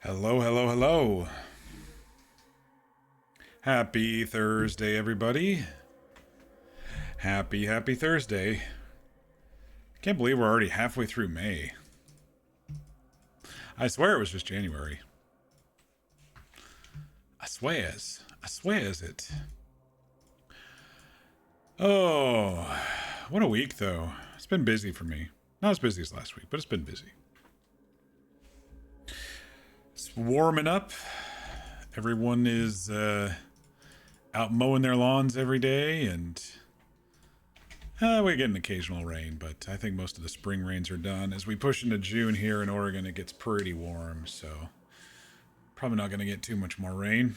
Hello, hello, hello. Happy Thursday, everybody. Happy Thursday. Can't believe we're already halfway through May. I swear it was just January. I swears it. Oh, what a week, though. It's been busy for me. Not as busy as last week, but it's been busy. It's warming up. Everyone is out mowing their lawns every day, and we get an occasional rain, but I think most of the spring rains are done. As we push into June here in Oregon, it gets pretty warm, so probably not going to get too much more rain.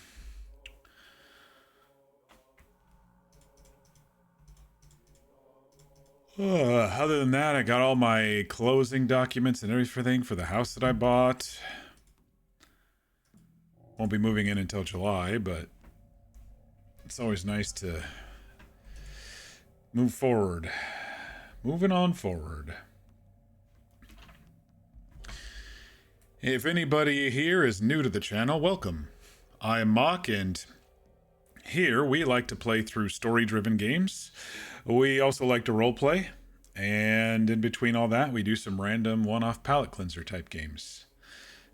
Other than that, I got all my closing documents and everything for the house that I bought. Won't be moving in until July, but it's always nice to move forward. Moving on forward. If anybody here is new to the channel, welcome. I'm Mock, and here we like to play through story-driven games. We also like to roleplay, and in between all that, we do some random one-off palate cleanser type games.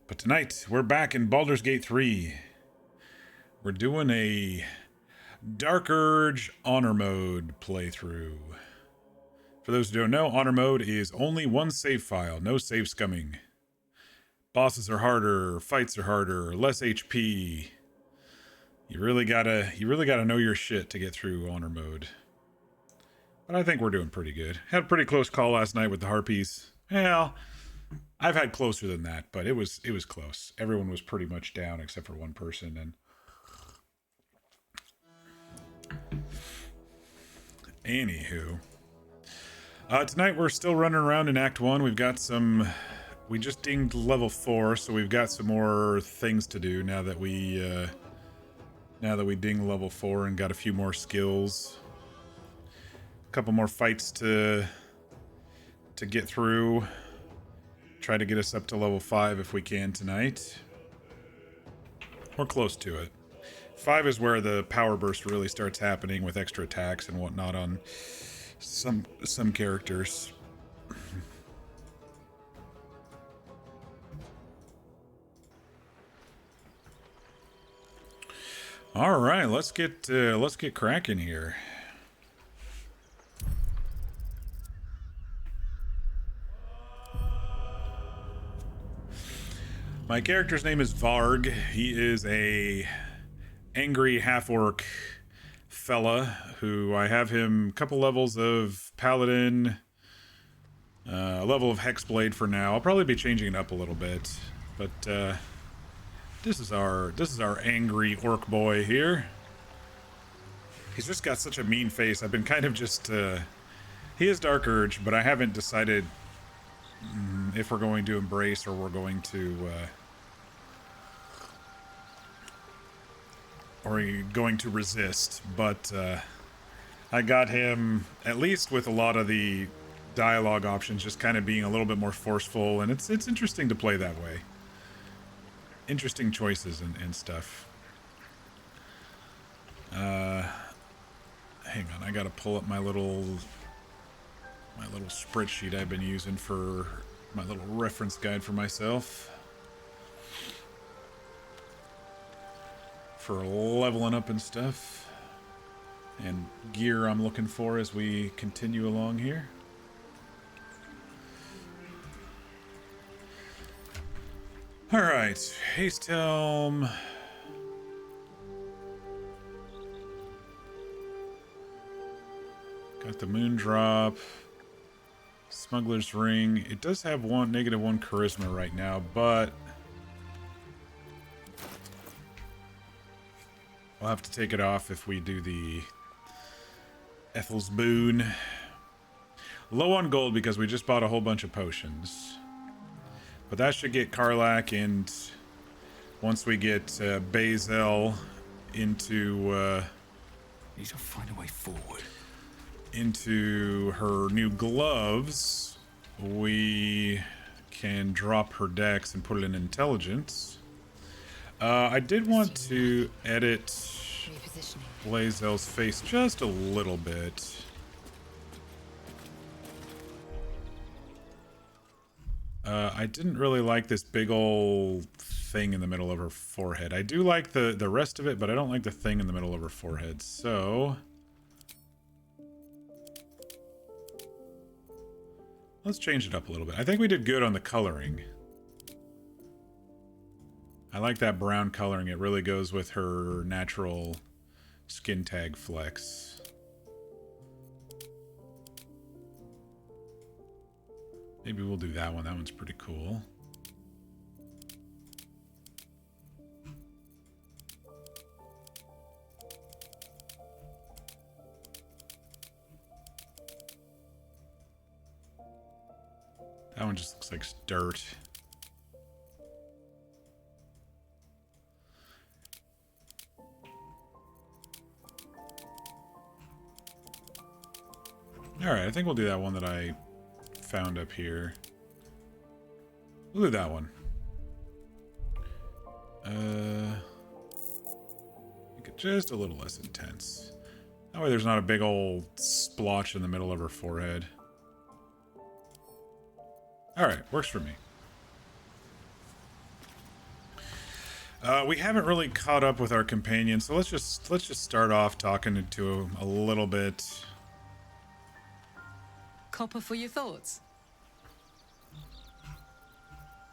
But tonight, we're back in Baldur's Gate 3. We're doing a Dark Urge Honor Mode playthrough. For those who don't know, Honor Mode is only one save file, no save scumming. Bosses are harder, fights are harder, less HP. You really gotta know your shit to get through Honor Mode. But I think we're doing pretty good. Had a pretty close call last night with the Harpies. Well, I've had closer than that, but it was close. Everyone was pretty much down except for one person, and anywho. Tonight we're still running around in Act 1. We've got some... We just dinged level 4, so we've got some more things to do now that we dinged level 4 and got a few more skills. A couple more fights to get through. Try to get us up to level 5 if we can tonight. We're close to it. 5 is where the power burst really starts happening with extra attacks and whatnot on some characters. All right, let's get cracking here. My character's name is Varg. He is a angry half-orc fella who I have him a couple levels of paladin, a level of hexblade for now. I'll probably be changing it up a little bit, but this is our angry orc boy here. He's just got such a mean face. I've been kind of just he is Dark Urge, but I haven't decided if we're going to embrace or we're going to resist. But I got him, at least with a lot of the dialogue options, just kind of being a little bit more forceful, and it's interesting to play that way. Interesting choices and stuff. Hang on, I gotta pull up my little spreadsheet I've been using for my little reference guide for myself. For leveling up and stuff. And gear I'm looking for as we continue along here. Alright, Haste Helm. Got the Moondrop. Smuggler's Ring. It does have -1 charisma right now, but we'll have to take it off if we do the Ethel's Boon. Low on gold because we just bought a whole bunch of potions. But that should get Karlak, and once we get Bazel into Need to find a way forward. Into her new gloves, we can drop her dex and put it in intelligence. I did want to edit Repositioning. Blazel's face just a little bit. I didn't really like this big old thing in the middle of her forehead. I do like the rest of it, but I don't like the thing in the middle of her forehead. So let's change it up a little bit. I think we did good on the coloring. I like that brown coloring. It really goes with her natural skin tag flex. Maybe we'll do that one. That one's pretty cool. That one just looks like dirt. Alright, I think we'll do that one that I found up here. We'll do that one. Make it just a little less intense. That way there's not a big old splotch in the middle of her forehead. Alright, works for me. We haven't really caught up with our companion, so let's just start off talking to him a little bit. Copper for your thoughts.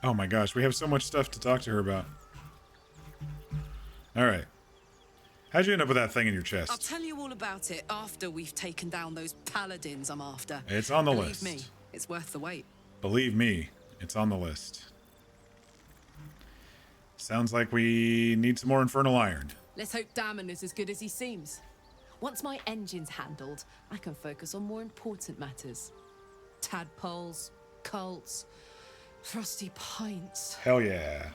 Oh my gosh, we have so much stuff to talk to her about. Alright. How'd you end up with that thing in your chest? I'll tell you all about it after we've taken down those paladins I'm after. It's on the Believe list. me, it's worth the wait. Believe me, it's on the list. Sounds like we need some more infernal iron. Let's hope Damon is as good as he seems. Once my engine's handled, I can focus on more important matters. Tadpoles, cults, frosty pints. Hell yeah.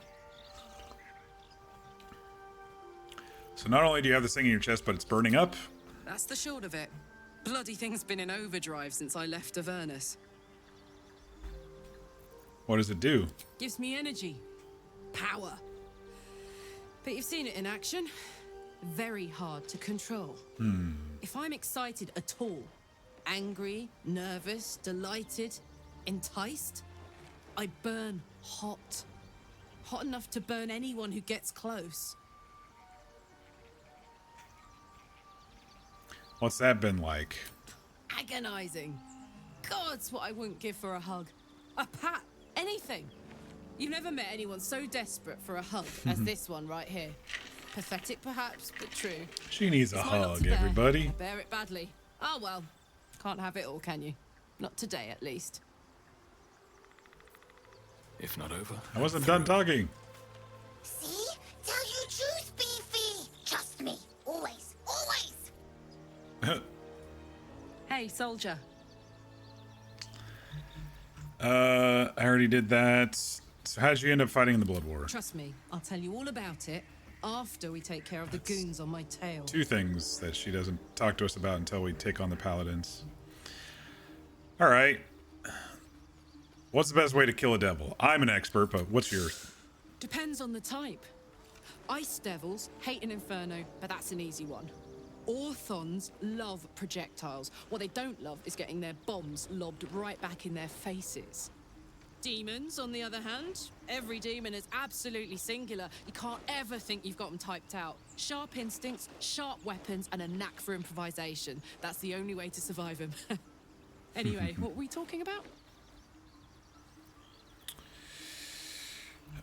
So not only do you have this thing in your chest, but it's burning up. That's the short of it. Bloody thing's been in overdrive since I left Avernus. What does it do? Gives me energy. Power. But you've seen it in action. Very hard to control. If I'm excited at all, angry, nervous, delighted, enticed, I burn hot. Hot enough to burn anyone who gets close. What's that been like? Agonizing. God's what I wouldn't give for a hug. A pat. Anything. You've never met anyone so desperate for a hug as this one right here. Pathetic perhaps, but true. She needs a It's mine not hug, to bear. everybody. I bear it badly. Oh well. Can't have it all, can you? Not today, at least. If not over. I wasn't done talking. See? Tell you truth, Beefy. Trust me. Always. Always. Hey, soldier. I already did that. So how'd you end up fighting in the Blood War? Trust me, I'll tell you all about it after we take care of the goons on my tail. Two things that she doesn't talk to us about until we take on the paladins. Alright. What's the best way to kill a devil? I'm an expert, but what's yours? Depends on the type. Ice devils hate an inferno, but that's an easy one. Orthons love projectiles. What they don't love is getting their bombs lobbed right back in their faces. Demons, on the other hand, every demon is absolutely singular. You can't ever think you've got them typed out. Sharp instincts, sharp weapons, and a knack for improvisation. That's the only way to survive them. Anyway, what were we talking about?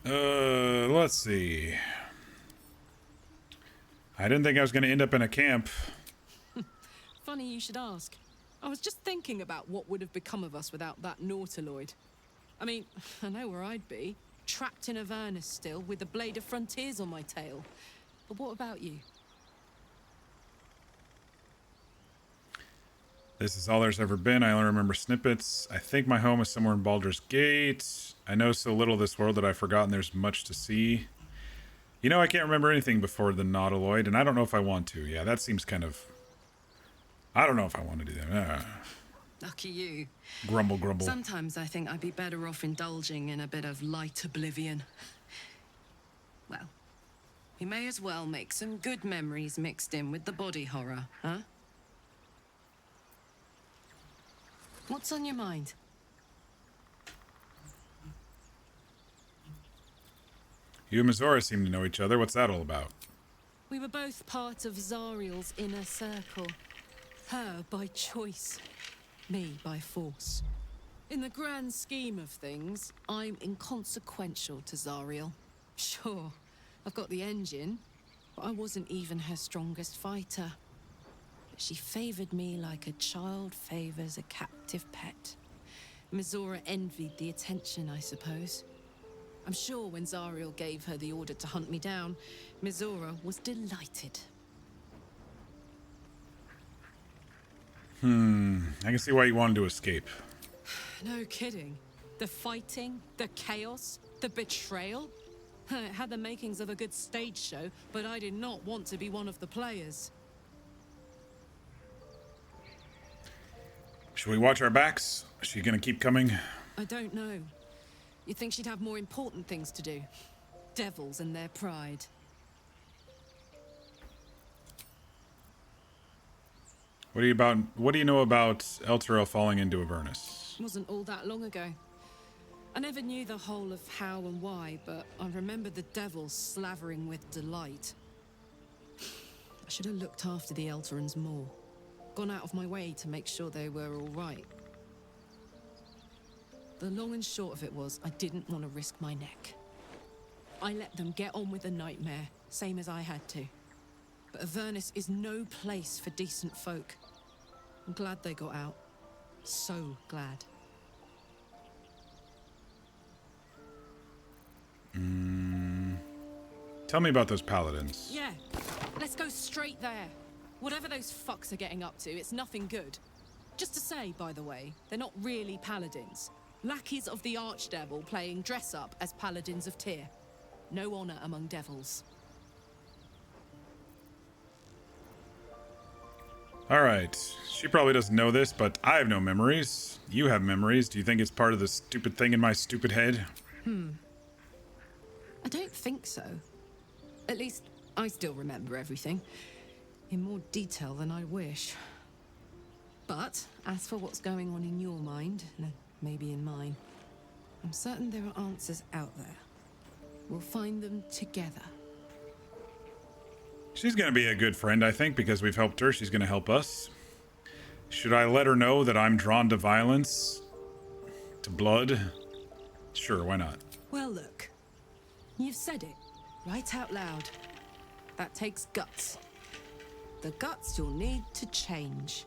Let's see. I didn't think I was going to end up in a camp. Funny you should ask. I was just thinking about what would have become of us without that Nautiloid. I mean, I know where I'd be. Trapped in Avernus still, with the Blade of Frontiers on my tail. But what about you? This is all there's ever been. I only remember snippets. I think my home is somewhere in Baldur's Gate. I know so little of this world that I've forgotten there's much to see. You know, I can't remember anything before the Nautiloid, and I don't know if I want to. Yeah, that seems kind of... I don't know if I want to do that. Lucky you. Grumble, grumble. Sometimes I think I'd be better off indulging in a bit of light oblivion. Well, We may as well make some good memories mixed in with the body horror, huh? What's on your mind? You and Mizora seem to know each other. What's that all about? We were both part of Zariel's inner circle. Her by choice, me by force. In the grand scheme of things, I'm inconsequential to Zariel. Sure, I've got the engine, but I wasn't even her strongest fighter. But she favored me like a child favors a captive pet. Mizora envied the attention, I suppose. I'm sure when Zariel gave her the order to hunt me down, Mizora was delighted. I can see why you wanted to escape. No kidding. The fighting, the chaos, the betrayal. It had the makings of a good stage show, but I did not want to be one of the players. Should we watch our backs? Is she gonna keep coming? I don't know. You'd think she'd have more important things to do. Devils and their pride. What do you know about Elturel falling into Avernus? Wasn't all that long ago. I never knew the whole of how and why, but I remember the devils slavering with delight. I should have looked after the Elturans more. Gone out of my way to make sure they were all right. The long and short of it was, I didn't want to risk my neck. I let them get on with the nightmare, same as I had to. But Avernus is no place for decent folk. I'm glad they got out. So glad. Tell me about those paladins. Yeah, let's go straight there. Whatever those fucks are getting up to, it's nothing good. Just to say, by the way, they're not really paladins. Lackeys of the Archdevil playing dress-up as paladins of Tyr. No honor among devils. Alright, she probably doesn't know this, but I have no memories. You have memories. Do you think it's part of the stupid thing in my stupid head? I don't think so. At least, I still remember everything. In more detail than I wish. But, as for what's going on in your mind, and maybe in mine, I'm certain there are answers out there. We'll find them together. She's gonna be a good friend, I think, because we've helped her. She's gonna help us. Should I let her know that I'm drawn to violence? To blood? Sure, why not? Well, look. You've said it, right out loud. That takes guts. The guts you'll need to change.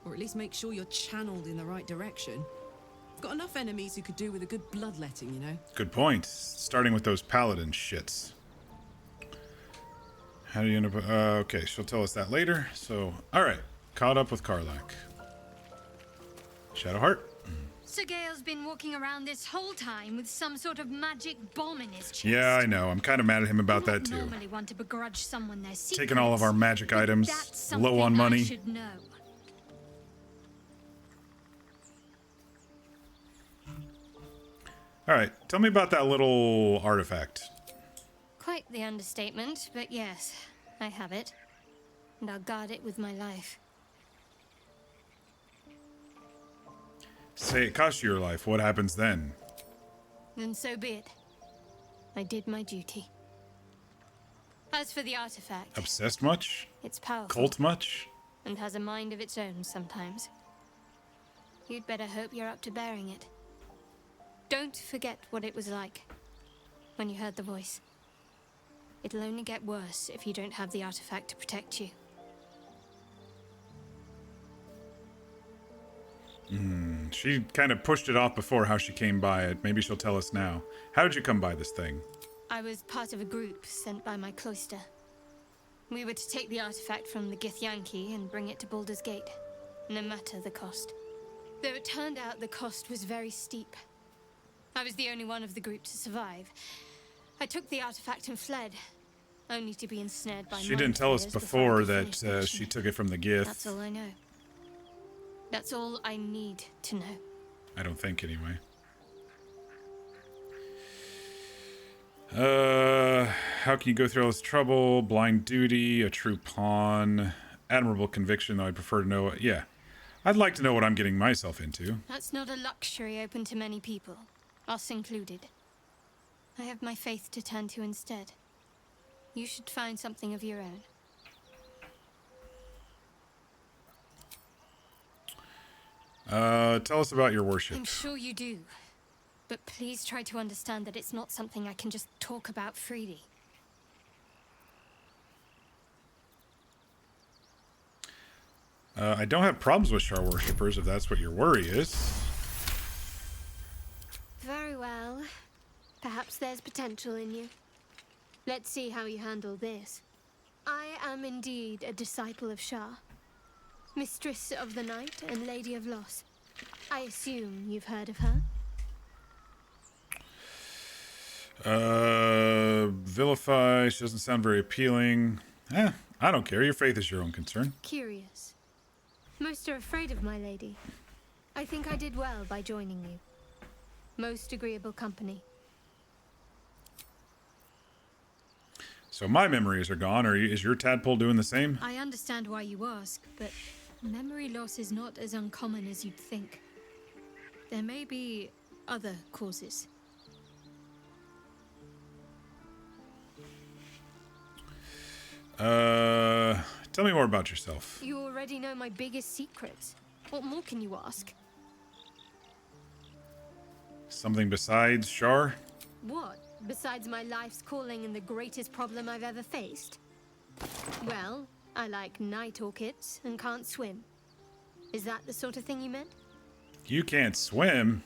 Or at least make sure you're channeled in the right direction. I've got enough enemies who could do with a good bloodletting, you know? Good point. Starting with those paladin shits. How do you end up... okay, she'll tell us that later. So, alright. Caught up with Karlach. Shadowheart? Sergeo's been walking around this whole time with some sort of magic bomb in his chest. Yeah, I know. I'm kind of mad at him about You that, wouldn't too. normally want to begrudge someone their secrets, Taking all of our magic but items, that's low on something money. I should know. Alright, tell me about that little artifact. Quite the understatement, but yes, I have it. And I'll guard it with my life. Say it costs you your life. What happens then? Then so be it. I did my duty. As for the artifact, Obsessed much? it's powerful. Cult much? And has a mind of its own sometimes. You'd better hope you're up to bearing it. Don't forget what it was like when you heard the voice. It'll only get worse if you don't have the artifact to protect you. She kind of pushed it off before how she came by it. Maybe she'll tell us now. How did you come by this thing? I was part of a group sent by my cloister. We were to take the artifact from the Githyanki and bring it to Baldur's Gate, no matter the cost. Though it turned out the cost was very steep. I was the only one of the group to survive. I took the artifact and fled, only to be ensnared by She didn't tell us mind before flayers that before I could finish the she mission. took it from the Gith. That's all I know. That's all I need to know. I don't think, anyway. How can you go through all this trouble? Blind duty, a true pawn, admirable conviction, though I'd prefer to know. Yeah. I'd like to know what I'm getting myself into. That's not a luxury open to many people, us included. I have my faith to turn to instead. You should find something of your own. Tell us about your worship. I'm sure you do. But please try to understand that it's not something I can just talk about freely. I don't have problems with Shar worshippers, if that's what your worry is. Very well. Perhaps there's potential in you. Let's see how you handle this. I am indeed a disciple of Shar, Mistress of the Night and Lady of Loss. I assume you've heard of her? Vilify, she doesn't sound very appealing. I don't care. Your faith is your own concern. Curious. Most are afraid of my lady. I think I did well by joining you. Most agreeable company. So my memories are gone. Is your tadpole doing the same? I understand why you ask, but memory loss is not as uncommon as you'd think. There may be other causes. Tell me more about yourself. You already know my biggest secrets. What more can you ask? Something besides Shar? What? Besides my life's calling and the greatest problem I've ever faced? Well, I like night orchids and can't swim. Is that the sort of thing you meant? You can't swim.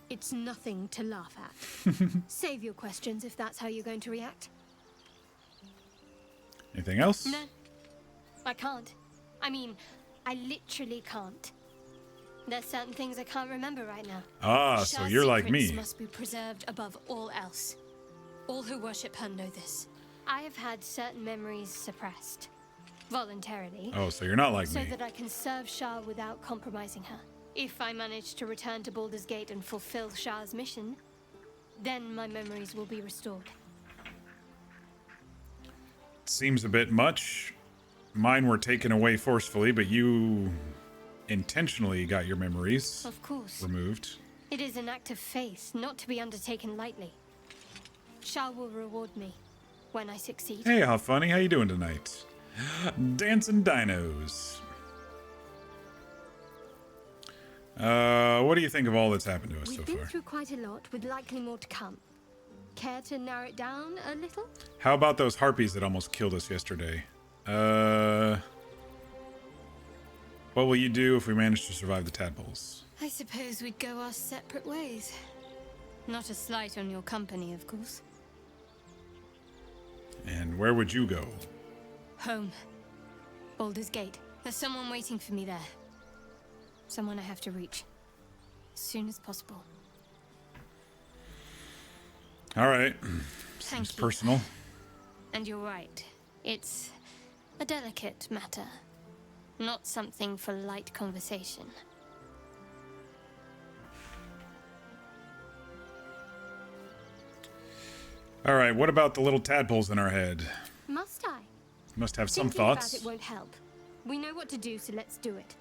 It's nothing to laugh at. Save your questions if that's how you're going to react. Anything else? No, I can't. I mean, I literally can't. There's certain things I can't remember right now. Ah, so you're like me. Secrets must be preserved above all else. All who worship her know this. I have had certain memories suppressed. Voluntarily. Oh, so you're not like so me. So that I can serve Shar without compromising her. If I manage to return to Baldur's Gate and fulfill Shar's mission, then my memories will be restored. Seems a bit much. Mine were taken away forcefully, but you intentionally got your memories of course removed. It is an act of faith, not to be undertaken lightly. Shar will reward me when I succeed. Hey, how funny. How you doing tonight? Dancing dinos. What do you think of all that's happened to us so We've been far? through quite a lot, with likely more to come. Care to narrow it down a little? How about those harpies that almost killed us yesterday? What will you do if we manage to survive the tadpoles? I suppose we'd go our separate ways. Not a slight on your company, of course. And where would you go? Home. Baldur's Gate. There's someone waiting for me there. Someone I have to reach. As soon as possible. All right. Thank Seems you. personal. And you're right. It's a delicate matter. Not something for light conversation. All right, what about the little tadpoles in our head? Must I? Must have some Thinking thoughts. about it won't help. We know what to do, so let's do it.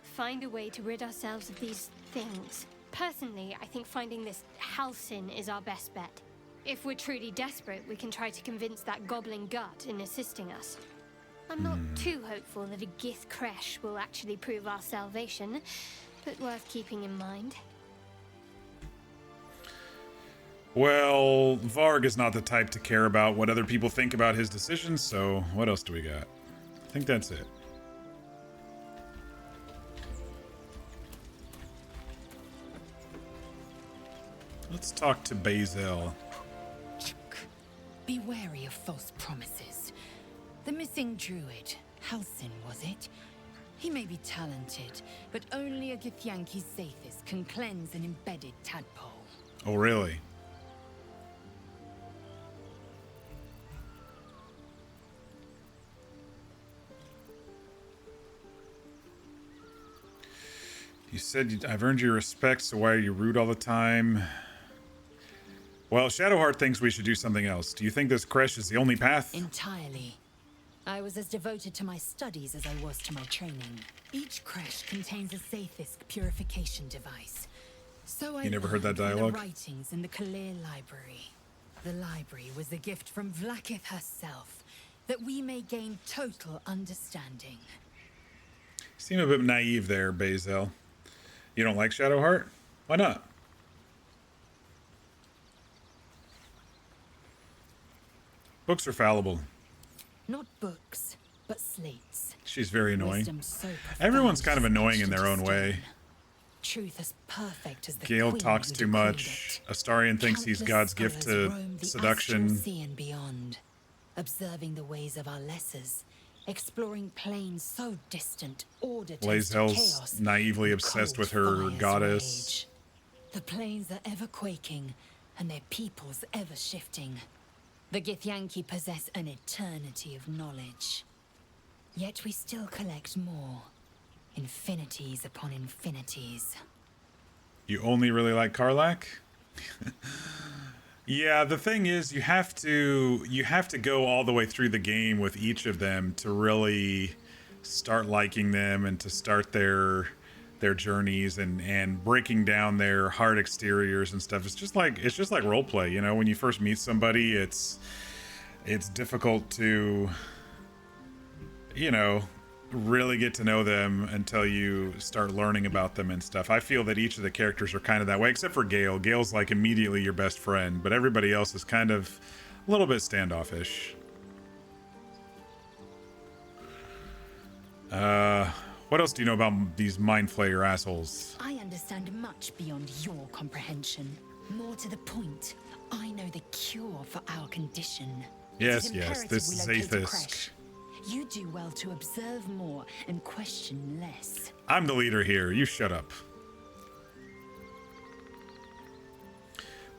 Find a way to rid ourselves of these things. Personally, I think finding this Halcyon is our best bet. If we're truly desperate, we can try to convince that goblin gut in assisting us. I'm not too hopeful that a Gith Kresh will actually prove our salvation, but worth keeping in mind. Well, Varg is not the type to care about what other people think about his decisions, so what else do we got? I think that's it. Let's talk to Bazel. Be wary of false promises. The missing druid, Halcyon, was it? He may be talented, but only a Githyanki Zathis can cleanse an embedded tadpole. Oh, really? You said I've earned your respect, so why are you rude all the time? Well, Shadowheart thinks we should do something else. Do you think this creche is the only path? Entirely. I was as devoted to my studies as I was to my training. Each creche contains a Zaithisk purification device. So I You never heard that learned from dialogue? the writings in the Kalir library. The library was a gift from Vlaakith herself, that we may gain total understanding. Seem a bit naive there, Bazel. You don't like Shadowheart? Why not? Books are fallible. Not books, but slates. She's very annoying. Wisdom so Everyone's profound kind of it's annoying etched in their into own way. stone. Truth as perfect as the Gale queen talks who too decreed much. it. Astarion thinks he's Countless God's gift scholars to roam the seduction. astral sea and beyond, observing the ways of our lessers, exploring planes so distant, order turns to Lae'zel's chaos, naively and obsessed with cold her fires goddess. rage. The planes are ever quaking, and their peoples ever shifting. The Githyanki possess an eternity of knowledge. Yet we still collect more. Infinities upon infinities. You only really like Karlach? Yeah, the thing is you have to go all the way through the game with each of them to really start liking them and to start their journeys and breaking down their hard exteriors and stuff. It's just like role play, you know, when you first meet somebody, it's difficult to, you know, really get to know them until you start learning about them and stuff. I feel that each of the characters are kind of that way, except for Gale. Gale's like immediately your best friend, but everybody else is kind of a little bit standoffish. What else do you know about these Mind Flayer assholes? I understand much beyond your comprehension. More to the point, I know the cure for our condition. Yes, It is yes, imperative this we is locate a Zaithisk. creche. You do well to observe more and question less. I'm the leader here. You shut up.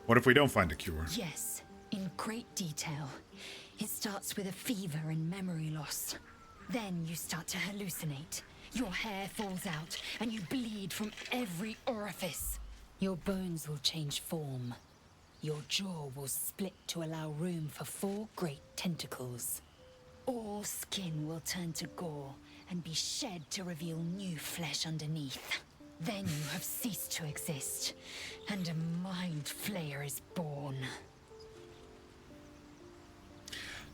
What if we don't find a cure? Yes, in great detail. It starts with a fever and memory loss. Then you start to hallucinate. Your hair falls out, and you bleed from every orifice. Your bones will change form. Your jaw will split to allow room for 4 great tentacles. All skin will turn to gore and be shed to reveal new flesh underneath. Then you have ceased to exist, and a Mind Flayer is born.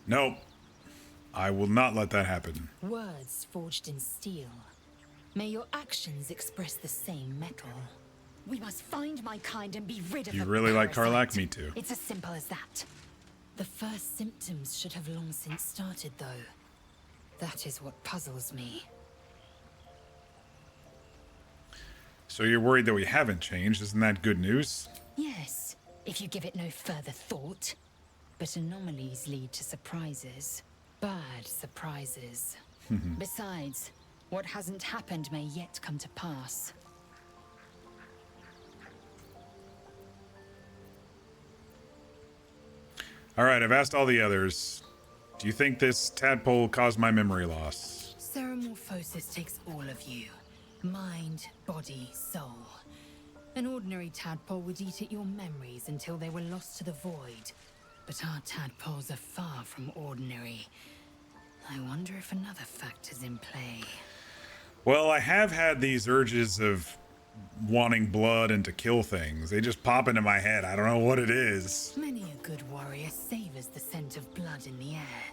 Nope. I will not let that happen. Words forged in steel. May your actions express the same metal. We must find my kind and be rid of You the really like parasite. Karlach? Me too. It's as simple as that. The first symptoms should have long since started, though. That is what puzzles me. So you're worried that we haven't changed? Isn't that good news? Yes, if you give it no further thought. But anomalies lead to surprises. Bad surprises. Besides, what hasn't happened may yet come to pass. All right, I've asked all the others. Do you think this tadpole caused my memory loss? Ceramorphosis takes all of you. Mind, body, soul. An ordinary tadpole would eat at your memories until they were lost to the void. But our tadpoles are far from ordinary. I wonder if another factor's in play. Well, I have had these urges of wanting blood and to kill things. They just pop into my head. I don't know what it is. Many a good warrior savors the scent of blood in the air.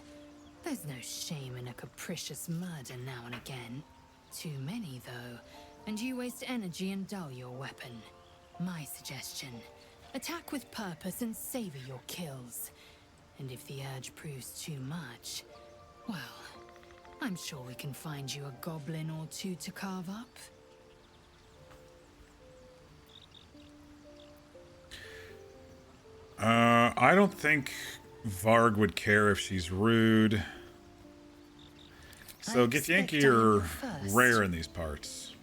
There's no shame in a capricious murder now and again. Too many, though, and you waste energy and dull your weapon. My suggestion, attack with purpose and savor your kills. And if the urge proves too much, well, I'm sure we can find you a goblin or two to carve up. I don't think Varg would care if she's rude. So I expect Githyanki I am are first. rare in these parts.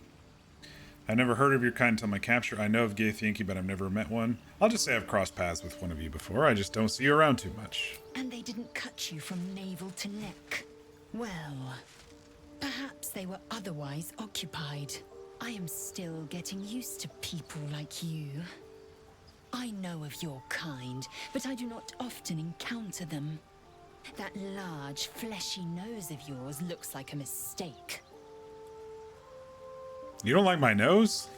I've never heard of your kind until my capture. I know of Githyanki, but I've never met one. I'll just say I've crossed paths with one of you before. I just don't see you around too much. And they didn't cut you from navel to neck. Well, perhaps they were otherwise occupied. I am still getting used to people like you. I know of your kind, but I do not often encounter them. That large, fleshy nose of yours looks like a mistake. You don't like my nose?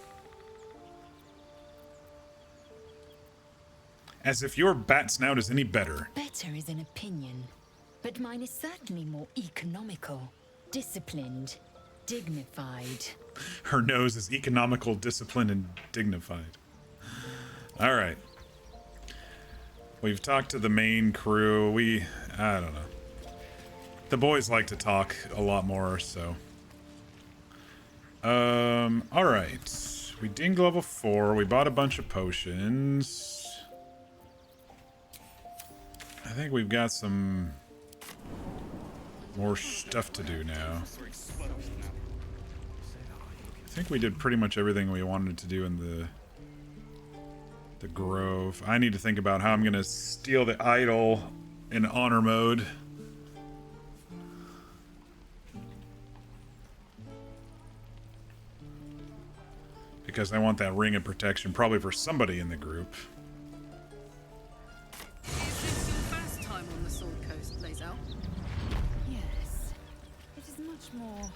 As if your bat snout is any better. Better is an opinion, but mine is certainly more economical, disciplined, dignified. Her nose is economical, disciplined, and dignified. All right. We've talked to the main crew. I don't know. The boys like to talk a lot more, so. All right. We dinged level 4. We bought a bunch of potions. I think we've got some more stuff to do now. I think we did pretty much everything we wanted to do in the grove. I need to think about how I'm gonna steal the idol in honor mode. Because I want that ring of protection, probably for somebody in the group. Is this your first time on the Sword Coast, Lae'zel? Yes, it is much more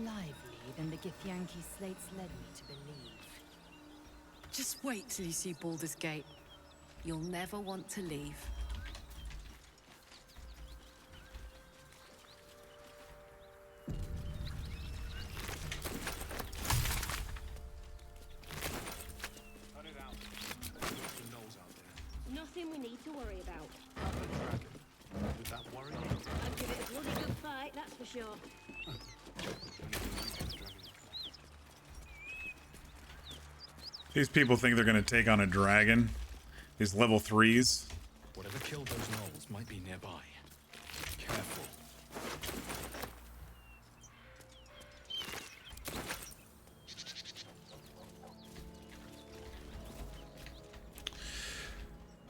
lively than the Githyanki slates led me to believe. Just wait till you see Baldur's Gate. You'll never want to leave. Nothing we need to worry about. Would that worry you? I'd give it a bloody good fight, that's for sure. These people think they're gonna take on a dragon. These level 3s. Whatever killed those gnolls might be nearby. Careful.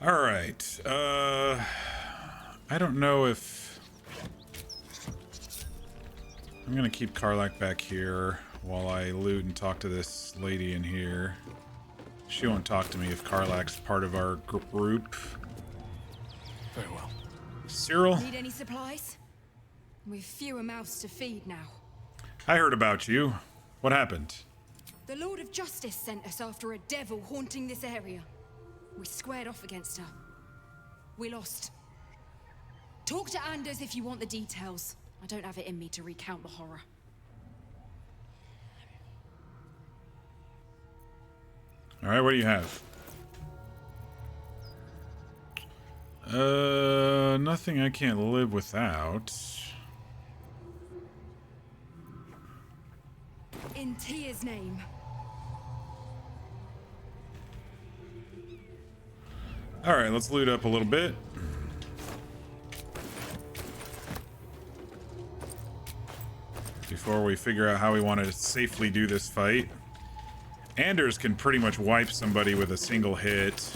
All right. I don't know if I'm gonna keep Karlak back here while I loot and talk to this lady in here. She won't talk to me if Karlak's part of our group. Very well. Cyril, Need any supplies? We've fewer mouths to feed now. I heard about you. What happened? The Lord of Justice sent us after a devil haunting this area. We squared off against her. We lost. Talk to Anders if you want the details. I don't have it in me to recount the horror. All right, what do you have? Nothing I can't live without. In Tia's name. All right, let's loot up a little bit. Before we figure out how we want to safely do this fight. Anders can pretty much wipe somebody with a single hit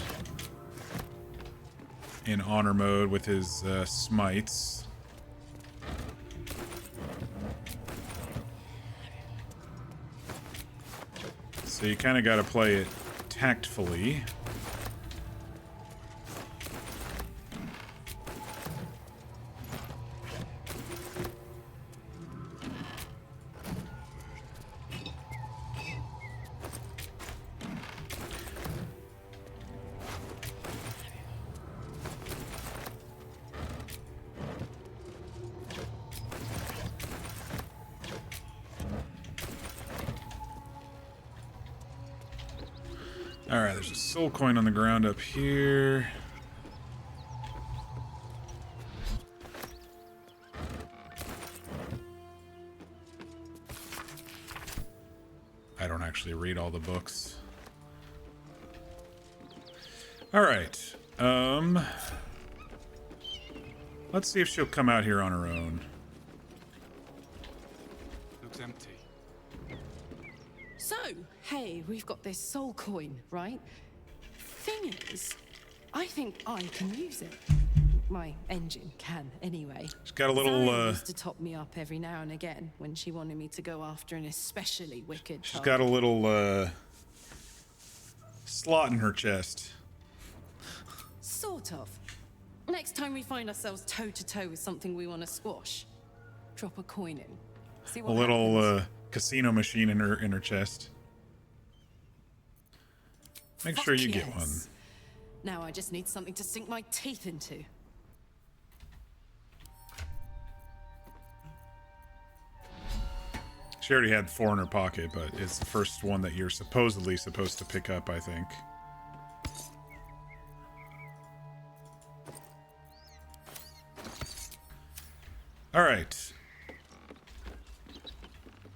in honor mode with his smites. So you kind of got to play it tactfully. Alright, there's a soul coin on the ground up here. I don't actually read all the books. Alright. Let's see if she'll come out here on her own. Looks empty. So, hey, we've got this soul coin, right? Thing is, I think I can use it. My engine can, anyway. She's got a little, Zaya used to top me up every now and again when she wanted me to go after an especially wicked she's target. got a little, slot in her chest. Sort of. Next time we find ourselves toe-to-toe with something we want to squash, drop a coin in. See A what little happens. casino machine in her chest. Make sure Fuck you get one. yes. Now I just need something to sink my teeth into. She already had 4 in her pocket, but it's the first one that you're supposedly supposed to pick up, I think. Alright.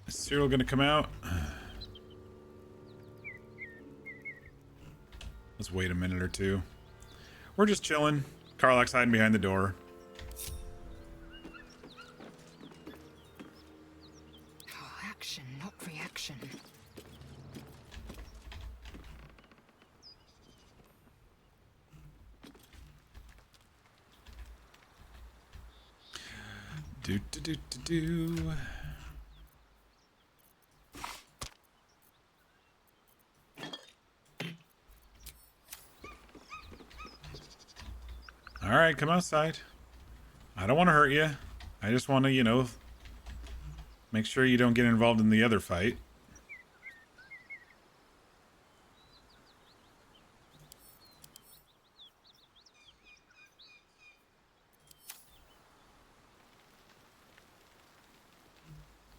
Is Cyril gonna come out? Let's wait a minute or two. We're just chilling. Karlach's hiding behind the door. Oh, action, not reaction. Do do do do do. All right, come outside. I don't want to hurt you. I just want to, you know, make sure you don't get involved in the other fight.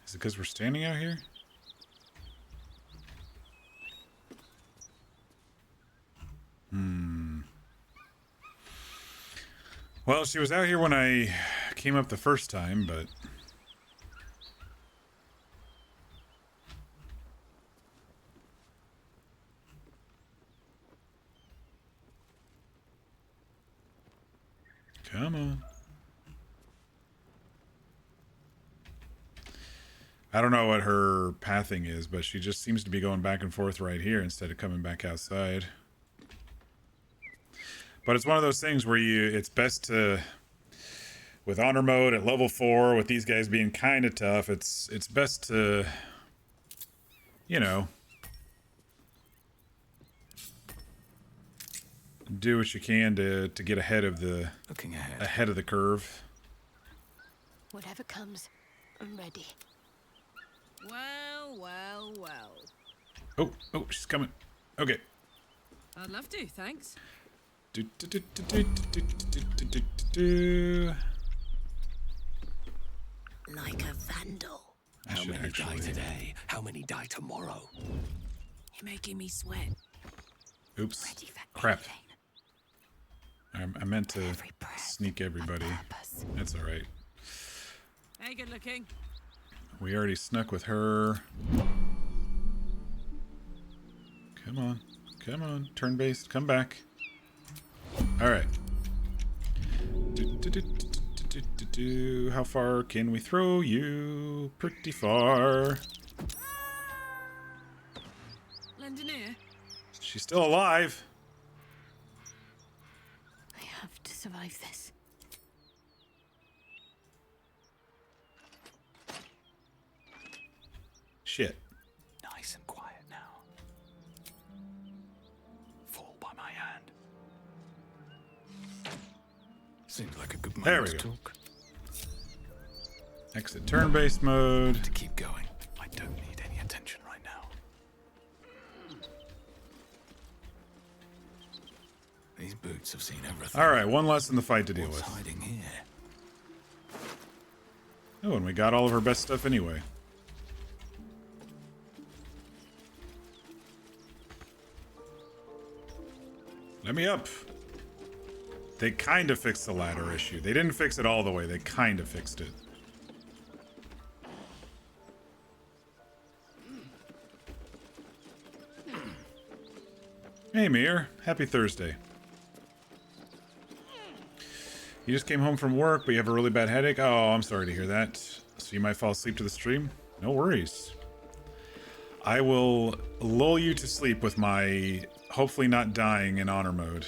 Is it because we're standing out here? Well, she was out here when I came up the first time, but... Come on. I don't know what her pathing is, but she just seems to be going back and forth right here instead of coming back outside. But it's one of those things where it's best to, with honor mode at level 4, with these guys being kind of tough, it's best to, you know, do what you can to get ahead of the curve. Whatever comes, I'm ready. Well, well, well. Oh, she's coming. Okay. I'd love to, thanks. Like a vandal. How many die today? How many die tomorrow? You're making me sweat. Oops. Ready for Crap. anything. I meant to Every breath sneak everybody. on purpose. That's alright. Hey, good looking. We already snuck with her. Come on. Come on. Turn-based. Come back. Alright. How far can we throw you? Pretty far. Lend an ear. She's still alive. I have to survive this. Shit. Nice and quiet now. Fall by my hand. Seems like a good There moment we to go. talk. Exit turn-based mode. To keep going. I don't need any attention right now. These boots have seen everything. Alright, one less in the fight to deal What's with. hiding here? Oh, and we got all of her best stuff anyway. Let me up. They kind of fixed the ladder issue. They didn't fix it all the way. They kind of fixed it. Hey, Mir. Happy Thursday. You just came home from work, but you have a really bad headache? Oh, I'm sorry to hear that. So you might fall asleep to the stream? No worries. I will lull you to sleep with my hopefully not dying in honor mode.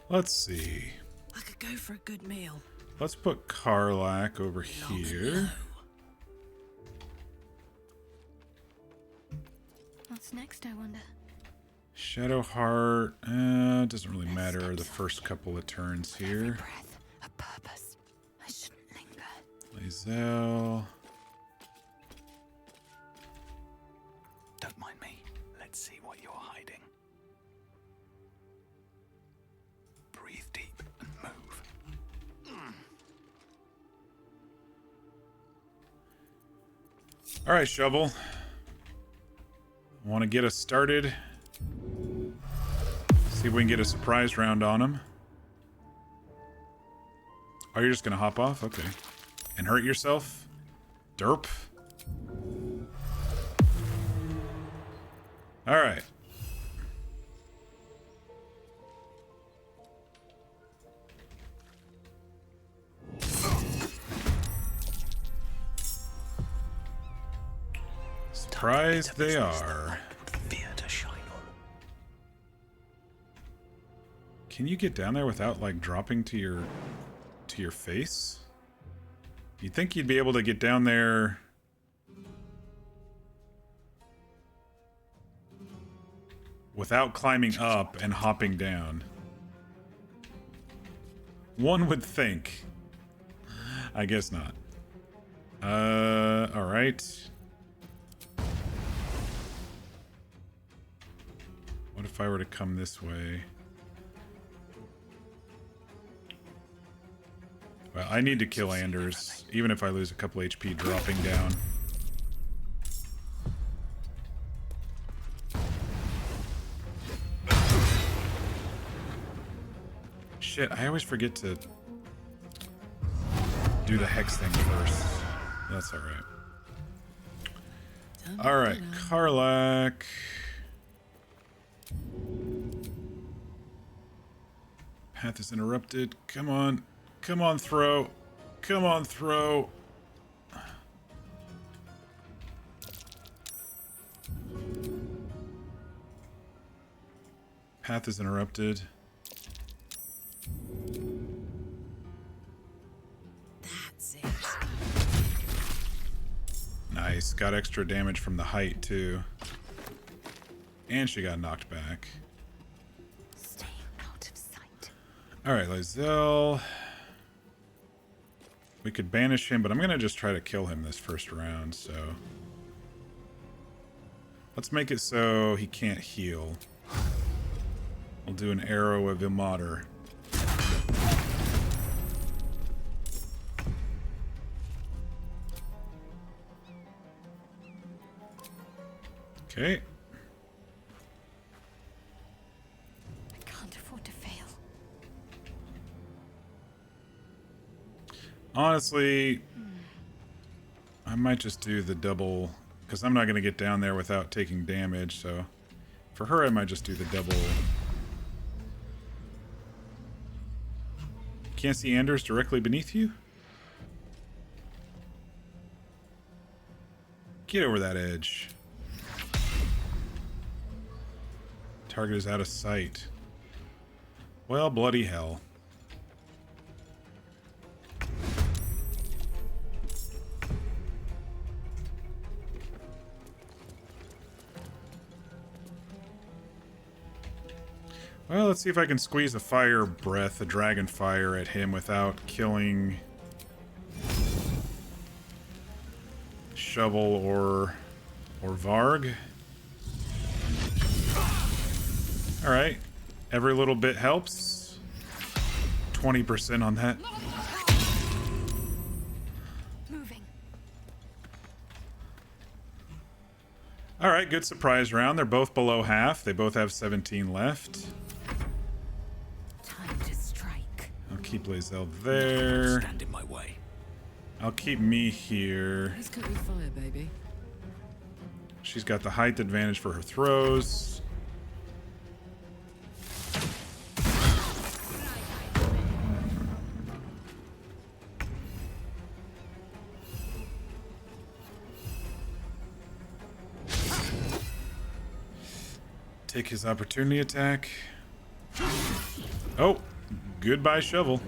Let's see. I could go for a good meal. Let's put Karlak over here. What's next, I wonder? Shadowheart, it doesn't really matter the first couple of turns here. Breath, a purpose. I shouldn't linger. Lae'zel. Don't mind me. Let's see what you're hiding. Breathe deep and move. All right, Shovel. Want to get us started? See if we can get a surprise round on him. Oh, you're just gonna hop off? Okay. And hurt yourself? Derp. Alright. Surprised they are. Fear to shine on. Can you get down there without like dropping to your face? You'd think you'd be able to get down there without climbing up and hopping down. One would think. I guess not. All right. What if I were to come this way? Well, I need to kill Anders, even if I lose a couple HP dropping down. Shit, I always forget to do the hex thing first. That's alright. Alright, Karlak. Path is interrupted. Come on. Come on, throw. Come on, throw. Path is interrupted. That's it. Nice. Got extra damage from the height, too. And she got knocked back. Stay out of sight. Alright, Lae'zel. We could banish him, but I'm going to just try to kill him this first round, so... Let's make it so he can't heal. We'll do an arrow of Ilmater. Okay. I can't afford to fail. Honestly, I might just do the double, because I'm not going to get down there without taking damage, so for her I might just do the double. Can't see Anders directly beneath you? Get over that edge. Target is out of sight. Well, bloody hell. Well, let's see if I can squeeze a fire breath, a dragon fire at him without killing Shovel or Varg. Alright. Every little bit helps. 20% on that. Moving. Alright, good surprise round. They're both below half. They both have 17 left. Time to strike. I'll keep Lae'zel there. Stand in my way. I'll keep me here. Let's cut with fire, baby. She's got the height advantage for her throws. Take his opportunity attack. Oh, Goodbye, shovel.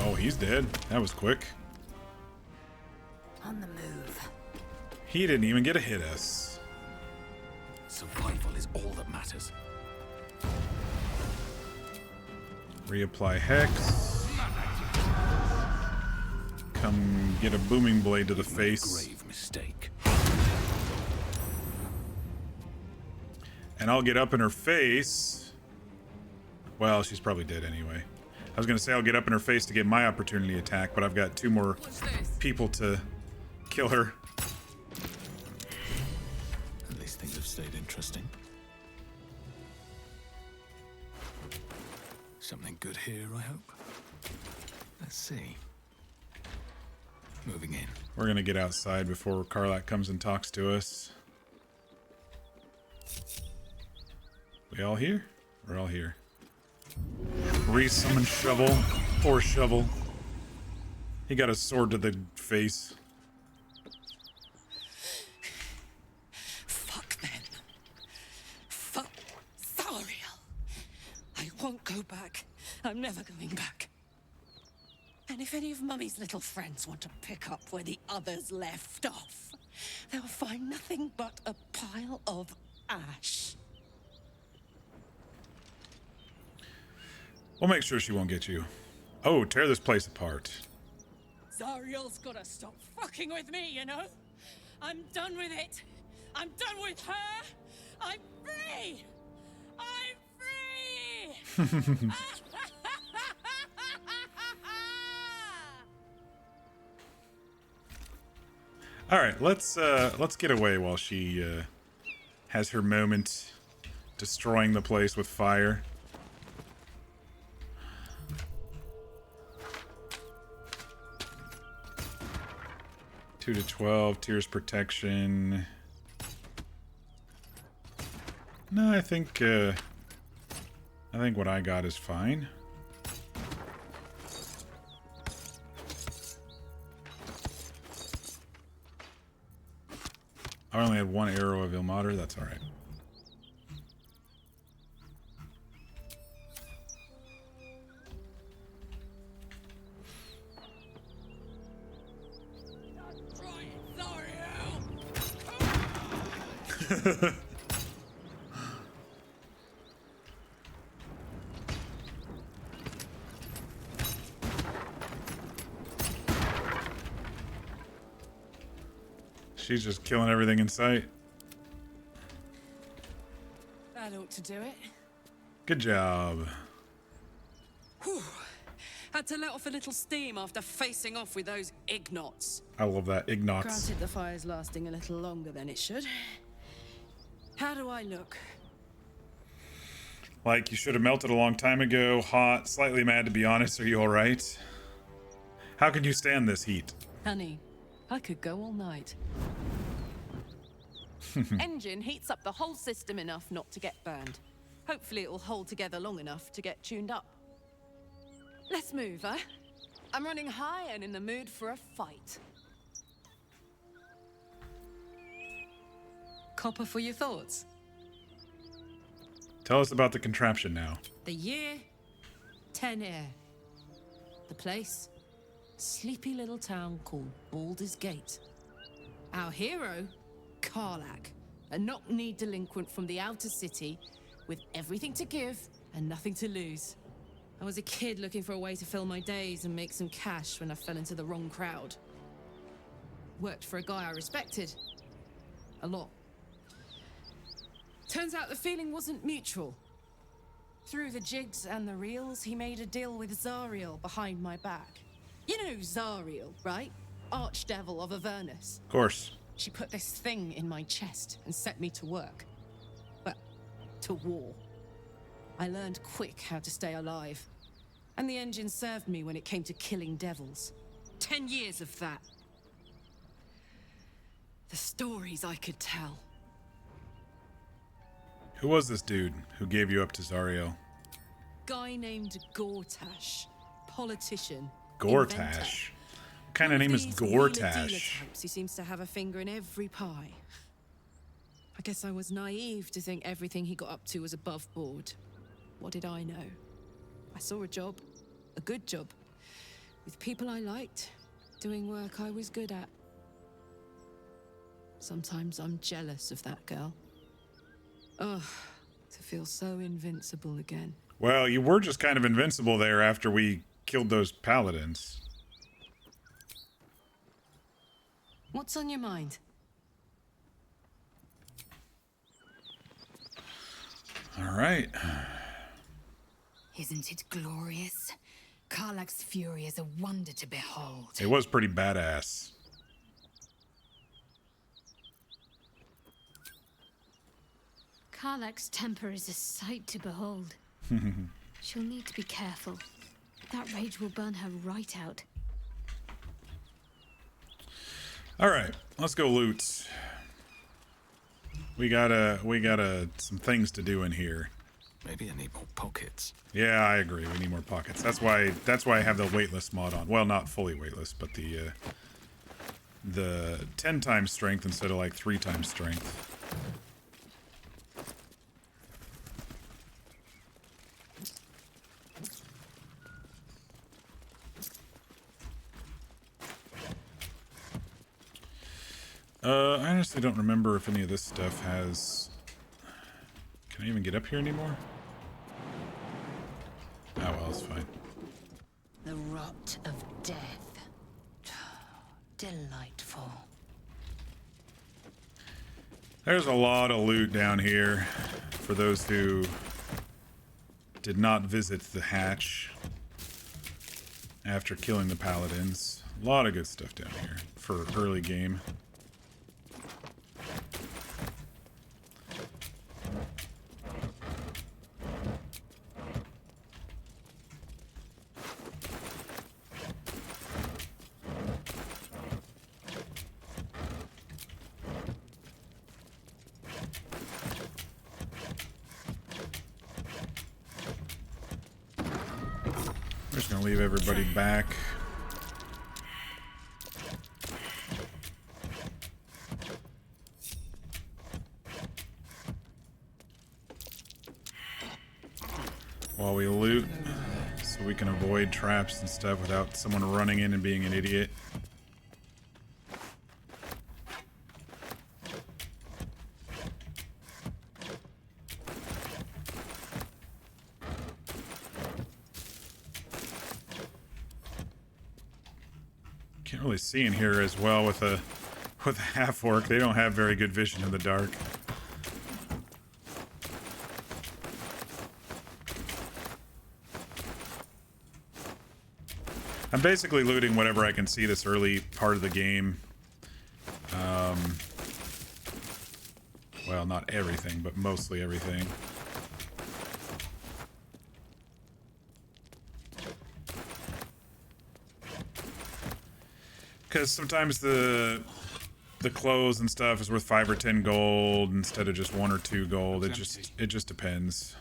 Oh, he's dead. That was quick. On the move. He didn't even get to hit us. Survival is all that matters. Reapply Hex. Come get a booming blade to the face. Grave mistake. And I'll get up in her face. Well, she's probably dead anyway. I was going to say I'll get up in her face to get my opportunity attack, but I've got 2 more people to kill her. At least things have stayed interesting. Something good here, I hope. Let's see. Moving in. We're going to get outside before Karlak comes and talks to us. We all here? We're all here. Re-summon Shovel. Poor Shovel. He got a sword to the face. Fuck them. Fuck Zariel. I won't go back. I'm never going back. And if any of Mummy's little friends want to pick up where the others left off, they'll find nothing but a pile of ash. We'll make sure she won't get you. Oh, tear this place apart. Zariel's gotta stop fucking with me, you know? I'm done with it. I'm done with her. I'm free. I'm free. All right, let's get away while she has her moment destroying the place with fire. Two to 12, Tears Protection. No, I think what I got is fine. I only had 1 arrow of Ilmater, that's alright. She's just killing everything in sight. That ought to do it. Good job. Whew. Had to let off a little steam after facing off with those ignots. I love that. Ignots. Granted, the fire's lasting a little longer than it should. How do I look? Like you should have melted a long time ago. Hot, slightly mad to be honest. Are you alright? How can you stand this heat? Honey, I could go all night. Engine heats up the whole system enough not to get burned. Hopefully it will hold together long enough to get tuned up. Let's move, huh? I'm running high and in the mood for a fight. Copper for your thoughts. Tell us about the contraption now. The year, 10 air. The place, sleepy little town called Baldur's Gate. Our hero, Karlak, a knock-knee delinquent from the outer city with everything to give and nothing to lose. I was a kid looking for a way to fill my days and make some cash when I fell into the wrong crowd. Worked for a guy I respected. A lot. Turns out the feeling wasn't mutual. Through the jigs and the reels, he made a deal with Zariel behind my back. You know Zariel, right? Archdevil of Avernus. Of course. She put this thing in my chest and set me to work. Well, to war. I learned quick how to stay alive. And the engine served me when it came to killing devils. 10 years of that. The stories I could tell. Who was this dude who gave you up to Zariel? Guy named Gortash. Politician. Gortash? Inventor. What kind of name is These wheeler-dealer Gortash? types who seems to have a finger in every pie. I guess I was naive to think everything he got up to was above board. What did I know? I saw a job, a good job, with people I liked, doing work I was good at. Sometimes I'm jealous of that girl. Ugh, to feel so invincible again. Well, you were just kind of invincible there after we killed those paladins. What's on your mind? All right. Isn't it glorious? Karlach's fury is a wonder to behold. It was pretty badass. Karlach's temper is a sight to behold. She'll need to be careful. That rage will burn her right out. All right, let's go loot. We gotta some things to do in here. Maybe I need more pockets. Yeah, I agree. We need more pockets. That's why I have the weightless mod on. Well, not fully weightless, but the 10 times strength instead of like 3 times strength. I honestly don't remember if any of this stuff has... Can I even get up here anymore? Oh, well, it's fine. The rot of death. Delightful. There's a lot of loot down here for those who did not visit the hatch after killing the paladins. A lot of good stuff down here for early game. I'm just gonna leave everybody back. While we loot, so we can avoid traps and stuff without someone running in and being an idiot. Can't really see in here as well with a half orc. They don't have very good vision in the dark. I'm basically looting whatever I can see this early part of the game. Well, not everything, but mostly everything. Because sometimes the clothes and stuff is worth 5 or 10 gold instead of just 1 or 2 gold. It just depends.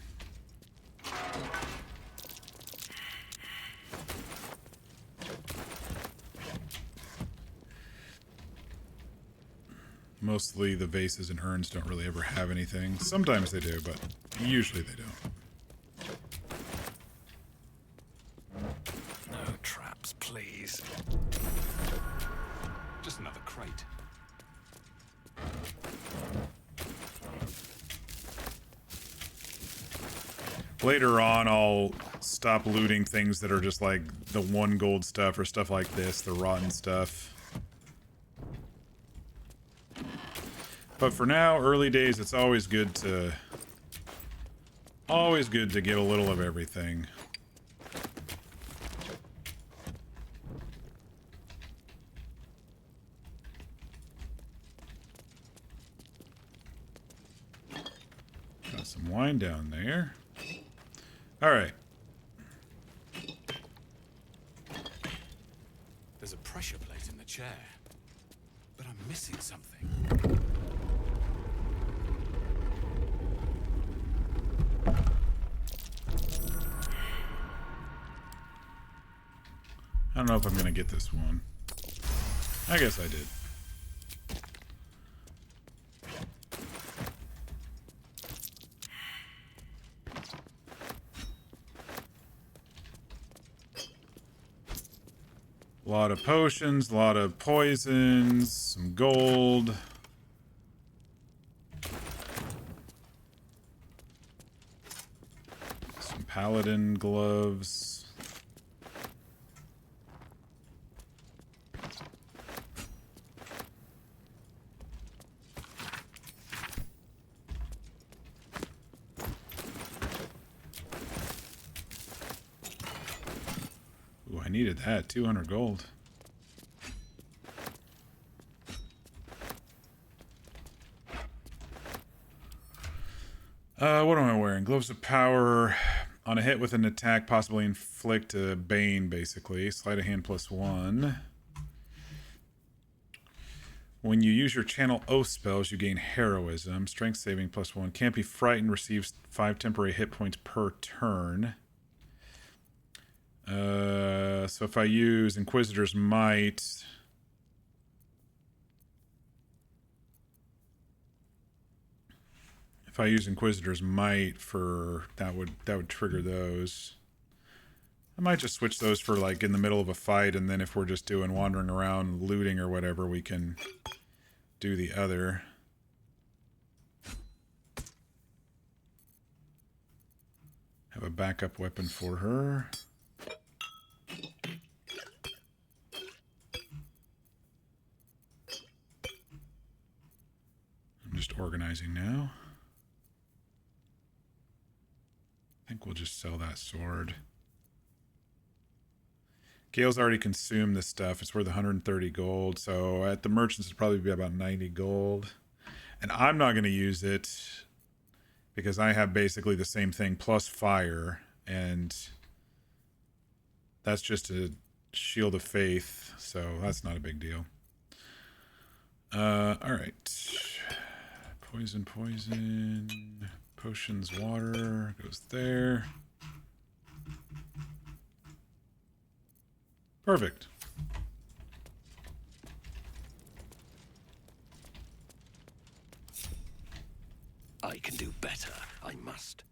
Mostly the vases and urns don't really ever have anything. Sometimes they do, but usually they don't. No traps, please. Just another crate. Later on, I'll stop looting things that are just like the 1 gold stuff or stuff like this, the rotten stuff. But for now, early days, it's always good to get a little of everything. Got some wine down there. All right. There's a pressure plate in the chair, but I'm missing something. I don't know if I'm gonna get this one. I guess I did. A lot of potions, a lot of poisons, some gold. Some paladin gloves. Ooh, I needed that. 200 gold. What am I wearing? Gloves of power. On a hit with an attack, possibly inflict a bane, basically. Sleight of hand +1. When you use your channel oath spells, you gain heroism. Strength saving +1. Can't be frightened. Receives 5 temporary hit points per turn. So if I use Inquisitor's Might... If I use Inquisitor's Might for... That would trigger those. I might just switch those for, like, in the middle of a fight, and then if we're just doing wandering around, looting or whatever, we can do the other. Have a backup weapon for her. I'm just organizing now. I think we'll just sell that sword. Gale's already consumed this stuff. It's worth 130 gold. So at the merchants, it'll probably be about 90 gold. And I'm not going to use it because I have basically the same thing plus fire. And that's just a shield of faith. So that's not a big deal. All right. Poison. Potions, water goes there. Perfect. I can do better. I must.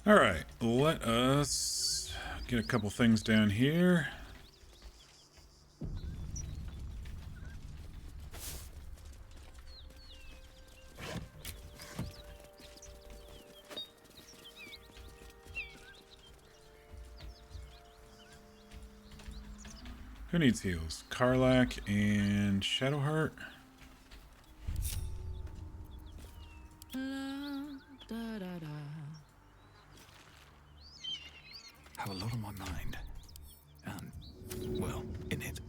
All right, let us get a couple things down here. Who needs heals? Karlach and Shadowheart. Have a lot on my mind. And, well, in it.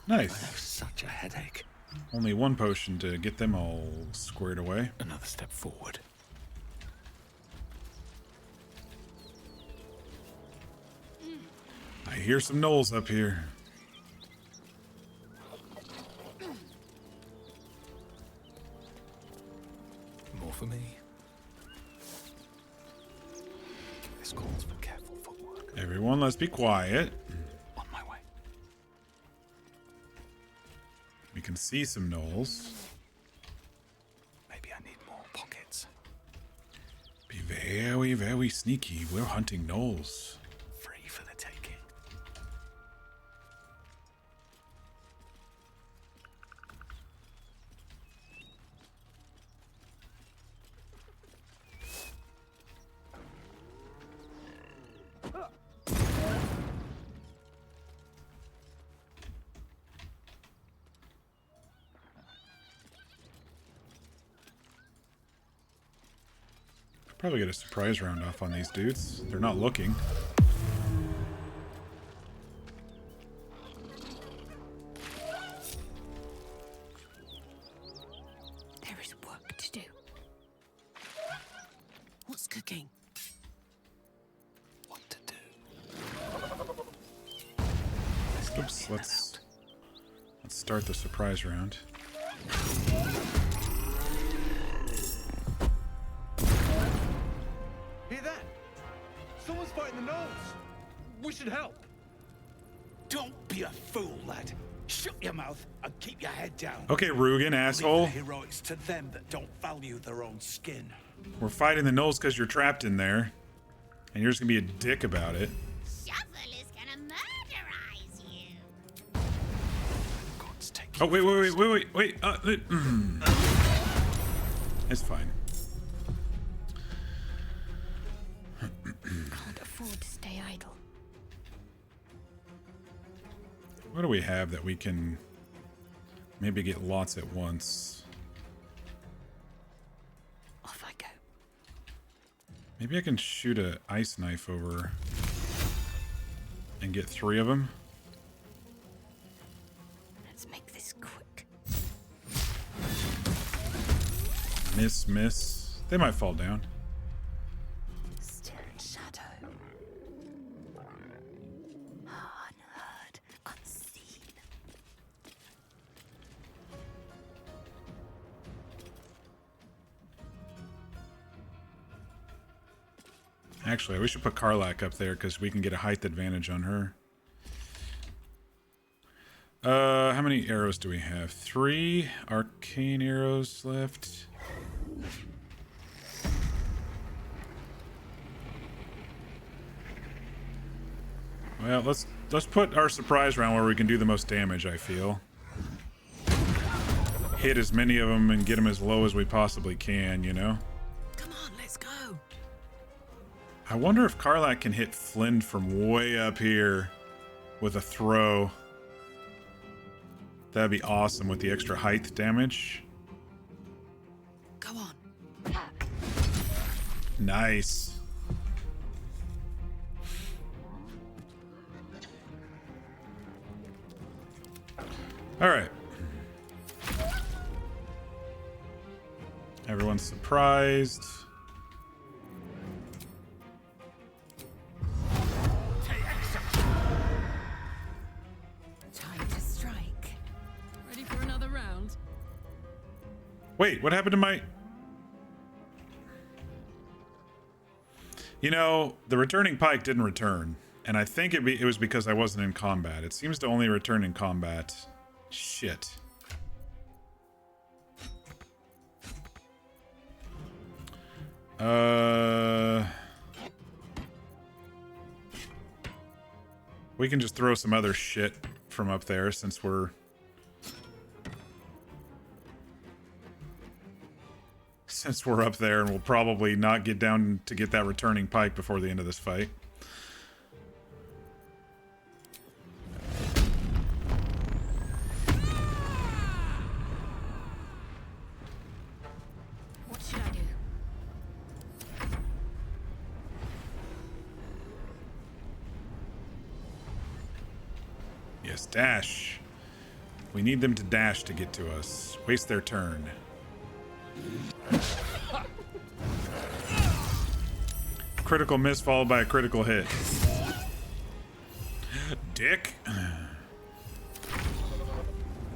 Nice. I have such a headache. Only one potion to get them all squared away. Another step forward. I hear some gnolls up here. More for me. This calls for careful footwork. Everyone, let's be quiet. On my way. We can see some gnolls. Maybe I need more pockets. Be very, very sneaky. We're hunting gnolls. Free for the taking. Probably get a surprise round off on these dudes. They're not looking. There is work to do. What's cooking? What to do? Oops, let's start the surprise round. Hear that? Someone's fighting the gnolls. We should help. Don't be a fool, lad. Shut your mouth and keep your head down. Okay, Rugen, Leave asshole. the heroics to them that don't value their own skin. We're fighting the gnolls because you're trapped in there. And you're just gonna be a dick about it. Shuffle is gonna murderize you. God's take Oh, wait. It's fine. Can't afford to stay idle. What do we have that we can maybe get lots at once? Off I go. Maybe I can shoot a ice knife over and get 3 of them. Let's make this quick. Miss. They might fall down. Still in shadow. Unheard, unseen. Actually, we should put Karlak up there because we can get a height advantage on her. How many arrows do we have? 3 arcane arrows left. Well, let's put our surprise round where we can do the most damage, I feel. Hit as many of them and get them as low as we possibly can, you know? Come on, let's go. I wonder if Karlak can hit Flynn from way up here with a throw. That'd be awesome with the extra height damage. Go on. Nice. All right. Everyone's surprised. Time to strike. Ready for another round? Wait, what happened to my... You know, the returning pike didn't return. And I think it was because I wasn't in combat. It seems to only return in combat. Shit. We can just throw some other shit from up there since we're... Since we're up there, and we'll probably not get down to get that returning pike before the end of this fight. What should I do? Yes, dash. We need them to dash to get to us. Waste their turn. Critical miss followed by a critical hit. Dick.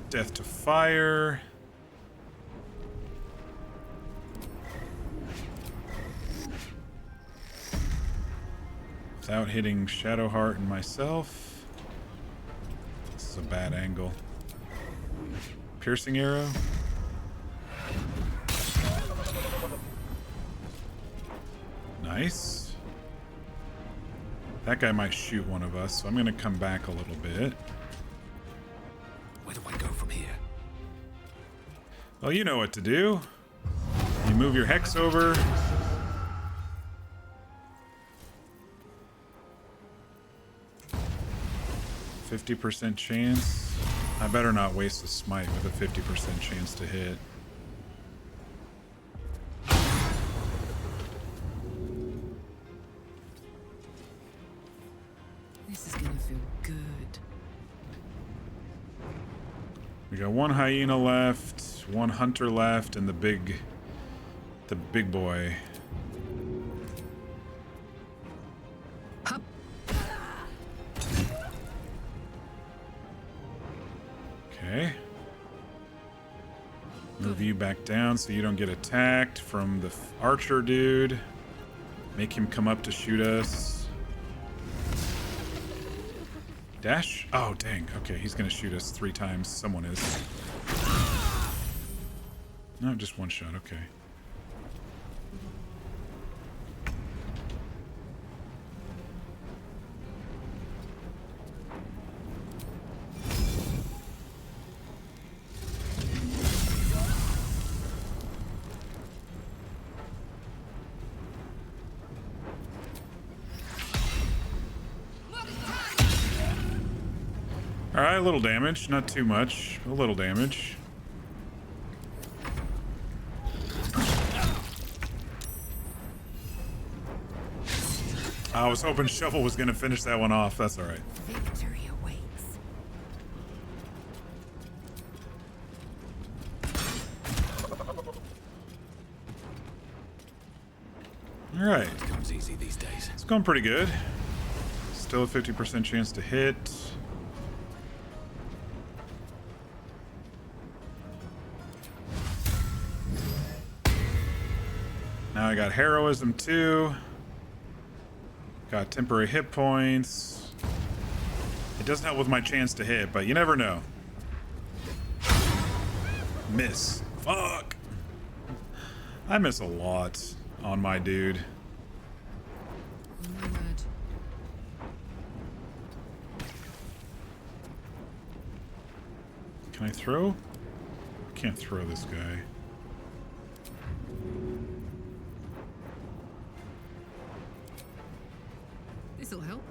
Death to fire. Without hitting Shadowheart and myself. This is a bad angle. Piercing arrow. Nice. That guy might shoot one of us, so I'm gonna come back a little bit. Where do I go from here? Well, you know what to do. You move your hex over. %50 chance. I better not waste a smite with a 50% chance to hit. This is gonna feel good. We got one hyena left, one hunter left, and the big boy. Okay. Move you back down so you don't get attacked from the archer dude. Make him come up to shoot us. Dash? Oh, dang. Okay, he's gonna shoot us 3 times. Someone is. No, just one shot. Okay. Alright, a little damage. Not too much. A little damage. I was hoping Shovel was going to finish that one off. That's alright. Victory awaits. Alright. It comes easy these days. It's going pretty good. Still a 50% chance to hit. Now I got heroism too. Got temporary hit points. It doesn't help with my chance to hit, but you never know. Miss. Fuck. I miss a lot on my dude. Can I throw? I can't throw this guy. This'll help.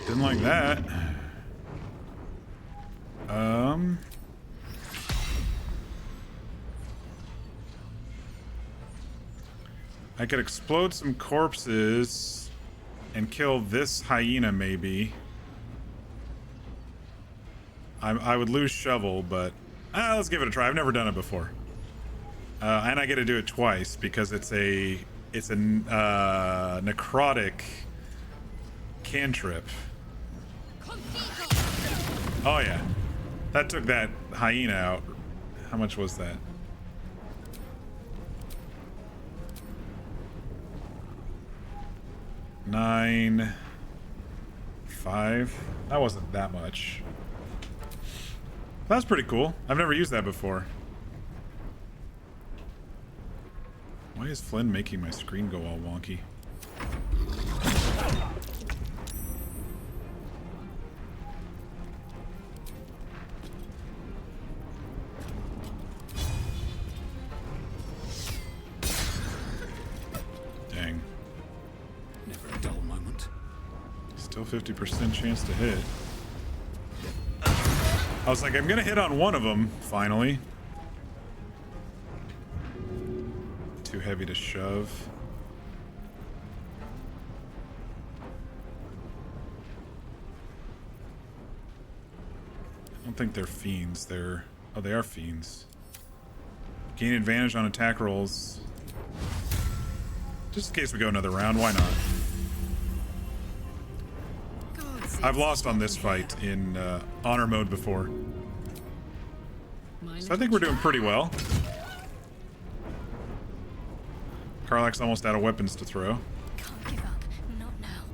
Didn't like that. I could explode some corpses and kill this hyena, maybe. I would lose Shovel, but let's give it a try. I've never done it before, and I get to do it twice because it's a necrotic cantrip. Oh yeah, that took that hyena out. How much was that? $9, $5. That wasn't that much. That's pretty cool. I've never used that before. Why is Flynn making my screen go all wonky? Dang. Never a dull moment. Still 50% chance to hit. I was like, I'm gonna hit on one of them, finally. Too heavy to shove. I don't think they're fiends. They're... Oh, they are fiends. Gain advantage on attack rolls. Just in case we go another round, why not? I've lost on this fight in honor mode before. So I think we're doing pretty well. Karlach's almost out of weapons to throw. Can't give up. Not now.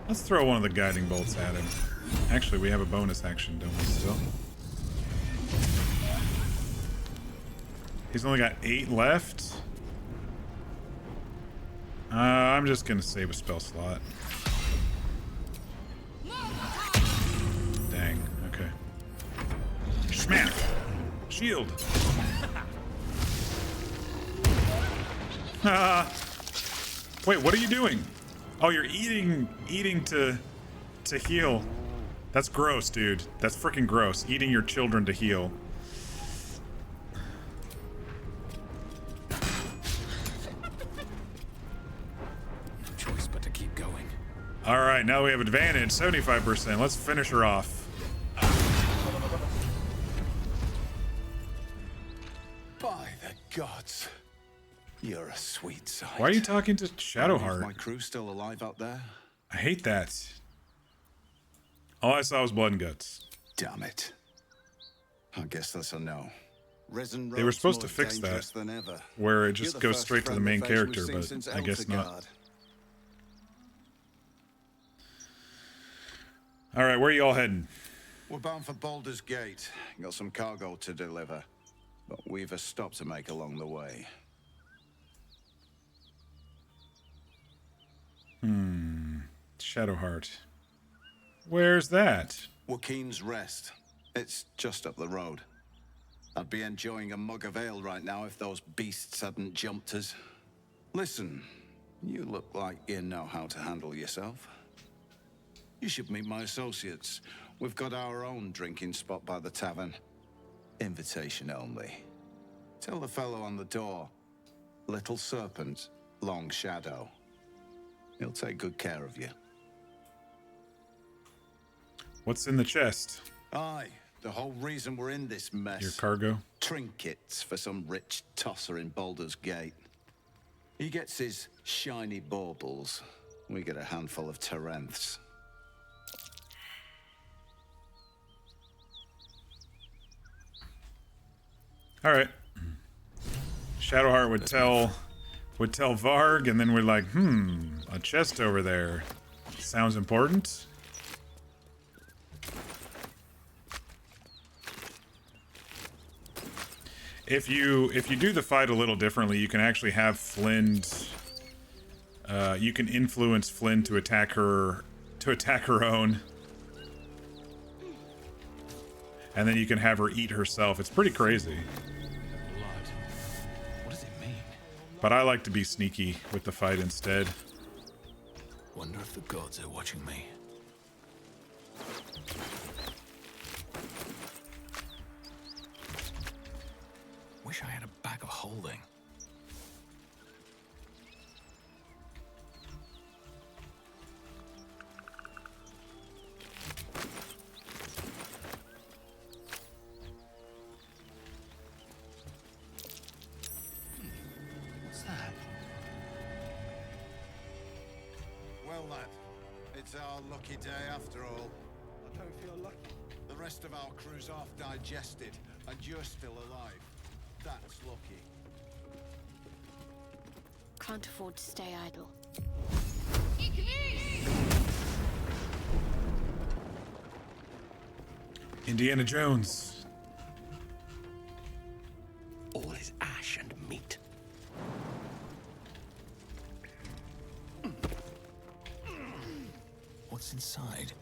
Let's throw one of the guiding bolts at him. Actually, we have a bonus action, don't we, still? He's only got 8 left. I'm just gonna save a spell slot. Dang, okay. Smack! Shield! Wait, what are you doing? Oh, you're eating to heal. That's gross, dude. That's freaking gross. Eating your children to heal. Alright, now we have advantage, 75%. Let's finish her off. By the gods, you're a sweet sight. Why are you talking to Any of Shadowheart? my crew still alive out there? I hate that. All I saw was blood and guts. Damn it. I guess that's a no. Risen They were rogues supposed to more fix dangerous that, than ever. where it You're just the goes first straight to the friendly main face character, we've seen but since I guess not. Eldergard. Alright, where are you all heading? We're bound for Baldur's Gate. Got some cargo to deliver. But we've a stop to make along the way. Shadowheart. Where's that? Joaquin's Rest. It's just up the road. I'd be enjoying a mug of ale right now if those beasts hadn't jumped us. Listen, you look like you know how to handle yourself. You should meet my associates. We've got our own drinking spot by the tavern. Invitation only. Tell the fellow on the door, Little Serpent, Long Shadow. He'll take good care of you. What's in the chest? Aye, the whole reason we're in this mess. Your cargo? Trinkets for some rich tosser in Baldur's Gate. He gets his shiny baubles. We get a handful of Terenths. Alright. Shadowheart would tell Varg, and then we're like, a chest over there. Sounds important. If you do the fight a little differently, you can actually have Flynn. You can influence Flynn to attack her own, and then you can have her eat herself. It's pretty crazy. Blood. What does it mean? But I like to be sneaky with the fight instead. Wonder if the gods are watching me. Wish I had a bag of holding. What's that? Well, lad, it's our lucky day after all. I don't feel lucky. The rest of our crew's half digested, and you're still alive. That's lucky. Can't afford to stay idle. Indiana Jones. All is ash and meat. What's inside?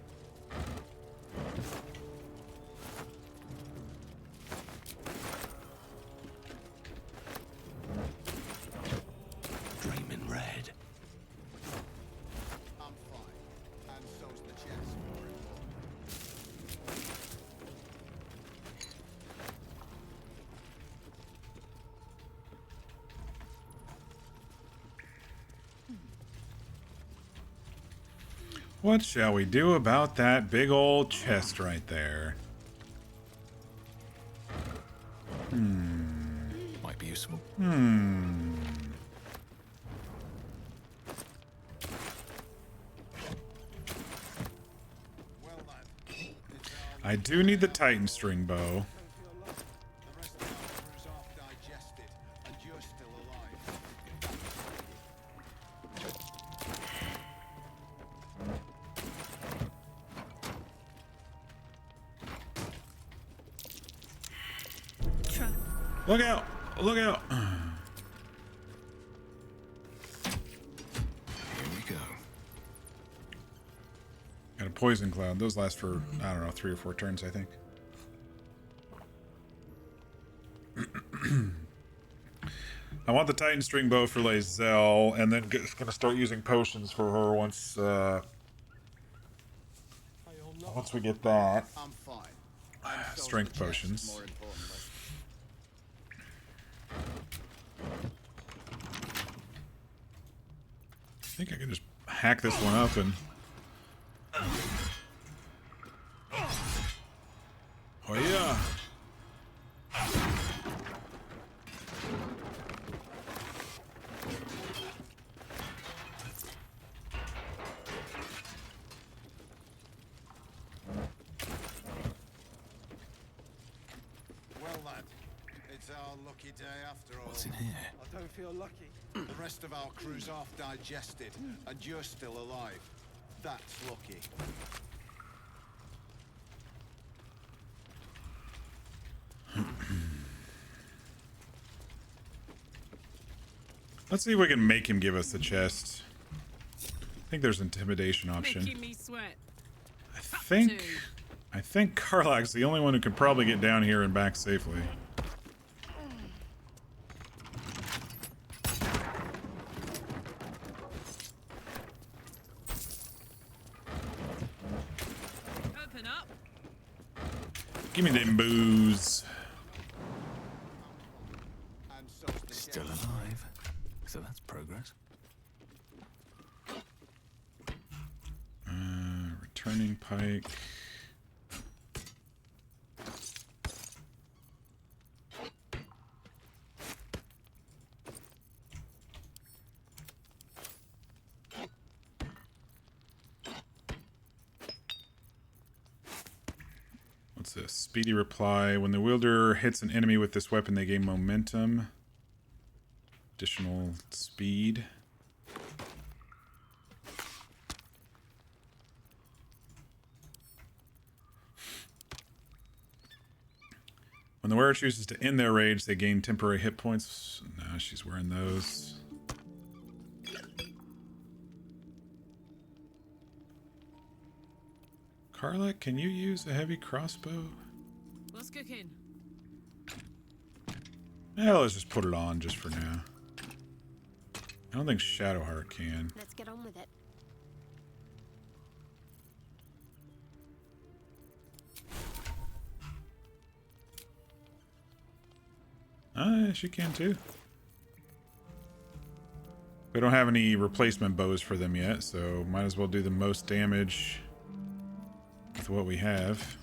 Dreaming red. I'm fine. And so's the chest. What shall we do about that big old chest right there? Might be useful. I do need the Titan string bow. The rest of our crew's half digested, and you're still alive. Try. Look out! Look out! Here we go. Got a poison cloud. Those last for, I don't know, 3 or 4 turns, I think. I want the Titan string bow for Lae'zel, and then gonna start using potions for her once we get that. I'm fine. Strength potions. More importantly. I think I can just hack this one up and Oh yeah. Well, lad, it's our lucky day after all. What's in here? I don't feel lucky. The rest of our crew's half digested, and you're still alive. That's lucky. Let's see if we can make him give us the chest. I think there's an intimidation option. Making me sweat. I think Karlak's the only one who could probably get down here and back safely. Open up. Give me them booze. Still alive. So that's progress. Returning pike. What's this? Speedy reply. When the wielder hits an enemy with this weapon, they gain momentum. Additional speed. When the wearer chooses to end their rage, they gain temporary hit points. No, she's wearing those. Karlak, can you use a heavy crossbow? What's cooking? Yeah, let's just put it on just for now. I don't think Shadowheart can. Let's get on with it. She can too. We don't have any replacement bows for them yet, so might as well do the most damage with what we have.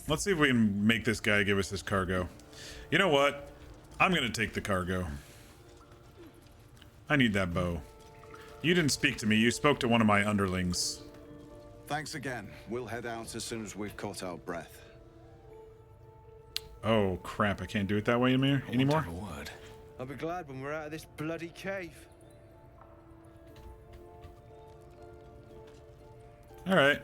Let's see if we can make this guy give us his cargo. You know what? I'm gonna take the cargo. I need that bow. You didn't speak to me. You spoke to one of my underlings. Thanks again. We'll head out as soon as we've caught our breath. Oh crap! I can't do it that way anymore. I'll be glad when we're out of this bloody cave. All right.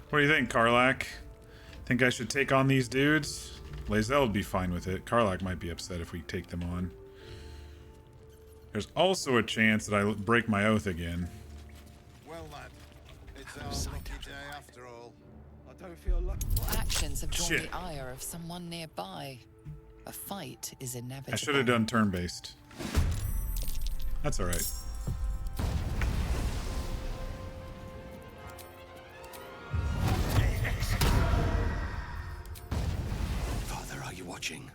What do you think, Karlak? Think I should take on these dudes? Lae'zel would be fine with it. Karlak might be upset if we take them on. There's also a chance that I break my oath again. Well, lad, it's our lucky day after all. I don't feel lucky. What actions have drawn the ire of someone nearby? A fight is inevitable. I should have done turn-based. That's all right. Father, are you watching?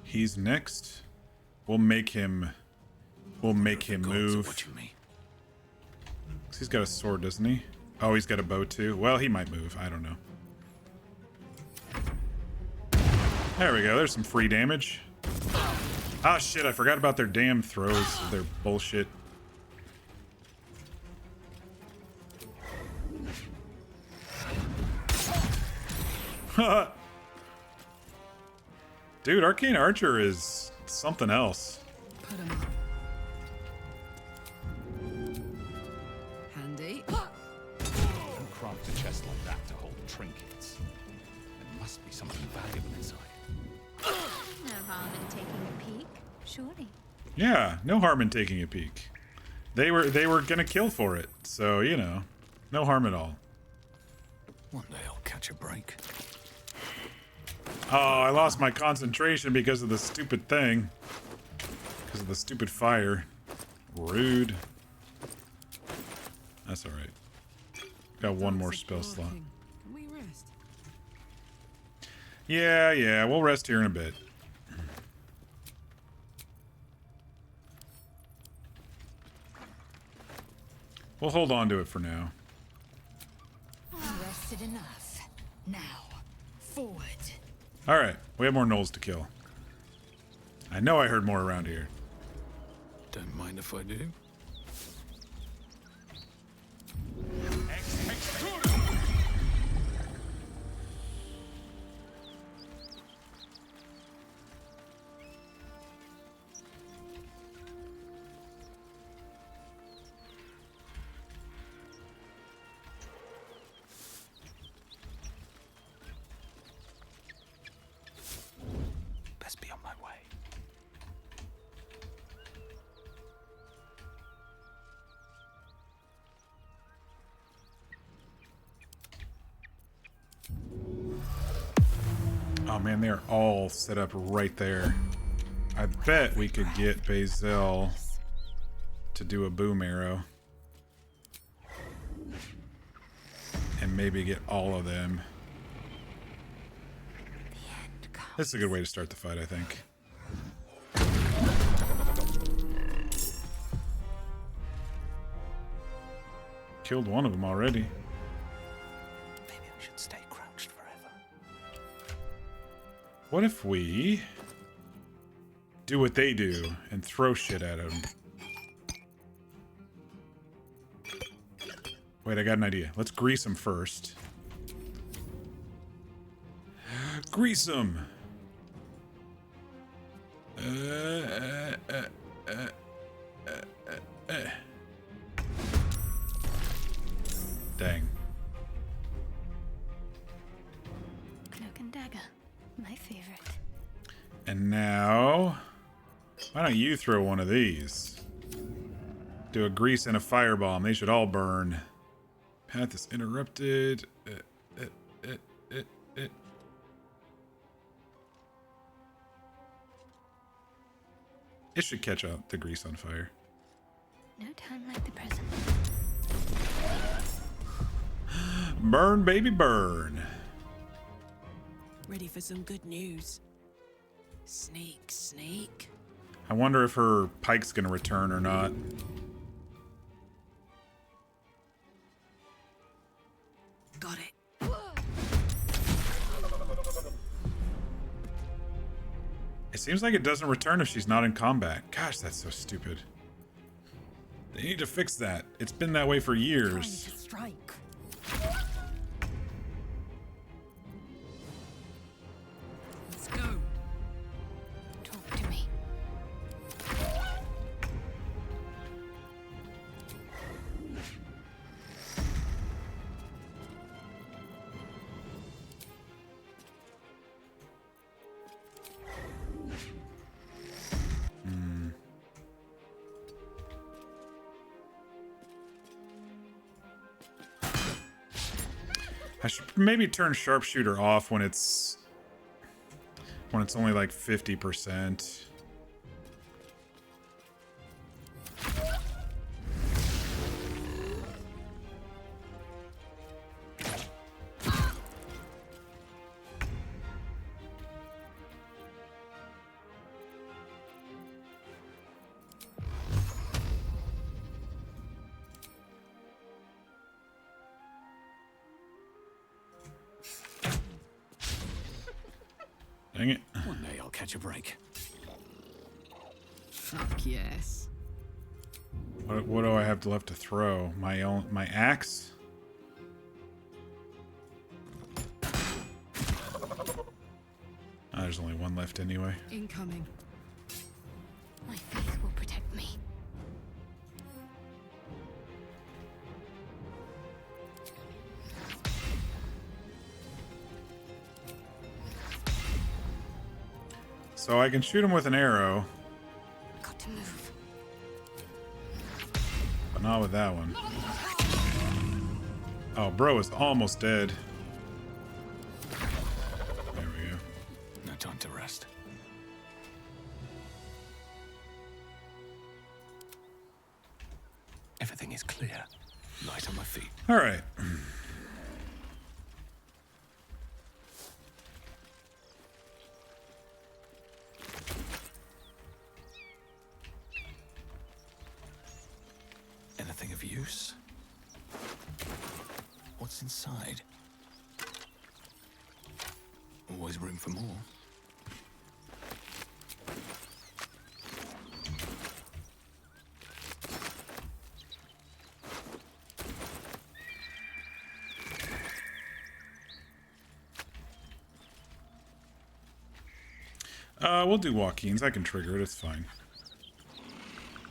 He's next. We'll make him move. He's got a sword, doesn't he? Oh, he's got a bow too. Well, he might move. I don't know. There we go. There's some free damage. Ah, shit. I forgot about their damn throws. Their bullshit. Dude, Arcane Archer is something else. Put 'em on. Handy. Who craft a chest like that to hold trinkets? There must be something valuable inside. No harm in taking a peek, surely. Yeah, no harm in taking a peek. They were gonna kill for it, so you know, no harm at all. One day I'll catch a break. Oh, I lost my concentration because of the stupid thing. Because of the stupid fire. Rude. That's alright. Got one more spell slot. Can we rest? Yeah, we'll rest here in a bit. We'll hold on to it for now. Rested enough. Now, forward. Alright, we have more gnolls to kill. I know I heard more around here. Don't mind if I do. Best be on my way. Oh man, they're all set up right there. I bet we could get Bazel to do a boom arrow. And maybe get all of them. This is a good way to start the fight, I think. Killed one of them already. Maybe I should stay crouched forever. What if we do what they do and throw shit at them? Wait, I got an idea. Let's grease them first. Grease them! Dang. Cloak and dagger, my favorite. And now, why don't you throw one of these? Do a grease and a firebomb. They should all burn. Path is interrupted. It should catch out the grease on fire. No time like the present. Burn, baby, burn. Ready for some good news. Sneak, sneak. I wonder if her pike's gonna return or not. Got it. It seems like it doesn't return if she's not in combat. Gosh, that's so stupid. They need to fix that. It's been that way for years. Time to strike. Let's go. Talk to me. I should maybe turn sharpshooter off when it's only like 50%. Dang it. One day I'll catch a break. Fuck yes. What do I have left to throw? My axe? there's only one left anyway. Incoming. My faith will protect me. So I can shoot him with an arrow. Got to move. But not with that one. Oh, bro is almost dead. There we go. No time to rest. Everything is clear. Light on my feet. All right. Anything of use? What's inside? Always room for more. We'll do Joaquin's. I can trigger it. It's fine.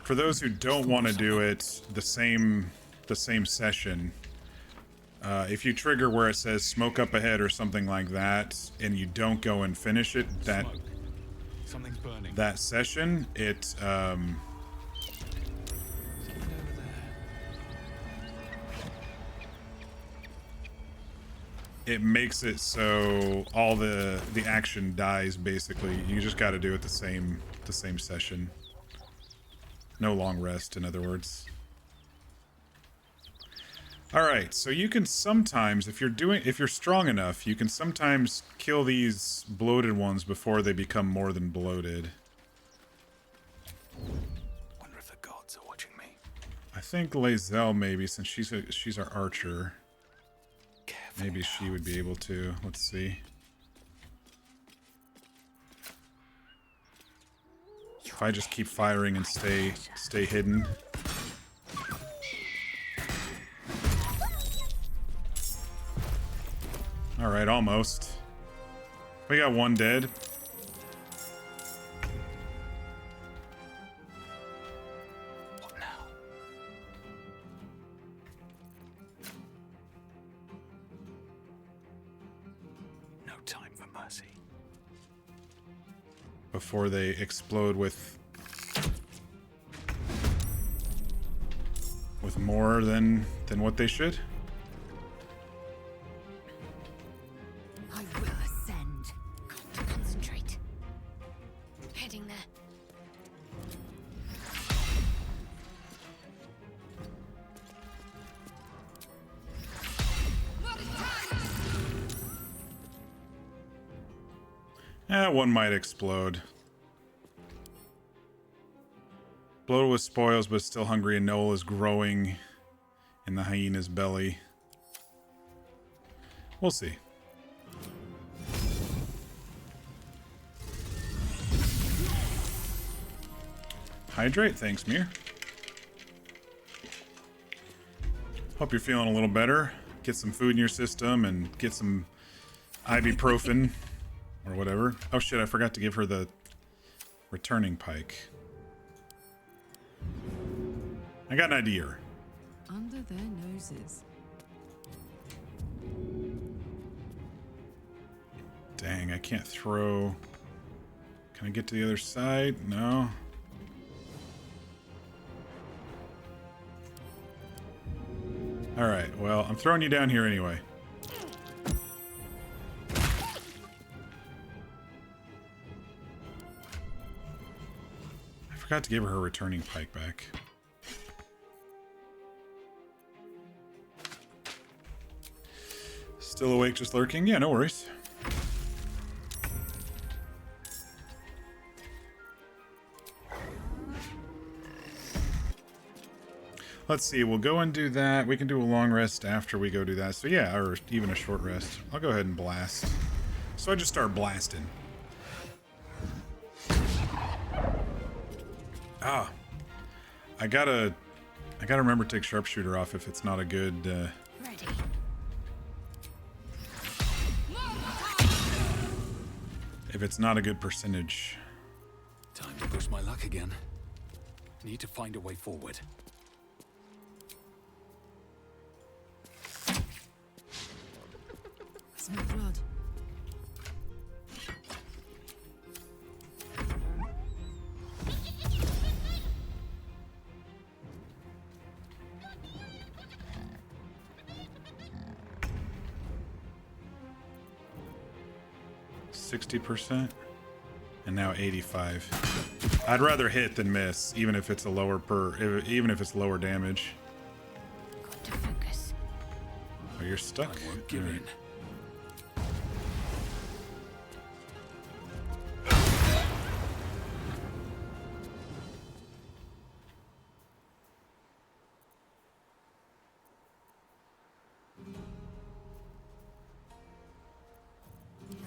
For those who don't want to do it the same session, if you trigger where it says smoke up ahead or something like that, and you don't go and finish it Something's burning. that session, it it makes it so all the action dies basically. You just got to do it the same session. No long rest, in other words. All right, so you can sometimes, if you're strong enough, you can sometimes kill these bloated ones before they become more than bloated. Wonder if the gods are watching me. I think Lae'zel maybe, since she's our archer. Maybe she would be able to. Let's see. If I just keep firing and stay hidden. All right, almost. We got one dead. What now? No time for mercy. Before they explode with more than what they should. I will ascend. Got to concentrate. Heading there. One might explode. Bloated with spoils, but still hungry, and Noel is growing in the hyena's belly. We'll see. Hydrate, thanks, Mir. Hope you're feeling a little better. Get some food in your system and get some ibuprofen or whatever. Oh shit, I forgot to give her the returning pike. I got an idea. Under their noses. Dang, I can't throw. Can I get to the other side? No. Alright, well, I'm throwing you down here anyway. I forgot to give her returning pike back. Still awake, just lurking? Yeah, no worries. Let's see, we'll go and do that. We can do a long rest after we go do that. So yeah, or even a short rest. I'll go ahead and blast. So I just start blasting. Ah. I gotta remember to take sharpshooter off if it's not a good Ready. if it's not a good percentage. Time to push my luck again. Need to find a way forward. Smell blood. %, and now 85. I'd rather hit than miss, even if it's a lower even if it's lower damage. Got to focus. Oh, you're stuck. I won't give in.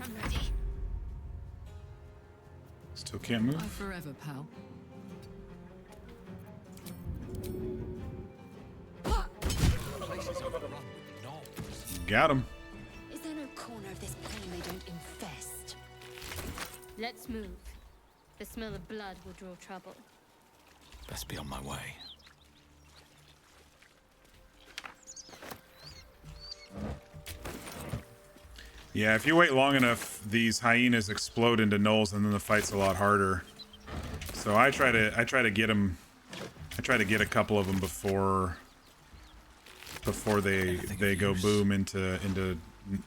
I'm ready. Still can't move. Forever, pal. Got him. Is there no corner of this plain they don't infest? Let's move. The smell of blood will draw trouble. Best be on my way. Yeah, if you wait long enough, these hyenas explode into gnolls, and then the fight's a lot harder. So I try to get them. I try to get a couple of them before they go boom into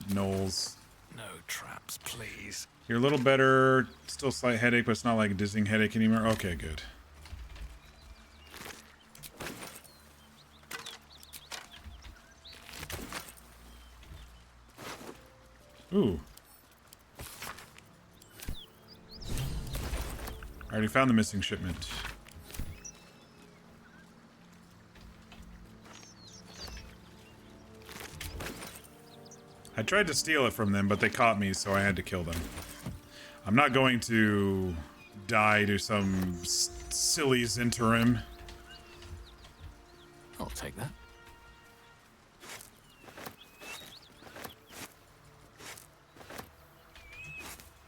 gnolls. No traps, please. You're a little better. Still slight headache, but it's not like a dizzying headache anymore. Okay, good. Ooh. I already found the missing shipment. I tried to steal it from them, but they caught me, so I had to kill them. I'm not going to die to some silly Zinterim. I'll take that.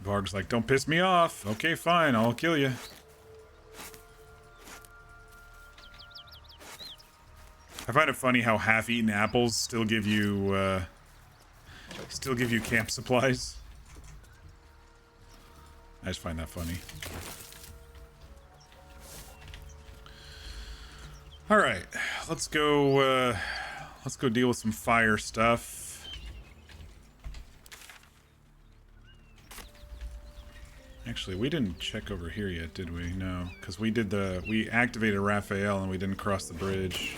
Varg's like, don't piss me off. Okay, fine, I'll kill you. I find it funny how half-eaten apples still give you camp supplies. I just find that funny. All right, let's go deal with some fire stuff. Actually, we didn't check over here yet, did we? No, because we activated Raphael and we didn't cross the bridge.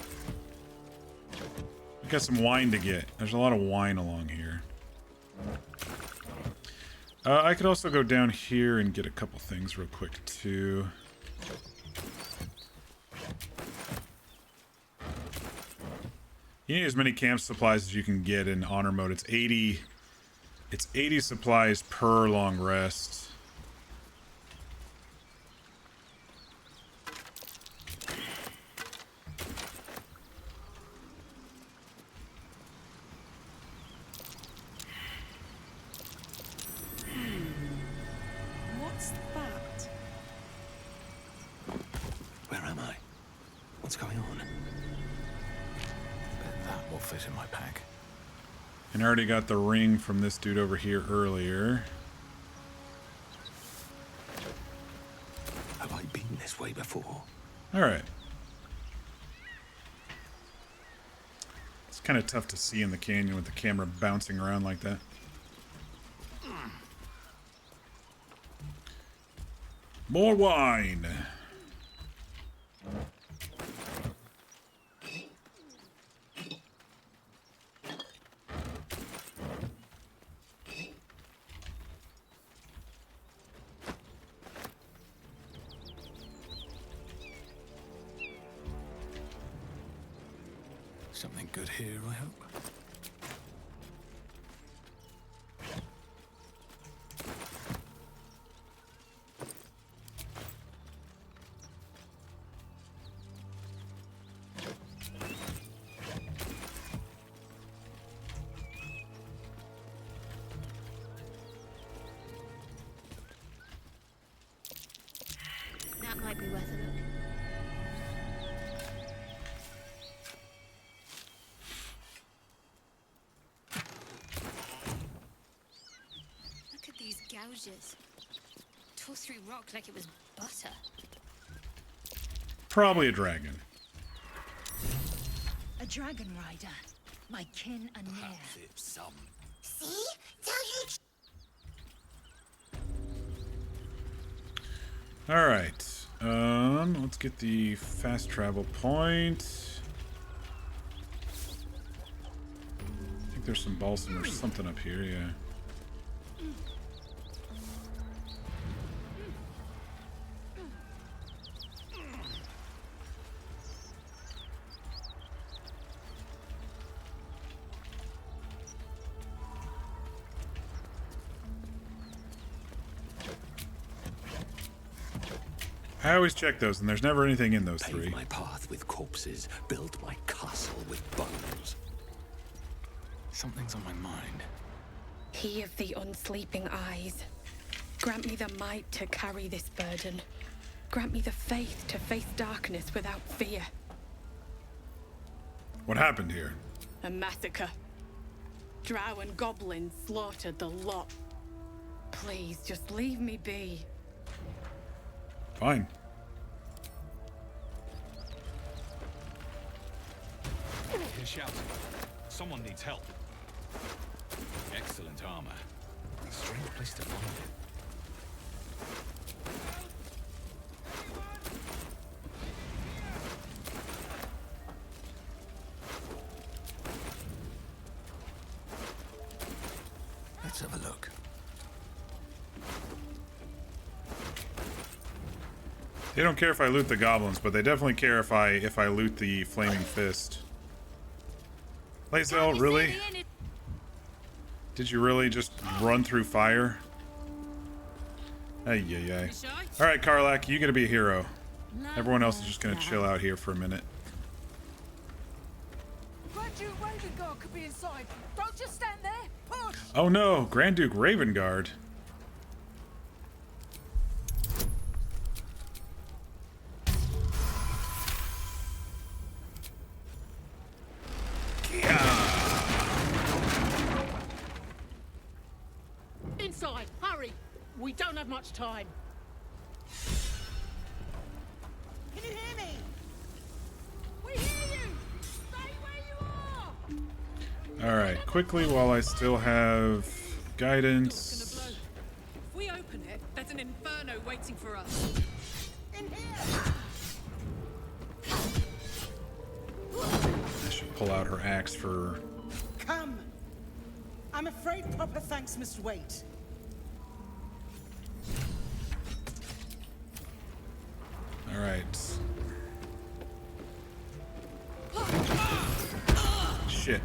We got some wine to get. There's a lot of wine along here. I could also go down here and get a couple things real quick, too. You need as many camp supplies as you can get in honor mode. It's 80 supplies per long rest. What's that? Where am I? What's going on? Bet that will fit in my pack. And I already got the ring from this dude over here earlier. Have I been this way before? Alright. It's kind of tough to see in the canyon with the camera bouncing around like that. More wine! Something good here, I hope. That might be worth a look. Look at these gouges. Tore through rock like it was butter. Probably a dragon. A dragon rider. My kin and near. It's some. See? Tell you. All right. Let's get the fast travel point. I think there's some balsam or something up here, yeah. I always check those, and there's never anything in those three. Pave my path with corpses, build my castle with bones. Something's on my mind. He of the unsleeping eyes, grant me the might to carry this burden. Grant me the faith to face darkness without fear. What happened here? A massacre. Drow and goblins slaughtered the lot. Please, just leave me be. Fine. Hear shouting. Someone needs help. Excellent armor. A strange place to find it. Let's have a look. They don't care if I loot the goblins, but they definitely care if I loot the flaming fist. Lae'zel, really? Did you really just run through fire? Ay, ay, ay. Alright, Karlak, you gotta be a hero. Everyone else is just gonna chill out here for a minute. Grand Duke Ravengard could be inside. Don't just stand there. Push! Oh no, Grand Duke Ravengard. Inside, hurry! We don't have much time. Can you hear me? We hear you! Stay where you are! Alright, quickly while I still have guidance. If we open it, there's an inferno waiting for us. In here! I should pull out her axe for... Come! I'm afraid proper thanks must wait. Alright. Shit.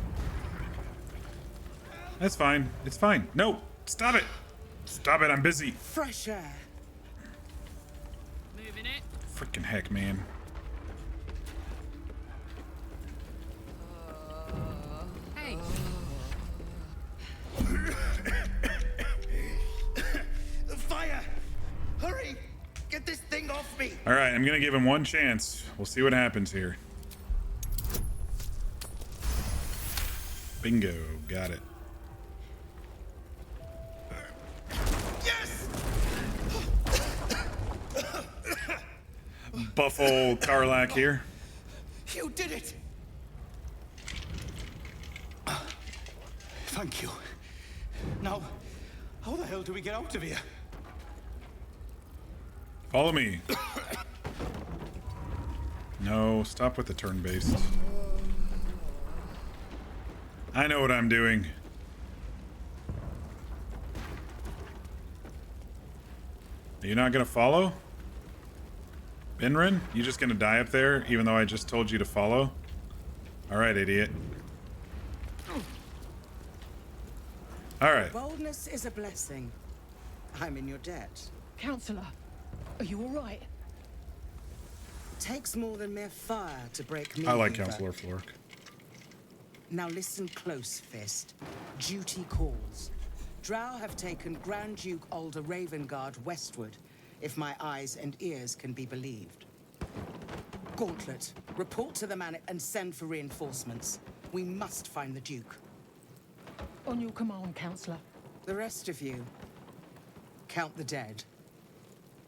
That's fine. It's fine. No! Stop it! Stop it, I'm busy. Fresh air. Moving it. Freaking heck, man. Hey. Fire! Hurry! Get this thing off me! Alright, I'm gonna give him one chance. We'll see what happens here. Bingo. Got it. Yes! Buff old Karlak here. You did it! Thank you. Now, how the hell do we get out of here? Follow me. No, stop with the turn-based. I know what I'm doing. Are you not gonna follow? Benrin? You just gonna die up there, even though I just told you to follow? Alright, idiot. Alright. Boldness is a blessing. I'm in your debt. Counselor, are you all right? Takes more than mere fire to break me. I like Eva. Counselor Flork. Now listen close, Fist. Duty calls. Drow have taken Grand Duke Alder Ravengard westward, if my eyes and ears can be believed. Gauntlet, report to the man and send for reinforcements. We must find the Duke. On your command, Counselor. The rest of you, count the dead.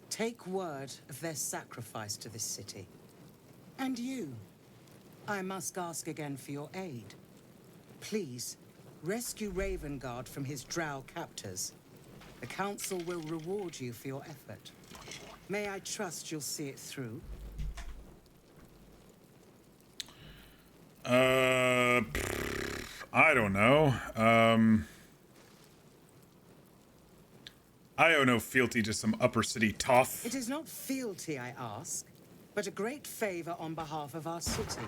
Take word of their sacrifice to this city. And you, I must ask again for your aid. Please, rescue Ravengard from his drow captors. The Council will reward you for your effort. May I trust you'll see it through? I don't know. I owe no fealty to some upper city toff. It is not fealty I ask, but a great favor on behalf of our city.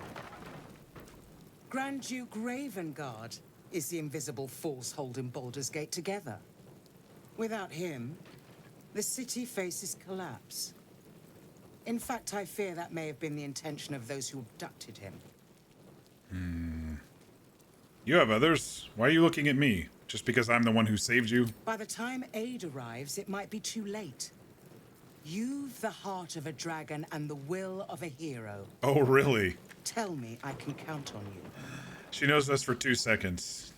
Grand Duke Ravengard is the invisible force holding Baldur's Gate together. Without him, the city faces collapse. In fact, I fear that may have been the intention of those who abducted him. You have others. Why are you looking at me? Just because I'm the one who saved you? By the time aid arrives, it might be too late. You've the heart of a dragon and the will of a hero. Oh, really? Tell me I can count on you. She knows us for 2 seconds.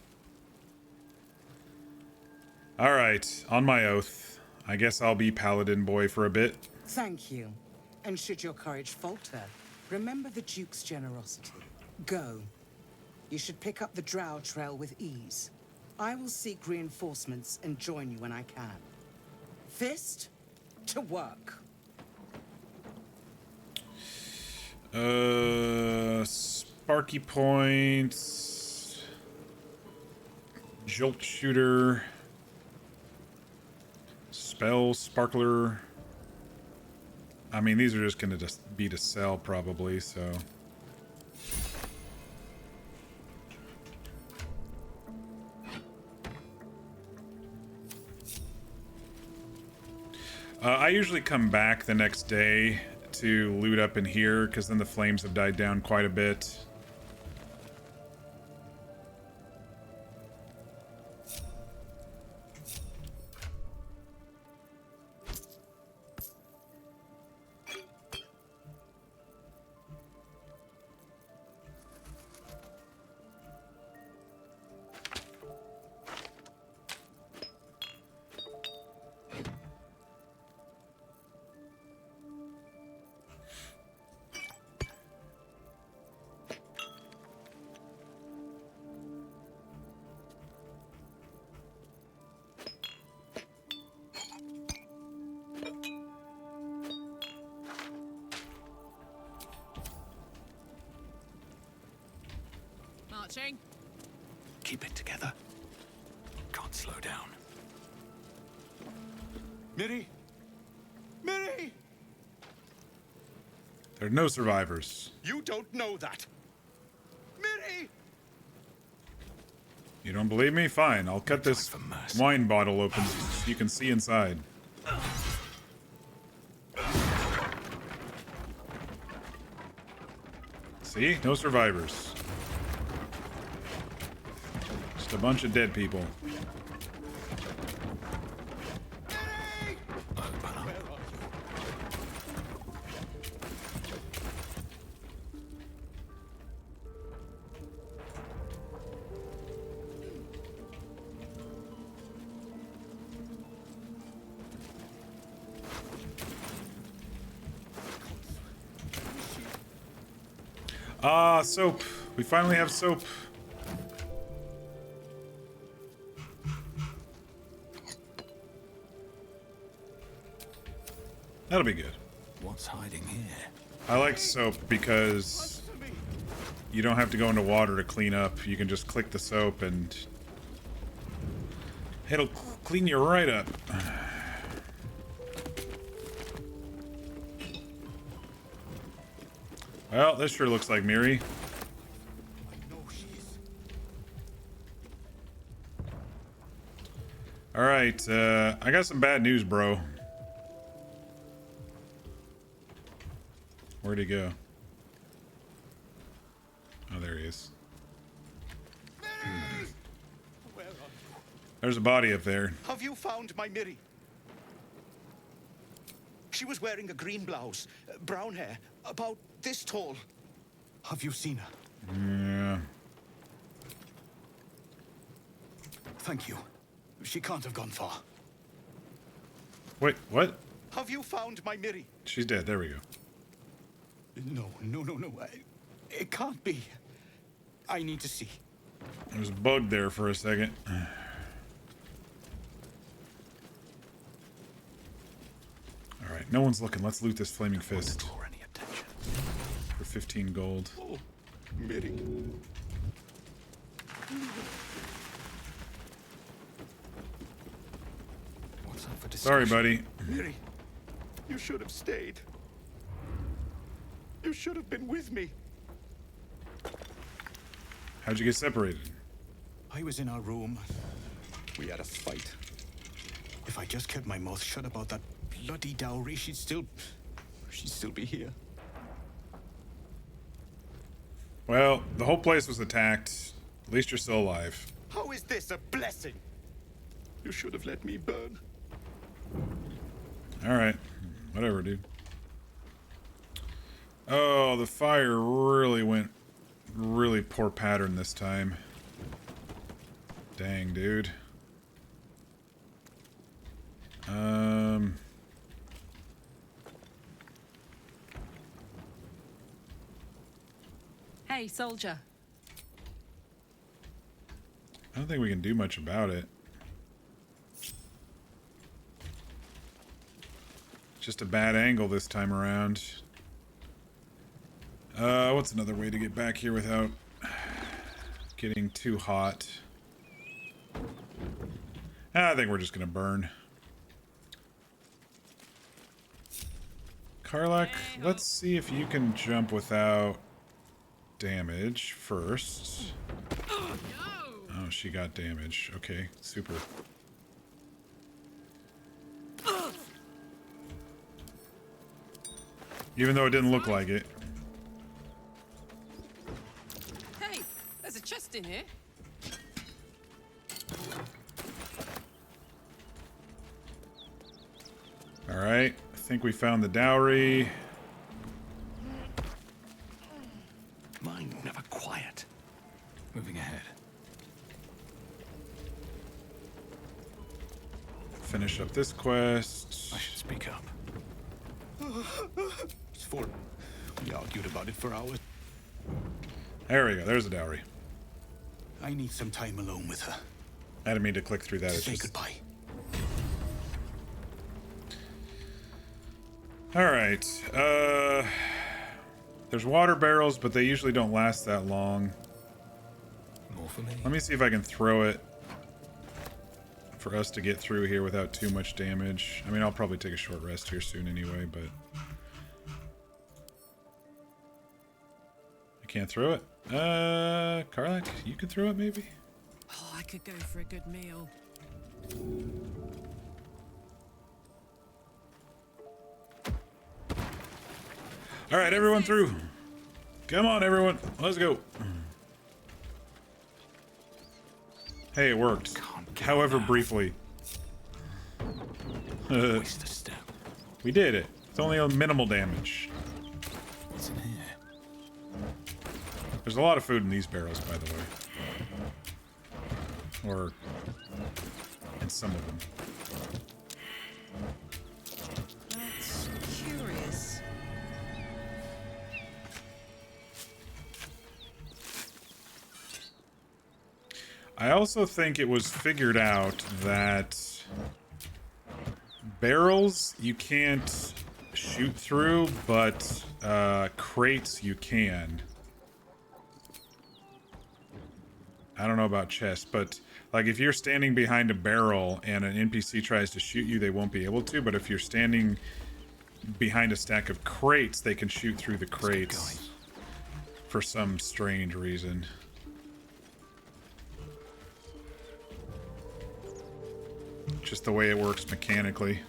Alright, on my oath. I guess I'll be Paladin Boy for a bit. Thank you. And should your courage falter, remember the Duke's generosity. Go. You should pick up the Drow trail with ease. I will seek reinforcements and join you when I can. Fist, to work. Sparky points. Jolt shooter. Spell sparkler. I mean, these are just gonna be to sell probably, so. I usually come back the next day to loot up in here, because then the flames have died down quite a bit. Marching. Keep it together. Can't slow down. Miri! Miri! There are no survivors. You don't know that. Miri! You don't believe me? Fine, I'll cut this wine bottle open so you can see inside. See? No survivors. Just a bunch of dead people. Ah, soap. We finally have soap. That'll be good. What's hiding here? I like soap because you don't have to go into water to clean up. You can just click the soap and it'll clean you right up. Well, this sure looks like Miri. Alright, I got some bad news, bro. Where'd he go? Oh, there he is. There's a body up there. Have you found my Miri? She was wearing a green blouse, brown hair, about this tall. Have you seen her? Yeah. Thank you. She can't have gone far. Wait, what? Have you found my Miri? She's dead. There we go. No. It can't be. I need to see. I was bugged there for a second. Alright, no one's looking. Let's loot this flaming fist. For 15 gold. Oh, Miri. What's up for discussion? Sorry, buddy. Miri, you should have stayed. You should have been with me. How'd you get separated? I was in our room. We had a fight. If I just kept my mouth shut about that bloody dowry, she'd still be here. Well, the whole place was attacked. At least you're still alive. How is this a blessing? You should have let me burn. Alright. Whatever, dude. Oh, the fire really went really poor pattern this time. Dang, dude. Hey, soldier. I don't think we can do much about it. Just a bad angle this time around. What's another way to get back here without getting too hot? I think we're just gonna burn. Karlak, let's see if you can jump without damage first. Oh, she got damage. Okay, super. Even though it didn't look like it. Hey, there's a chest in here. Alright, I think we found the dowry. Mind never quiet. Moving ahead. Finish up this quest. I should speak up. It's for... We argued about it for hours. There we go, there's the dowry. I need some time alone with her. I didn't mean to click through that. Say goodbye. Alright, there's water barrels, but they usually don't last that long. More for me. Let me see if I can throw it for us to get through here without too much damage. I mean, I'll probably take a short rest here soon anyway, but... I can't throw it. Karlak, you can throw it maybe? Oh, I could go for a good meal. Alright, everyone through. Come on, everyone. Let's go. Hey, it worked. However briefly. Waste a step. We did it. It's only a minimal damage. What's in here? There's a lot of food in these barrels, by the way. Or in some of them. That's curious. I also think it was figured out that barrels you can't shoot through, but crates you can. I don't know about chests, but like if you're standing behind a barrel and an NPC tries to shoot you, they won't be able to, but if you're standing behind a stack of crates, they can shoot through the crates for some strange reason. Just the way it works mechanically.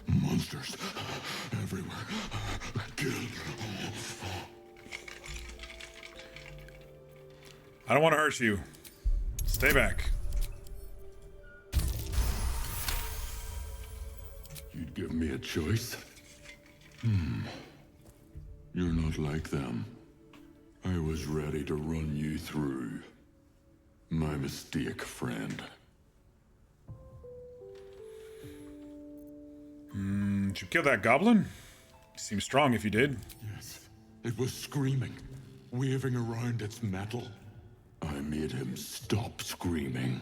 Monsters everywhere. Kill. I don't want to hurt you. Stay back. You'd give me a choice? You're not like them. I was ready to run you through. My mistake, friend. Did you kill that goblin? Seems strong if you did. Yes. It was screaming, waving around its metal. I made him stop screaming.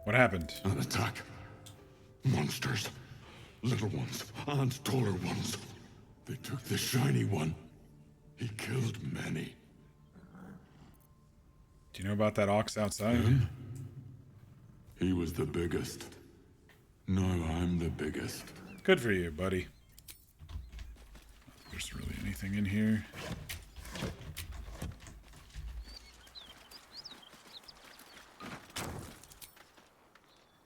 What happened? An attack. Monsters. Little ones and taller ones. They took the shiny one. He killed many. Do you know about that ox outside? He was the biggest. Now I'm the biggest. Good for you, buddy. There's really anything in here?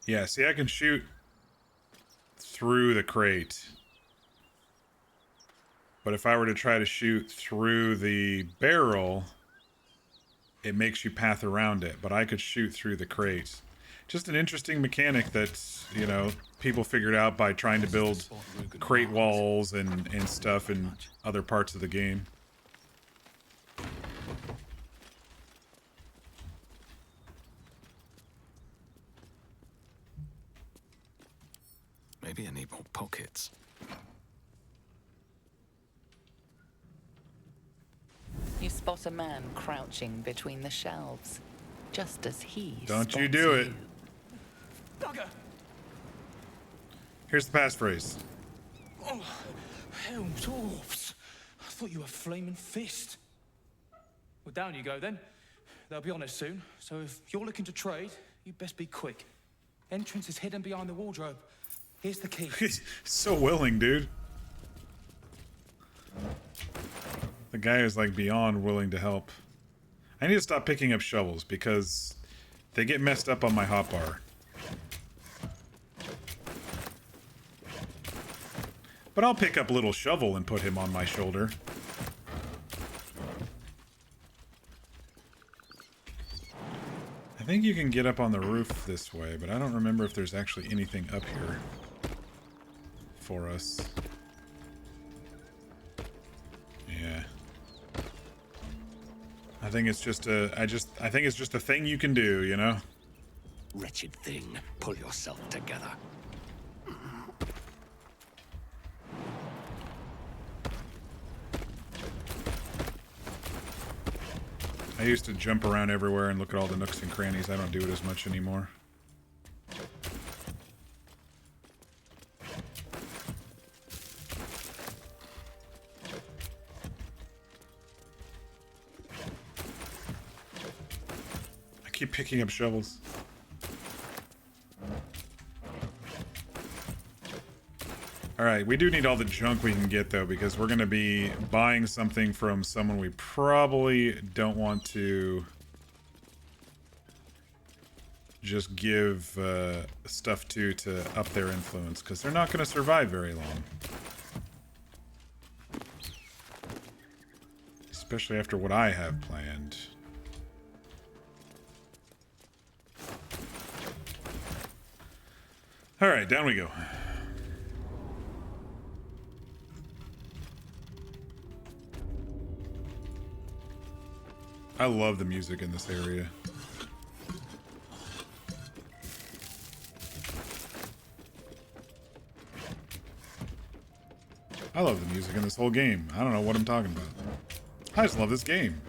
Yeah, see, I can shoot through the crate. But if I were to try to shoot through the barrel, it makes you path around it. But I could shoot through the crate. Just an interesting mechanic that, you know, people figured out by trying to build crate walls and stuff in other parts of the game. Maybe I need more pockets. You spot a man crouching between the shelves, just as he Don't you spots do it. Bugger! Here's the passphrase. Oh, hell, dwarves. I thought you were flaming fist. Well, down you go then. They'll be on us soon, so if you're looking to trade, you best be quick. Entrance is hidden behind the wardrobe. Here's the key. He's so willing, dude. The guy is like beyond willing to help. I need to stop picking up shovels because they get messed up on my hotbar. But I'll pick up little shovel and put him on my shoulder. I think you can get up on the roof this way, but I don't remember if there's actually anything up here for us. Yeah. I think it's just a I think it's just a thing you can do, you know? Wretched thing, pull yourself together. I used to jump around everywhere and look at all the nooks and crannies. I don't do it as much anymore. I keep picking up shovels. Alright, we do need all the junk we can get, though, because we're going to be buying something from someone we probably don't want to just give stuff to up their influence, because they're not going to survive very long. Especially after what I have planned. Alright, down we go. I love the music in this area. I love the music in this whole game. I don't know what I'm talking about. I just love this game.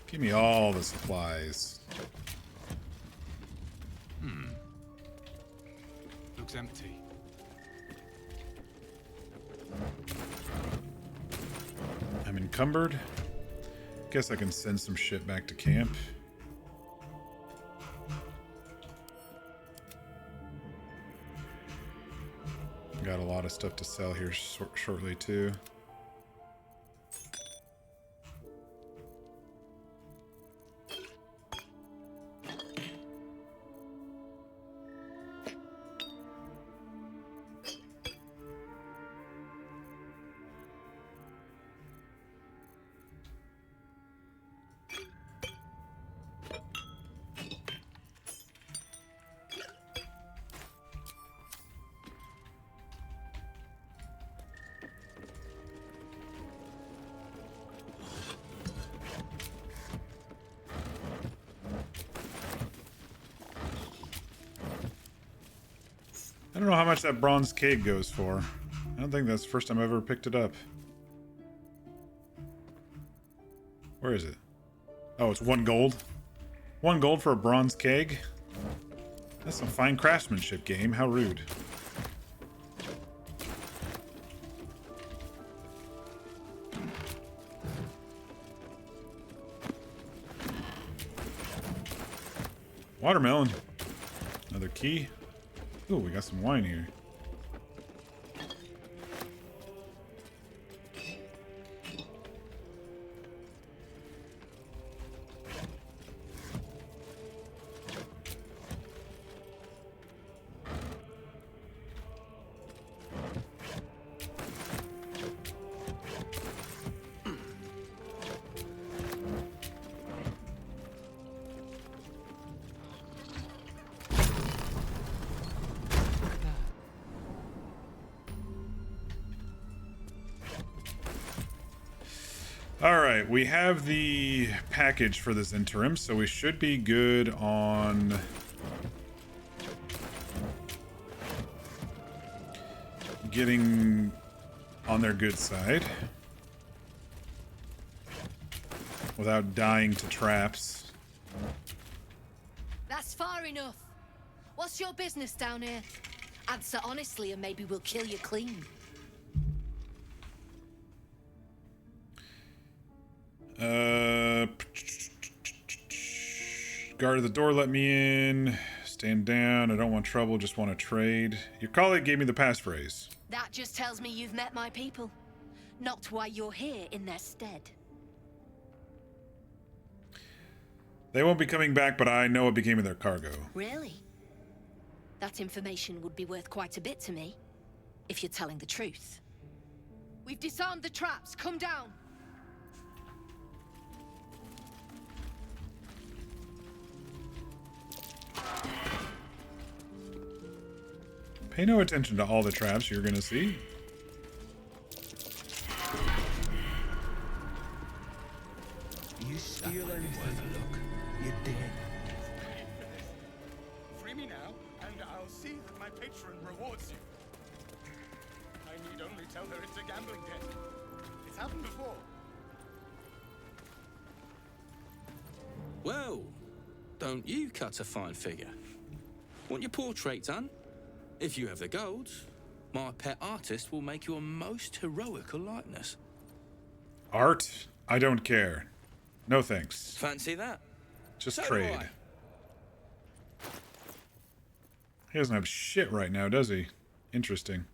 Give me all the supplies. Looks empty. I'm encumbered. Guess I can send some shit back to camp. Got a lot of stuff to sell here shortly too. don't know how much that bronze keg goes for. I don't think that's the first time I've ever picked it up. Where is it? Oh, it's 1 gold. 1 gold for a bronze keg? That's some fine craftsmanship, game. How rude. Watermelon. Another key. Ooh, we got some wine here. Alright, we have the package for this interim, so we should be good on... getting on their good side. Without dying to traps. That's far enough. What's your business down here? Answer honestly and maybe we'll kill you clean. Guard at the door, let me in. Stand down. I don't want trouble, just want to trade. Your colleague gave me the passphrase. That just tells me you've met my people. Not why you're here in their stead. They won't be coming back, but I know what became of their cargo. Really? That information would be worth quite a bit to me, if you're telling the truth. We've disarmed the traps. Come down. Pay no attention to all the traps you're gonna see. You steal anything, look, you're dead. Free me now, and I'll see that my patron rewards you. I need only tell her it's a gambling debt. It's happened before. Well, don't you cut a fine figure? Want your portrait done? If you have the gold, my pet artist will make you a most heroical likeness. Art? I don't care. No thanks. Fancy that? Just So do trade. I. He doesn't have shit right now, does he? Interesting.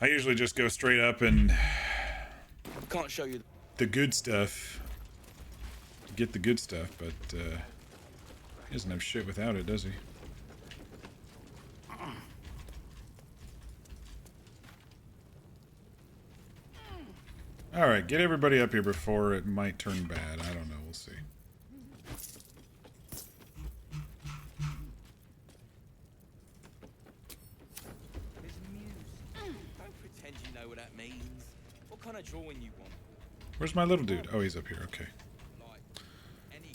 I usually just go straight up and... Can't show you the good stuff. Get the good stuff, but he doesn't have shit without it, does he? Alright, get everybody up here before it might turn bad. I don't know, we'll see. Don't pretend you know what that means. What kind of drawing you want? Where's my little dude? Oh, he's up here, okay.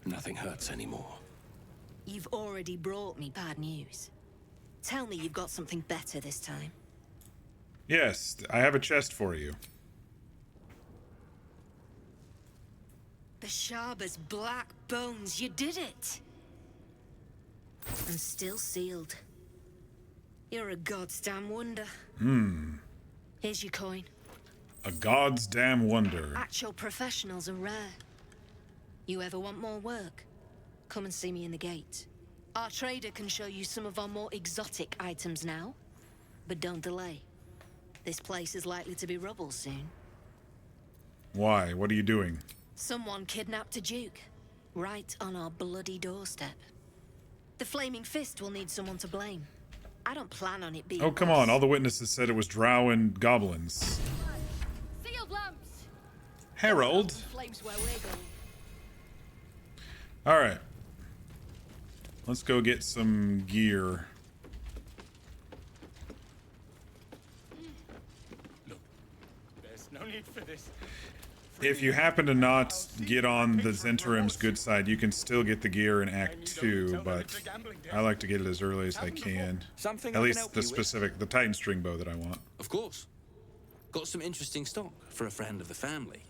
Nothing hurts anymore. You've already brought me bad news. Tell me you've got something better this time. Yes, I have a chest for you. The Sharba's black bones, you did it! And still sealed. You're a god's damn wonder. Here's your coin. A god's damn wonder. Actual professionals are rare. You ever want more work? Come and see me in the gate. Our trader can show you some of our more exotic items now. But don't delay. This place is likely to be rubble soon. Why? What are you doing? Someone kidnapped a duke. Right on our bloody doorstep. The Flaming Fist will need someone to blame. I don't plan on it being Oh, come on. All the witnesses said it was drow and goblins. Sealed lamps! Harold. Flames where we're going. Alright. Let's go get some gear. Look, there's no need for this. if you happen to not get on the Zentarim's good side, you can still get the gear in Act 2, but I like to get it as early as I can. At least the Titan string bow that I want. Of course. Got some interesting stock for a friend of the family.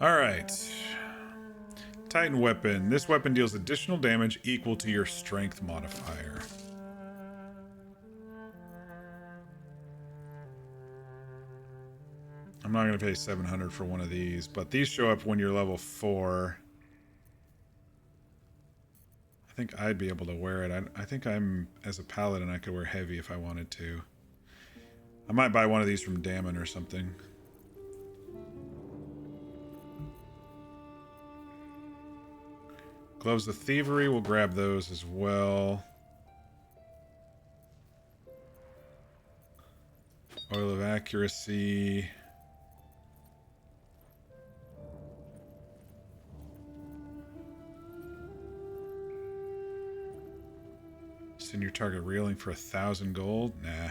Alright. Titan weapon. This weapon deals additional damage equal to your strength modifier. I'm not going to pay 700 for one of these, but these show up when you're level 4. I think I'd be able to wear it. I think I'm, as a paladin, I could wear heavy if I wanted to. I might buy one of these from Damon or something. Gloves of Thievery, we'll grab those as well. Oil of Accuracy. Send your target reeling for 1,000 gold? Nah.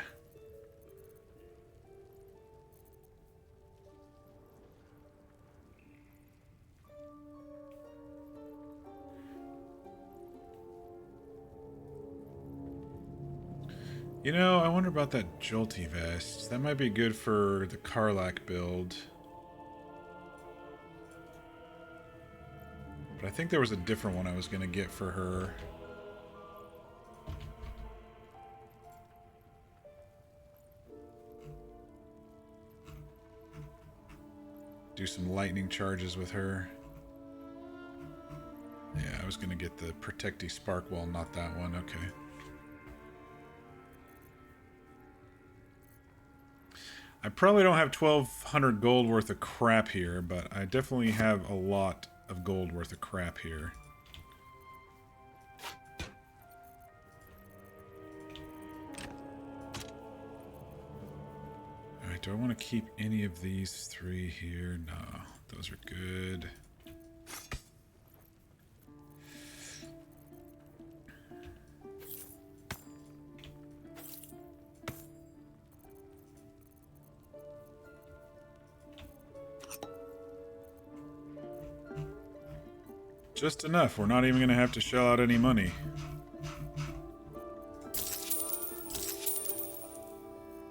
You know, I wonder about that Jolty vest. That might be good for the Karlach build. But I think there was a different one I was going to get for her. Do some lightning charges with her. Yeah, I was going to get the Protecty Sparkwall, not that one. Okay. I probably don't have 1,200 gold worth of crap here, but I definitely have a lot of gold worth of crap here. Alright, do I want to keep any of these 3 here? No, those are good. Just enough. We're not even going to have to shell out any money.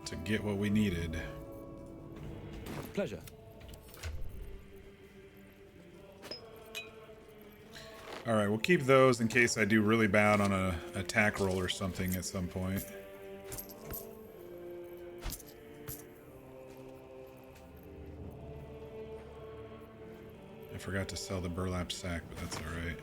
To get what we needed. Pleasure. Alright, we'll keep those in case I do really bad on an attack roll or something at some point. I forgot to sell the burlap sack, but that's alright.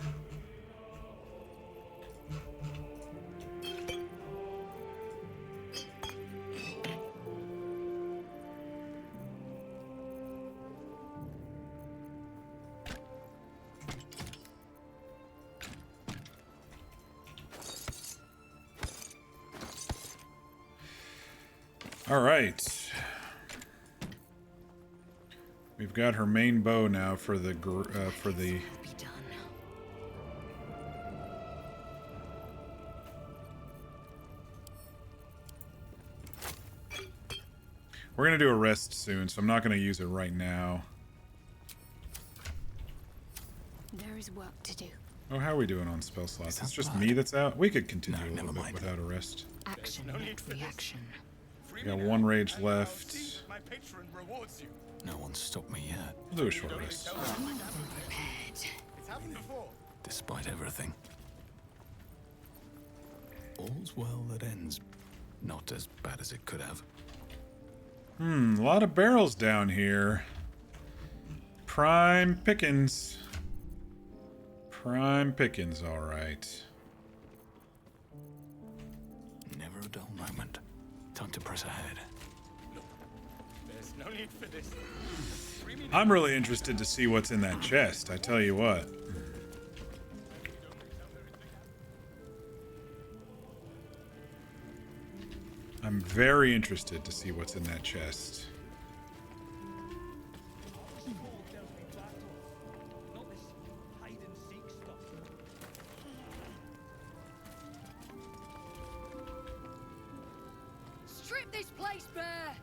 Alright. We've got her main bow now for the We're gonna do a rest soon, so I'm not gonna use it right now. There is work to do. Oh, how are we doing on spell slots? It's just me that's out. We could continue a little bit without a rest. Action, reaction. We got 1 rage left. My patron rewards you. No one's stopped me yet. We'll do a short rest. It's happened before. Despite everything. All's well that ends. Not as bad as it could have. A lot of barrels down here. Prime pickings. Prime pickings, alright. Never a dull moment. Time to press ahead. There's no need for this. I'm really interested to see what's in that chest, I tell you what. I'm very interested to see what's in that chest. Strip this place bare!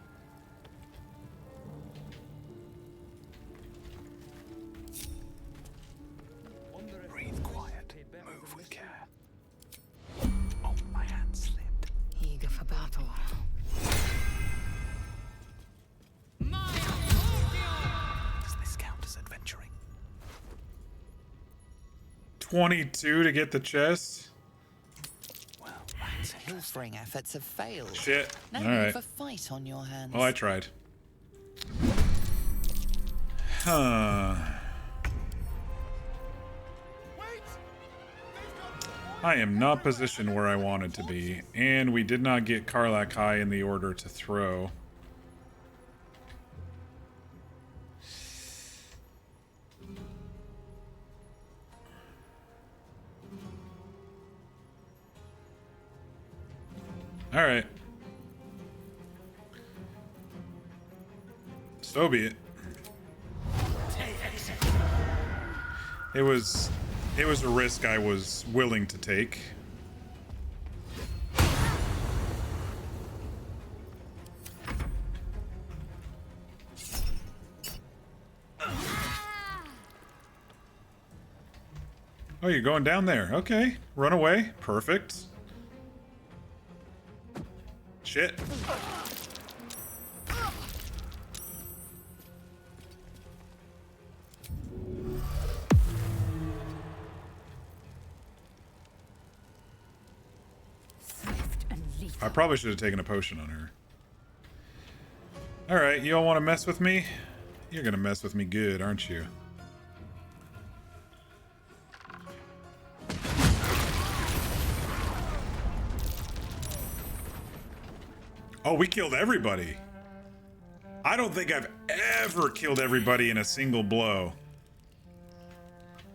22 to get the chest. Pilfering efforts have failed. Shit. Now All you right. have a fight on your hands. Well, I tried. Huh. I am not positioned where I wanted to be, and we did not get Karlak high in the order to throw. All right. So be it. It was a risk I was willing to take. Oh, you're going down there. Okay. Run away. Perfect. Shit. I probably should have taken a potion on her. Alright, you all want to mess with me? You're gonna mess with me good, aren't you? Oh, we killed everybody. I don't think I've ever killed everybody in a single blow.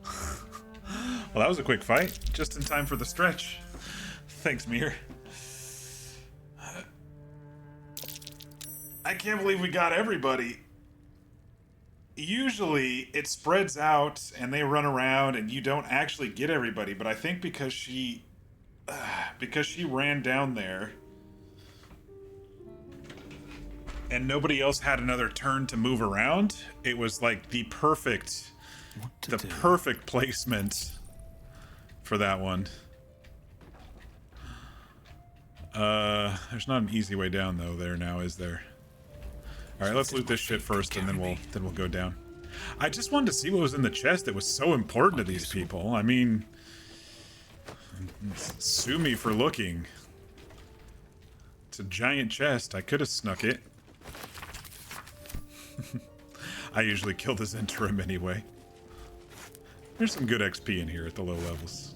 Well, that was a quick fight. Just in time for the stretch. Thanks, Mir. I can't believe we got everybody. Usually it spreads out and they run around and you don't actually get everybody, but I think because she ran down there and nobody else had another turn to move around, it was like the perfect placement for that one. There's not an easy way down though there now, is there? All right, let's loot this shit first, and then we'll go down. I just wanted to see what was in the chest that was so important to these people. I mean, sue me for looking. It's a giant chest. I could have snuck it. I usually kill this interim anyway. There's some good XP in here at the low levels.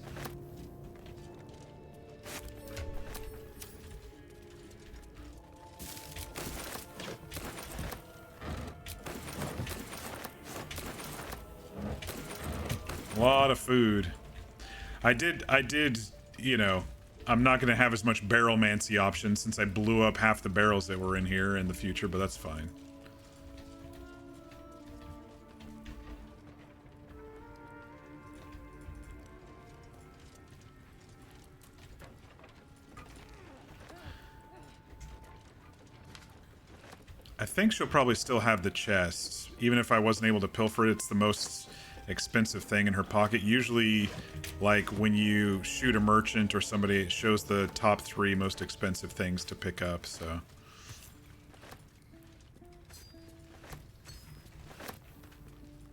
A lot of food. I did, you know, I'm not going to have as much barrelmancy options since I blew up half the barrels that were in here in the future, but that's fine. I think she'll probably still have the chest. Even if I wasn't able to pilfer it, it's the most expensive thing in her pocket. Usually, like, when you shoot a merchant or somebody, it shows the top 3 most expensive things to pick up, so...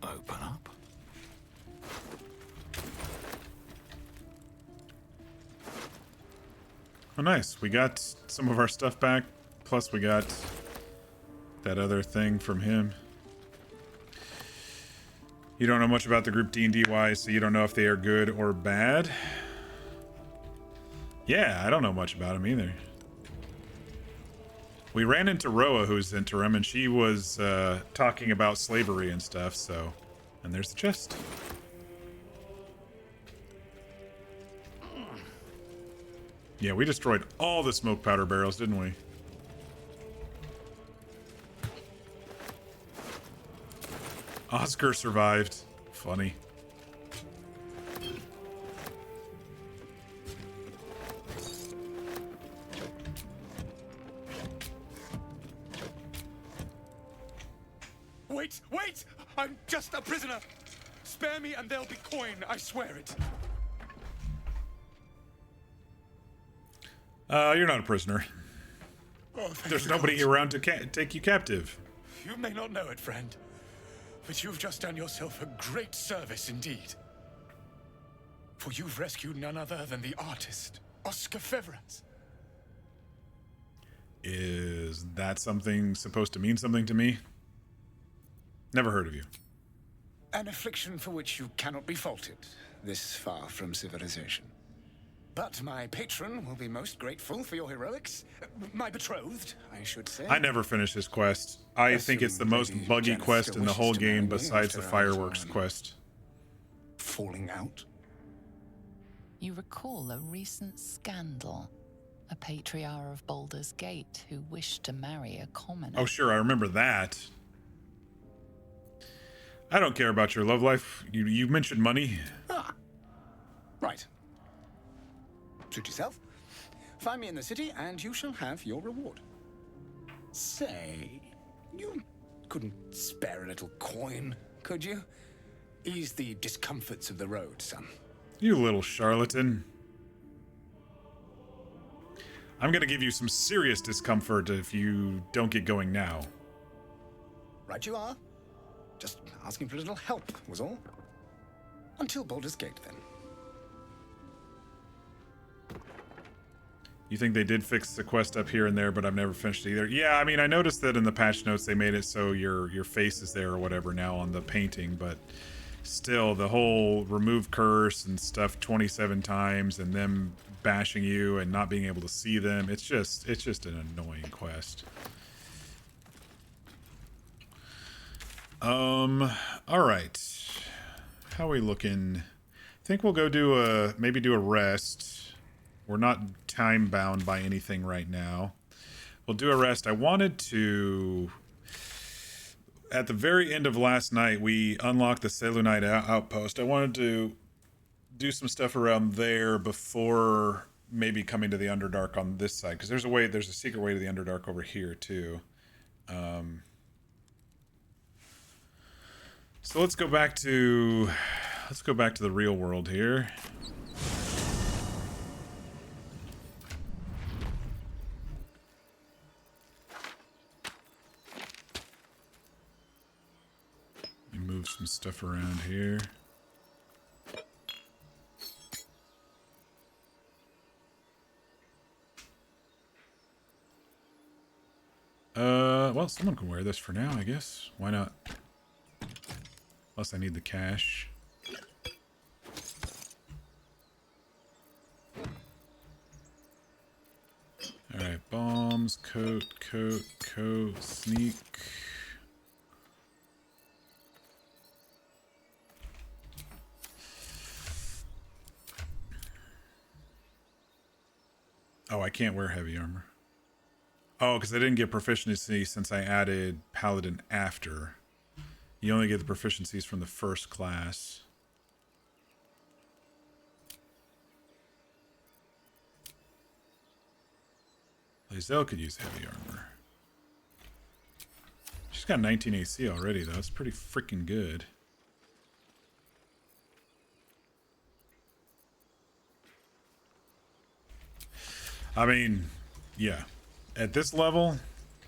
Open up. Oh, nice. We got some of our stuff back, plus we got that other thing from him. You don't know much about the group D&D wise, so you don't know if they are good or bad. Yeah, I don't know much about them either. We ran into Roa, who's interim, and she was talking about slavery and stuff, so... And there's the chest. Yeah, we destroyed all the smoke powder barrels, didn't we? Oscar survived. Funny. Wait, wait! I'm just a prisoner! Spare me and there'll be coin, I swear it. You're not a prisoner. Oh, There's nobody around to take you captive. You may not know it, friend, but you've just done yourself a great service indeed. For you've rescued none other than the artist, Oscar Feverens. Is that something supposed to mean something to me? Never heard of you. An affliction for which you cannot be faulted, this far from civilization. But my patron will be most grateful for your heroics. My betrothed, I should say. I never finished this quest. I think it's the most buggy quest in the whole game besides the fireworks quest. Falling out? You recall a recent scandal. A patriarch of Baldur's Gate who wished to marry a commoner. Oh, sure, I remember that. I don't care about your love life. You mentioned money. Ah. Right. Suit yourself. Find me in the city and you shall have your reward. Say, you couldn't spare a little coin, could you? Ease the discomforts of the road, son. You little charlatan. I'm gonna give you some serious discomfort if you don't get going now. Right you are. Just asking for a little help, was all. Until Baldur's Gate, then. You think they did fix the quest up here and there, but I've never finished it either. Yeah, I mean, I noticed that in the patch notes they made it so your face is there or whatever now on the painting, but still, the whole remove curse and stuff 27 times and them bashing you and not being able to see them, it's just an annoying quest. All right. How are we looking? I think we'll go do maybe do a rest. We're not time bound by anything right now. We'll do a rest. I wanted to, at the very end of last night, we unlocked the Selunite outpost. I wanted to do some stuff around there before maybe coming to the Underdark on this side, because there's a secret way to the Underdark over here too. So let's go back to the real world here. Let me move some stuff around here. Well, someone can wear this for now, I guess. Why not? Plus I need the cash. Alright, bombs, coat, sneak. Oh, I can't wear heavy armor. Oh, because I didn't get proficiency since I added Paladin after. You only get the proficiencies from the first class. Lae'zel could use heavy armor. She's got 19 AC already, though. That's pretty freaking good. I mean, yeah. At this level,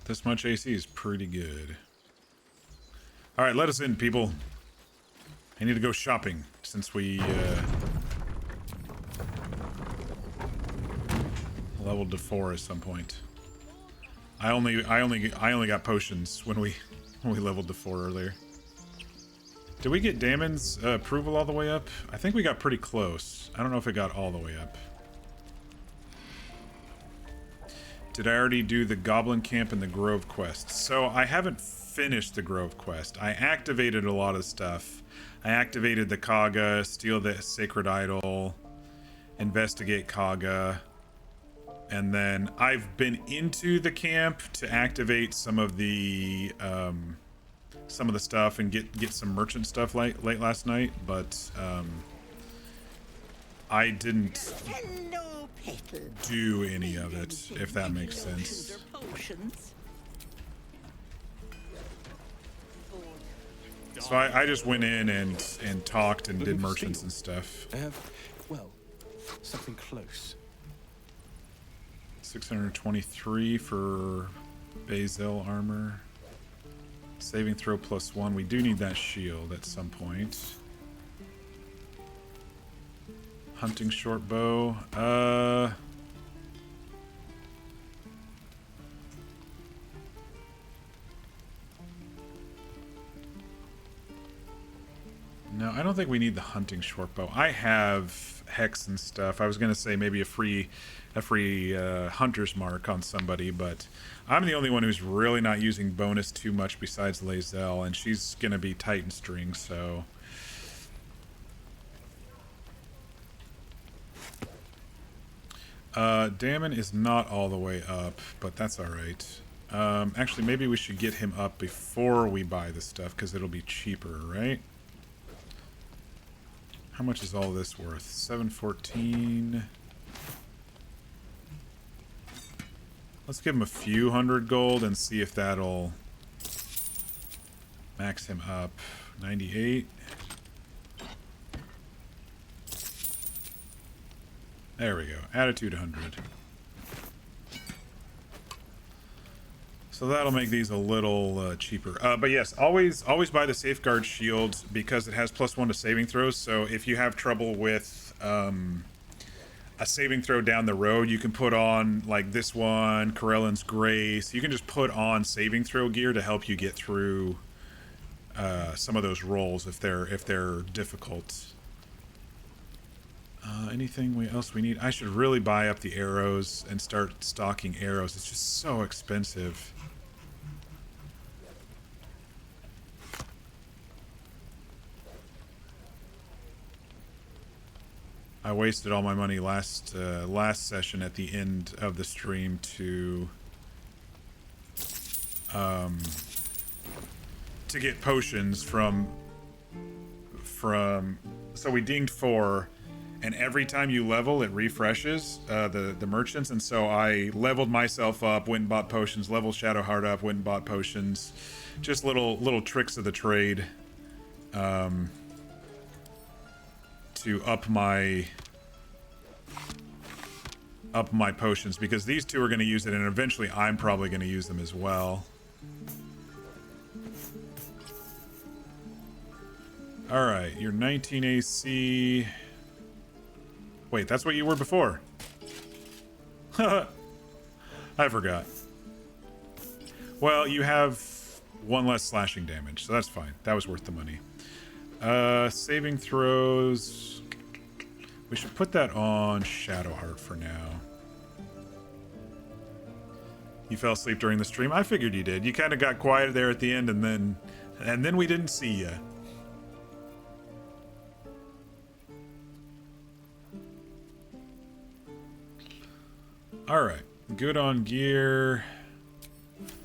this much AC is pretty good. Alright, let us in, people. I need to go shopping since we leveled to 4 at some point. I only got potions when we leveled to 4 earlier. Did we get Damon's approval all the way up? I think we got pretty close. I don't know if it got all the way up. Did I already do the Goblin Camp and the Grove quest? So I haven't finished the Grove quest. I activated a lot of stuff. I activated the Kaga, steal the Sacred Idol, investigate Kaga, and then I've been into the camp to activate some of the stuff and get some merchant stuff late last night, but I didn't do any of it, if that makes sense. So I just went in and talked and did merchants and stuff. I have, well, something close. 623 for Basil armor. Saving throw +1. We do need that shield at some point. Hunting short bow. No, I don't think we need the hunting short bow. I have hex and stuff. I was gonna say maybe a free hunter's mark on somebody, but I'm the only one who's really not using bonus too much besides Lae'zel, and she's gonna be Titan string, so. Damon is not all the way up, but that's alright. Actually, maybe we should get him up before we buy the stuff, because it'll be cheaper, right? How much is all this worth? 714. Let's give him a few hundred gold and see if that'll max him up. 98. There we go. Attitude 100. So that'll make these a little cheaper. But yes, always buy the safeguard shield because it has +1 to saving throws. So if you have trouble with a saving throw down the road, you can put on like this one, Corellan's Grace. You can just put on saving throw gear to help you get through some of those rolls if they're difficult. Anything else we need? I should really buy up the arrows and start stocking arrows. It's just so expensive. I wasted all my money last session at the end of the stream to get potions from so we dinged 4, and every time you level it refreshes the merchants, and so I leveled myself up, went and bought potions, leveled Shadowheart up, went and bought potions. Just little tricks of the trade to up my potions, because these two are going to use it and eventually I'm probably going to use them as well. Alright, you're 19 AC. Wait, that's what you were before. I forgot. Well, you have 1 less slashing damage, so that's fine. That was worth the money. Saving throws. We should put that on Shadowheart for now. You fell asleep during the stream? I figured you did. You kind of got quiet there at the end, and then we didn't see you. Alright, good on gear.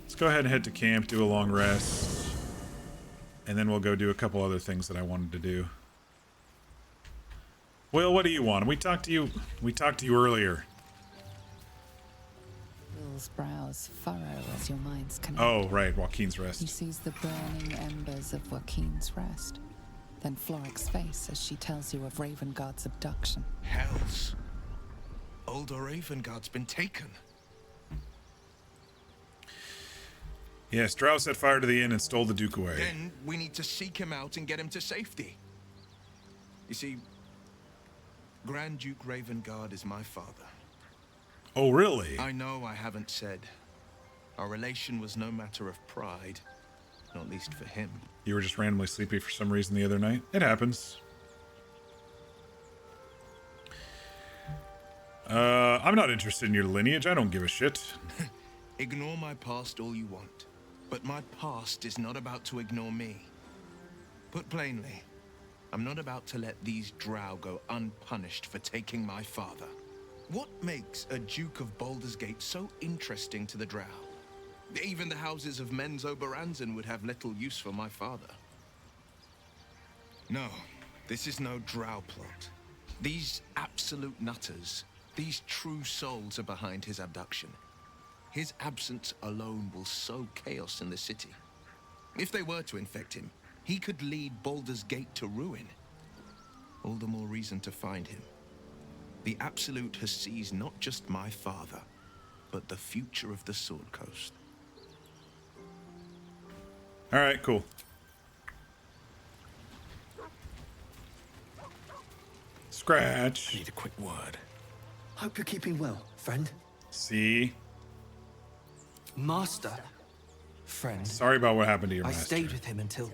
Let's go ahead and head to camp, do a long rest, and then we'll go do a couple other things that I wanted to do. Will, what do you want? We talked to you earlier. Will's brows furrow as your minds connect. Oh, right, Joaquin's Rest. He sees the burning embers of Joaquin's Rest. Then Floric's face as she tells you of Ravengard's abduction. Hells. Older Ravengard's been taken. Yes, Drow set fire to the inn and stole the Duke away. Then we need to seek him out and get him to safety. You see, Grand Duke Ravengard is my father. Oh, really? I know I haven't said. Our relation was no matter of pride, not least for him. You were just randomly sleepy for some reason the other night? It happens. I'm not interested in your lineage. I don't give a shit. Ignore my past all you want, but my past is not about to ignore me. Put plainly, I'm not about to let these drow go unpunished for taking my father. What makes a Duke of Baldur's Gate so interesting to the drow? Even the houses of Menzoberranzan would have little use for my father. No, this is no drow plot. These absolute nutters, these true souls are behind his abduction. His absence alone will sow chaos in the city. If they were to infect him, he could lead Baldur's Gate to ruin. All the more reason to find him. The Absolute has seized not just my father, but the future of the Sword Coast. Alright, cool. Scratch. I need a quick word. Hope you're keeping well, friend. See? Master. Friend. Sorry about what happened to your I master. stayed with him until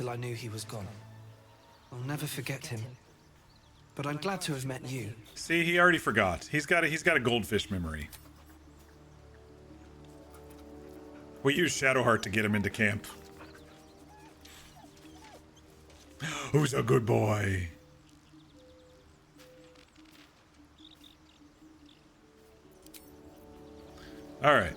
I knew he was gone. I'll never forget him. But I'm glad to have met you. See, he already forgot. He's got a goldfish memory. We used Shadowheart to get him into camp. Who's a good boy? All right.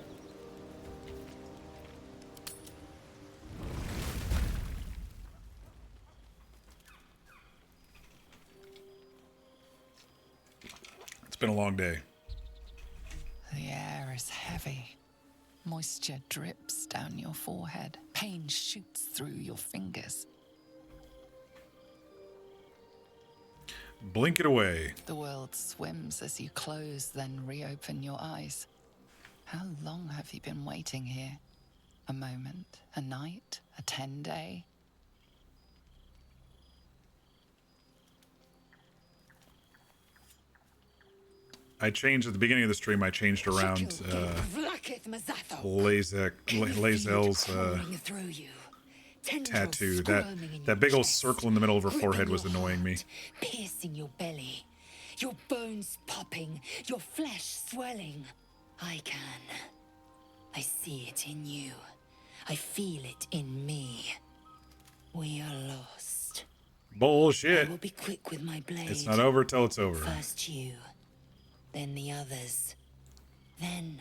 It's been a long day. The air is heavy. Moisture drips down your forehead. Pain shoots through your fingers. Blink it away. The world swims as you close, then reopen your eyes. How long have you been waiting here? A moment? A night? A 10-day? I changed at the beginning of the stream. I changed around Lae'zel's tattoo. That big old circle in the middle of her forehead was annoying me. Piercing your belly, your bones popping, your flesh swelling. I can. I see it in you. I feel it in me. We are lost. Bullshit. I will be quick with my blade. It's not over till it's over. First you, then the others, then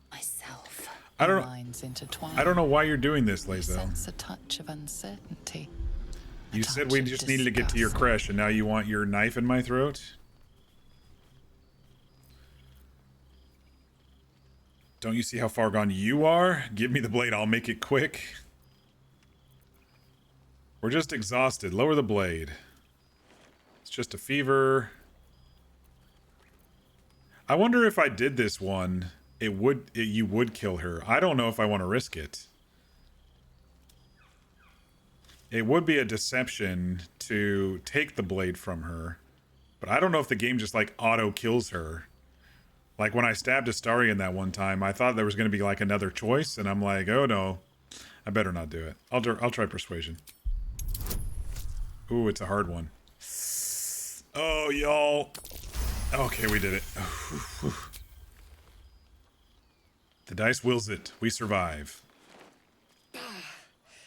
myself. I don't Minds intertwine. I don't know why you're doing this, You Lae'zel. sense a touch of uncertainty. You said we just needed to get to your crush, and now you want your knife in my throat? Don't you see how far gone you are? Give me the blade, I'll make it quick. We're just exhausted. Lower the blade. It's just a fever. I wonder if I did this one, you would kill her. I don't know if I want to risk it. It would be a deception to take the blade from her, but I don't know if the game just like auto kills her. Like when I stabbed Astarion that one time, I thought there was going to be like another choice, and I'm like, oh no, I better not do it. I'll try persuasion. Ooh, it's a hard one. Oh, y'all. Okay, we did it. The dice wills it. We survive.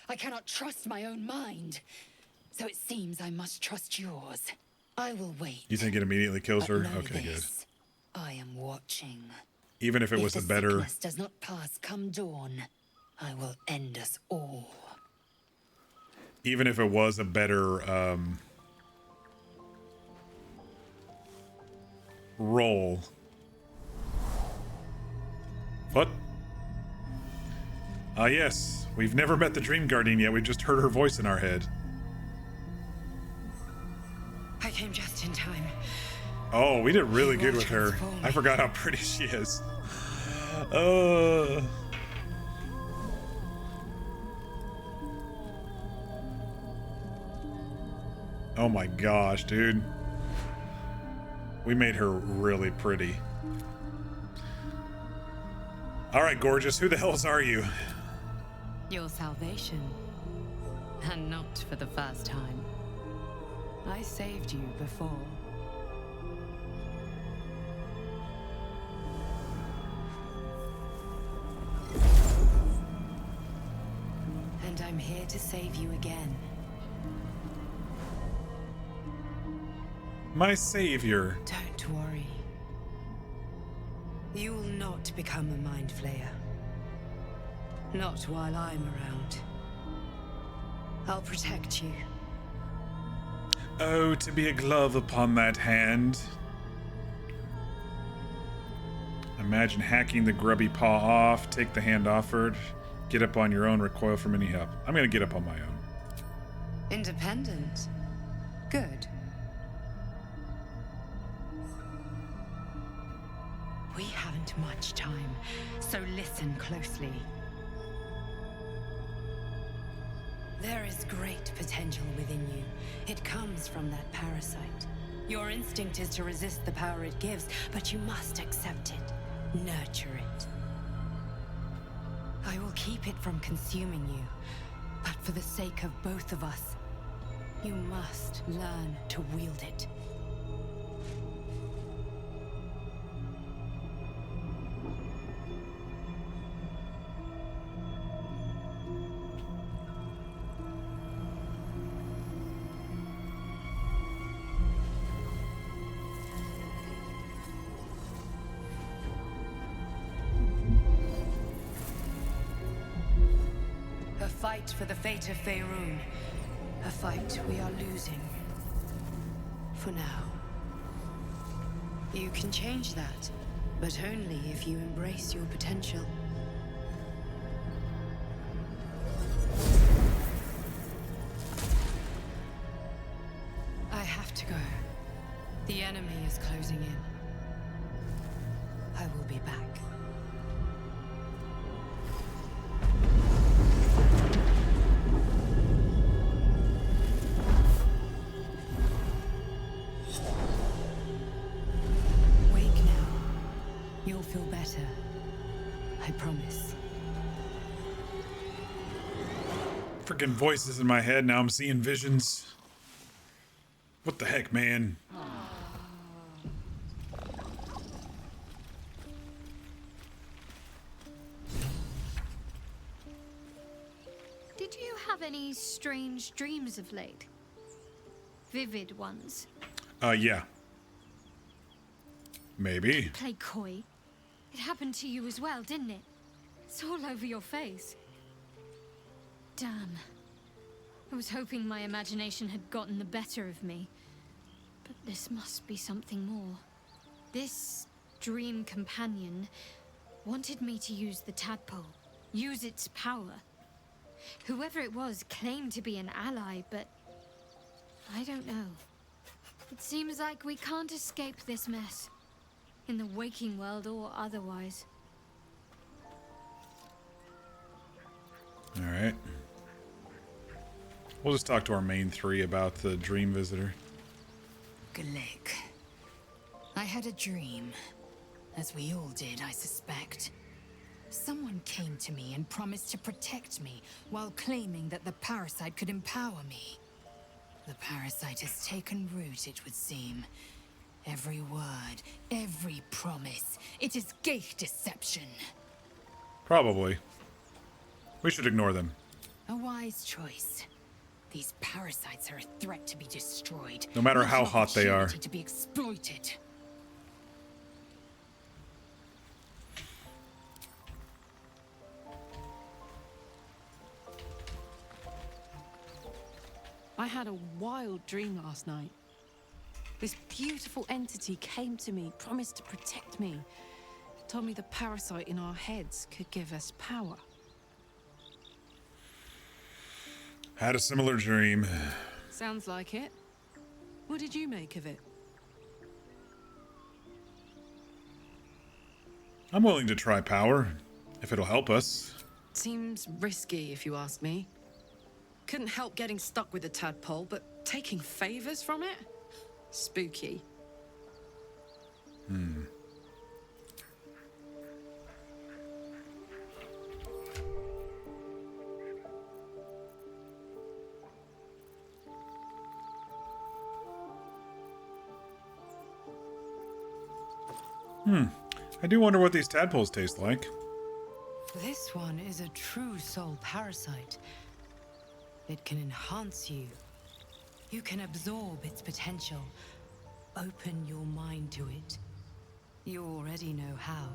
I cannot trust my own mind, so it seems I must trust yours. I will wait. You think it immediately kills her? Okay, good. I am watching. Even if it was a better... If the sickness does not pass come dawn, I will end us all. Even if it was a better, roll. What? Ah, yes. We've never met the Dream Guardian yet. We've just heard her voice in our head. I came just in time. Oh, we did really good with her. I forgot how pretty she is. Oh my gosh, dude. We made her really pretty. All right, gorgeous. Who the hells are you? Your salvation. And not for the first time. I saved you before. And I'm here to save you again. My savior. Don't worry. You will not become a mind flayer. Not while I'm around. I'll protect you. Oh, to be a glove upon that hand. Imagine hacking the grubby paw off, take the hand offered, get up on your own, recoil from any help. I'm gonna get up on my own. Independent. Good. We haven't much time, so listen closely. There is great potential within you. It comes from that parasite. Your instinct is to resist the power it gives, but you must accept it, nurture it. I will keep it from consuming you, but for the sake of both of us, you must learn to wield it. A fight for the fate of Faerun. A fight we are losing. For now. You can change that, but only if you embrace your potential. I have to go. The enemy is closing in. I will be back. You'll feel better. I promise. Freaking voices in my head. Now I'm seeing visions. What the heck, man? Did you have any strange dreams of late? Vivid ones? Yeah. Maybe. Play coy. It happened to you as well, didn't it? It's all over your face. Damn. I was hoping my imagination had gotten the better of me. But this must be something more. This dream companion wanted me to use the tadpole. Use its power. Whoever it was claimed to be an ally, but I don't know. It seems like we can't escape this mess. In the waking world or otherwise. Alright. We'll just talk to our main three about the dream visitor. Glick. I had a dream. As we all did, I suspect. Someone came to me and promised to protect me, while claiming that the parasite could empower me. The parasite has taken root, it would seem. Every word, every promise. It is gate deception. Probably. We should ignore them. A wise choice. These parasites are a threat to be destroyed. No matter not how an hot they are. opportunity to be exploited. I had a wild dream last night. This beautiful entity came to me, promised to protect me. Told me the parasite in our heads could give us power. Had a similar dream. Sounds like it. What did you make of it? I'm willing to try power, if it'll help us. Seems risky, if you ask me. Couldn't help getting stuck with the tadpole, but taking favors from it? Spooky. I do wonder what these tadpoles taste like. This one is a true soul parasite. It can enhance you. You can absorb its potential. Open your mind to it. You already know how.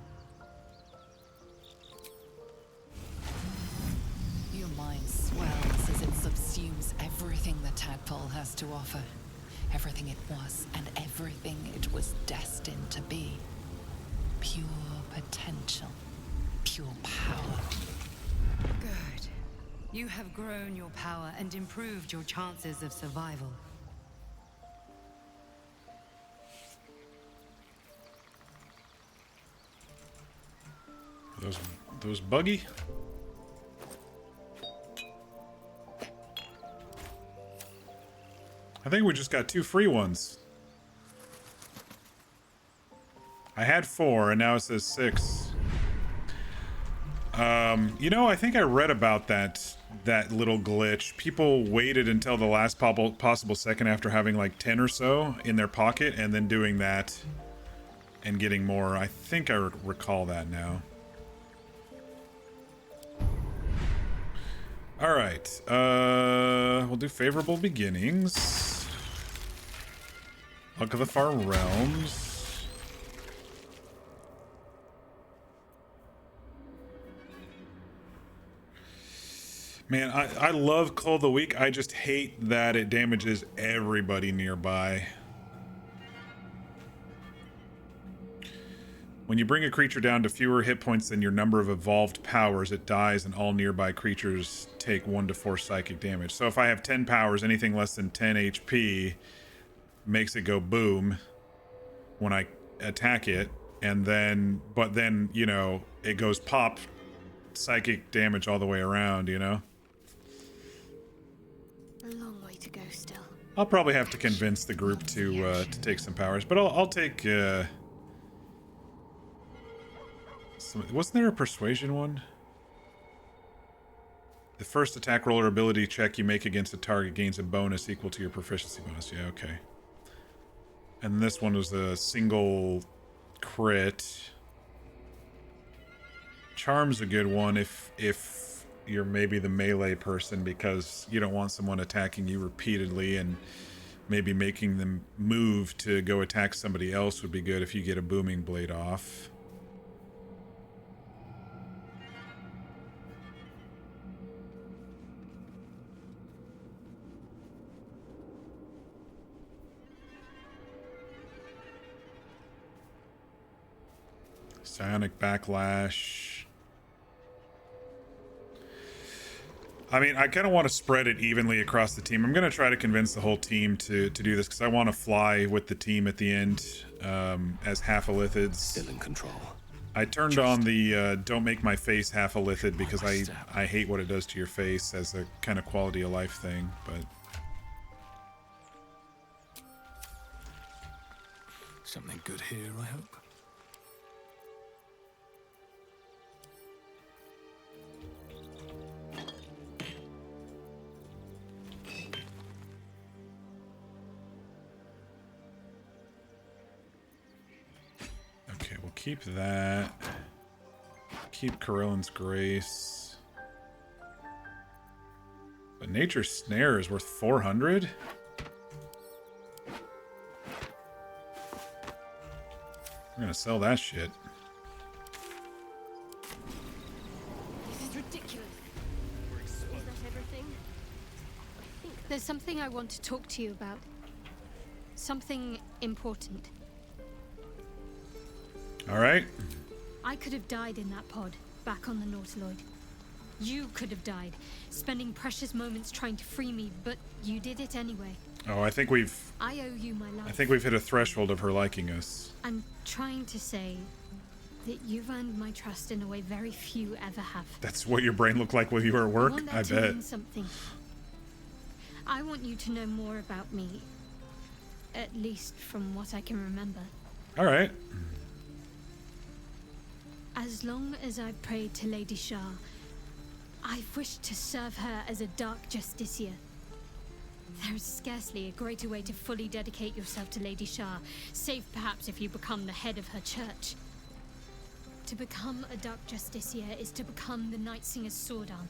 Your mind swells as it subsumes everything the tadpole has to offer. Everything it was and everything it was destined to be. Pure potential. Pure power. Good. You have grown your power and improved your chances of survival. Those buggy? I think we just got 2 free ones. I had 4 and now it says 6. You know, I think I read about that little glitch. People waited until the last possible second after having like 10 or so in their pocket and then doing that and getting more. I think I recall that now. All right. We'll do favorable beginnings. Luck of the Far Realms. Man, I love Call of the Week. I just hate that it damages everybody nearby. When you bring a creature down to fewer hit points than your number of evolved powers, it dies and all nearby creatures take 1 to 4 psychic damage. So if I have 10 powers, anything less than 10 HP makes it go boom when I attack it. And then, but then, you know, it goes pop psychic damage all the way around, you know? A long way to go still. I'll probably have to convince the group to take some powers, but I'll take wasn't there a persuasion one? The first attack roll or ability check you make against a target gains a bonus equal to your proficiency bonus. Yeah, okay. And this one was a single crit. Charm's a good one if you're maybe the melee person, because you don't want someone attacking you repeatedly, and maybe making them move to go attack somebody else would be good if you get a booming blade off. Psionic Backlash. I mean, I kind of want to spread it evenly across the team. I'm going to try to convince the whole team to do this, because I want to fly with the team at the end as half-elithids. Still in control. I turned on the don't make my face half-elithid because I hate what it does to your face as a kind of quality of life thing, but... Something good here, I hope. Okay, we'll keep that. Keep Corellan's Grace. But Nature's Snare is worth 400? I'm gonna sell that shit. This is ridiculous. Is that everything? There's something I want to talk to you about. Something important. All right. I could have died in that pod, back on the Nautiloid. You could have died, spending precious moments trying to free me, but you did it anyway. Oh, I think we've I owe you my life. I think we've hit a threshold of her liking us. I'm trying to say that you've earned my trust in a way very few ever have. That's what your brain looked like while you were at work? I want that I to bet. mean something. I want you to know more about me, at least from what I can remember. All right. As long as I prayed to Lady Shah, I've wished to serve her as a Dark Justiciar. There is scarcely a greater way to fully dedicate yourself to Lady Shah, save perhaps if you become the head of her church. To become a Dark Justiciar is to become the Night Singer's sword arm,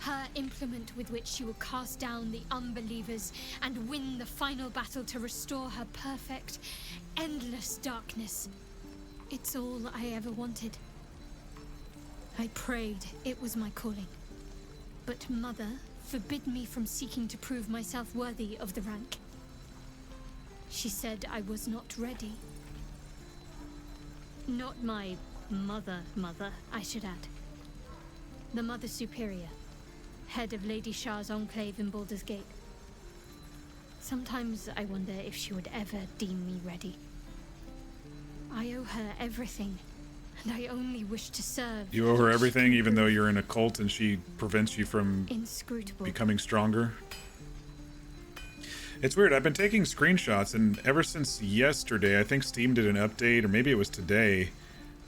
her implement with which she will cast down the unbelievers and win the final battle to restore her perfect, endless darkness. It's all I ever wanted. I prayed it was my calling. But Mother forbid me from seeking to prove myself worthy of the rank. She said I was not ready. Not my mother, I should add. The Mother Superior, head of Lady Shah's enclave in Baldur's Gate. Sometimes I wonder if she would ever deem me ready. I owe her everything, and I only wish to serve. You owe her everything, even though you're in a cult and she prevents you from inscrutable becoming stronger. It's weird. I've been taking screenshots, and ever since yesterday, I think Steam did an update, or maybe it was today.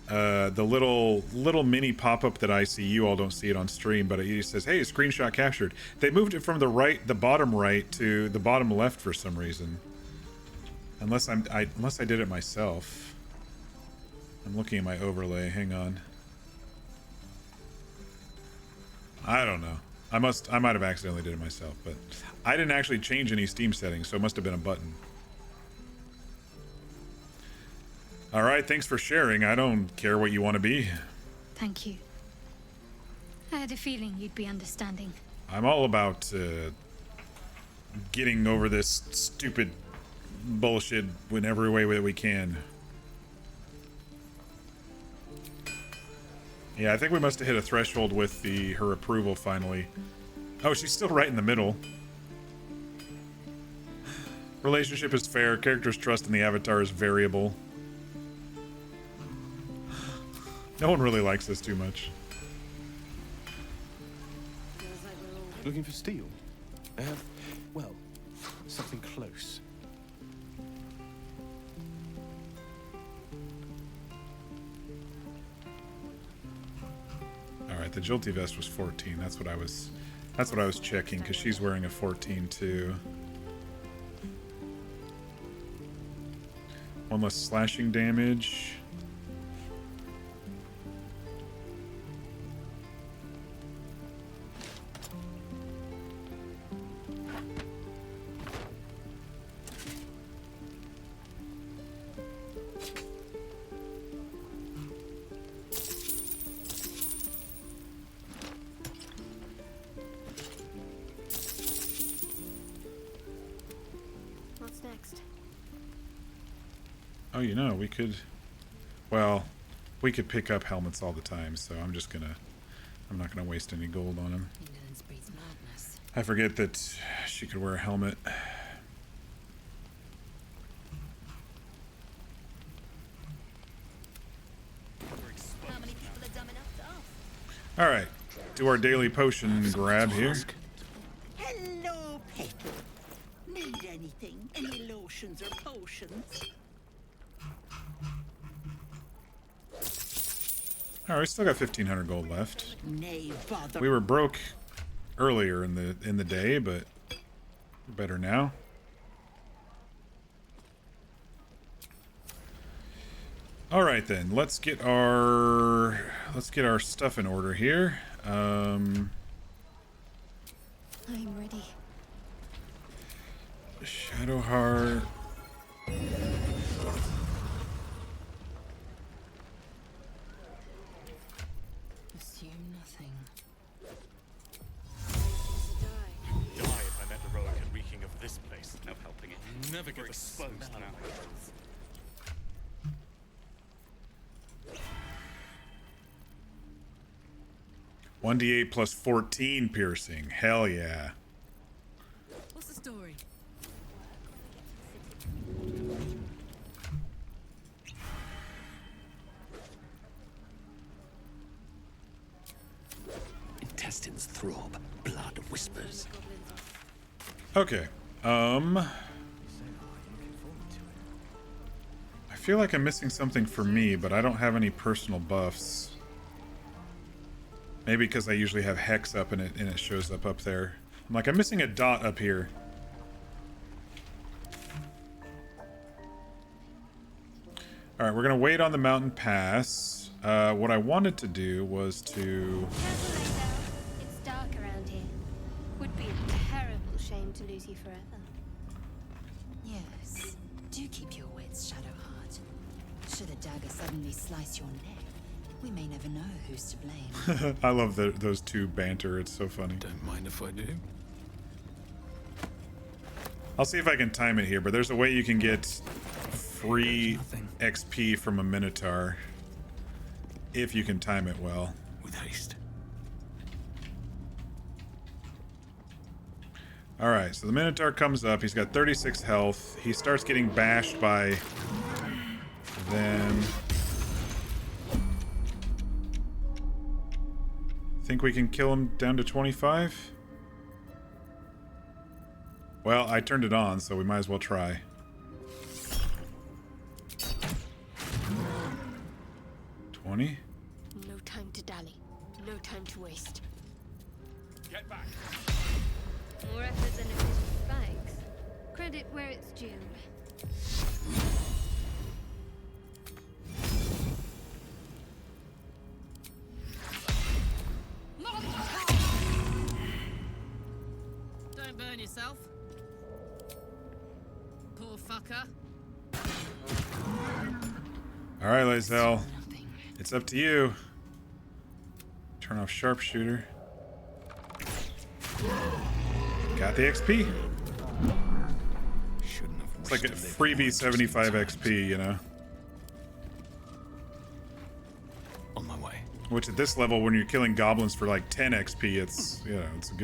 The little mini pop-up that I see, you all don't see it on stream, but it says, "Hey, screenshot captured." They moved it from the bottom right to the bottom left for some reason. Unless I did it myself. I'm looking at my overlay. Hang on. I don't know. I might have accidentally did it myself, but I didn't actually change any Steam settings, so it must have been a button. All right, thanks for sharing. I don't care what you want to be. Thank you. I had a feeling you'd be understanding. I'm all about getting over this stupid bullshit in every way that we can. Yeah, I think we must have hit a threshold with her approval finally. Oh, she's still right in the middle. Relationship is fair. Character's trust in the avatar is variable. No one really likes this too much. Looking for steel? I have, well, something close. All right, the Jilty vest was 14. That's what I was checking, because she's wearing a 14 too. One less slashing damage. What's next? Oh, you know, we could... Well, we could pick up helmets all the time, so I'm not gonna waste any gold on them. I forget that she could wear a helmet. Alright, do our daily potion grab here. Hello, Petal. Need anything? Any lotions or potions? Alright, we still got 1,500 gold left. Nay, bother. We were broke earlier in the day, but we're better now. All right then, let's get our stuff in order here. I'm ready. Shadowheart. Assume nothing. Die if I met heroic and reeking of this place. No helping it. Never get exposed now. 1d8 plus 14 piercing. Hell yeah. What's the story? Intestines throb, blood whispers. Okay. I feel like I'm missing something for me, but I don't have any personal buffs. Maybe because I usually have Hex up and it shows up there. I'm like, I'm missing a dot up here. Alright, we're gonna wait on the mountain pass. What I wanted to do was to... It's dark around here. Would be a terrible shame to lose you forever. Yes. Do keep your wits, Shadowheart. Should a dagger suddenly slice your neck, we may never know who's to blame. I love those two banter. It's so funny. Don't mind if I do. I'll see if I can time it here, but there's a way you can get free XP from a Minotaur. If you can time it well. With haste. Alright, so the Minotaur comes up. He's got 36 health. He starts getting bashed by them. Think we can kill him down to 25? Well, I turned it on, so we might as well try. $20. No time to dally. No time to waste. Get back. More effort than efficient spikes. Credit where it's due. Don't burn yourself. Poor fucker. All right, Lae'zel. It's up to you. Turn off sharpshooter. Got the XP. It's like a freebie 75 XP, you know. On my way. Which at this level, when you're killing goblins for like 10 XP, it's, you know, it's a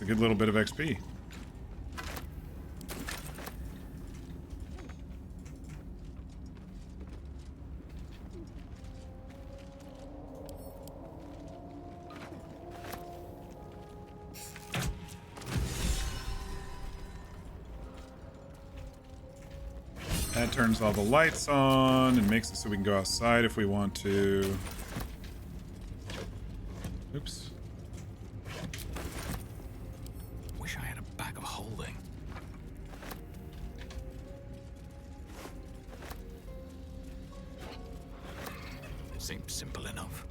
good little bit of XP. That turns all the lights on and makes it so we can go outside if we want to. Oops. Wish I had a bag of holding. It seems simple enough.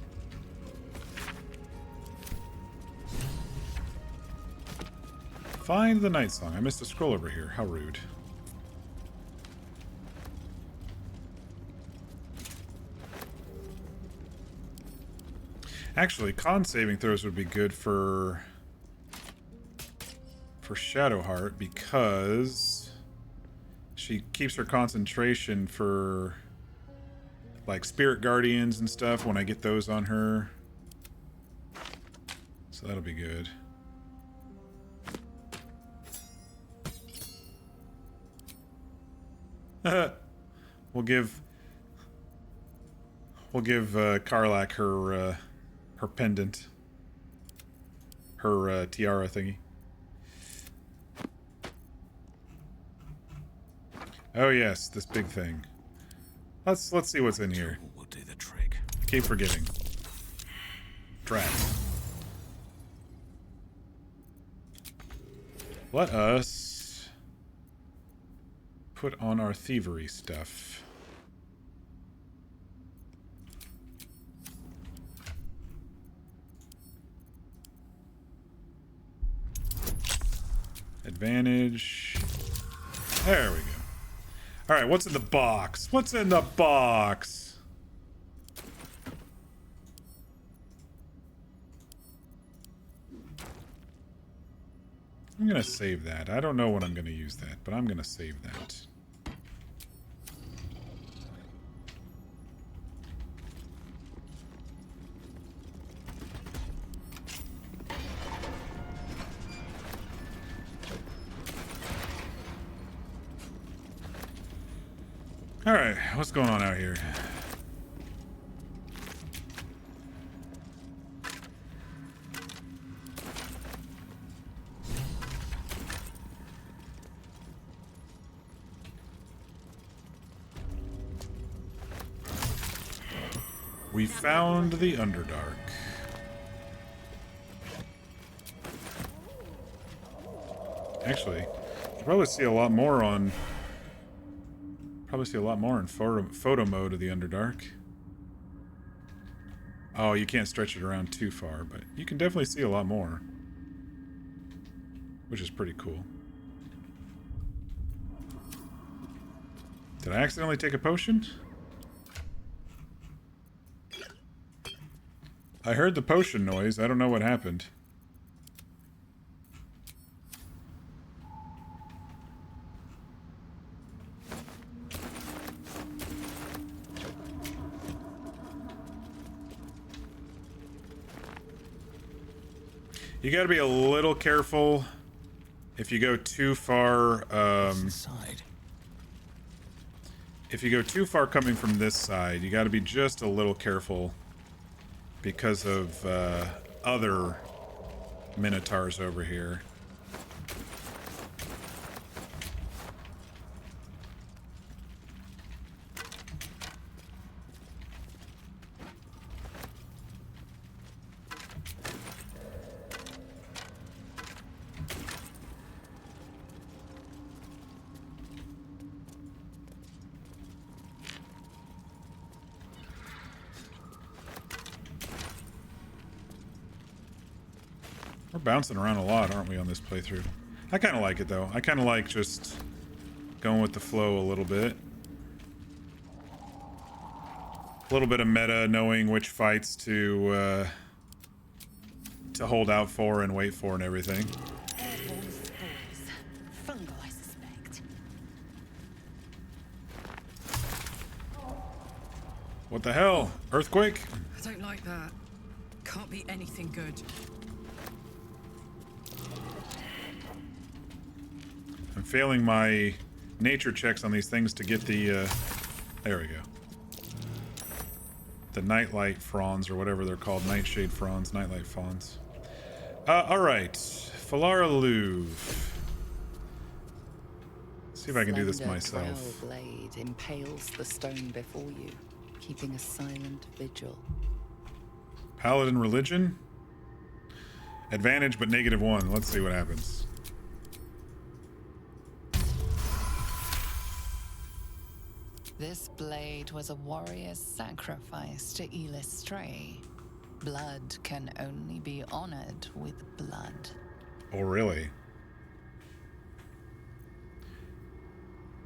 Find the night song. I missed a scroll over here. How rude. Actually, con saving throws would be good for Shadowheart because she keeps her concentration for like spirit guardians and stuff when I get those on her. So that'll be good. We'll give Karlach her pendant, her tiara thingy. Oh yes, this big thing. Let's see what's in here. We'll do the trick. Keep forgetting. Drats. Let us put on our thievery stuff. Advantage. There we go. Alright, what's in the box? What's in the box? I'm gonna save that. I don't know when I'm gonna use that, but I'm gonna save that. Alright, what's going on out here? We found the Underdark. Actually, you'll probably see a lot more on... Probably see a lot more in photo mode of the Underdark. Oh, you can't stretch it around too far, but you can definitely see a lot more. Which is pretty cool. Did I accidentally take a potion? I heard the potion noise. I don't know what happened. You gotta be a little careful if you go too far, if you go too far coming from this side, you gotta be just a little careful because of other minotaurs over here. We're bouncing around a lot, aren't we, on this playthrough? I kind of like it, though. I kind of like just going with the flow a little bit. A little bit of meta, knowing which fights to hold out for and wait for and everything. Airborne spores. Fungal, I suspect. What the hell? Earthquake? I don't like that. Can't be anything good. I'm failing my nature checks on these things to get the, there we go. The nightlight fronds, or whatever they're called. Nightshade fronds, nightlight fawns. Alright. Falara Louvre. See if I can do this Slender myself. trail blade impales the stone before you, keeping a silent vigil. Paladin religion? Advantage, but -1. Let's see what happens. This blade was a warrior's sacrifice to Elistray. Blood can only be honored with blood. Oh, really?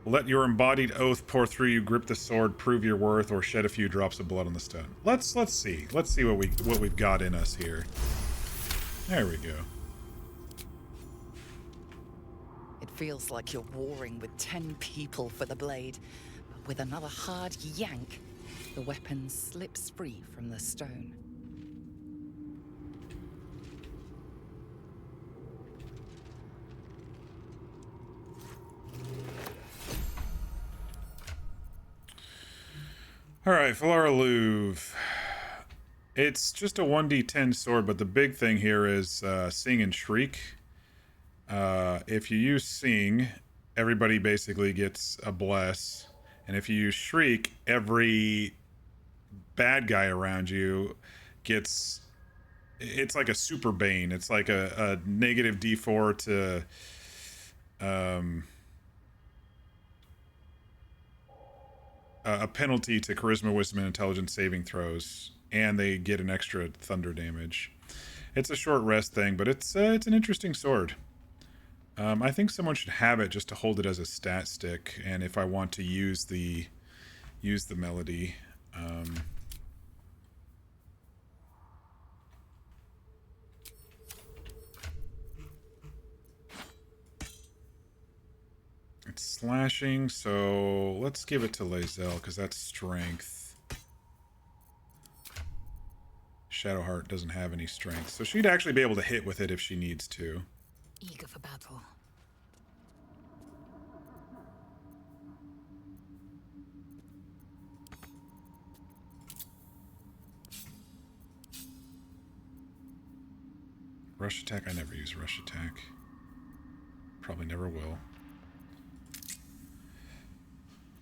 Let your embodied oath pour through you, grip the sword, prove your worth, or shed a few drops of blood on the stone. Let's see. Let's see what we've got in us here. There we go. It feels like you're warring with 10 people for the blade. But with another hard yank, the weapon slips free from the stone. Alright, Falara Louvre. It's just a 1d10 sword, but the big thing here is Sing and Shriek. If you use Sing, everybody basically gets a bless. And if you use Shriek, every bad guy around you gets... It's like a super bane. It's like a negative d4 to... a penalty to charisma, wisdom, and intelligence saving throws, and they get an extra thunder damage. It's a short rest thing, but it's an interesting sword. I think someone should have it just to hold it as a stat stick, and if I want to use the melody. It's slashing, so let's give it to Lae'zel, because that's strength. Shadowheart doesn't have any strength, so she'd actually be able to hit with it if she needs to. Eager for battle. Rush attack, I never use rush attack. Probably never will.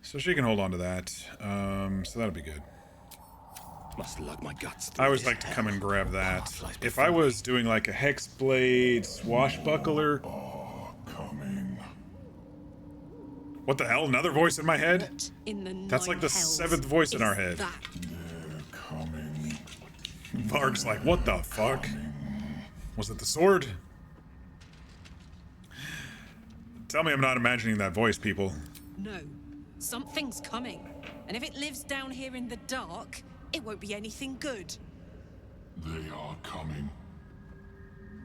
So she can hold on to that. So that'll be good. Must lug my guts. I always like to come and grab that. If I was doing like a Hexblade Swashbuckler... What the hell? Another voice in my head? That's like the 7th voice in our head. Varg's like, what the fuck? Was it the sword? Tell me I'm not imagining that voice, people. No. Something's coming. And if it lives down here in the dark, it won't be anything good. They are coming.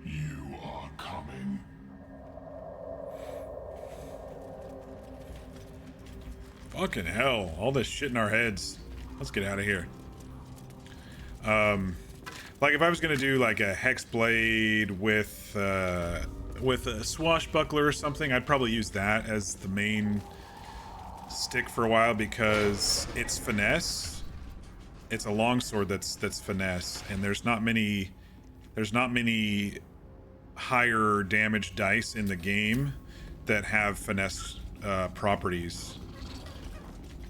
You are coming. Fucking hell. All this shit in our heads. Let's get out of here. Like if I was gonna do like a Hexblade with a Swashbuckler or something, I'd probably use that as the main stick for a while because it's finesse. It's a longsword that's finesse, and there's not many higher damage dice in the game that have finesse properties.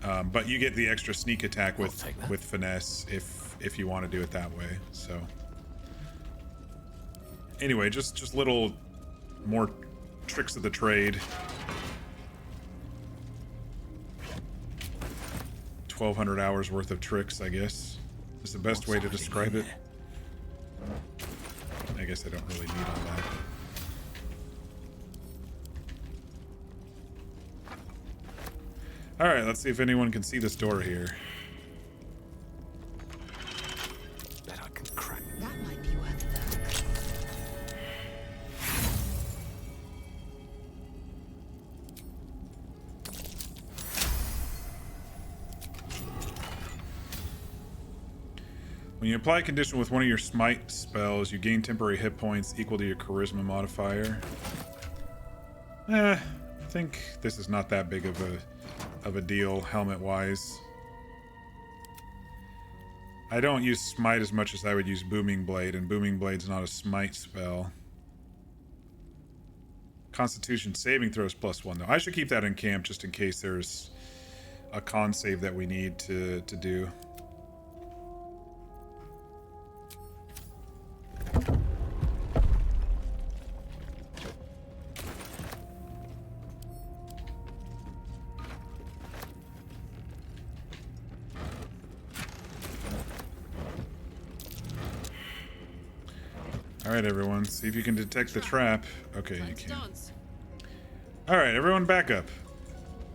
But you get the extra sneak attack with finesse if you want to do it that way. So anyway, just little more tricks of the trade. 1,200 hours worth of tricks, I guess, is the best way to describe it. I guess I don't really need all that. Alright, let's see if anyone can see this door here. Bet I can crack. That might be worth it. When you apply a condition with one of your smite spells, you gain temporary hit points equal to your charisma modifier. I think this is not that big of a deal, helmet-wise. I don't use smite as much as I would use booming blade, and booming blade's not a smite spell. Constitution saving throws +1 though. I should keep that in camp just in case there's a con save that we need to do. Alright, everyone. See if you can detect the trap. Okay, you can. Alright, everyone back up.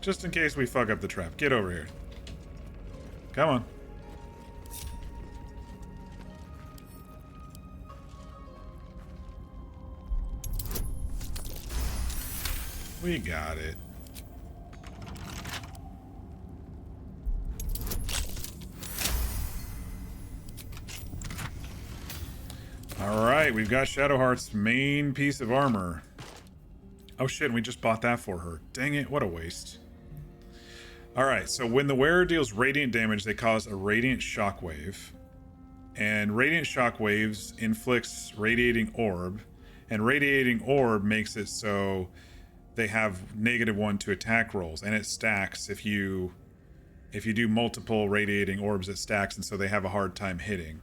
Just in case we fuck up the trap. Get over here. Come on. We got it. Alright, we've got Shadowheart's main piece of armor. Oh shit, and we just bought that for her. Dang it, what a waste. Alright, so when the wearer deals radiant damage, they cause a radiant shockwave. And radiant shockwaves inflicts radiating orb. And radiating orb makes it so they have -1 to attack rolls. And it stacks if you do multiple radiating orbs, it stacks, and so they have a hard time hitting.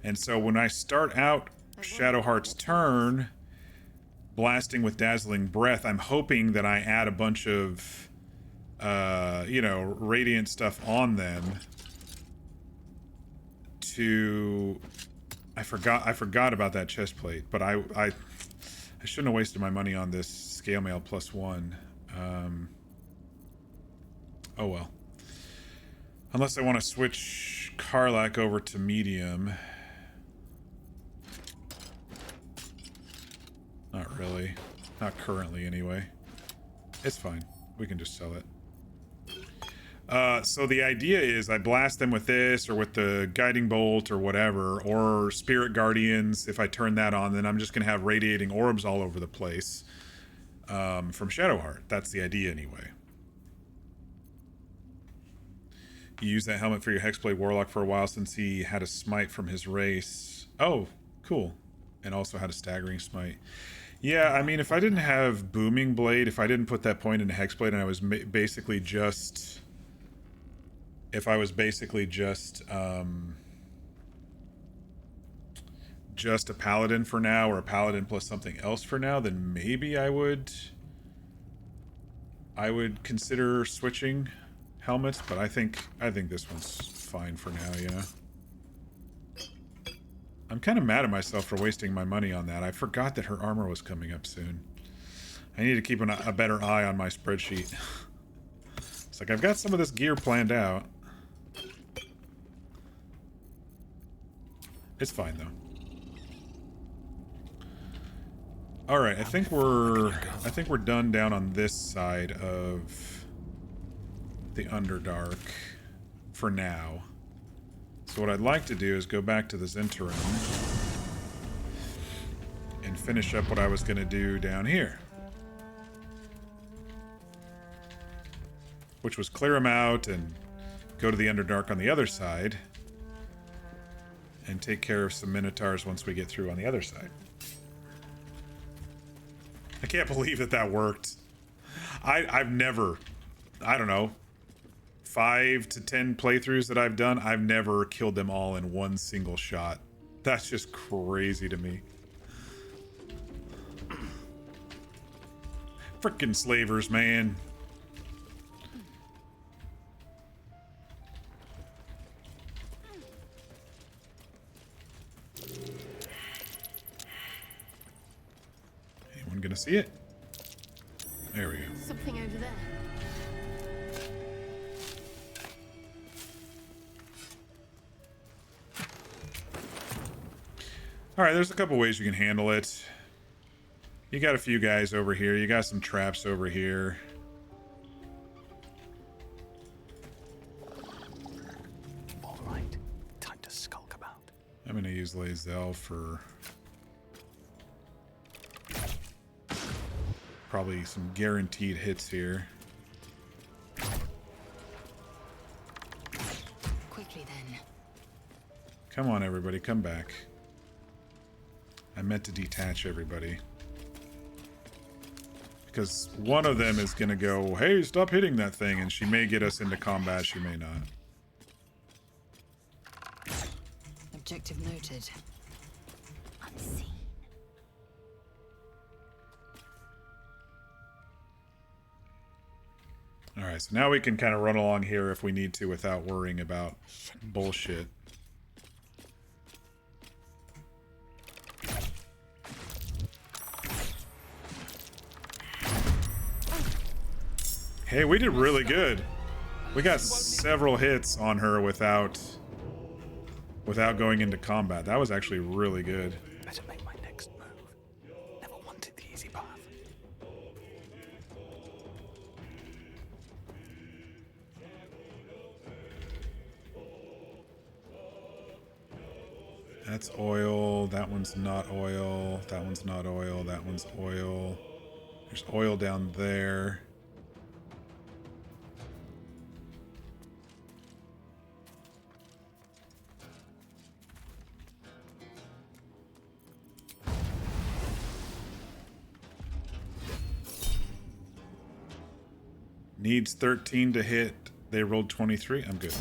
And so when I start out Shadowheart's turn, blasting with Dazzling Breath, I'm hoping that I add a bunch of, you know, radiant stuff on them to... I forgot about that chest plate, but I shouldn't have wasted my money on this scale mail +1. Oh well. Unless I want to switch Karlach over to medium. Not really. Not currently, anyway. It's fine. We can just sell it. So the idea is I blast them with this, or with the Guiding Bolt, or whatever, or Spirit Guardians. If I turn that on, then I'm just going to have radiating orbs all over the place from Shadowheart. That's the idea, anyway. You use that helmet for your Hexblade Warlock for a while since he had a smite from his race. Oh, cool. And also had a staggering smite. Yeah, I mean, if I didn't have Booming Blade, if I didn't put that point into Hexblade, and I was basically just... If I was basically just a Paladin for now, or a Paladin plus something else for now, then maybe I would consider switching helmets, but I think this one's fine for now, yeah. I'm kind of mad at myself for wasting my money on that. I forgot that her armor was coming up soon. I need to keep a better eye on my spreadsheet. It's like, I've got some of this gear planned out. It's fine, though. Alright, I think we're done down on this side of the Underdark for now. So what I'd like to do is go back to the Zhentarim and finish up what I was going to do down here. Which was clear them out and go to the Underdark on the other side and take care of some Minotaurs once we get through on the other side. I can't believe that worked. I've never, I don't know, 5 to 10 playthroughs that I've done, I've never killed them all in one single shot. That's just crazy to me. Frickin' slavers, man. anyone gonna see it. There we go. Something over there. Alright, there's a couple ways you can handle it. You got a few guys over here. You got some traps over here. Alright, time to skulk about. I'm gonna use Lae'zel for probably some guaranteed hits here. Quickly then. Come on, everybody, come back. I meant to detach everybody. Because one of them is going to go, hey, stop hitting that thing, and she may get us into combat, she may not. Objective noted. Unseen. Alright, so now we can kind of run along here if we need to without worrying about bullshit. Hey, we did really good. We got several hits on her without going into combat. That was actually really good. Better make my next move. Never wanted the easy path. That's oil. That one's not oil. That one's not oil. That one's oil. There's oil down there. Needs 13 to hit. They rolled 23. I'm good.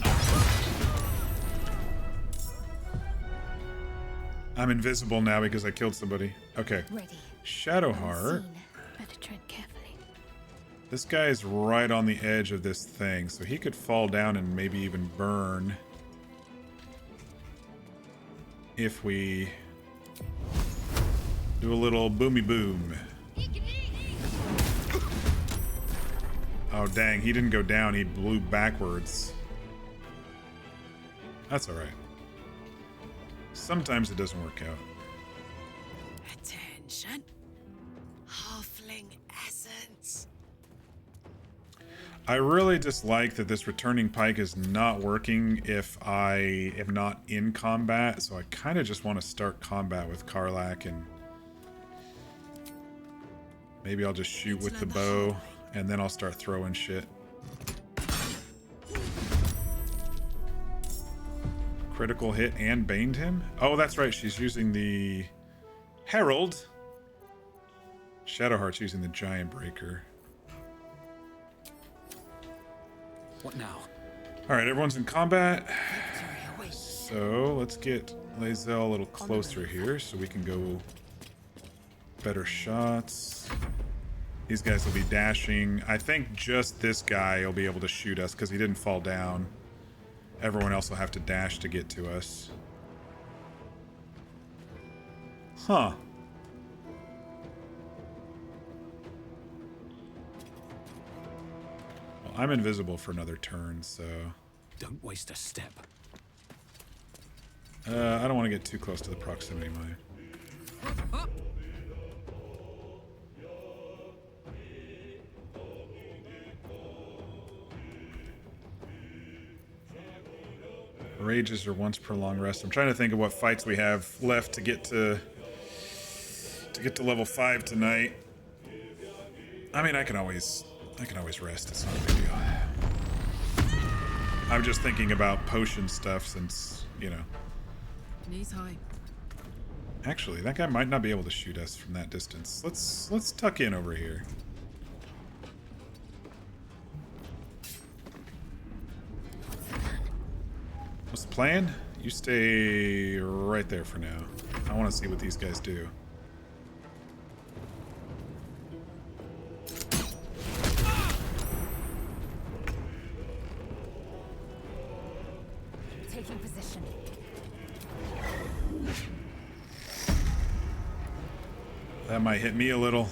I'm invisible now because I killed somebody. Okay. Ready. Shadowheart. Better tread carefully. This guy is right on the edge of this thing, so he could fall down and maybe even burn. If we do a little boomy boom. Oh, dang. He didn't go down. He blew backwards. That's alright. Sometimes it doesn't work out. Attention. Halfling essence. I really dislike that this returning pike is not working if I am not in combat, so I kind of just want to start combat with Karlach, and maybe I'll just shoot with the bow, and then I'll start throwing shit. Critical hit and baned him? Oh, that's right, she's using the Herald. Shadowheart's using the Giant Breaker. What now? Alright, everyone's in combat. So let's get Lae'zel a little closer here so we can go better shots. These guys will be dashing. I think just this guy will be able to shoot us because he didn't fall down. Everyone else will have to dash to get to us. Huh. Well, I'm invisible for another turn, so... Don't waste a step. I don't want to get too close to the proximity mine. Rages are once per long rest. I'm trying to think of what fights we have left to get to level 5 tonight. I mean, I can always rest. It's not a big deal. I'm just thinking about potion stuff since, you know. Knees high. Actually, that guy might not be able to shoot us from that distance. Let's tuck in over here. What's the plan? You stay right there for now. I want to see what these guys do. Taking position. That might hit me a little.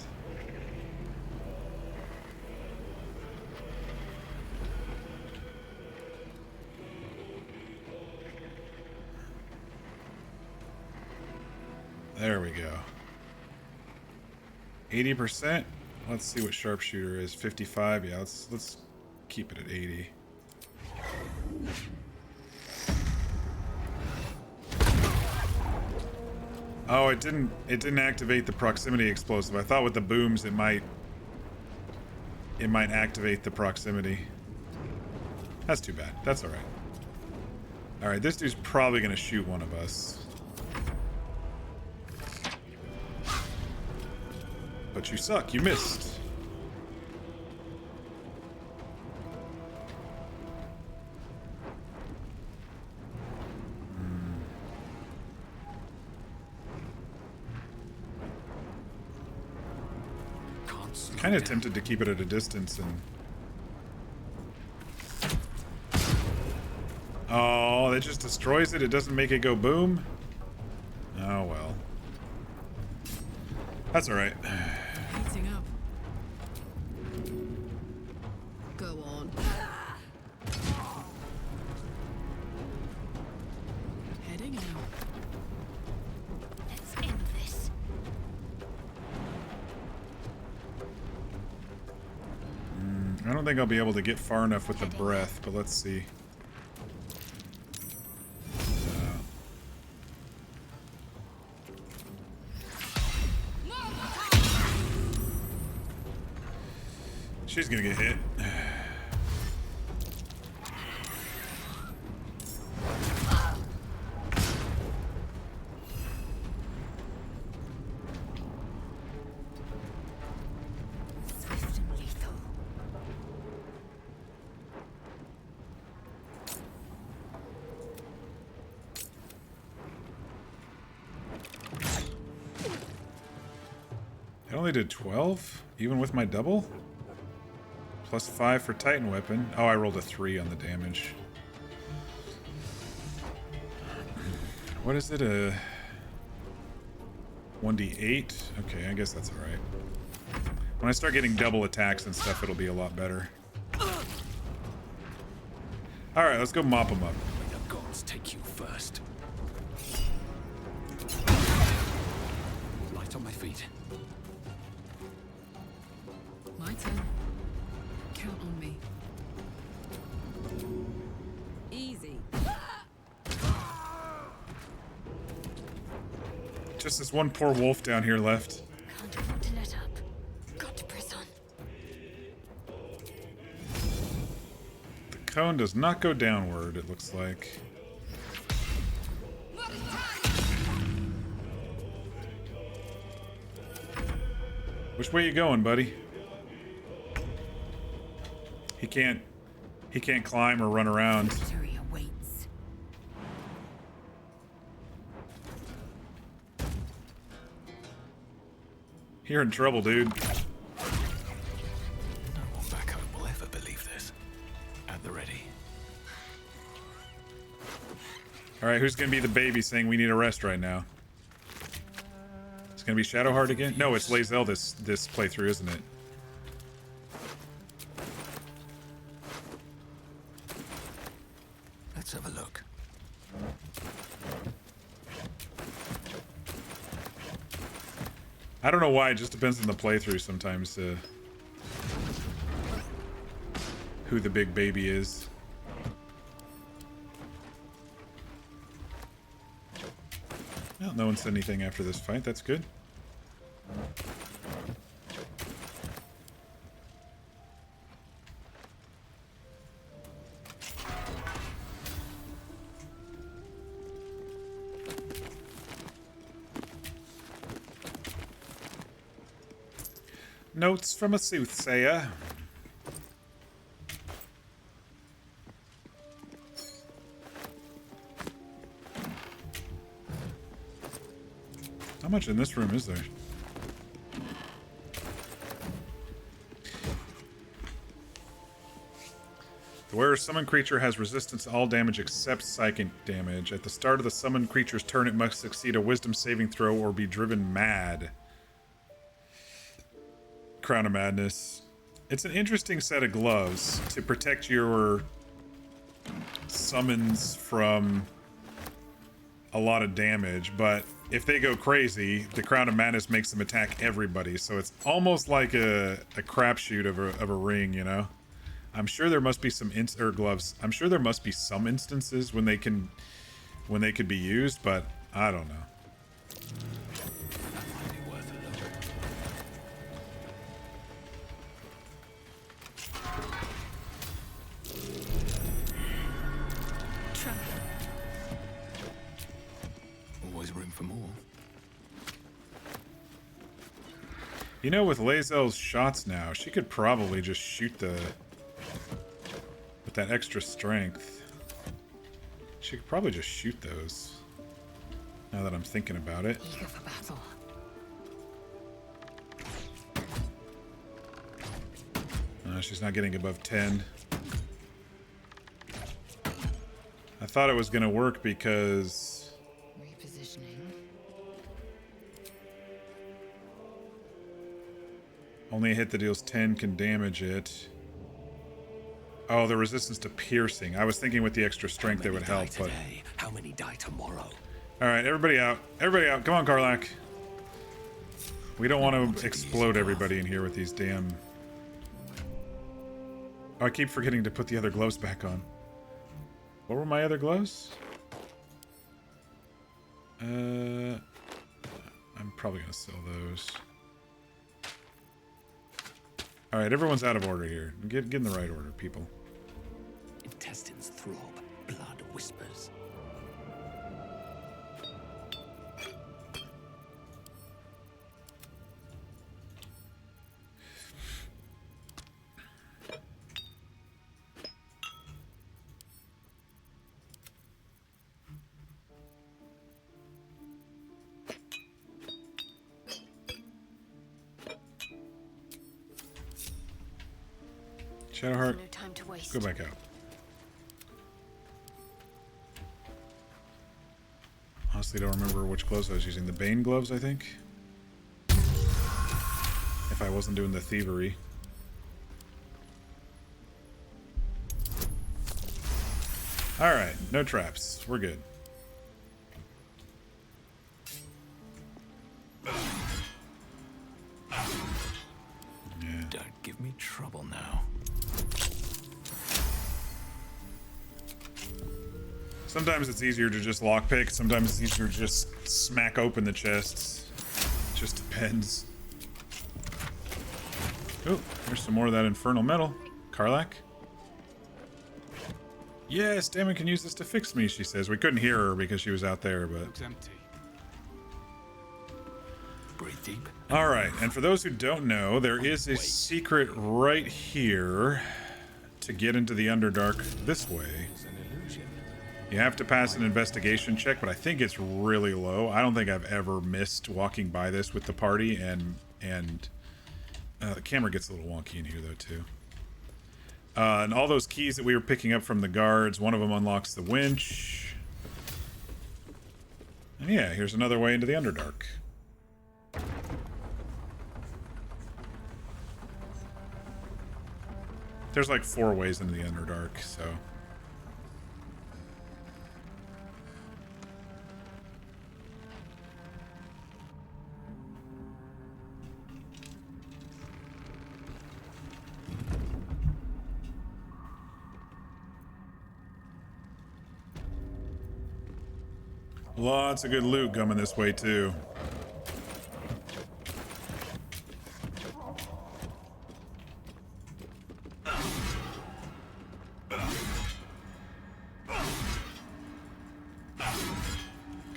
There we go. 80%. Let's see what sharpshooter is. 55. Yeah, let's keep it at 80. Oh, it didn't activate the proximity explosive. I thought with the booms it might activate the proximity. That's too bad. That's all right. All right, this dude's probably gonna shoot one of us. But you suck. You missed. Kind of tempted to keep it at a distance and... Oh, that just destroys it? It doesn't make it go boom? Oh, well. That's alright. Heating up. Go on. Heading out. Let's end this. I don't think I'll be able to get far enough with the breath, but let's see. She's gonna get hit. Swift and lethal. It only did 12, even with my double? Plus 5 for Titan weapon. Oh, I rolled a 3 on the damage. What is it? A 1d8? Okay, I guess that's alright. When I start getting double attacks and stuff, it'll be a lot better. Alright, let's go mop them up. May the gods take you first. Light on my feet. My turn. Count on me. Easy. Just this one poor wolf down here left. Can't afford to let up. Got to press on. The cone does not go downward, it looks like. Which way you going, buddy? He can't climb or run around. Victory awaits. You're in trouble, dude. No one back home will ever believe this. At the ready. Alright, who's gonna be the baby saying we need a rest right now? It's gonna be Shadowheart again? No, it's Lae'zel this playthrough, isn't it? Let's have a look. I don't know why, it just depends on the playthrough sometimes, who the big baby is. Well, no one said anything after this fight, that's good. Notes from a soothsayer. How much in this room is there? The wearer's summoned creature has resistance to all damage except psychic damage. At the start of the summoned creature's turn, it must succeed a wisdom saving throw or be driven mad. Crown of Madness. It's an interesting set of gloves to protect your summons from a lot of damage, but if they go crazy, the Crown of Madness makes them attack everybody, so it's almost like a crapshoot of a ring, you know? I'm sure there must be some gloves. I'm sure there must be some instances when they could be used, but I don't know. Always room for more. You know, with Lae'zel's shots now, she could probably just shoot with that extra strength. She could probably just shoot those. Now that I'm thinking about it. Eager for battle. She's not getting above 10. I thought it was going to work because... Repositioning. Only a hit that deals 10 can damage it. Oh, the resistance to piercing. I was thinking with the extra strength that would help, but... How many die tomorrow? Alright, everybody out. Everybody out. Come on, Karlach. We don't want to explode everybody in here with these damn... Oh, I keep forgetting to put the other gloves back on. What were my other gloves? I'm probably going to sell those. Alright, everyone's out of order here. Get in the right order, people. Intestines throb, blood whispers. Shadowheart, No time to waste. go back out. Honestly, don't remember which gloves I was using. The Bane gloves, I think. If I wasn't doing the thievery. Alright, no traps. We're good. Don't give me trouble now. Sometimes it's easier to just lockpick. Sometimes it's easier to just smack open the chests. It just depends. Oh, there's some more of that infernal metal. Karlach? Yes, Damon can use this to fix me, she says. We couldn't hear her because she was out there, but... Looks empty. Breathe deep. Alright, and for those who don't know, there is a secret right here to get into the Underdark this way. You have to pass an investigation check, but I think it's really low. I don't think I've ever missed walking by this with the party, and the camera gets a little wonky in here, though, too. And all those keys that we were picking up from the guards, one of them unlocks the winch. And yeah, here's another way into the Underdark. There's like 4 ways into the Underdark, so... Lots of good loot coming this way, too.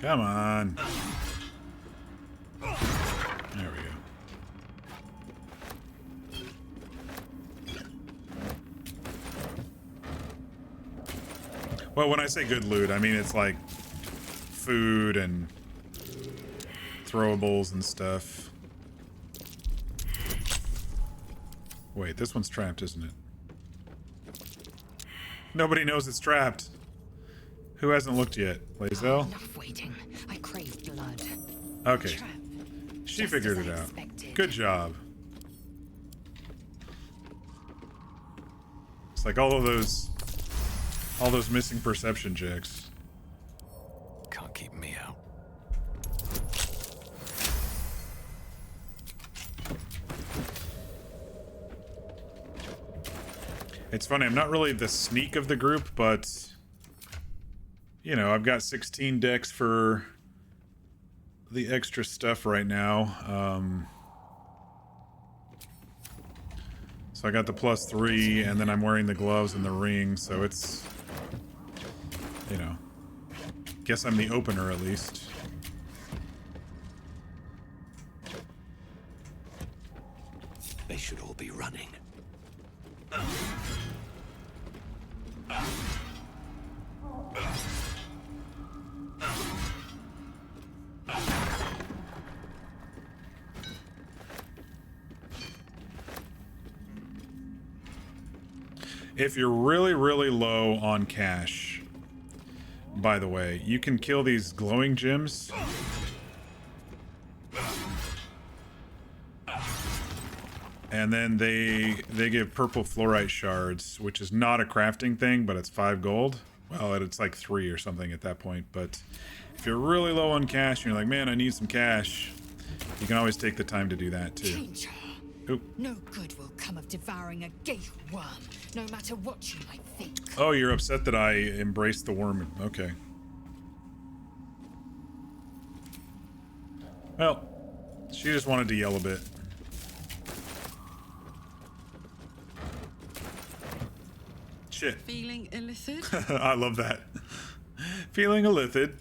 Come on. There we go. Well, when I say good loot, I mean it's like food and throwables and stuff. Wait, this one's trapped, isn't it? Nobody knows it's trapped. Who hasn't looked yet? Lae'zel? Enough waiting. I crave blood. Okay. She figured it out. Good job. It's like all those missing perception checks. Can't keep me out. It's funny, I'm not really the sneak of the group, but you know, I've got 16 decks for the extra stuff right now. So I got the +3, and then I'm wearing the gloves and the ring, so it's, you know, guess I'm the opener at least. They should all be running. If you're really, really low on cash, by the way, you can kill these glowing gems. And then they give purple fluorite shards, which is not a crafting thing, but it's 5 gold. Well, it's like 3 or something at that point. But if you're really low on cash and you're like, man, I need some cash, you can always take the time to do that too. Change her. Oop. No good will come of devouring a gate worm, no matter what you might think. Oh, you're upset that I embraced the worm. Okay. Well, she just wanted to yell a bit. Shit. Feeling illicit? I love that. Feeling illithid.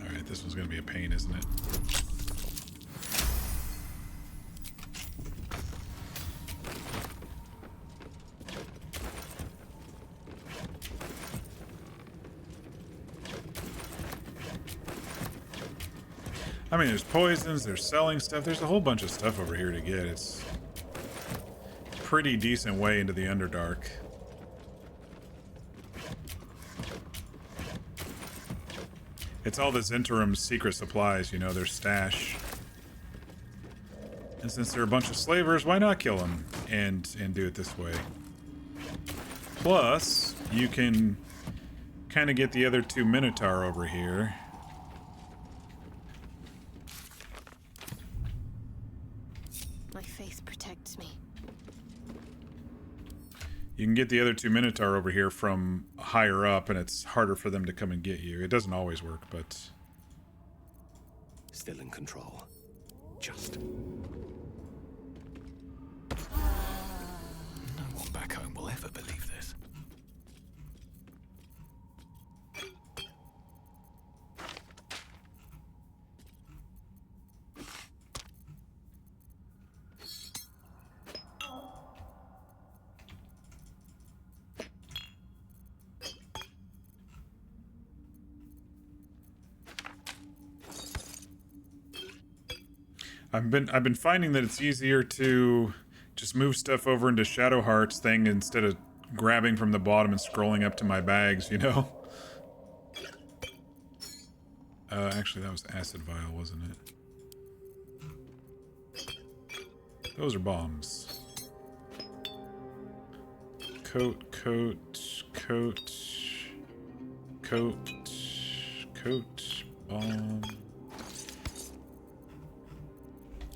Alright, this one's gonna be a pain, isn't it? I mean, there's poisons, there's selling stuff, there's a whole bunch of stuff over here to get. It's a pretty decent way into the Underdark. It's all this interim secret supplies, you know, their stash. And since they're a bunch of slavers, why not kill them and do it this way? Plus, you can kind of get the other 2 Minotaur over here. My faith protects me. You can get the other 2 Minotaur over here from higher up, and it's harder for them to come and get you. It doesn't always work, but... Still in control. Just. No one back home will ever believe this. I've been finding that it's easier to just move stuff over into Shadowheart's thing instead of grabbing from the bottom and scrolling up to my bags, you know? Actually, that was acid vial, wasn't it? Those are bombs. Coat, bomb.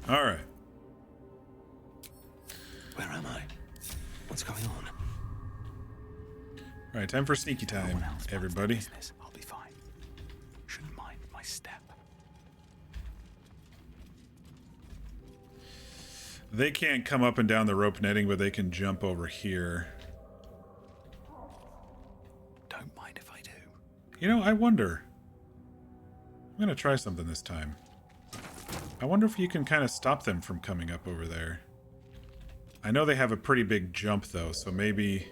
Alright. Where am I? What's going on? Alright, time for sneaky time, everybody. I'll be fine. Shouldn't mind my step. They can't come up and down the rope netting, but they can jump over here. Don't mind if I do. You know, I wonder. I'm gonna try something this time. I wonder if you can kind of stop them from coming up over there. I know they have a pretty big jump, though, so maybe...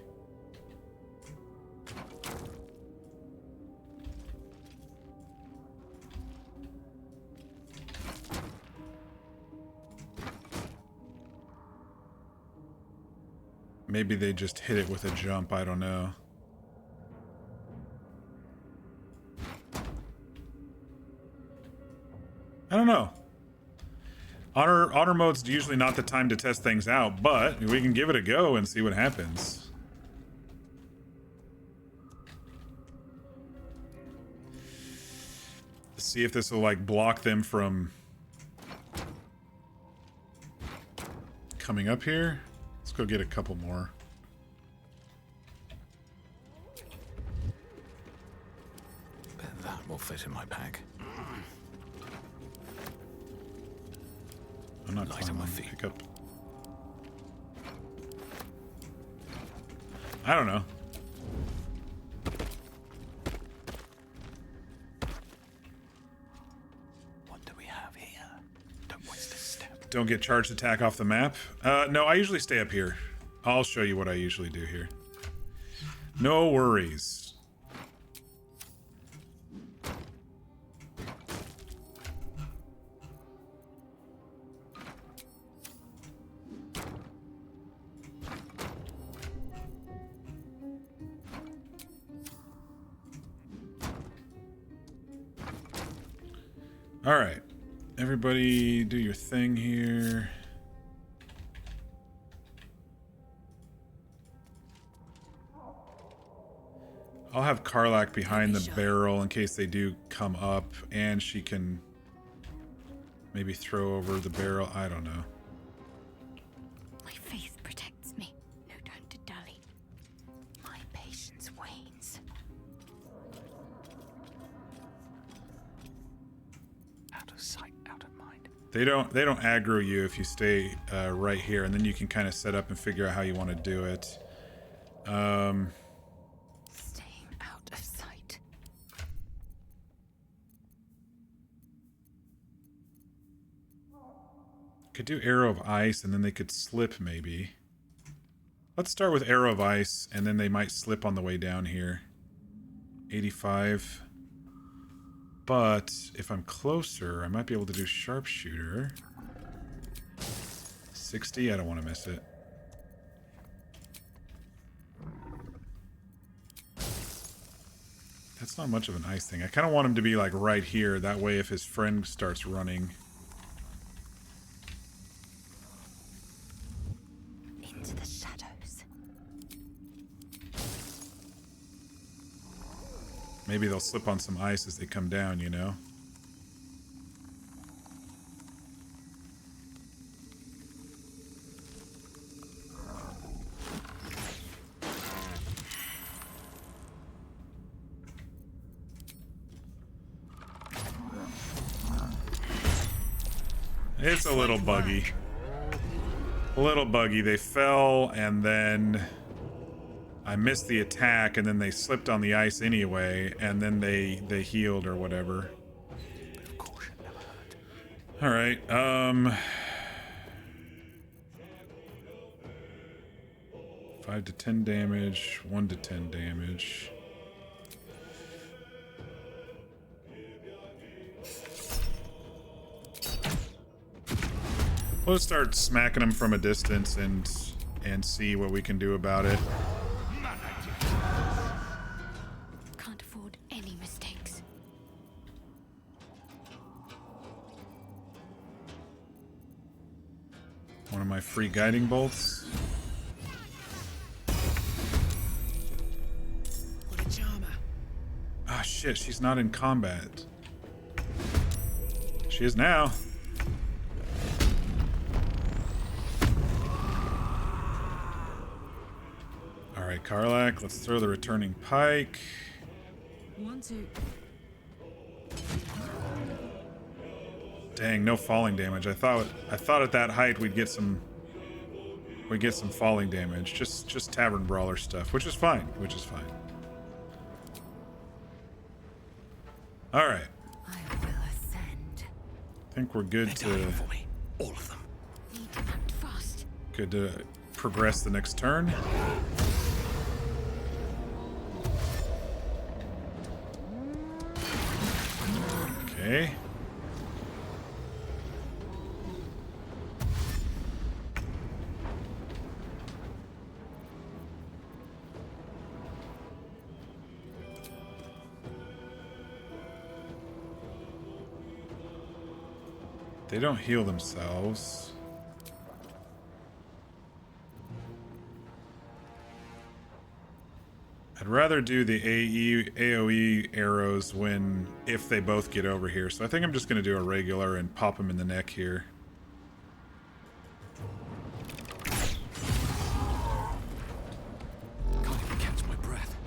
Maybe they just hit it with a jump, I don't know. I don't know. auto mode's usually not the time to test things out, but we can give it a go and see what happens. Let's see if this will like block them from coming up here. Let's go get a couple more. That will fit in my pack. I'm not light on my feet. Pick up. I don't know. What do we have here? Don't waste a step. Don't get charged attack off the map. No, I usually stay up here. I'll show you what I usually do here. No worries. All right, everybody do your thing here. I'll have Karlak behind the barrel in case they do come up, and she can maybe throw over the barrel. I don't know. My faith protects me. No time to dally. My patience wanes. Out of sight, out of mind. They don't aggro you if you stay right here, and then you can kind of set up and figure out how you want to do it. Staying out of sight. Could do Arrow of Ice, and then they could slip maybe. Let's start with Arrow of Ice, and then they might slip on the way down here. 85. But if I'm closer, I might be able to do Sharpshooter. 60, I don't want to miss it. That's not much of an ice thing. I kind of want him to be like right here. That way if his friend starts running. Into the shadows. Maybe they'll slip on some ice as they come down, you know? It's a little buggy. A little buggy. They fell, and then I missed the attack, and then they slipped on the ice anyway, and then they healed or whatever. All right. 5 to 10 damage, 1 to 10 damage. We'll start smacking them from a distance and see what we can do about it. Can't afford any mistakes. One of my free guiding bolts. What a charmer. Ah, shit, she's not in combat. She is now. Alright, Karlak, let's throw the returning pike. 1, 2. Dang, no falling damage. I thought at that height we'd get some falling damage. Just tavern brawler stuff, which is fine. All right. I will ascend. I think we're good to all of them. Need to act fast. good to progress the next turn. Okay. They don't heal themselves. I'd rather do the AoE arrows if they both get over here. So I think I'm just going to do a regular and pop them in the neck here. Can't even catch my breath.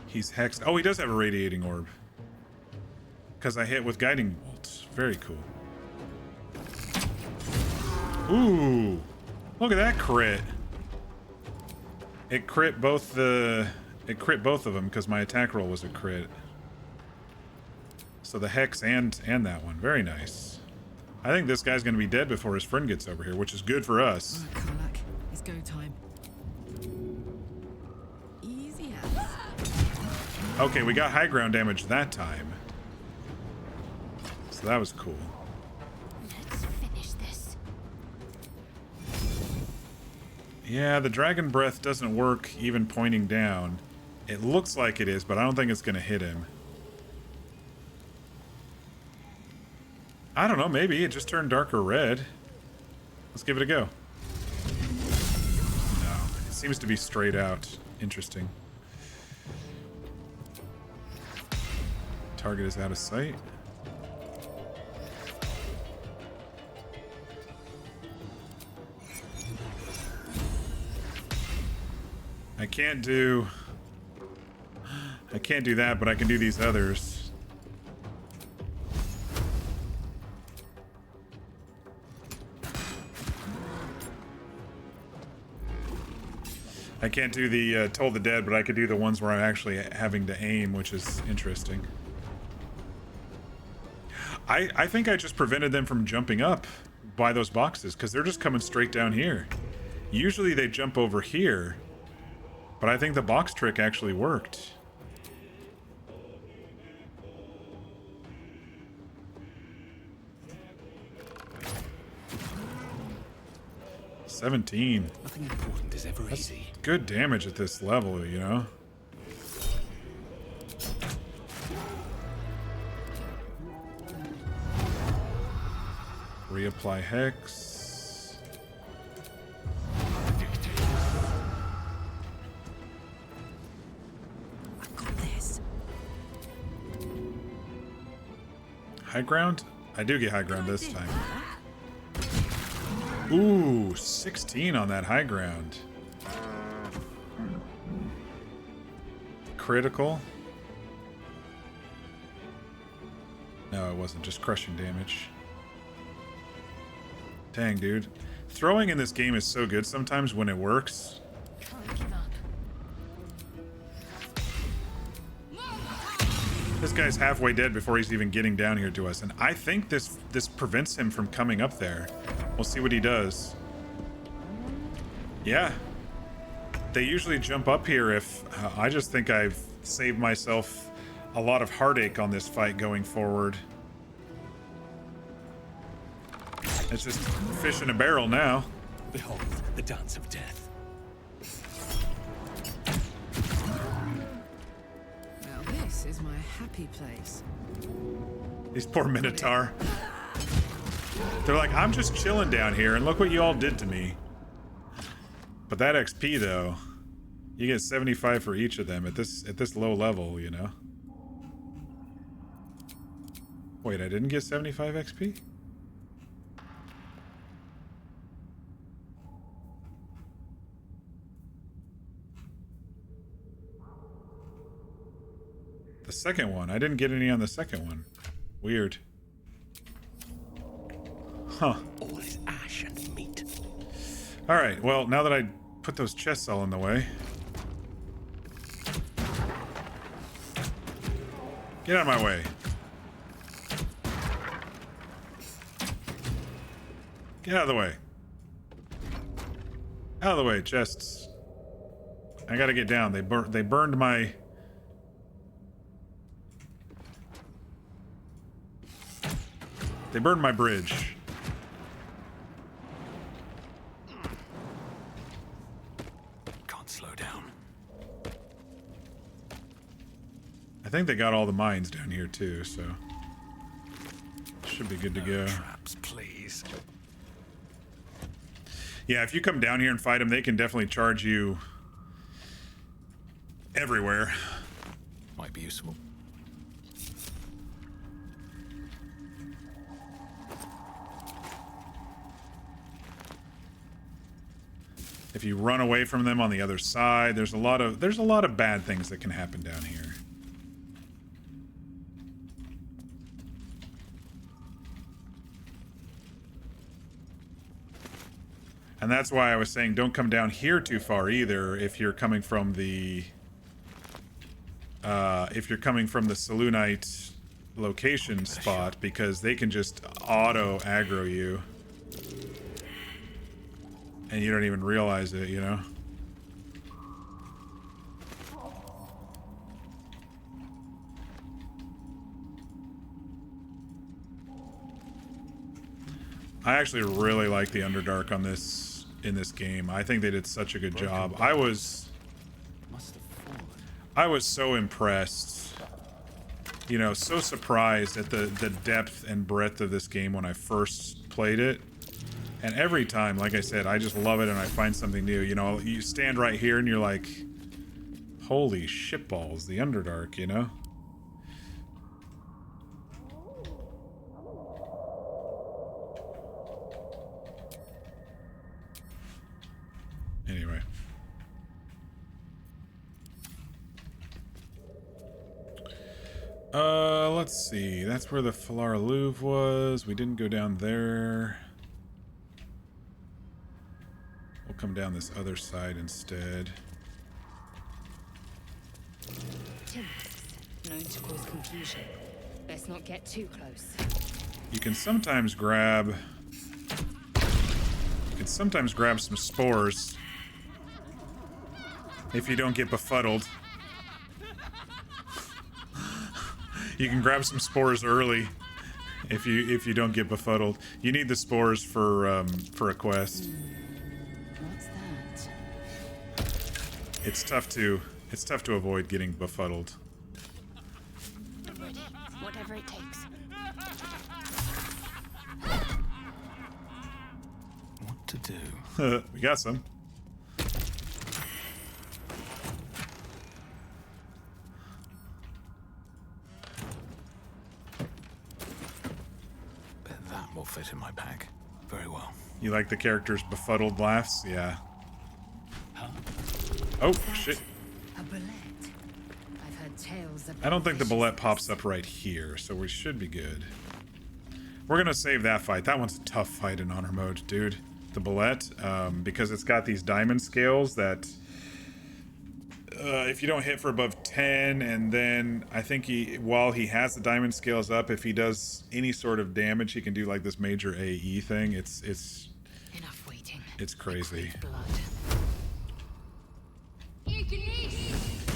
He's hexed. Oh, he does have a radiating orb. Because I hit with guiding bolts. Very cool. Ooh. Look at that crit. It crit both of them because my attack roll was a crit. So the hex and that one. Very nice. I think this guy's going to be dead before his friend gets over here, which is good for us. Oh, Karlak, it's go time. Easy as. Okay, we got high ground damage that time. So that was cool. Let's finish this. Yeah, the dragon breath doesn't work even pointing down. It looks like it is, but I don't think it's going to hit him. I don't know, maybe it just turned darker red. Let's give it a go. No, it seems to be straight out. Interesting. Target is out of sight. I can't do that, but I can do these others. I can't do the Toll the Dead, but I could do the ones where I'm actually having to aim, which is interesting. I think I just prevented them from jumping up by those boxes, because they're just coming straight down here. Usually they jump over here, but I think the box trick actually worked. $17. Nothing important is ever That's easy. good damage at this level, you know? Reapply Hex. I've got this. High ground? I do get high ground this time. Ooh, 16 on that high ground. Critical? No, it wasn't. Just crushing damage. Dang, dude. Throwing in this game is so good sometimes when it works. This guy's halfway dead before he's even getting down here to us, and I think this prevents him from coming up there. We'll see what he does. Yeah. They usually jump up here if... I just think I've saved myself a lot of heartache on this fight going forward. It's just fish in a barrel now. Behold, the dance of death. Now this is my happy place. These poor Minotaur. They're like, I'm just chilling down here, and look what you all did to me. But that XP, though, you get 75 for each of them at this low level, you know? Wait, I didn't get 75 XP? The second one. I didn't get any on the second one. Weird. Huh. All is ash and meat. Alright, well, now that I put those chests all in the way. Get out of my way. Get out of the way. Out of the way, chests. I gotta get down. They burned my... They burned my bridge. Can't slow down. I think they got all the mines down here too, so should be good to go. Traps, please. Yeah, if you come down here and fight them, they can definitely charge you everywhere. Might be useful. If you run away from them on the other side, there's a lot of bad things that can happen down here. And that's why I was saying don't come down here too far either if you're coming from the Selûnite location spot, because they can just auto aggro you. And you don't even realize it, you know? I actually really like the Underdark in this game. I think they did such a good job. I was so impressed. You know, so surprised at the depth and breadth of this game when I first played it. And every time, like I said, I just love it and I find something new. You know, you stand right here and you're like, holy shitballs, the Underdark, you know? Anyway. Let's see. That's where the Falar Louv was. We didn't go down there. We'll come down this other side instead. Known to cause confusion. Best not get too close. You can sometimes grab some spores if you don't get befuddled. You can grab some spores early if you don't get befuddled. You need the spores for a quest. What's that? It's tough to avoid getting befuddled. I'm ready. Whatever it takes. What to do? We got some. Bet that will fit in my pack. Very well. You like the character's befuddled laughs? Yeah. Oh, shit. A bullet. I've heard tales of. I don't think the bullet pops up right here, so we should be good. We're gonna save that fight. That one's a tough fight in honor mode, dude. The bullet, because it's got these diamond scales that if you don't hit for above 10, and then I think while he has the diamond scales up, if he does any sort of damage, he can do like this major AE thing. It's Enough waiting. It's crazy. Blood.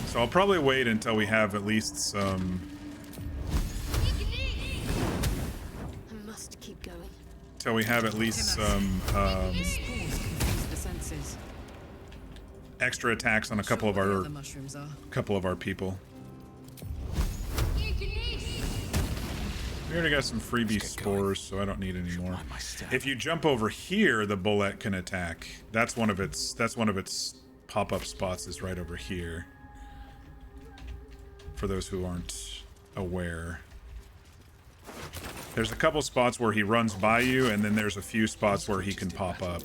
So I'll probably wait until we have at least some. I must keep going. Till we have at least some extra attacks on a couple of our people. We already got some freebie spores, so I don't need any more. If you jump over here, the bullet can attack. That's one of its pop-up spots is right over here. For those who aren't aware. There's a couple spots where he runs by you, and then there's a few spots where he can pop up.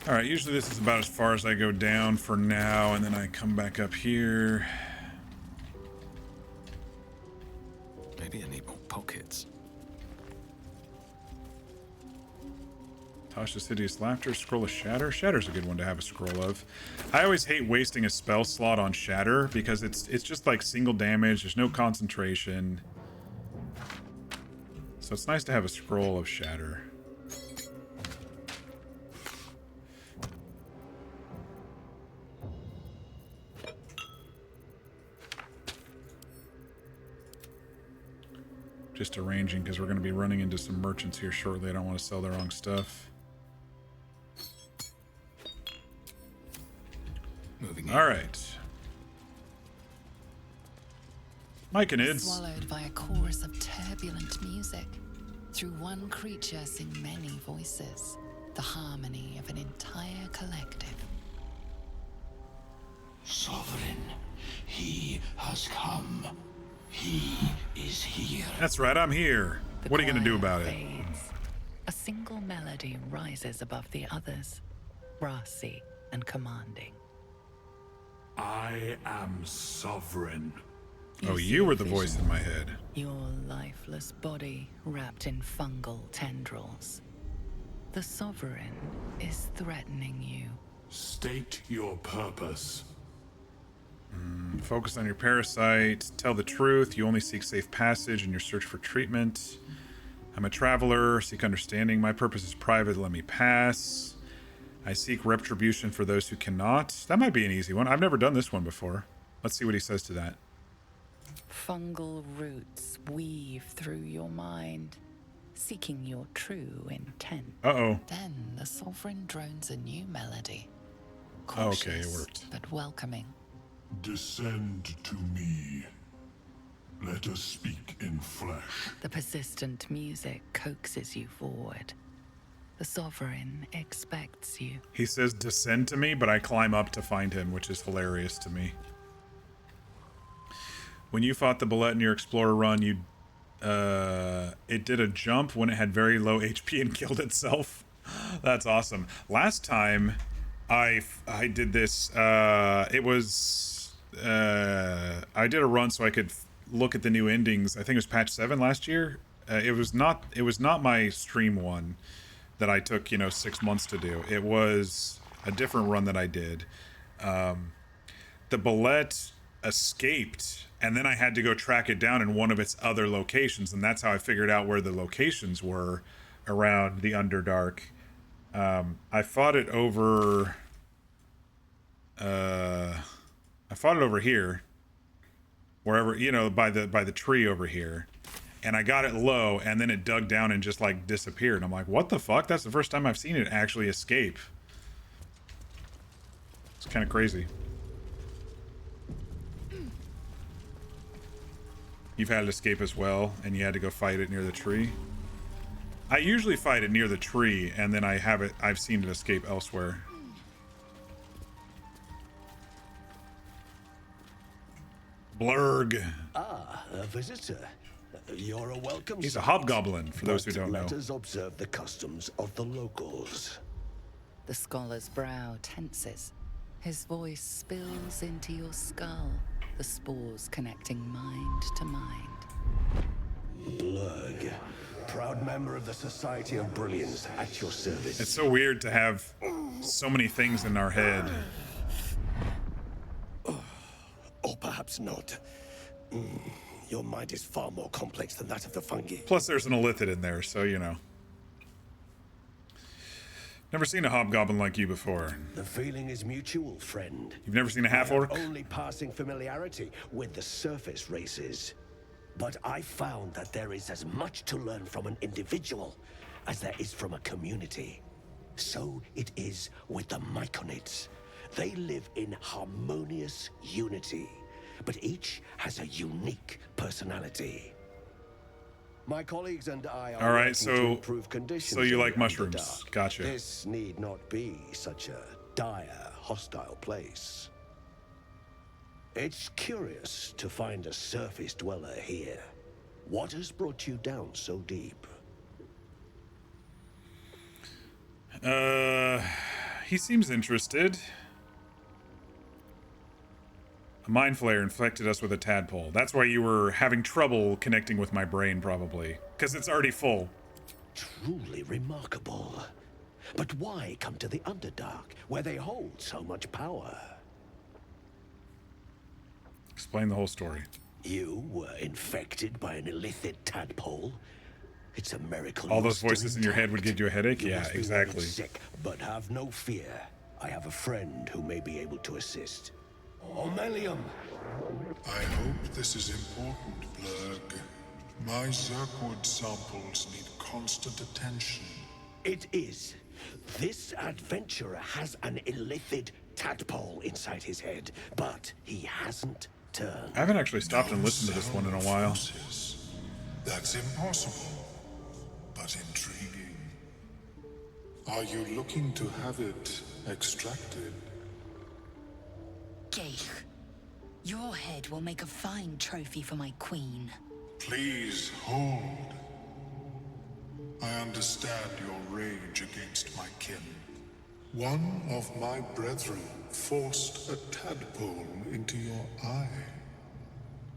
Alright, usually this is about as far as I go down for now, and then I come back up here. Maybe I need more pockets. Tasha's Hideous Laughter, Scroll of Shatter. Shatter's a good one to have a scroll of. I always hate wasting a spell slot on Shatter because it's just like single damage, there's no concentration. So it's nice to have a scroll of Shatter. Just arranging because we're going to be running into some merchants here shortly. I don't want to sell the wrong stuff. Moving All right. Myconids. Swallowed by a chorus of turbulent music. Through one creature sing many voices. The harmony of an entire collective. Sovereign, he has come. He is here. That's right, I'm here. What are you going to do about it? Fades. A single melody rises above the others, brassy and commanding. I am sovereign. Oh, you were the voice in my head. Your lifeless body wrapped in fungal tendrils. The Sovereign is threatening you. State your purpose. Focus on your parasite. Tell the truth. You only seek safe passage in your search for treatment. I'm a traveler. Seek understanding. My purpose is private. Let me pass. I seek retribution for those who cannot. That might be an easy one. I've never done this one before. Let's see what he says to that. Fungal roots weave through your mind, seeking your true intent. Uh-oh. Then the Sovereign drones a new melody. Okay, it Cautious, worked. but welcoming. Descend to me. Let us speak in flesh. The persistent music coaxes you forward. The Sovereign expects you. He says descend to me, but I climb up to find him, which is hilarious to me. When you fought the bullet in your Explorer run, you it did a jump when it had very low HP and killed itself. That's awesome. Last time I did this, it was I did a run so I could look at the new endings. I think it was patch 7 last year. It was not my stream one that I took 6 months to do. It was a different run that I did. The bullet escaped, and then I had to go track it down in one of its other locations, and that's how I figured out where the locations were around the Underdark. I fought it over here, wherever, by the tree over here, and I got it low, and then it dug down and just like disappeared. I'm like, what the fuck? That's the first time I've seen it actually escape. It's kind of crazy. You've had it escape as well, and you had to go fight it near the tree. I usually fight it near the tree, and then I've seen it escape elsewhere. Blurg. Ah, a visitor. You're a welcome. He's a hobgoblin, for those who don't know. Let us observe the customs of the locals. The scholar's brow tenses. His voice spills into your skull, the spores connecting mind to mind. Blurg, proud member of the Society of Brilliance, at your service. It's so weird to have so many things in our head. Or perhaps not. Your mind is far more complex than that of the fungi. Plus, there's an illithid in there, so you know. Never seen a hobgoblin like you before. The feeling is mutual, friend. You've never seen a half-orc? I have only passing familiarity with the surface races. But I found that there is as much to learn from an individual as there is from a community. So it is with the Myconids. They live in harmonious unity, but each has a unique personality. My colleagues and I are Alright, working to improve conditions. so you in like the mushrooms. Underdark. Gotcha. This need not be such a dire, hostile place. It's curious to find a surface dweller here. What has brought you down so deep? He seems interested. A mind flayer infected us with a tadpole. That's why you were having trouble connecting with my brain, probably. Because it's already full. Truly remarkable. But why come to the Underdark, where they hold so much power? Explain the whole story. You were infected by an illithid tadpole? It's a miracle. All those voices in your head would give you a headache? You Yeah, must be exactly. sick, but have no fear. I have a friend who may be able to assist. Omelium! I hope this is important, Blurg. My Zerkwood samples need constant attention. It is. This adventurer has an illithid tadpole inside his head, but he hasn't turned. I haven't actually stopped and listened to this one in a while. That's impossible, but intriguing. Are you looking to have it extracted? Geich, your head will make a fine trophy for my queen. Please hold. I understand your rage against my kin. One of my brethren forced a tadpole into your eye.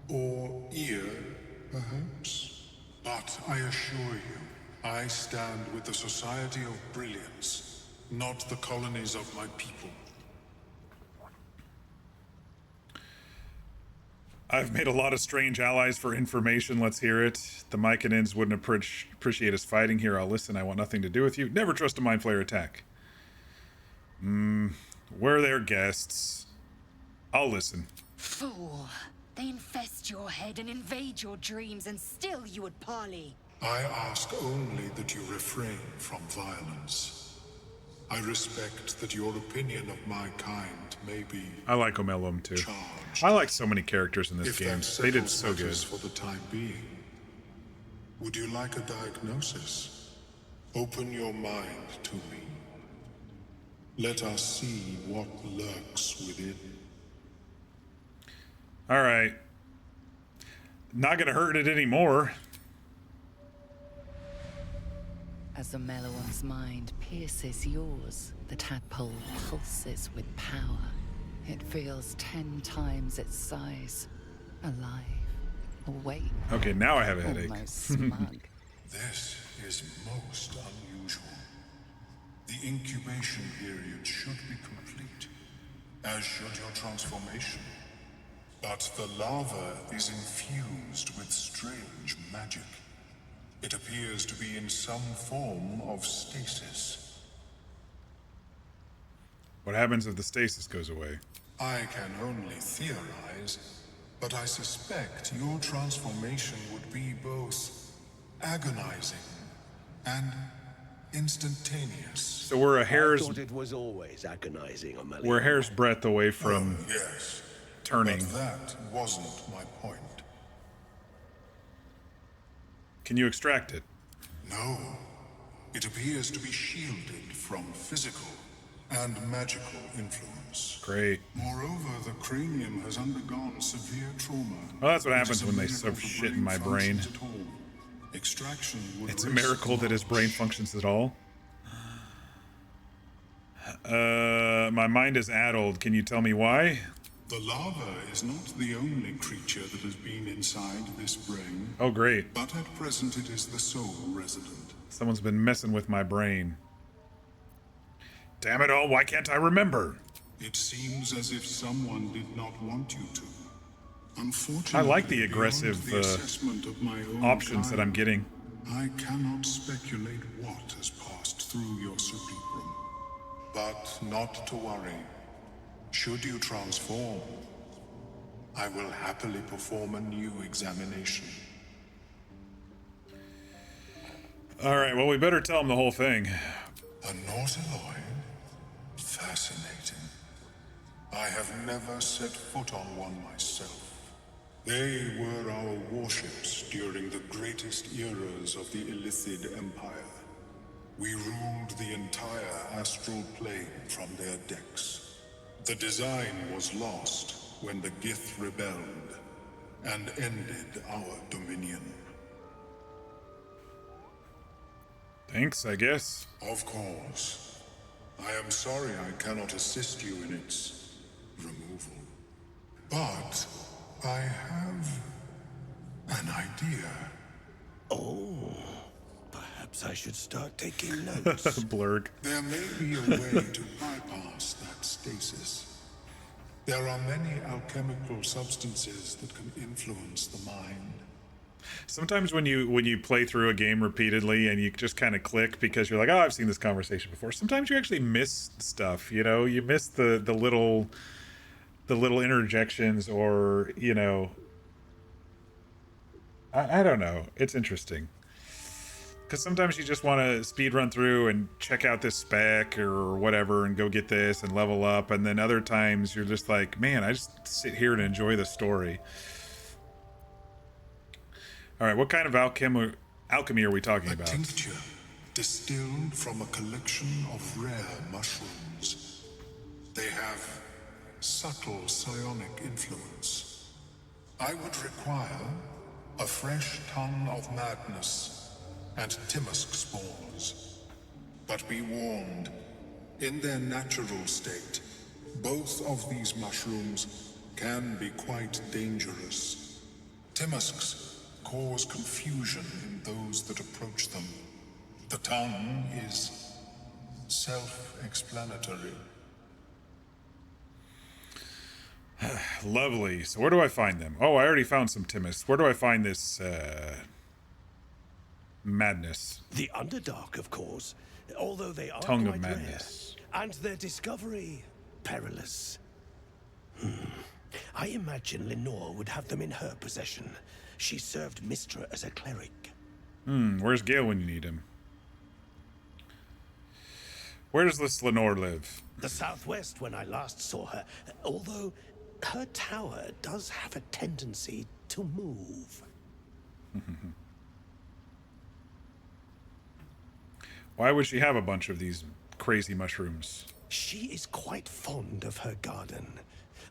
Or ear, perhaps? But I assure you, I stand with the Society of Brilliance, not the colonies of my people. I've made a lot of strange allies for information. Let's hear it. The Myconins wouldn't appreciate us fighting here. I'll listen. I want nothing to do with you. Never trust a Mind Flayer attack. We're their guests. I'll listen. Fool. They infest your head and invade your dreams, and still you would parley. I ask only that you refrain from violence. I respect that your opinion of my kind may be... I like Omelum too. I like so many characters in this game. They did so good. For the time being, would you like a diagnosis? Open your mind to me. Let us see what lurks within. All right. Not gonna hurt it anymore. As Omeluum's mind pierces yours, the tadpole pulses with power. It feels 10 times its size. Alive. Awake. Okay, now I have a headache. Almost smug. This is most unusual. The incubation period should be complete, as should your transformation. But the larva is infused with strange magic. It appears to be in some form of stasis. What happens if the stasis goes away? I can only theorize, but I suspect your transformation would be both agonizing and instantaneous. So we're a hair's... I thought it was always agonizing, Amelia. We're a hair's breadth away from yes, turning. But that wasn't my point. Can you extract it? No. It appears to be shielded from physical and magical influence. Great. Moreover, the cranium has undergone severe trauma. Well, that's what happens when they stuff shit in my brain. Extraction would It's a miracle that his brain functions at all. My mind is addled. Can you tell me why? The larva is not the only creature that has been inside this brain. Oh, great. But at present it is the sole resident. Someone's been messing with my brain. Damn it all, why can't I remember? It seems as if someone did not want you to. Unfortunately, I like the aggressive options that I'm getting. I cannot speculate what has passed through your cerebrum. But not to worry. Should you transform, I will happily perform a new examination. All right, well, we better tell him the whole thing. A Nautiloid? Fascinating. I have never set foot on one myself. They were our warships during the greatest eras of the Illithid Empire. We ruled the entire astral plane from their decks. The design was lost when the Gith rebelled and ended our dominion. Thanks, I guess. Of course. I am sorry I cannot assist you in its removal. But I have an idea. Oh, perhaps I should start taking notes. Blurg. There may be a way to bypass that stasis. There are many alchemical substances that can influence the mind. Sometimes when you play through a game repeatedly and you just kind of click because you're like, oh, I've seen this conversation before. Sometimes you actually miss stuff, you know? You miss the little interjections, or, you know, I don't know. It's interesting. Because sometimes you just want to speed run through and check out this spec or whatever and go get this and level up. And then other times you're just like, man, I just sit here and enjoy the story. All right, what kind of alchemy are we talking about? A tincture distilled from a collection of rare mushrooms. They have subtle psionic influence. I would require a fresh ton of madness and Timusk spores. But be warned, in their natural state, both of these mushrooms can be quite dangerous. Timusks cause confusion in those that approach them. The tongue is self-explanatory. Lovely. So where do I find them? Oh, I already found some Timus. Where do I find this, madness? The Underdark, of course, although they are Tongue quite of madness. rare, and their discovery perilous. I imagine Lenore would have them in her possession. She served Mistra as a cleric. Where's Gale when you need him? Where does this Lenore live? The southwest when I last saw her, although her tower does have a tendency to move. Why would she have a bunch of these crazy mushrooms? She is quite fond of her garden.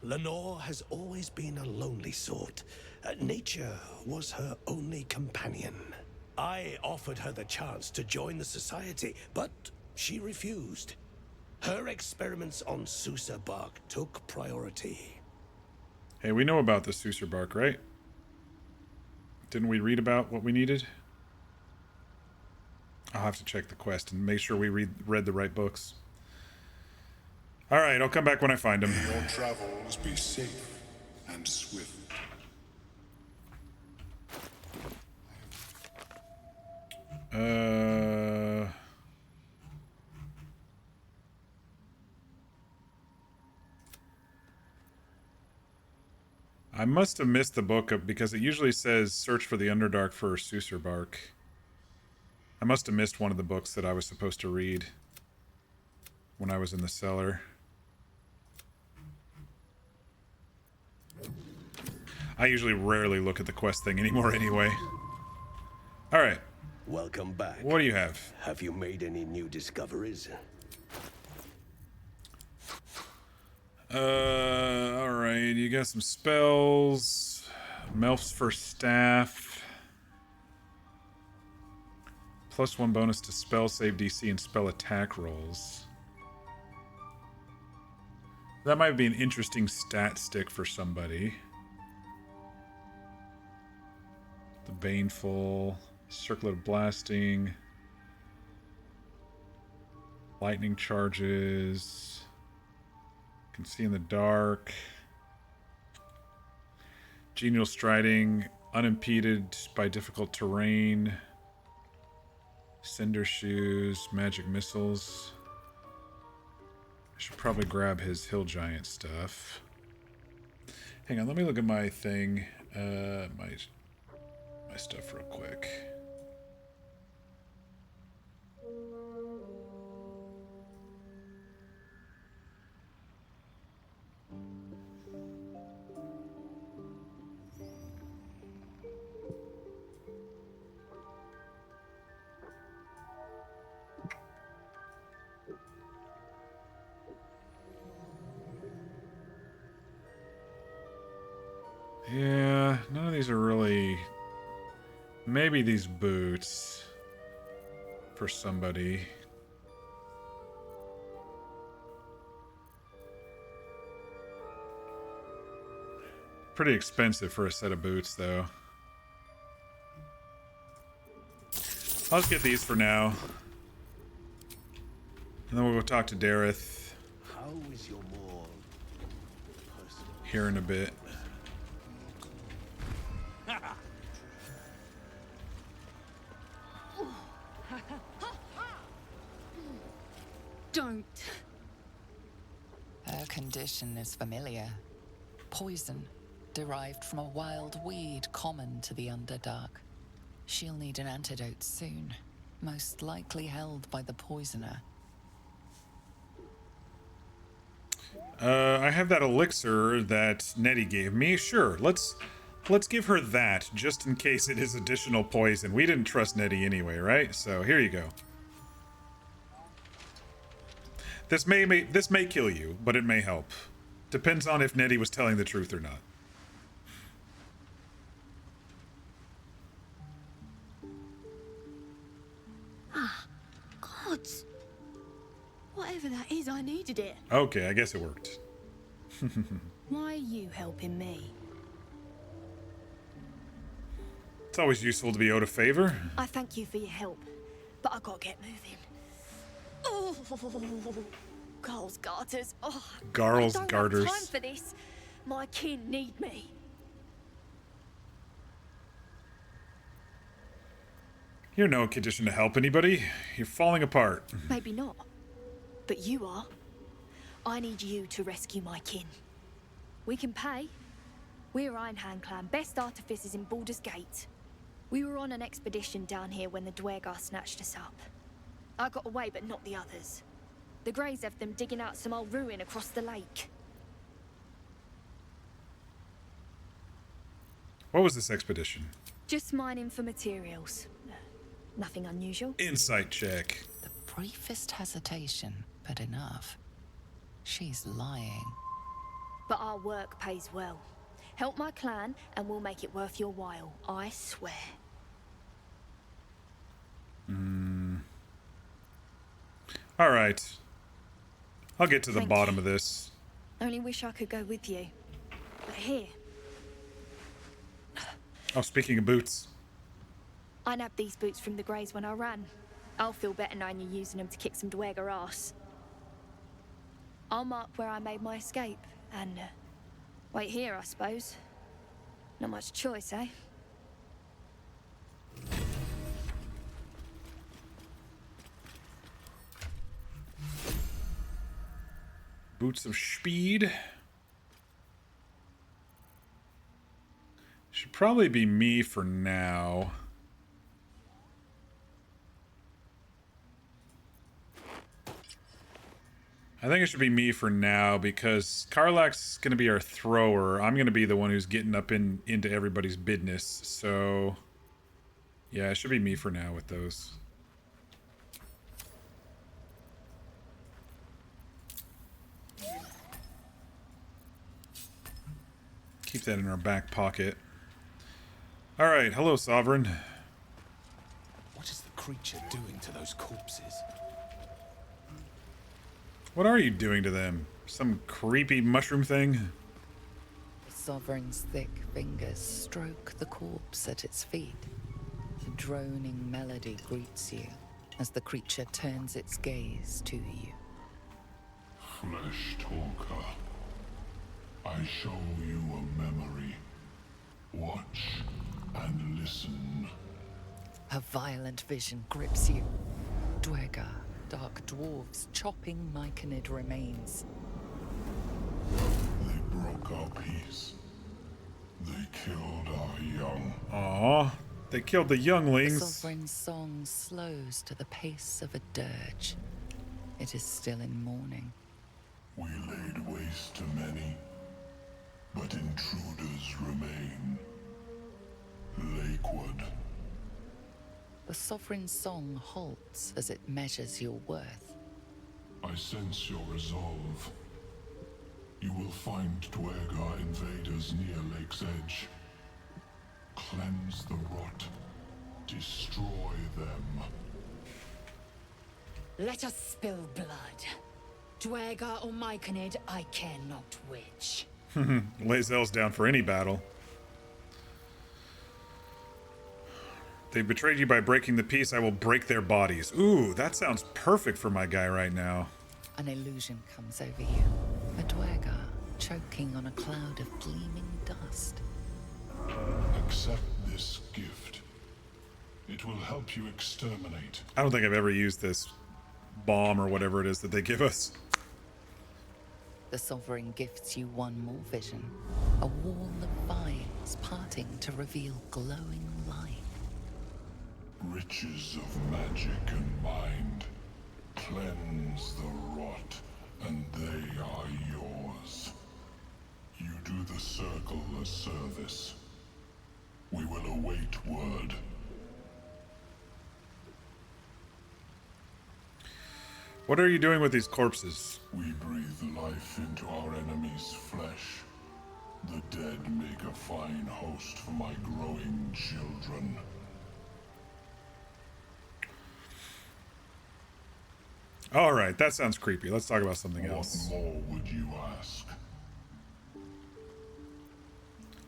Lenore has always been a lonely sort. Nature was her only companion. I offered her the chance to join the society, but she refused. Her experiments on Sousa bark took priority. Hey, we know about the Sousa bark, right? Didn't we read about what we needed? I'll have to check the quest and make sure we read the right books. All right, I'll come back when I find them. May your travels be safe and swift. I must have missed the book because it usually says search for the Underdark for Sousa bark. I must have missed one of the books that I was supposed to read when I was in the cellar. I usually rarely look at the quest thing anymore anyway. All right. Welcome back. What do you have? Have you made any new discoveries? All right. You got some spells. Melf's First Staff. +1 bonus to spell save DC and spell attack rolls. That might be an interesting stat stick for somebody. The Baneful, Circlet of Blasting, Lightning Charges, Can See in the Dark, Genial Striding, Unimpeded by Difficult Terrain, Cinder Shoes, Magic Missiles. I should probably grab his Hill Giant stuff. Hang on, let me look at my thing. My stuff real quick. Yeah, none of these are really... Maybe these boots for somebody. Pretty expensive for a set of boots, though. I'll just get these for now. And then we'll go talk to Dareth. How is your more personal here in a bit. Don't. Her condition is familiar. Poison. derived from a wild weed common to the Underdark. She'll need an antidote soon, most likely held by the poisoner. I have that elixir that Nettie gave me. Sure, let's give her that, just in case it is additional poison. We didn't trust Nettie anyway, right? So here you go. This may kill you, but it may help. Depends on if Nettie was telling the truth or not. Ah, gods. Whatever that is, I needed it. Okay, I guess it worked. Why are you helping me? It's always useful to be owed a favor. I thank you for your help, but I gotta get moving. Oh, Garl's garters. Oh, Garl's I don't garters. have time for this. My kin need me. You're no condition to help anybody. You're falling apart. Maybe not, but you are. I need you to rescue my kin. We can pay. We're Ironhand Clan, best artificers in Baldur's Gate. We were on an expedition down here when the Dwergar snatched us up. I got away, but not the others. The Greys have them digging out some old ruin across the lake. What was this expedition? Just mining for materials. Nothing unusual. Insight check. The briefest hesitation, but enough. She's lying. But our work pays well. Help my clan, and we'll make it worth your while. I swear. All right. I'll get to the Thank bottom you. of this. Only wish I could go with you. But here, Oh, speaking of boots. I nabbed these boots from the Greys when I ran. I'll feel better knowing you're using them to kick some Dwergar ass. I'll mark where I made my escape, and wait here, I suppose. Not much choice, eh? Boots of speed. Should probably be me for now. I think it should be me for now because Karlach's going to be our thrower. I'm going to be the one who's getting up into everybody's business. So, yeah, it should be me for now with those. Keep that in our back pocket. All right, hello, Sovereign. What is the creature doing to those corpses? What are you doing to them? Some creepy mushroom thing? The Sovereign's thick fingers stroke the corpse at its feet. A droning melody greets you as the creature turns its gaze to you. Flesh talker, I show you a memory. Watch and listen. A violent vision grips you. Dwergar, dark dwarves chopping myconid remains. They broke our peace. They killed our young. Aw, they killed the The younglings. Sovereign's song slows to the pace of a dirge. It is still in mourning. We laid waste to many, but intruders remain. Lakewood. The Sovereign's song halts as it measures your worth. I sense your resolve. You will find Dwergar invaders near Lake's Edge. Cleanse the rot. Destroy them. Let us spill blood. Dwergar or myconid, I care not which. Lae'zel's down for any battle. They betrayed you by breaking the peace. I will break their bodies. Ooh, that sounds perfect for my guy right now. An illusion comes over you. A Dwergar choking on a cloud of gleaming dust. Accept this gift. It will help you exterminate. I don't think I've ever used this bomb or whatever it is that they give us. The Sovereign gifts you one more vision. A wall of vines parting to reveal glowing light. Riches of magic and mind. Cleanse the rot, and they are yours. You do the Circle a service. We will await word. What are you doing with these corpses? We breathe life into our enemy's flesh. The dead make a fine host for my growing children. All right, that sounds creepy. Let's talk about something else. What more would you ask?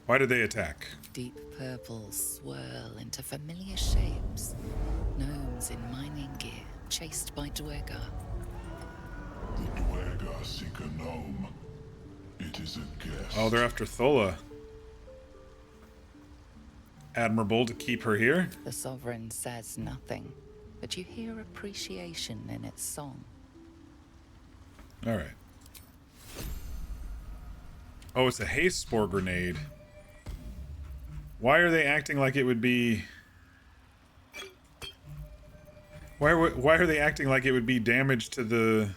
Why did they attack? Deep purples swirl into familiar shapes. Gnomes in mining gear, chased by Dwergar. The Dwergar seek a gnome. It is a guest. Oh, they're after Thola. Admirable to keep her here. The Sovereign says nothing, but you hear appreciation in its song. All right. Oh, it's a haste spore grenade. Why are they acting like it would be... Why are they acting like it would be damage to the...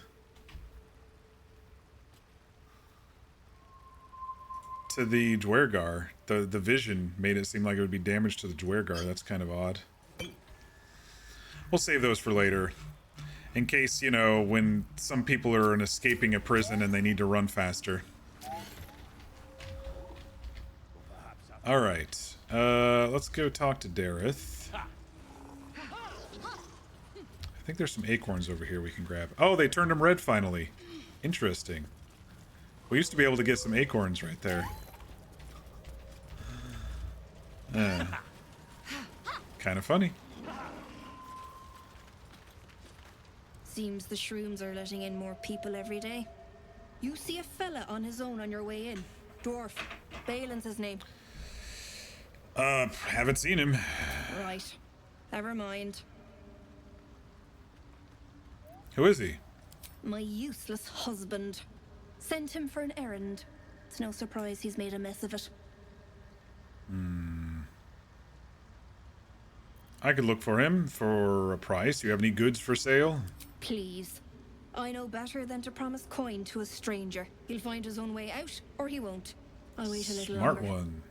to the Dwergar? The vision made it seem like it would be damage to the Dwergar. That's kind of odd. We'll save those for later. In case, you know, when some people are escaping a prison and they need to run faster. Alright. Let's go talk to Dareth. I think there's some acorns over here we can grab. Oh, they turned them red finally. Interesting. We used to be able to get some acorns right there. Kind of funny. Seems the shrooms are letting in more people every day. You see a fella on his own on your way in. Dwarf. Balin's his name. Haven't seen him. Right. Never mind. Who is he? My useless husband. Sent him for an errand. It's no surprise he's made a mess of it. I could look for him for a price. You have any goods for sale? Please. I know better than to promise coin to a stranger. He'll find his own way out, or he won't. I'll wait a little Smart longer. one.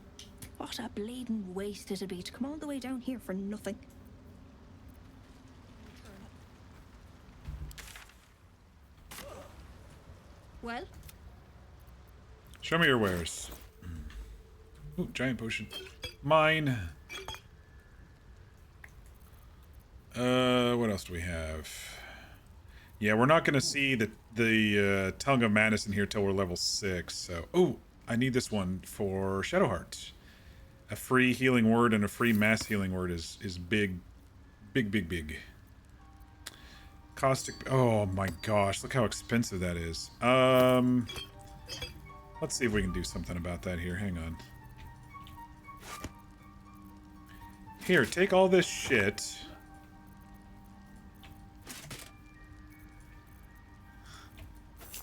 What a bleeding waste it'd be to come all the way down here for nothing. Well? Show me your wares. Ooh, giant potion. Mine. What else do we have? Yeah, we're not going to see the Tongue of Madness in here till we're level 6, so... Oh, I need this one for Shadowheart. A free healing word and a free mass healing word is big. Big, big, big. Caustic... Oh my gosh, look how expensive that is. Let's see if we can do something about that here. Hang on. Here, take all this shit.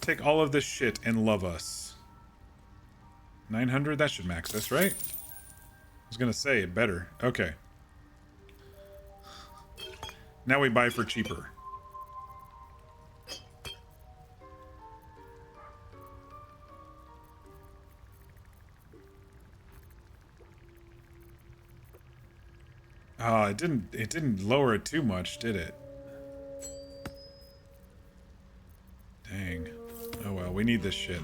Take all of this shit and love us. 900? That should max us, right? I was gonna say, it better. Okay. Now we buy for cheaper. Oh, it didn't lower it too much, did it? Dang. Oh well, we need this shit.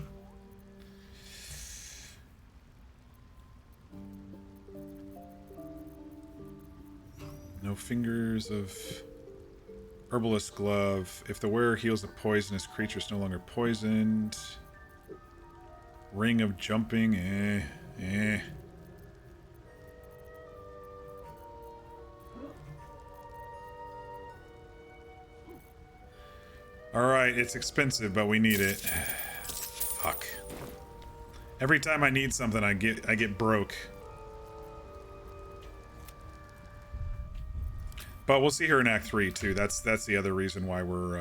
No fingers of herbalist glove. If the wearer heals a poisonous creature, it's no longer poisoned. Ring of jumping. Eh. Alright, it's expensive, but we need it. Fuck. Every time I need something, I get broke. But we'll see her in Act 3 too. That's the other reason why we're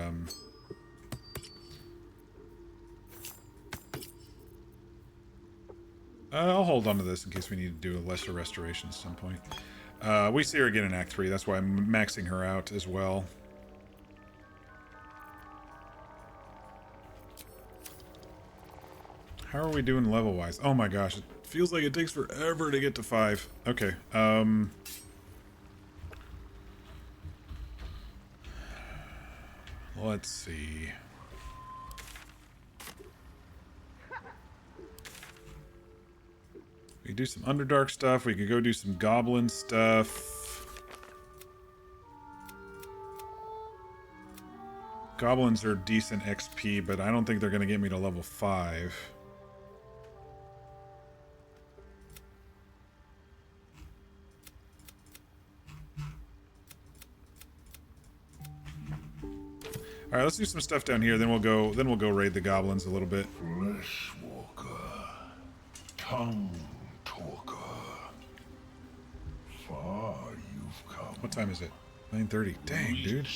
I'll hold on to this in case we need to do a lesser restoration at some point. We see her again in Act 3. That's why I'm maxing her out as well. How are we doing level-wise? Oh my gosh, it feels like it takes forever to get to 5. Okay, let's see. We can do some Underdark stuff. We could go do some Goblin stuff. Goblins are decent XP, but I don't think they're going to get me to level 5. All right, let's do some stuff down here. Then we'll go raid the goblins a little bit. Fleshwalker, tongue talker. Far you've come. What time is it? 9:30. Dang, dude.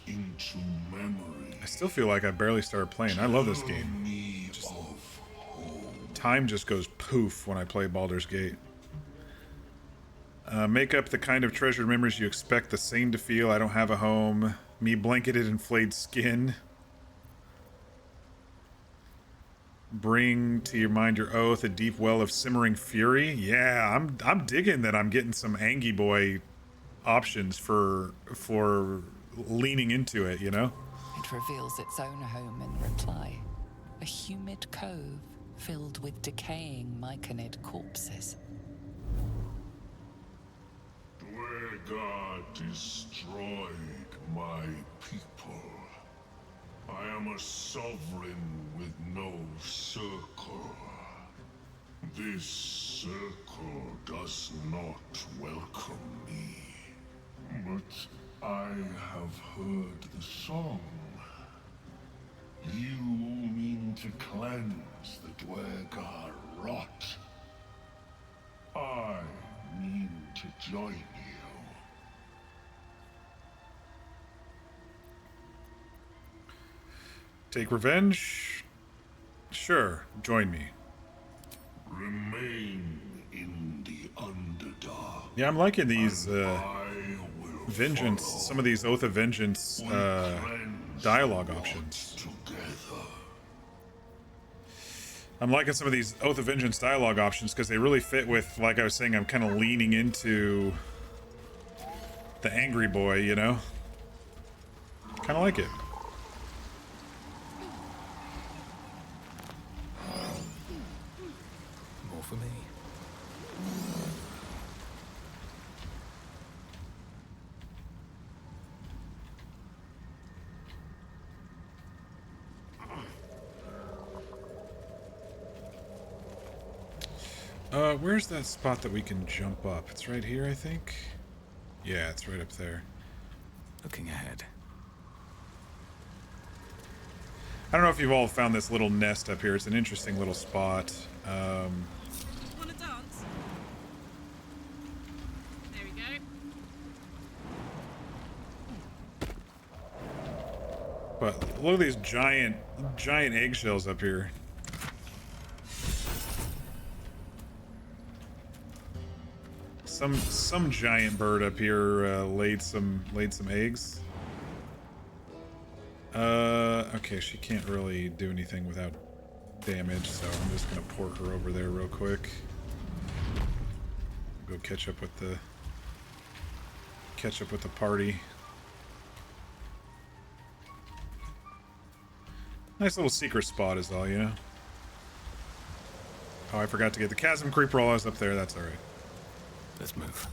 Into memory. I still feel like I barely started playing. I love this game. Time just goes poof when I play Baldur's Gate. Make up the kind of treasured memories you expect the same to feel. I don't have a home. Me blanketed in flayed skin. Bring to your mind your oath, a deep well of simmering fury. Yeah, I'm digging that I'm getting some Angie Boy options for leaning into it, you know? It reveals its own home in reply. A humid cove filled with decaying myconid corpses. Dwargar destroyed my people. I am a sovereign with no circle. This circle does not welcome me. But I have heard the song. You mean to cleanse the Dwargar rot. I mean to join you. Take revenge? Sure, join me. Remain in the Underdark. Yeah, I'm liking these vengeance, some of these Oath of Vengeance dialogue options. I'm liking some of these Oath of Vengeance dialogue options because they really fit with, like I was saying, I'm kind of leaning into the angry boy, you know? Kind of like it. More for me. Where's that spot that we can jump up? It's right here, I think. Yeah, it's right up there. Looking ahead. I don't know if you've all found this little nest up here. It's an interesting little spot. Wanna dance? There we go. But look at these giant eggshells up here. Some giant bird up here laid some eggs. Okay, she can't really do anything without damage, so I'm just gonna port her over there real quick. Go catch up with the party. Nice little secret spot is all, you know. Oh, I forgot to get the chasm creeper while I was up there. That's all right. Let's move.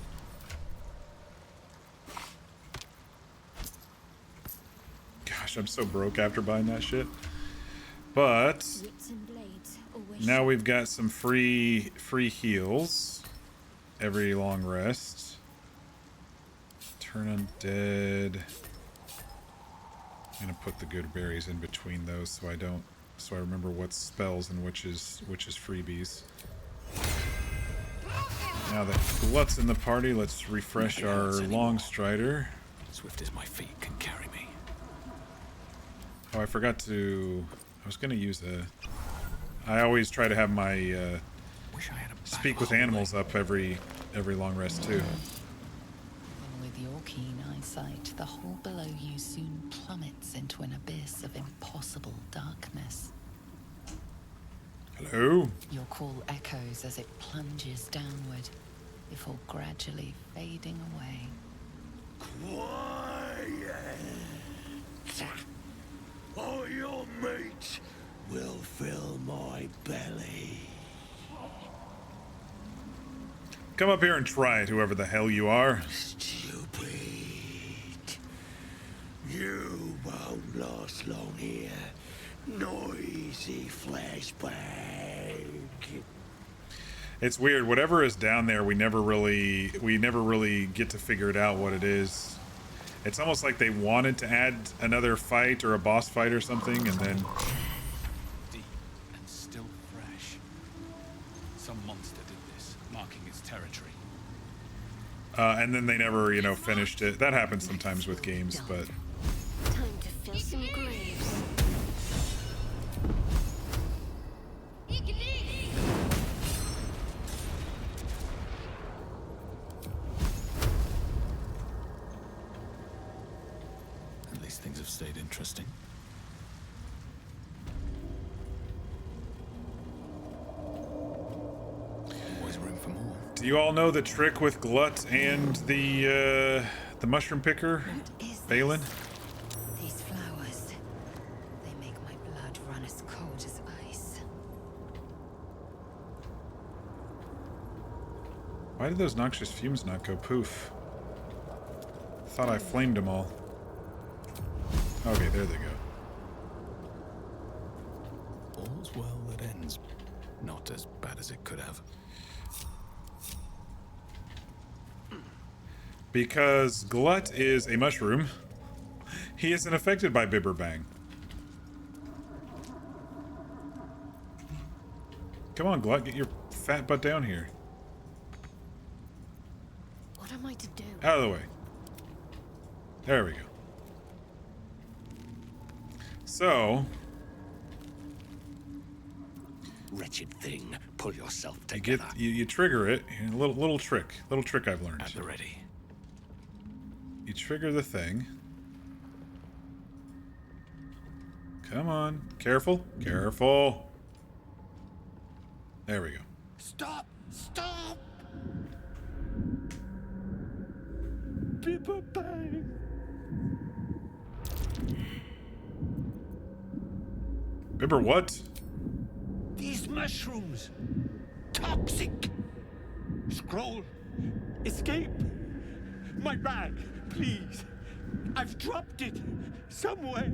Gosh, I'm so broke after buying that shit. But now we've got some free heals every long rest. Turn undead. I'm gonna put the good berries in between those so I remember what's spells and which is freebies. Now that Glut's in the party, let's refresh our long strider. Swift as my feet can carry me. Oh, I forgot to... I was going to use I always try to have my speak with animals up every long rest too. With your keen eyesight, the hole below you soon plummets into an abyss of impossible darkness. Hello? Your call echoes as it plunges downward, before gradually fading away. Quiet! Or your meat will fill my belly. Come up here and try it, whoever the hell you are. Stupid. You won't last long here. Noisy flashback. It's weird. Whatever is down there, we never really get to figure it out what it is. It's almost like they wanted to add another fight or a boss fight or something, and then Deep and still fresh. Some monster did this, marking its territory. and then they never, you know, finished it. That happens sometimes with games, but Time to fill some graves. At least things have stayed interesting. Always room for more. do you all know the trick with Glut and the mushroom picker, Balin? These flowers, they make my blood run as cold as ice. Why did those noxious fumes not go poof? Thought I flamed them all. Okay, there they go. All's well that ends. Not as bad as it could have. Because Glut is a mushroom, he isn't affected by Bibberbang. Come on, Glut, get your fat butt down here. What am I to do? Out of the way. There we go. So, Wretched thing, pull yourself you together. get you trigger it. A little trick I've learned. At the ready. You trigger the thing. Come on, careful, careful. There we go. Stop! Stop! Bibberbang! Bibber what? These mushrooms! Toxic! Scroll! Escape! My bag, please! I've dropped it somewhere!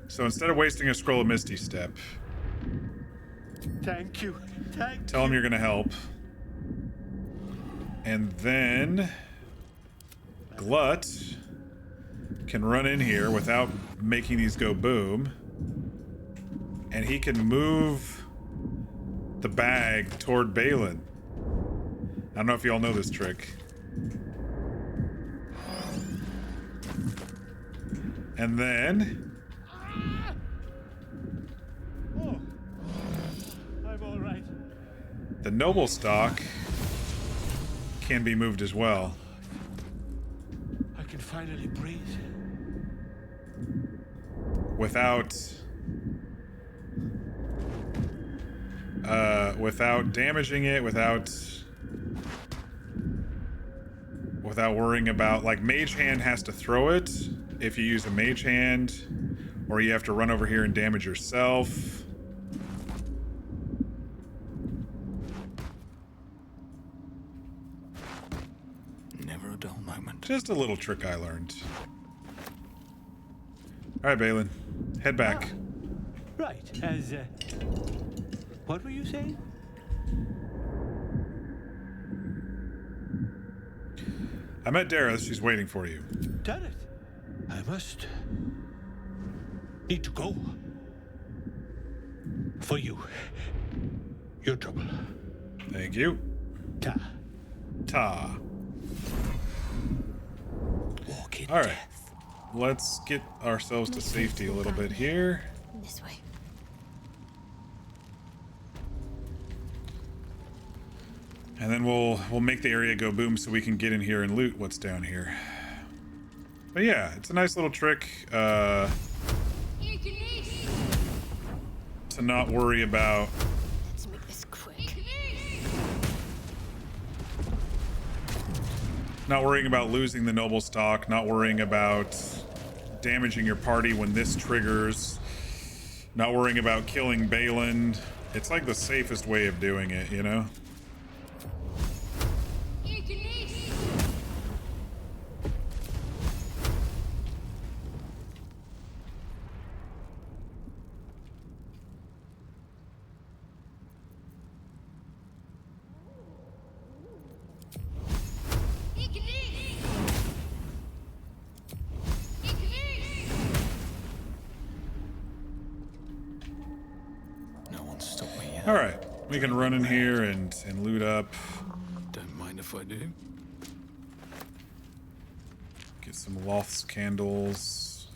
So instead of wasting a scroll of Misty Step, Thank you. Thank tell him you're gonna help. And then Glut can run in here without making these go boom. And he can move the bag toward Balin. I don't know if you all know this trick. And then Oh, I'm all right. the noble stock can be moved as well. I can finally breathe. Without damaging it, without worrying about, like, Mage Hand has to throw it if you use a Mage Hand, or you have to run over here and damage yourself. Never a dull moment. Just a little trick I learned. Alright, Balin. Head back. Right, as, what were you saying? I met Dara. She's waiting for you. Done it. I must need to go. For you. Your trouble. Thank you. Ta. Ta. Walk in Alright. Let's get ourselves to safety a little bit here. This way. And then we'll make the area go boom so we can get in here and loot what's down here. But yeah, it's a nice little trick to not worry about. Let's make this quick. Not worrying about losing the noble stock, not worrying about damaging your party when this triggers, not worrying about killing Balin. It's like the safest way of doing it, you know? Alright, we can run in here and loot up. Don't mind if I do. Get some Loth's candles.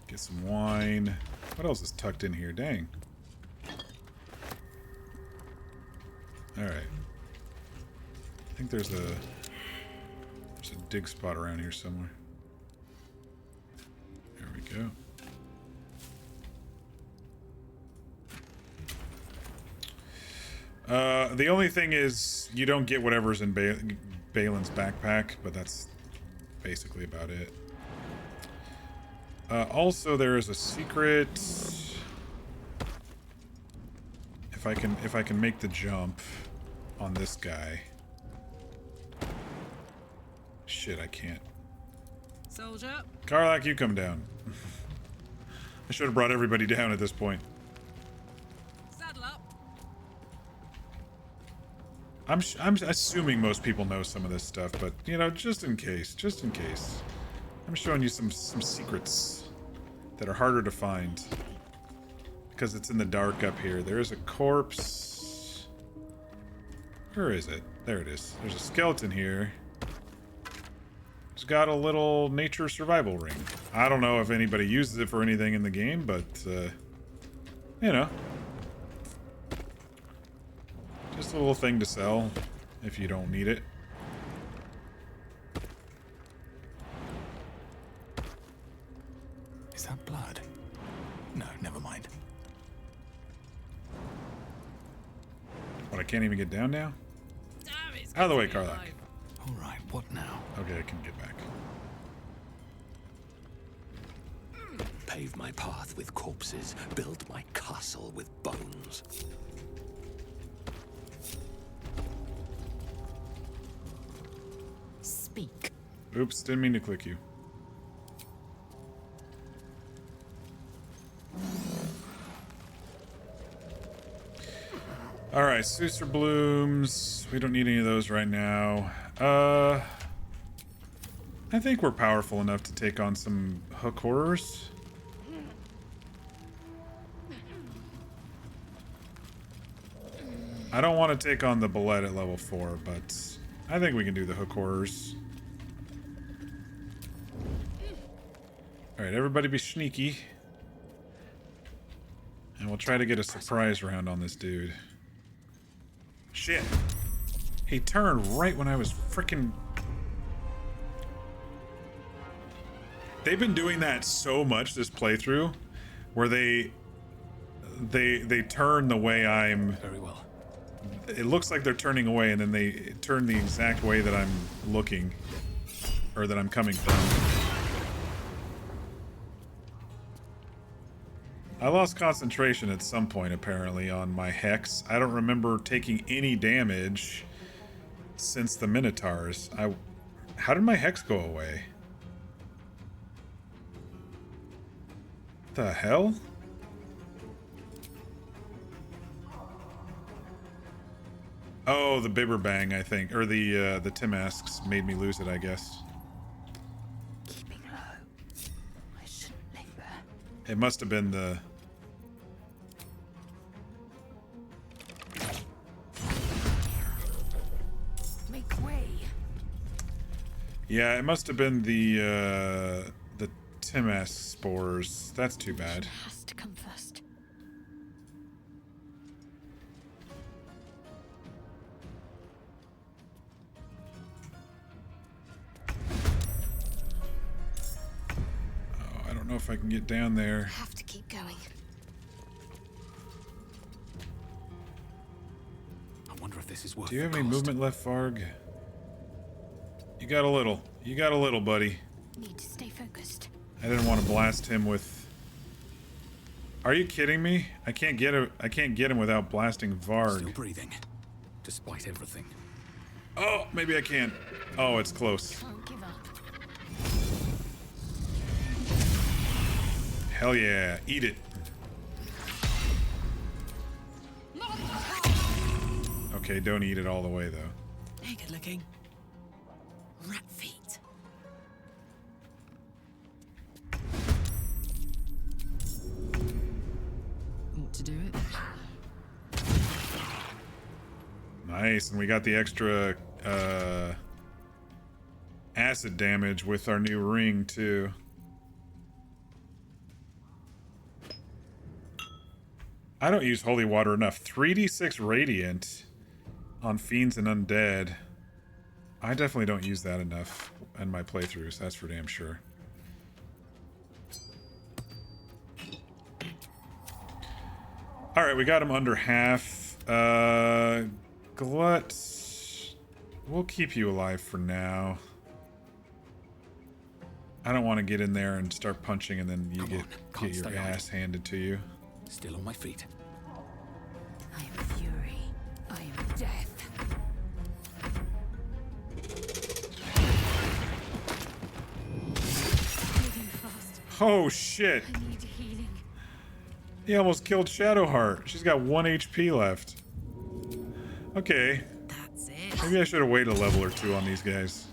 Get some wine. What else is tucked in here? Dang. Alright. I think there's a dig spot around here somewhere. There we go. The only thing is you don't get whatever's in Balin's backpack, but that's basically about it. Also, there is a secret. If I can make the jump on this guy. Shit, I can't. Soldier. Karlak, you come down. I should have brought everybody down at this point. Saddle up. I'm assuming most people know some of this stuff, but you know, just in case, I'm showing you some secrets that are harder to find because it's in the dark up here. There is a corpse. Where is it? There it is. There's a skeleton here. It's got a little nature survival ring. I don't know if anybody uses it for anything in the game, but you know. Just a little thing to sell if you don't need it. Is that blood? No, never mind. What, I can't even get down now? Out of the way, Karlak. All right, what now? Okay, I can get back. Pave my path with corpses, build my castle with bones. Speak. Oops, didn't mean to click you. Alright, Suser Blooms. We don't need any of those right now. I think we're powerful enough to take on some hook horrors. I don't want to take on the Bullet at level 4, but I think we can do the hook horrors. Alright, everybody be sneaky. And we'll try to get a surprise round on this dude. Shit. He turned right when I was frickin'... They've been doing that so much this playthrough, where they turn the way I'm... Very well. It looks like they're turning away, and then they turn the exact way that I'm looking, or that I'm coming from. I lost concentration at some point, apparently, on my Hex. I don't remember taking any damage since the Minotaurs. How did my Hex go away? The hell? Oh, the Bibberbang, I think. Or the Timasks made me lose it, I guess. Keeping low. I shouldn't linger. It must have been the... Make way. Yeah, it must have been the Timask spores. That's too bad. Has to come first. know if I can get down there. Have to keep going. I wonder if this is worth Do you have the any cost. movement left, Varg? You got a little. You got a little, buddy. Need to stay focused. I didn't want to blast him with... Are you kidding me? I can't get him without blasting Varg. Still breathing, despite everything. Oh, maybe I can. Oh, it's close. Can't give up. Hell yeah. Eat it. Okay, don't eat it all the way, though. Naked looking. Rat feet. Want to do it? Nice, and we got the extra acid damage with our new ring, too. I don't use holy water enough. 3d6 radiant on fiends and undead. I definitely don't use that enough in my playthroughs, that's for damn sure. Alright, we got him under half. Glut, we'll keep you alive for now. I don't want to get in there and start punching and then you get your ass handed to you. Still on my feet. I am fury. I am death. Moving fast. Oh shit! I need healing. He almost killed Shadowheart. She's got 1 HP left. Okay. That's it. Maybe I should have waited a level or two on these guys.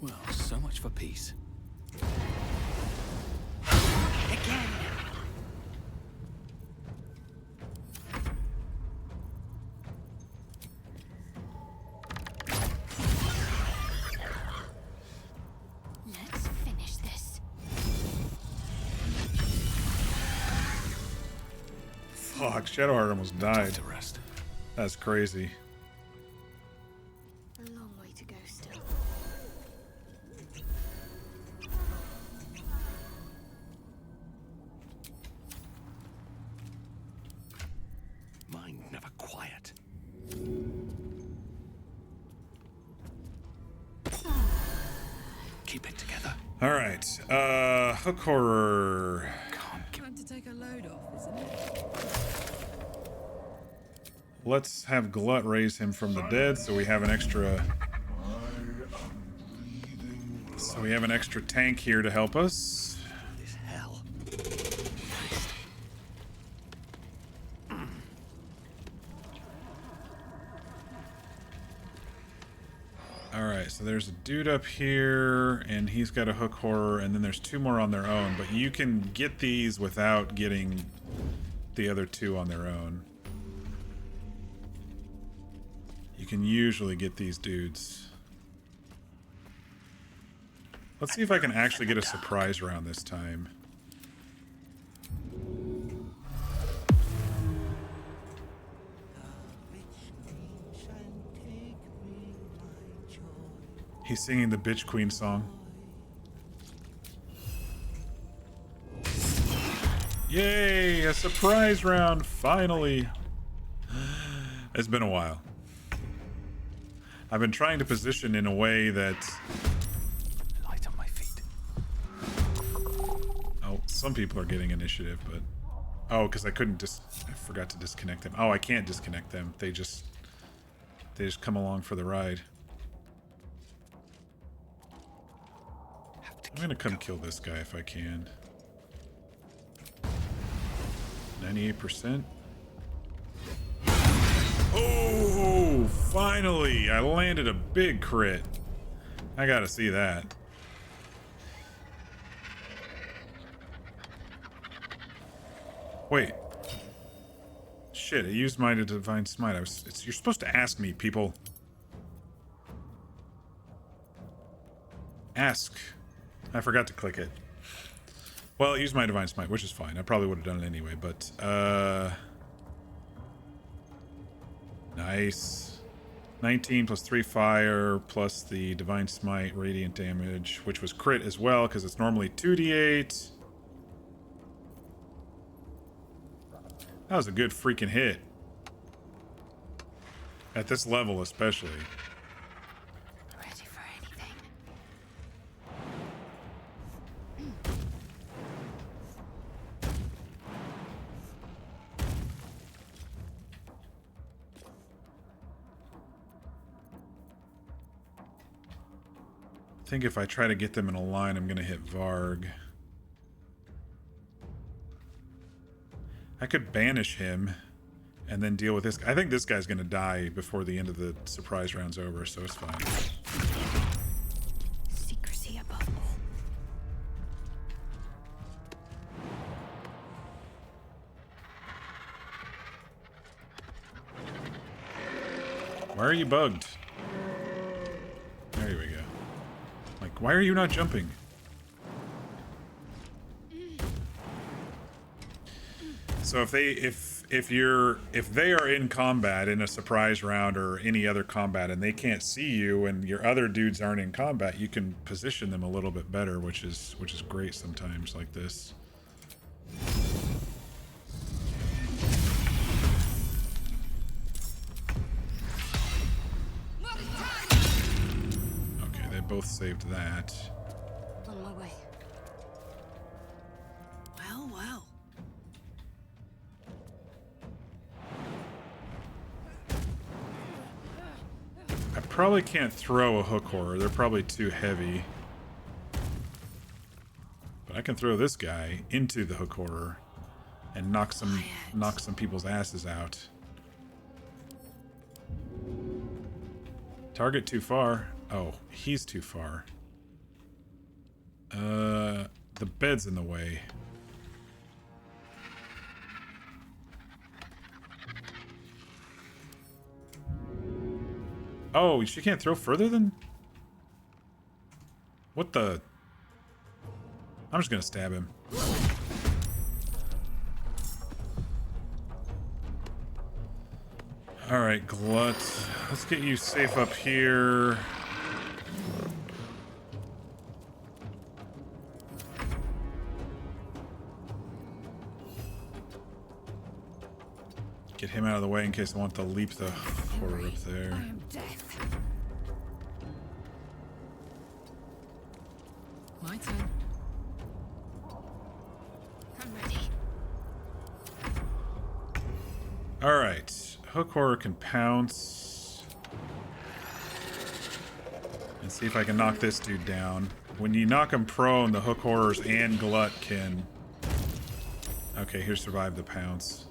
Well, so much for peace. Again. Let's finish this. Fuck, Shadowheart almost died. To rest. That's crazy. A long way to go still. Mind never quiet. Keep it together. Alright, hook horror. Time to take a load off, isn't it? Let's have Glut raise him from the dead so we have an extra... So we have an extra tank here to help us. This hell. Alright, so there's a dude up here, and he's got a hook horror, and then there's 2 more on their own, but you can get these without getting the other 2 on their own. You can usually get these dudes. Let's see if I can actually get a surprise round this time. He's singing the Bitch Queen song. Yay! A surprise round, finally! It's been a while. I've been trying to position in a way that... Light on my feet. Oh, some people are getting initiative, but... Oh, because I forgot to disconnect them. Oh, I can't disconnect them. They just come along for the ride. I'm gonna come kill this guy if I can. 98%. Oh, finally! I landed a big crit. I gotta see that. Wait. Shit, I used my divine smite. You're supposed to ask me, people. Ask. I forgot to click it. Well, I used my divine smite, which is fine. I probably would have done it anyway, but nice. 19 plus 3 fire plus the divine smite radiant damage, which was crit as well because it's normally 2d8. That was a good freaking hit. At this level especially. Ready for anything. I think if I try to get them in a line, I'm gonna hit Varg. I could banish him and then deal with this. I think this guy's gonna die before the end of the surprise round's over, so it's fine. Secrecy above all. Why are you bugged? There we go. Like, why are you not jumping? So if they are in combat in a surprise round or any other combat and they can't see you and your other dudes aren't in combat, you can position them a little bit better, which is great sometimes like this. Okay, they both saved that. On my way. Well, well. I probably can't throw a hook horror. They're probably too heavy. But I can throw this guy into the hook horror and knock some people's asses out. Target too far. Oh, he's too far. The bed's in the way. Oh, she can't throw further than... What the... I'm just gonna stab him. Alright, Glut. Let's get you safe up here. Get him out of the way in case I want to leap the horror up there. I am death. My turn. I'm ready. Alright. Hook horror can pounce. And see if I can knock this dude down. When you knock him prone, the hook horrors and Glut can... Okay, here, survive the pounce.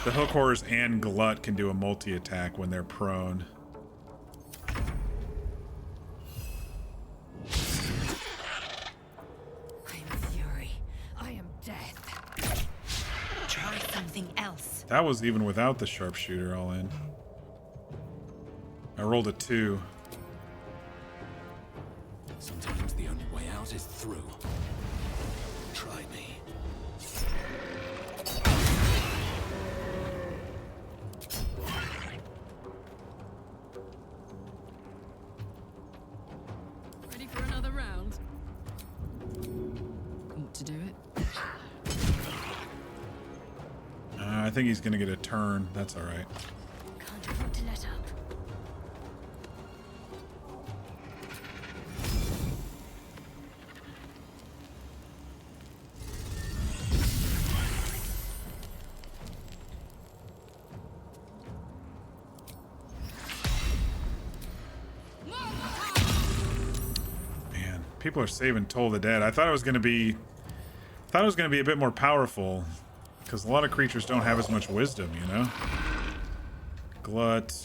The hook horrors and Glut can do a multi-attack when they're prone. I am fury. I am death. Try something else. That was even without the sharpshooter all in. I rolled a 2. Sometimes the only way out is through. Try me. Ready for another round? Want to do it? I think he's gonna get a turn. That's alright. Can't afford to let up. Man, people are saving Toll the Dead. I thought it was gonna be a bit more powerful. Because a lot of creatures don't have as much wisdom, you know? Glut,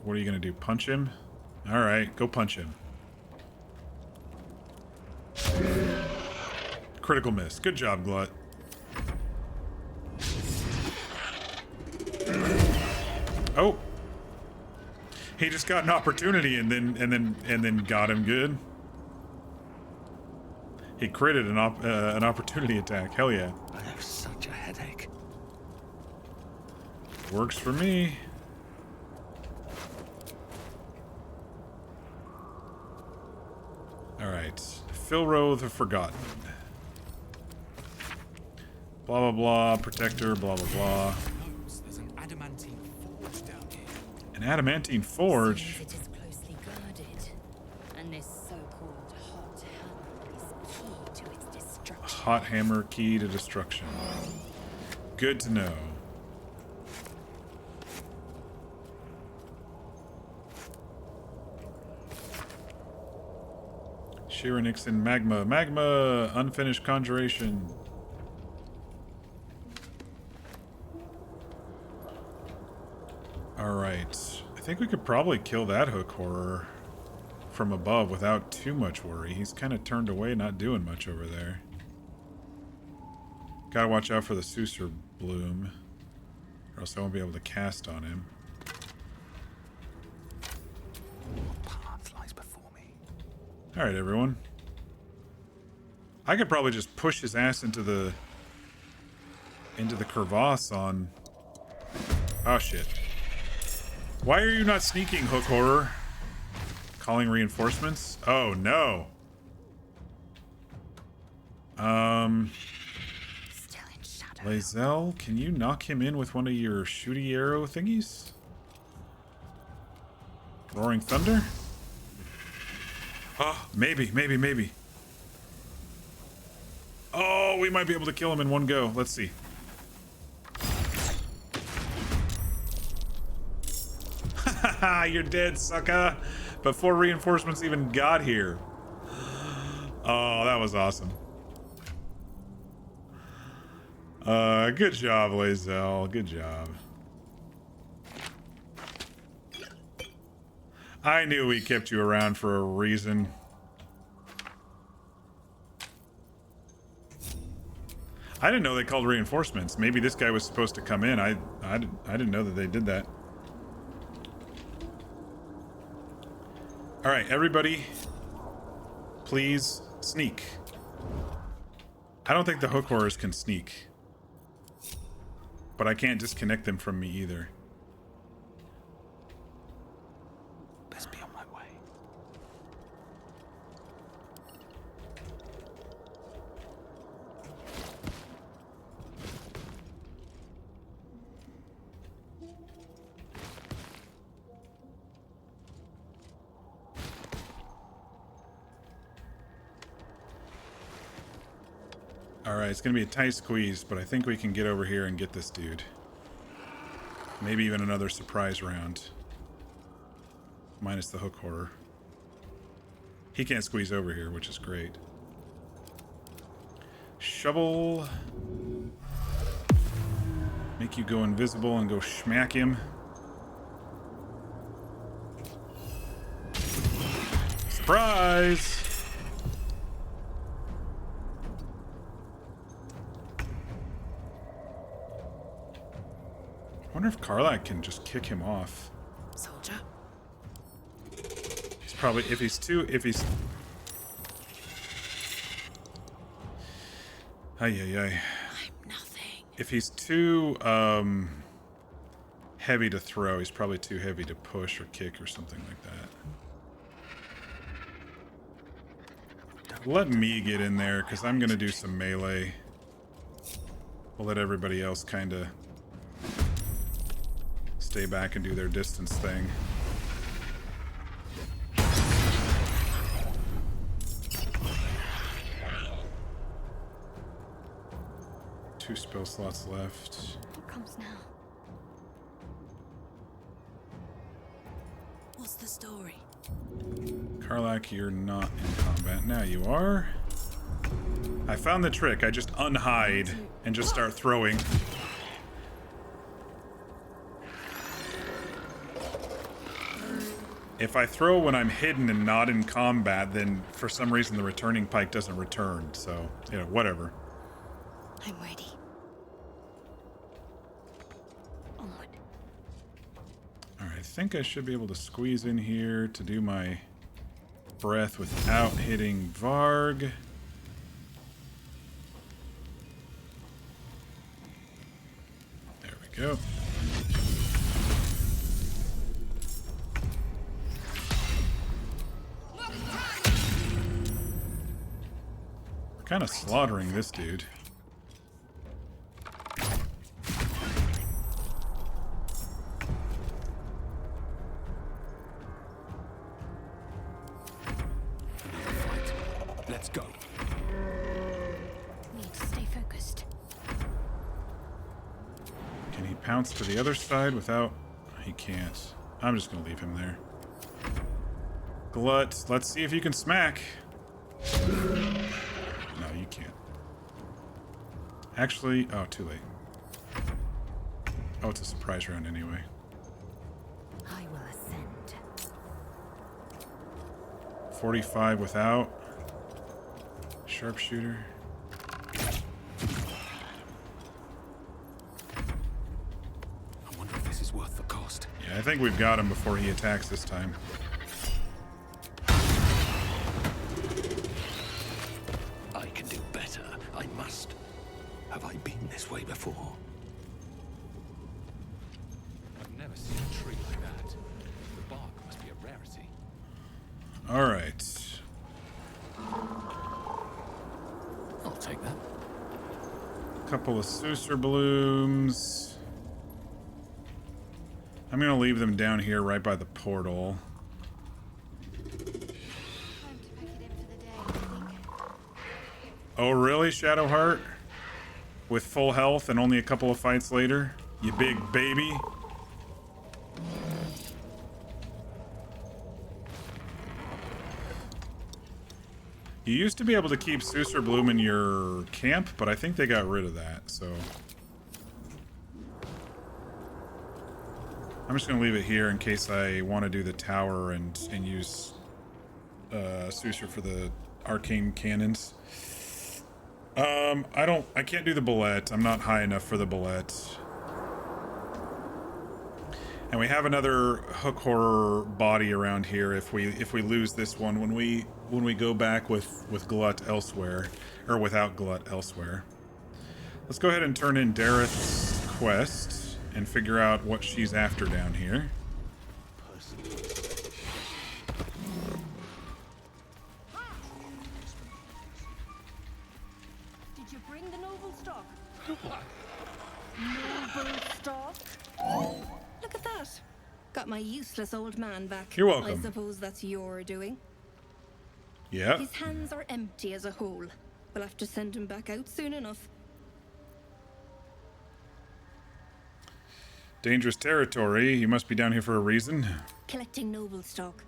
what are you gonna do? Punch him? Alright, go punch him. Critical miss. Good job, Glut. Oh! He just got an opportunity and then got him good. He critted an opportunity attack. Hell yeah. I have such a headache. Works for me. Alright. Philro the Forgotten. Blah, blah, blah. Protector, blah, blah, blah. There's an adamantine forge down here. An adamantine forge? It is closely guarded, and this so-called hot hammer is key to its destruction. Hot hammer key to destruction. Good to know. Shira Nixon, magma. Magma! Unfinished conjuration. Alright. I think we could probably kill that hook horror from above without too much worry. He's kind of turned away, not doing much over there. Gotta watch out for the Susur Bloom, or else I won't be able to cast on him. Alright, everyone. I could probably just push his ass into the crevasse on... Oh, shit. Why are you not sneaking, hook horror? Calling reinforcements? Oh, no. Lae'zel, can you knock him in with one of your shooty arrow thingies? Roaring Thunder? Oh, maybe. Oh, we might be able to kill him in one go. Let's see. Haha, you're dead, sucker. Before reinforcements even got here. Oh, that was awesome. Good job, Lae'zel. Good job. I knew we kept you around for a reason. I didn't know they called reinforcements. Maybe this guy was supposed to come in. I didn't know that they did that. All right, everybody, please sneak. I don't think the hook horrors can sneak, but I can't disconnect them from me either. Best be on my way. Alright, it's gonna be a tight squeeze, but I think we can get over here and get this dude. Maybe even another surprise round. Minus the hook horror. He can't squeeze over here, which is great. Shovel. Make you go invisible and go smack him. Surprise! I wonder if Karlach can just kick him off. Soldier. He's probably, if he's... Ay. I'm nothing. If he's too, heavy to throw, he's probably too heavy to push or kick or something like that. Let me get in there, because I'm going to do some melee. We'll let everybody else kind of stay back and do their distance thing. Two spell slots left. What comes now? What's the story? Karlach, you're not in combat. Now you are. I found the trick. I just unhide and just start throwing. If I throw when I'm hidden and not in combat, then for some reason the returning pike doesn't return. So, you know, whatever. I'm ready. Onward. Alright, I think I should be able to squeeze in here to do my breath without hitting Varg. There we go. Kind of slaughtering this dude. Let's go. Need to stay focused. Can he pounce to the other side without... He can't. I'm just gonna leave him there. Glut, let's see if you can smack. No, you can't. Actually, oh, too late. Oh, it's a surprise round anyway. I will ascend. 45 without. Sharpshooter. I wonder if this is worth the cost. Yeah, I think we've got him before he attacks this time. I can do better. I must. Have I been this way before? I've never seen a tree like that. The bark must be a rarity. All right. I'll take that. Couple of Susur blooms. I'm gonna leave them down here right by the portal. Oh really, Shadowheart? With full health and only a couple of fights later? You big baby? You used to be able to keep Susur Bloom in your camp, but I think they got rid of that, so... I'm just gonna leave it here in case I want to do the tower and use Susur for the arcane cannons. I can't do the bullet. I'm not high enough for the bullet. And we have another hook horror body around here if we lose this one when we go back with Glut elsewhere, or without Glut elsewhere. Let's go ahead and turn in Dareth's quest and figure out what she's after down here. Did you bring the noble stock? Noble stock? Look at that. Got my useless old man back. You're welcome. I suppose that's your doing. Yeah. His hands are empty as a whole. We'll have to send him back out soon enough. Dangerous territory. You must be down here for a reason. Collecting noble stock.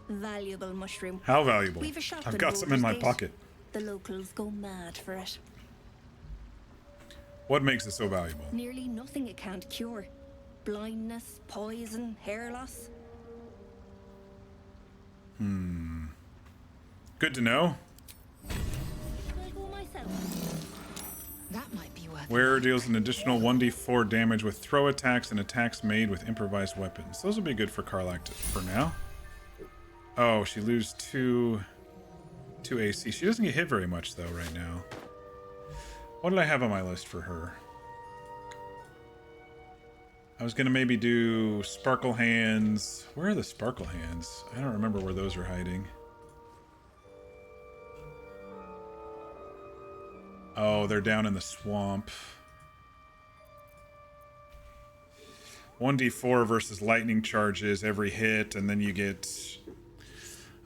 Valuable mushroom. How valuable? We've a shop I've got some in my Baldur's Gate. pocket. The locals go mad for it. What makes it so valuable? Nearly nothing it can't cure. Blindness, poison, hair loss. Good to know. I'll go myself. That might be worth. Wearer deals an additional 1d4 damage with throw attacks and attacks made with improvised weapons. Those will be good for Karlach for now. Oh, she loses 2 AC. She doesn't get hit very much though right now. What did I have on my list for her? I was gonna maybe do Sparkle Hands. Where are the Sparkle Hands? I don't remember where those are hiding. Oh, they're down in the swamp. 1d4 versus lightning charges every hit, and then you get...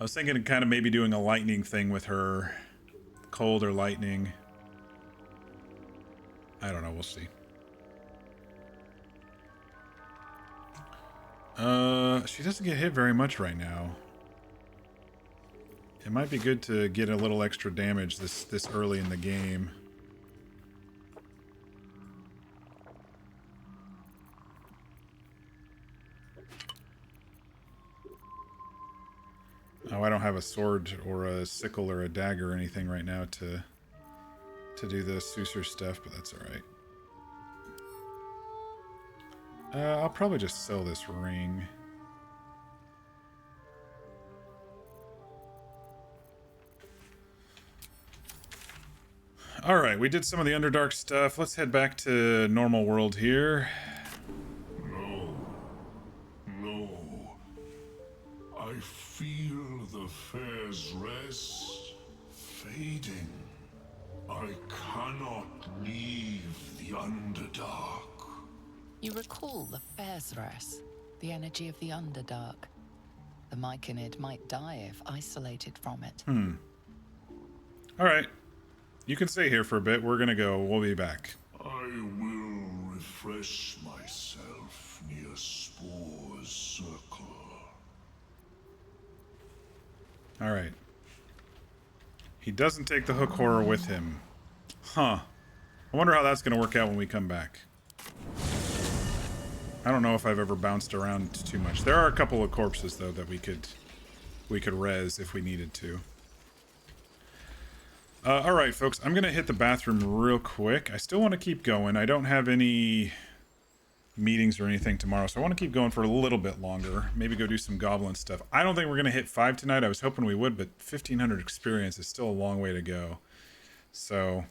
I was thinking of kind of maybe doing a lightning thing with her. Cold or lightning. I don't know, we'll see. She doesn't get hit very much right now. It might be good to get a little extra damage this early in the game. Oh, I don't have a sword or a sickle or a dagger or anything right now to do the Susur stuff, but that's alright. I'll probably just sell this ring. Alright, we did some of the Underdark stuff. Let's head back to normal world here. No. I feel the fair's rest fading. I cannot leave the Underdark. You recall the Fairzras, the energy of the Underdark. The Myconid might die if isolated from it. Alright. You can stay here for a bit. We're gonna go. We'll be back. I will refresh myself near Spore's circle. Alright. He doesn't take the hook horror with him. Huh. I wonder how that's gonna work out when we come back. I don't know if I've ever bounced around too much. There are a couple of corpses though that we could res if we needed to. Alright folks, I'm gonna hit the bathroom real quick. I still want to keep going. I don't have any meetings or anything tomorrow, so I want to keep going for a little bit longer. Maybe go do some goblin stuff. I don't think we're gonna hit 5 tonight. I was hoping we would, but 1500 experience is still a long way to go. So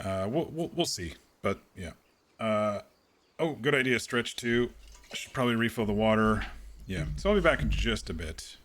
we'll see. But yeah. Oh, good idea, stretch too. I should probably refill the water. Yeah, so I'll be back in just a bit.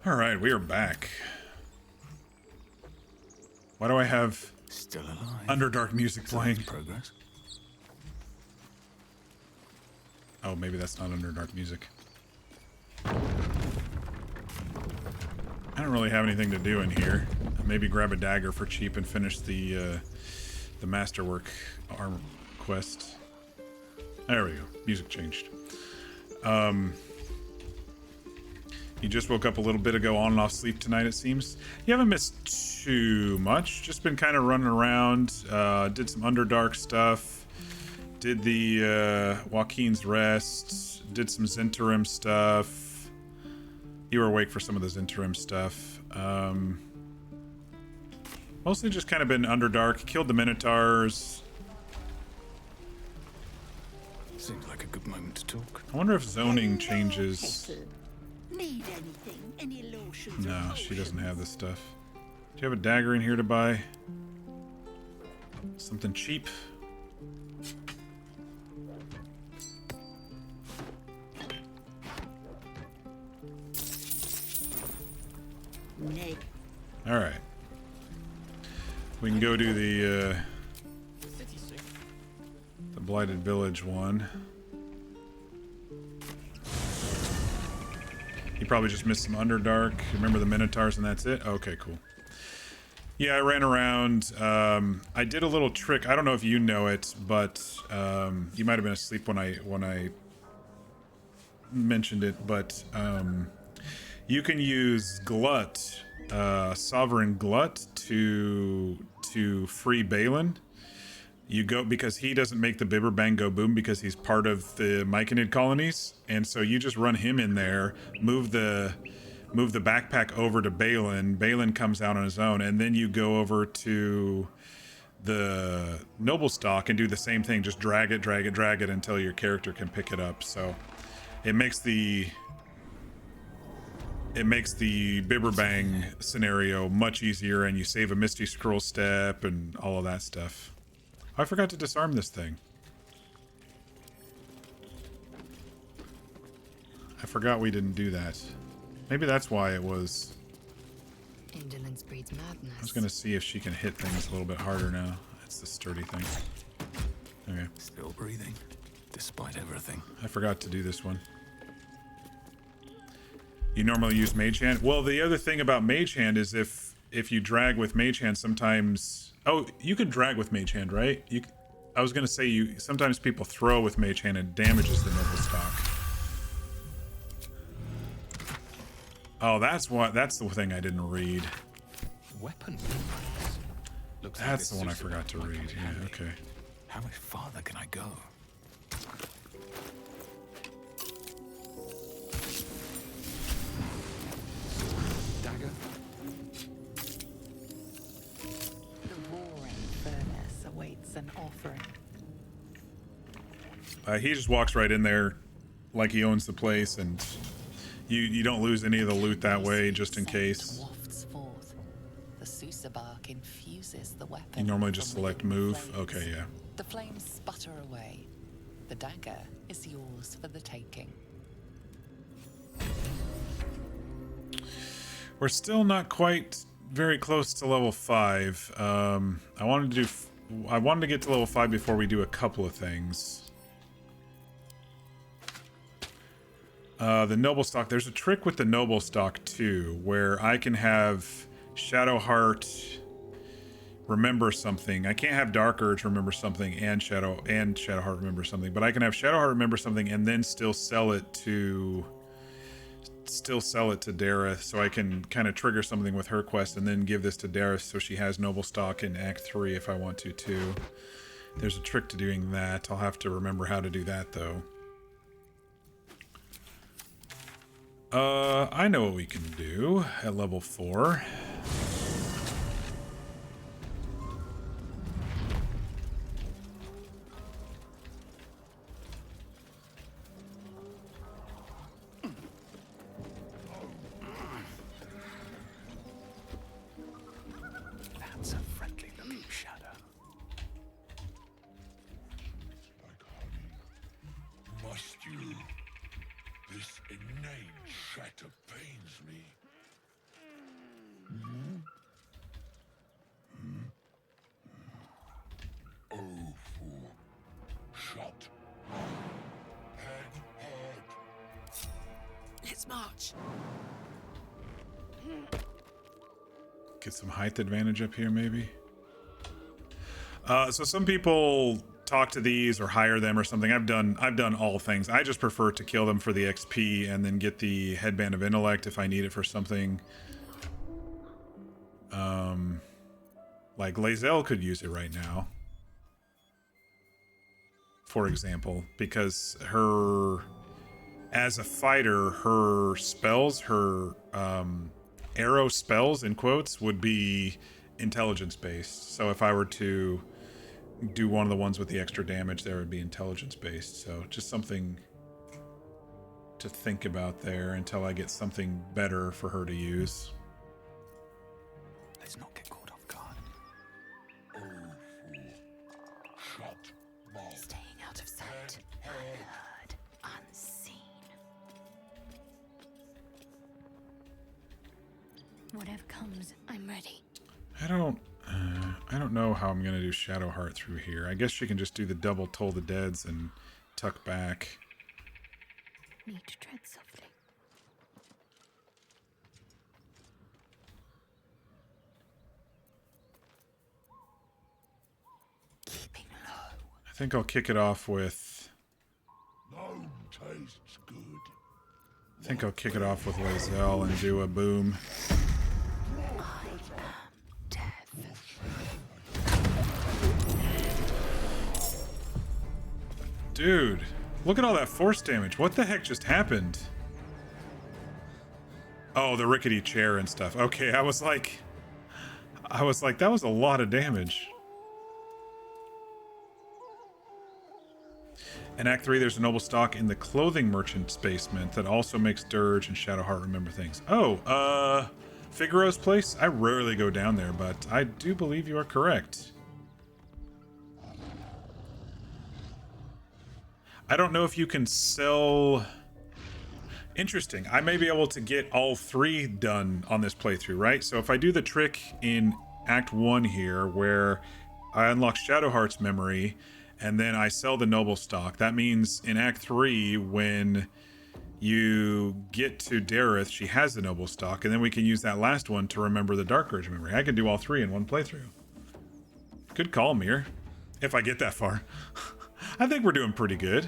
Alright, we are back. Why do I have still alive? Underdark music playing? Progress. Oh, maybe that's not Underdark music. I don't really have anything to do in here. Maybe grab a dagger for cheap and finish the masterwork armor quest. There we go. Music changed. You just woke up a little bit ago, on and off sleep tonight, it seems. You haven't missed too much. Just been kind of running around. Did some Underdark stuff. Did the Joaquin's Rest. Did some Zentarim stuff. You were awake for some of the Zentarim stuff. Mostly just kind of been Underdark. Killed the Minotaurs. Seems like a good moment to talk. I wonder if zoning changes. Need anything? Any lotions? No, she doesn't have this stuff. Do you have a dagger in here to buy? Something cheap? Nay. All right. We can go do the Blighted Village one. You probably just missed some Underdark. Remember the Minotaurs and that's it? Okay, cool. Yeah, I ran around. I did a little trick. I don't know if you know it, but you might have been asleep when I mentioned it. But you can use Glut, Sovereign Glut, to free Balin. You go because he doesn't make the Bibber Bang Go Boom because he's part of the Myconid colonies, and so you just run him in there, move the backpack over to Balin. Balin comes out on his own, and then you go over to the Noble Stock and do the same thing. Just drag it until your character can pick it up. So it makes the Bibber Bang scenario much easier, and you save a Misty Scroll step and all of that stuff. I forgot to disarm this thing. I forgot we didn't do that. Maybe that's why it was. Indolence breeds madness. I was gonna see if she can hit things a little bit harder now. It's the sturdy thing. Okay. Still breathing, despite everything. I forgot to do this one. You normally use Mage Hand? Well, the other thing about Mage Hand is if you drag with Mage Hand, sometimes... Oh, you can drag with Mage Hand, right? I was gonna say sometimes people throw with Mage Hand and damages the Noble Stock. Oh, that's the thing I didn't read. Weapon. That's the one I forgot to read. Yeah, okay. How much farther can I go? Dagger. The roaring furnace awaits an offering. He just walks right in there like he owns the place, and you don't lose any of the loot that way, just in case. Wafts forth. The Susa bark infuses the weapon. You normally just select move. Okay, yeah. The flames sputter away. The dagger is yours for the taking. We're still not quite very close to level 5. I wanted to get to level 5 before we do a couple of things. The Noble Stock, there's a trick with the Noble Stock too, where I can have Shadowheart remember something. I can't have Dark Urge remember something and Shadowheart remember something, but I can have Shadowheart remember something and then still sell it to Dareth, so I can kind of trigger something with her quest and then give this to Dareth so she has Noble Stock in Act 3 if I want to too. There's a trick to doing that. I'll have to remember how to do that though. I know what we can do at level 4. That's a friendly looking shadow. Must you? This inane shatter pains me. Oh, fool. Shut. Head hurt. Let's march. Get some height advantage up here, maybe. So some people talk to these or hire them or something. I've done all things. I just prefer to kill them for the XP and then get the Headband of Intellect if I need it for something. Like Lae'zel could use it right now for example, because her, as a fighter, her spells, her arrow spells, in quotes, would be intelligence based. So if I were to do one of the ones with the extra damage, there would be intelligence based. So just something to think about there until I get something better for her to use. Let's not get caught off guard. Staying out of sight. Unheard. Unseen. Whatever comes, I'm ready. I don't know how I'm gonna do Shadowheart through here. I guess she can just do the double Toll the Deads and tuck back. Need to tread softly. Keeping low. I think I'll kick it off with... Gnome tastes good. I think I'll kick it off with Lae'zel and do a boom. Dude, look at all that force damage. What the heck just happened? Oh, the rickety chair and stuff. Okay, I was like, that was a lot of damage. In Act 3, there's a noble stock in the clothing merchant's basement that also makes Dirge and Shadowheart remember things. Oh, Figaro's place? I rarely go down there, but I do believe you are correct. I don't know if you can sell... Interesting. I may be able to get all 3 done on this playthrough, right? So if I do the trick in Act 1 here, where I unlock Shadowheart's memory, and then I sell the noble stock, that means in Act 3, when you get to Dareth, she has the noble stock, and then we can use that last one to remember the Dark Urge memory. I can do all 3 in one playthrough. Good call, Mir. If I get that far. I think we're doing pretty good.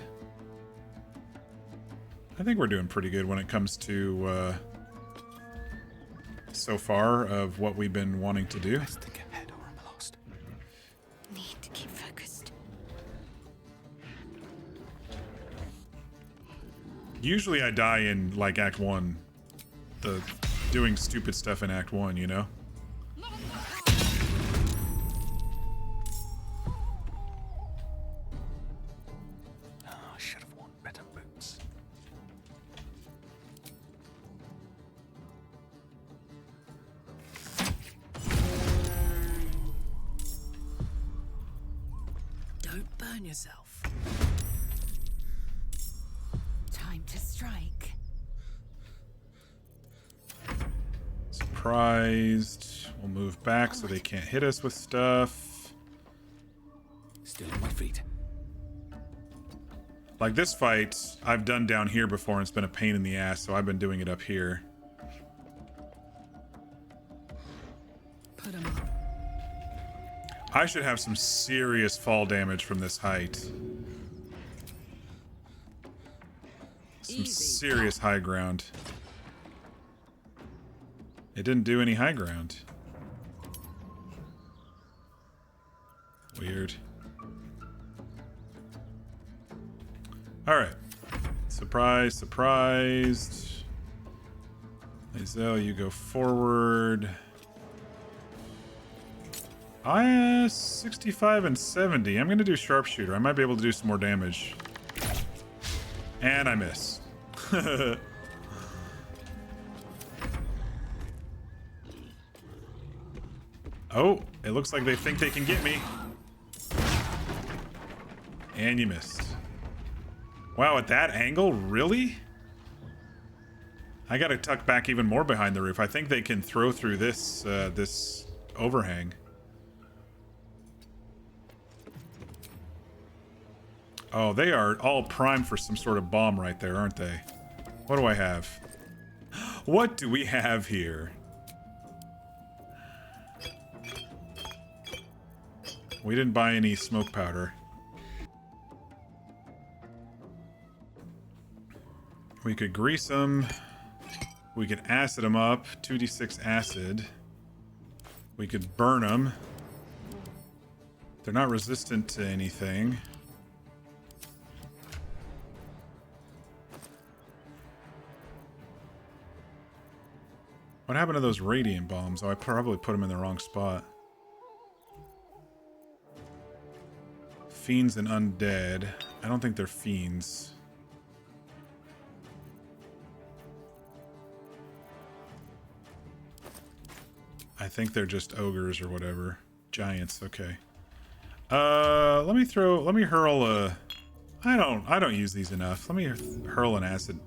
I think we're doing pretty good when it comes to so far of what we've been wanting to do. Let's think ahead or I'm lost. Need to keep focused. Usually I die in like Act 1. The doing stupid stuff in Act 1, you know? I should have worn better boots. Don't burn yourself. Time to strike. Surprised. We'll move back so they can't hit us with stuff. Still on my feet. Like this fight, I've done down here before and it's been a pain in the ass, so I've been doing it up here. Put 'em up. I should have some serious fall damage from this height. Some serious high ground. It didn't do any high ground. Weird. Alright. Surprise, surprised. Lae'zel, you go forward. 65 and 70. I'm going to do sharpshooter. I might be able to do some more damage. And I miss. Oh, it looks like they think they can get me. And you missed. Wow, at that angle? Really? I gotta tuck back even more behind the roof. I think they can throw through this, this overhang. Oh, they are all primed for some sort of bomb right there, aren't they? What do I have? What do we have here? We didn't buy any smoke powder. We could grease them. We could acid them up. 2d6 acid. We could burn them. They're not resistant to anything. What happened to those radiant bombs? Oh, I probably put them in the wrong spot. Fiends and undead. I don't think they're fiends. I think they're just ogres or whatever. Giants, okay. Let me hurl a... I don't use these enough. Let me hurl an acid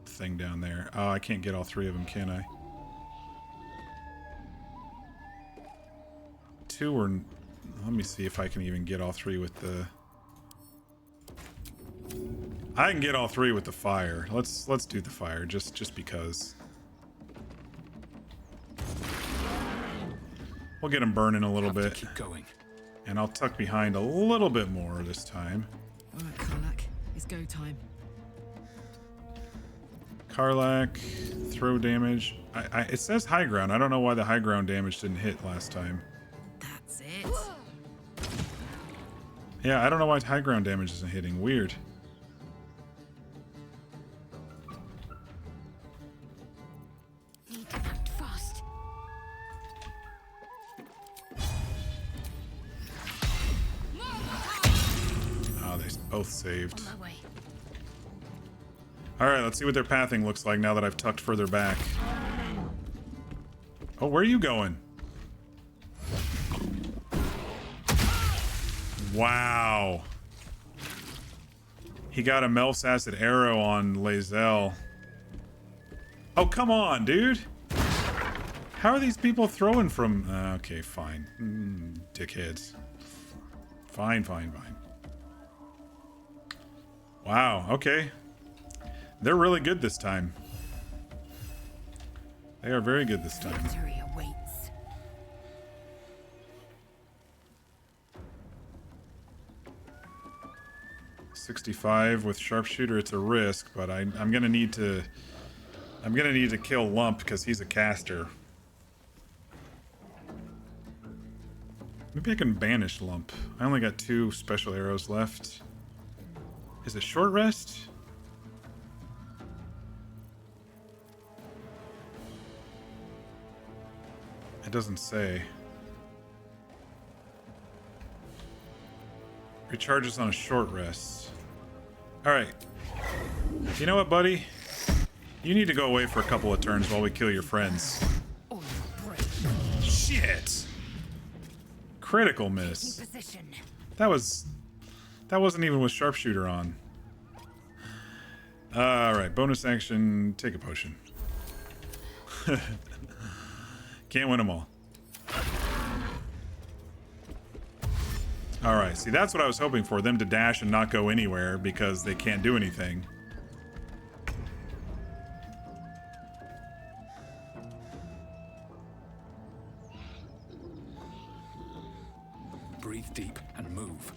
thing down there. Oh, I can't get all three of them, can I? Two or... Let me see if I can even get all three with the... I can get all three with the fire. Let's do the fire, just because. We'll get them burning a little bit. Keep going. And I'll tuck behind a little bit more this time. Alright, Karlak, it's go time. Karlak, throw damage. It says high ground. I don't know why the high ground damage didn't hit last time. That's it. Yeah, I don't know why high ground damage isn't hitting. Weird. Need to act fast. Oh, they both saved. On my way. Alright, let's see what their pathing looks like now that I've tucked further back. Oh, where are you going? Wow. He got a Melf's Acid Arrow on Lae'zel. Oh, come on, dude. How are these people throwing from... okay, fine. Dickheads. Fine. Wow, okay. They're really good this time. They are very good this time. Victory awaits. 65 with sharpshooter, it's a risk, but I'm gonna need to kill Lump because he's a caster. Maybe I can banish Lump. I only got 2 special arrows left. Is it short rest? It doesn't say. Recharges on a short rest. Alright. You know what, buddy? You need to go away for a couple of turns while we kill your friends. Shit! Critical miss. That wasn't even with sharpshooter on. Alright, bonus action, take a potion. Can't win them all. Alright, see, that's what I was hoping for. Them to dash and not go anywhere because they can't do anything. Breathe deep and move.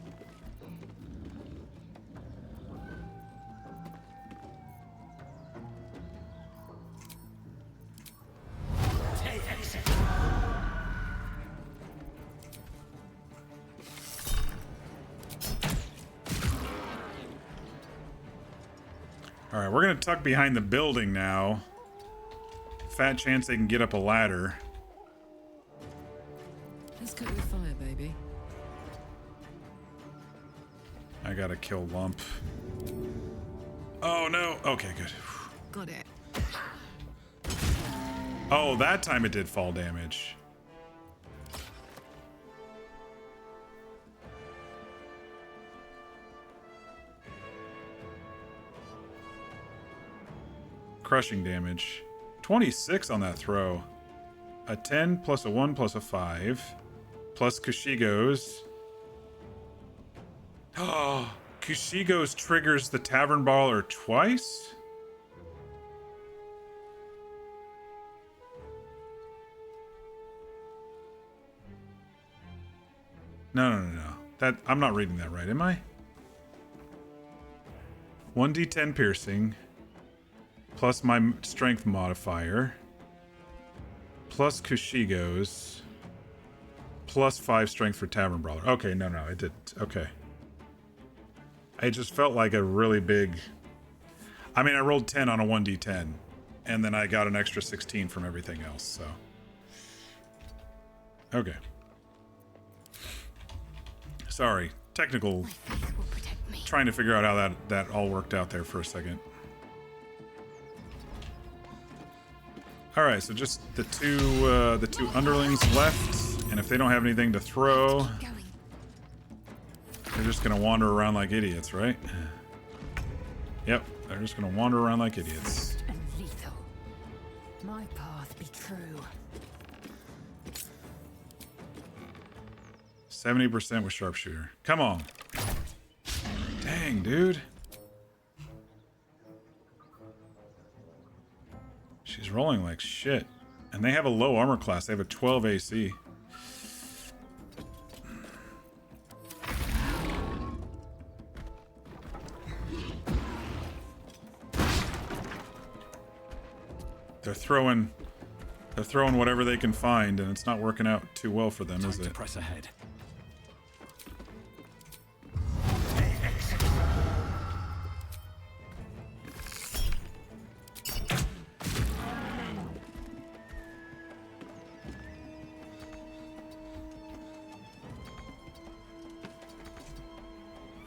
Alright, we're gonna tuck behind the building now. Fat chance they can get up a ladder. Let's cook with fire, baby. I gotta kill Lump. Oh no! Okay, good. Got it. Oh, that time it did fall damage. Crushing damage. 26 on that throw. A 10 plus a 1 plus a 5. Plus Kushigo's. Oh, Kushigo's triggers the Tavern Brawler twice? No. That I'm not reading that right, am I? 1d10 piercing. Plus my strength modifier. Plus Kushigo's. Plus 5 strength for Tavern Brawler. Okay, no, it didn't. Okay. It just felt like a really big... I mean, I rolled 10 on a 1d10. and then I got an extra 16 from everything else, so. Okay. Sorry, technical. Trying to figure out how that all worked out there for a second. All right, so just the two underlings left, and if they don't have anything to throw, they're just gonna wander around like idiots, right? Yep, they're just gonna wander around like idiots. And lethal. My path be true. 70% with sharpshooter. Come on. Dang, dude. She's rolling like shit. And they have a low armor class. They have a 12 AC. They're throwing whatever they can find, and it's not working out too well for them, is it? Press ahead.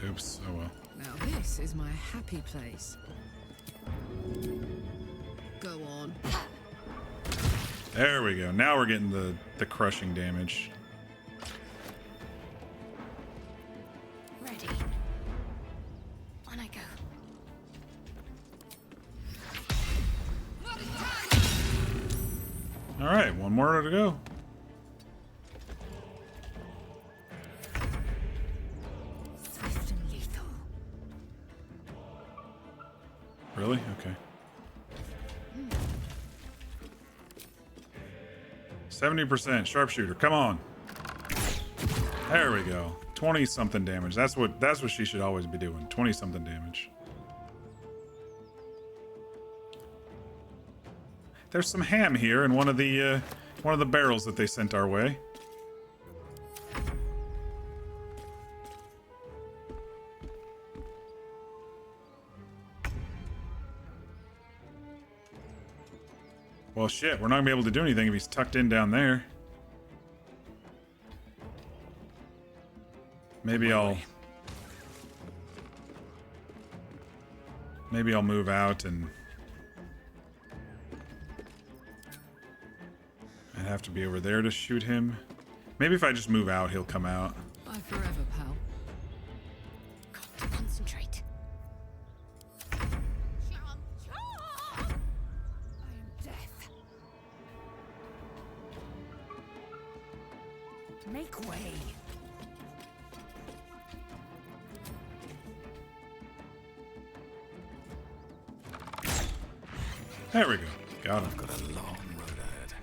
Oops, oh well. Now this is my happy place. Go on. There we go. Now we're getting the crushing damage. Ready. On I go. All right, one more to go. Swift and lethal. Really? Okay. 70% sharpshooter. Come on. There we go. 20 something damage. That's what she should always be doing. 20 something damage. There's some ham here in one of the barrels that they sent our way. Well, shit, we're not gonna be able to do anything if he's tucked in down there. Maybe I'll move out and I'd have to be over there to shoot him. Maybe if I just move out, he'll come out. Bye forever, pal. Got to concentrate. Make way. There we go. Got him. Got a long road ahead.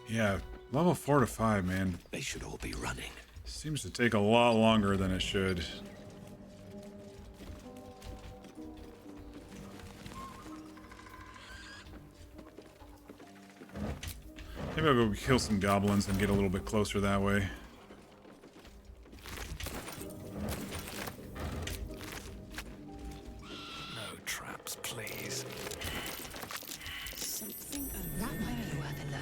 Yeah, level 4 to 5, man. They should all be running. Seems to take a lot longer than it should. Maybe I'll go kill some goblins and get a little bit closer that way. No traps, please. Something that might be worth a look.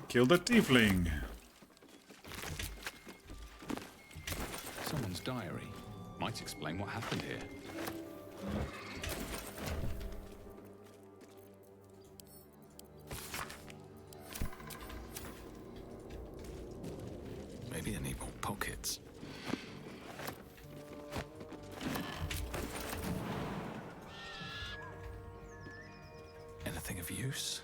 Killed a tiefling. Someone's diary. Might explain what happened here. Maybe I need more pockets. Anything of use?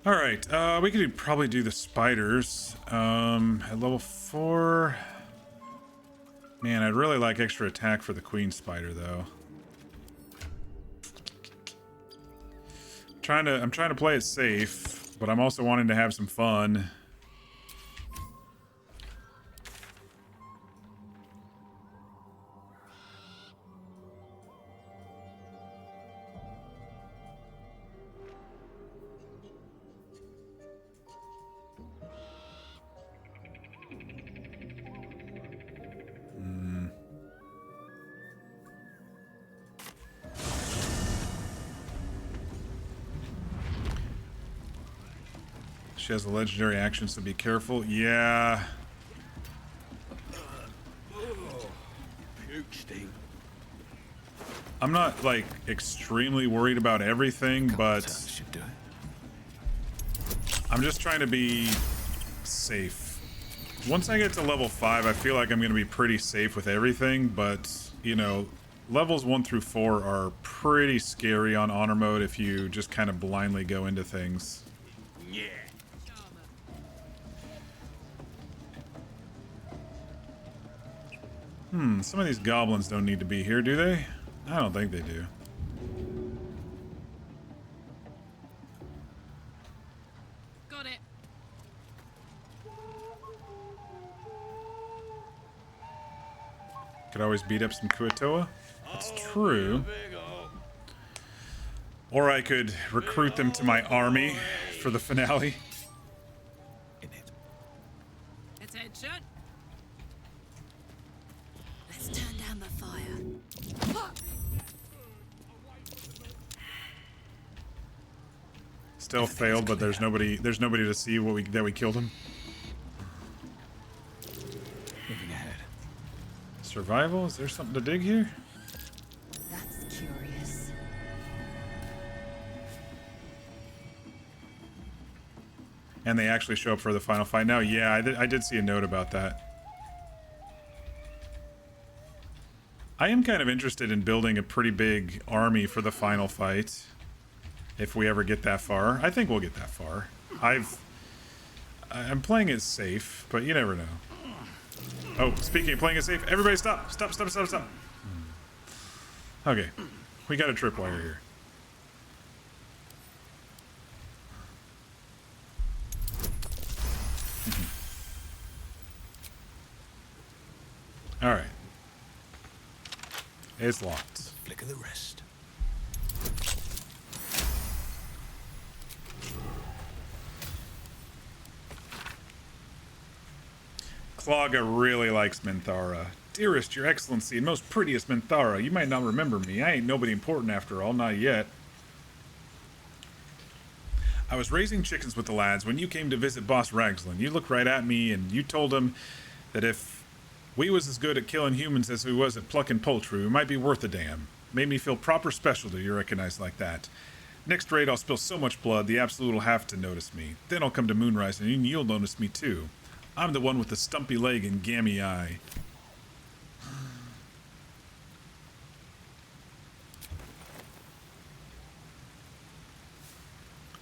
All right, we could probably do the spiders. At level 4. Man, I'd really like extra attack for the queen spider, though. I'm trying to play it safe, but I'm also wanting to have some fun. She has the legendary action, so be careful. Yeah. I'm not, like, extremely worried about everything, but I'm just trying to be safe. Once I get to level 5, I feel like I'm going to be pretty safe with everything, but, you know, levels 1 through 4 are pretty scary on honor mode if you just kind of blindly go into things. Yeah. Some of these goblins don't need to be here, do they? I don't think they do. Got it. Could always beat up some Kuatoa. That's true. Or I could recruit them to my army for the finale. Attention. Let's turn down the fire. Still failed, but there's nobody to see that we killed him. Moving ahead. Survival? Is there something to dig here? That's curious. And they actually show up for the final fight now? Yeah, I did see a note about that. I am kind of interested in building a pretty big army for the final fight. If we ever get that far. I think we'll get that far. I'm playing it safe, but you never know. Oh, speaking of playing it safe, everybody stop! Stop, stop, stop, stop! Okay. We got a tripwire here. Alright. It's locked. Flick of the wrist. Clauga really likes Minthara. Dearest, your excellency, and most prettiest Minthara, you might not remember me. I ain't nobody important after all, not yet. I was raising chickens with the lads when you came to visit Boss Ragslin. You looked right at me and you told him that if we was as good at killing humans as we was at plucking poultry, we might be worth a damn. Made me feel proper special to be recognized like that. Next raid, I'll spill so much blood, the Absolute will have to notice me. Then I'll come to Moonrise and you'll notice me too. I'm the one with the stumpy leg and gammy eye.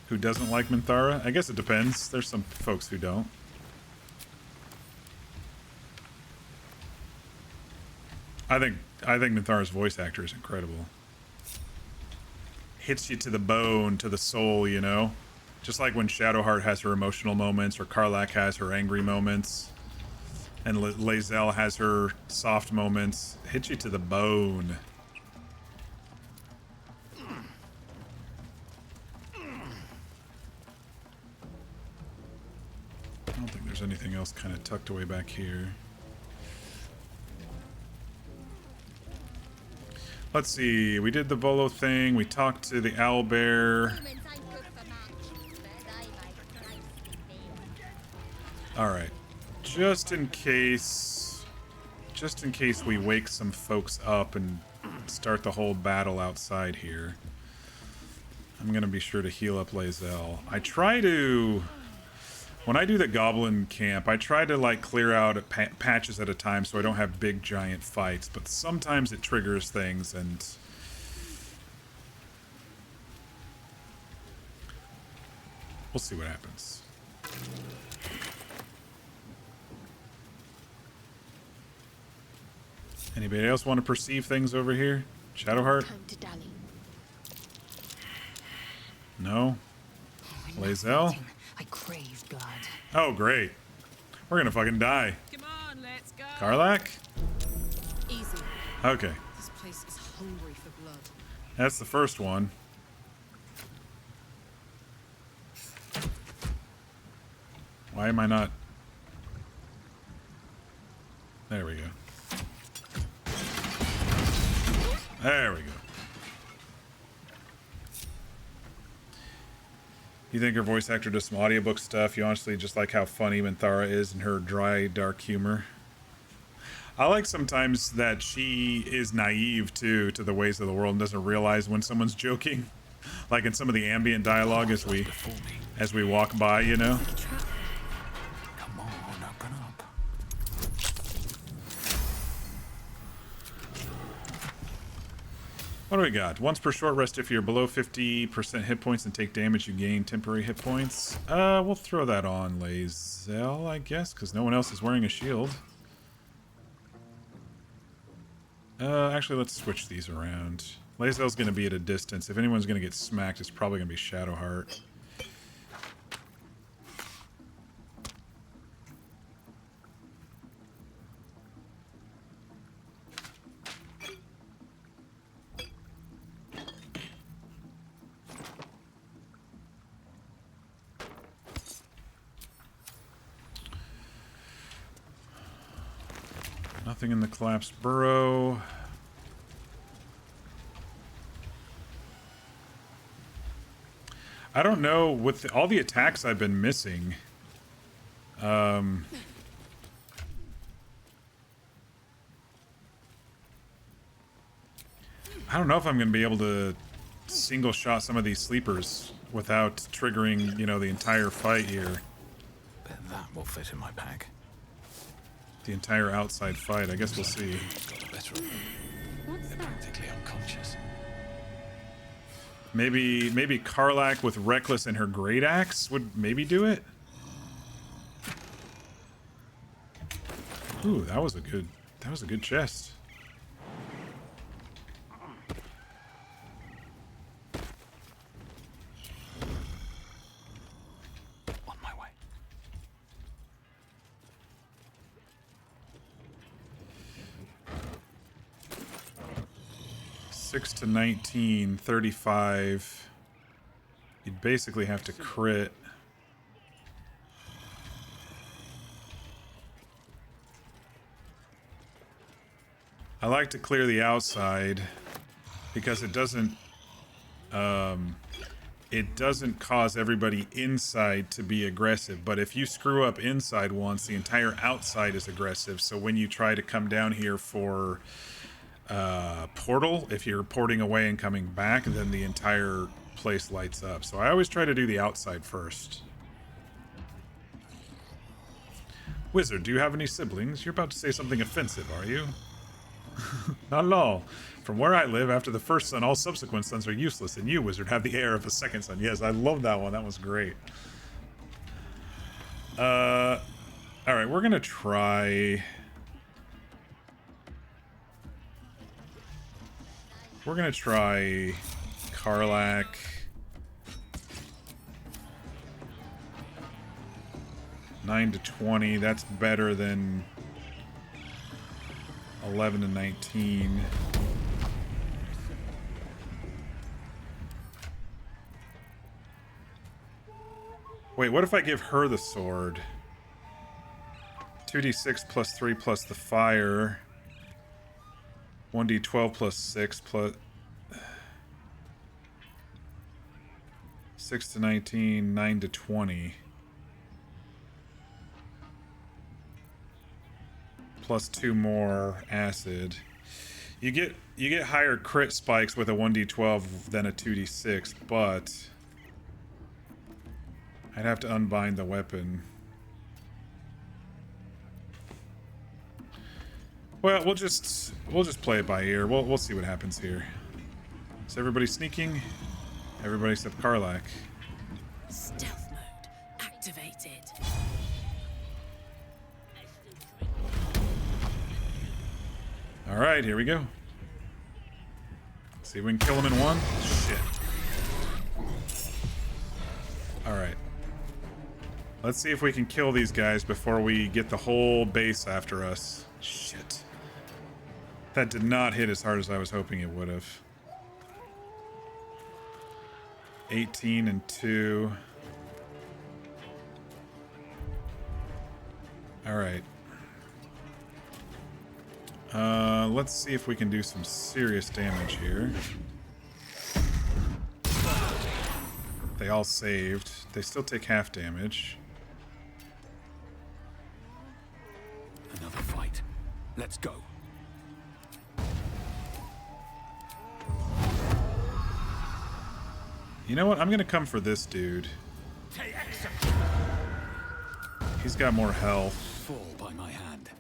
Who doesn't like Minthara? I guess it depends. There's some folks who don't. I think Minthara's voice actor is incredible. Hits you to the bone, to the soul, you know? Just like when Shadowheart has her emotional moments, or Karlach has her angry moments, and Lae'zel has her soft moments. Hit you to the bone. I don't think there's anything else kind of tucked away back here. Let's see, we did the Volo thing, we talked to the owlbear. Alright, just in case we wake some folks up and start the whole battle outside here, I'm gonna be sure to heal up Lae'zel. I try to... When I do the goblin camp, I try to like clear out patches at a time so I don't have big giant fights, but sometimes it triggers things and we'll see what happens. Anybody else want to perceive things over here? Shadowheart? Time to dally. No. Lae'zel? I crave blood. Oh, great. We're gonna fucking die. Come on, let's go. Karlach? Easy. Okay. This place is hungry for blood. That's the first one. Why am I not? There we go. There we go. You think her voice actor does some audiobook stuff? You honestly just like how funny Minthara is and her dry, dark humor? I like sometimes that she is naive, too, to the ways of the world and doesn't realize when someone's joking. Like in some of the ambient dialogue as we walk by, you know? Come on, open up. What do we got? Once per short rest if you're below 50% hit points and take damage, you gain temporary hit points. We'll throw that on Lae'zel, I guess, because no one else is wearing a shield. Actually, let's switch these around. Lae'zel's going to be at a distance. If anyone's going to get smacked, it's probably going to be Shadowheart. Nothing in the collapsed burrow. I don't know, with all the attacks I've been missing, I don't know if I'm going to be able to single shot some of these sleepers without triggering, you know, the entire fight here. Bet that will fit in my pack. The entire outside fight. I guess we'll see. Got the better of them. They're practically unconscious. Maybe Karlach with Reckless and her Great Axe would maybe do it. Ooh, that was a good chest. On my way. 6 to 19, 35. You'd basically have to crit. I like to clear the outside because it doesn't cause everybody inside to be aggressive. But if you screw up inside once, the entire outside is aggressive. So when you try to come down here for portal, if you're porting away and coming back, then the entire place lights up. So I always try to do the outside first. Wizard, do you have any siblings? You're about to say something offensive, are you? Not at all. From where I live, after the first son, all subsequent sons are useless, and you, wizard, have the heir of a second son. Yes, I love that one. That was great. Alright, we're gonna try... We're gonna try Karlach. $9 to 20. That's better than 11 to 19. Wait, what if I give her the sword? 2d6 plus 3 plus the fire. 1d12 plus 6 plus 6 to 19, 9 to 20. Plus 2 more acid. You get higher crit spikes with a 1d12 than a 2d6, but I'd have to unbind the weapon. Well, we'll just play it by ear. We'll see what happens here. Is everybody sneaking? Everybody except Karlach. Stealth mode activated. All right, here we go. See if we can kill him in one. Shit. Alright. Let's see if we can kill these guys before we get the whole base after us. Shit. That did not hit as hard as I was hoping it would have. 18 and 2. Alright. Let's see if we can do some serious damage here. They all saved. They still take half damage. Another fight. Let's go. You know what? I'm gonna come for this dude. He's got more health. Fall by my hand.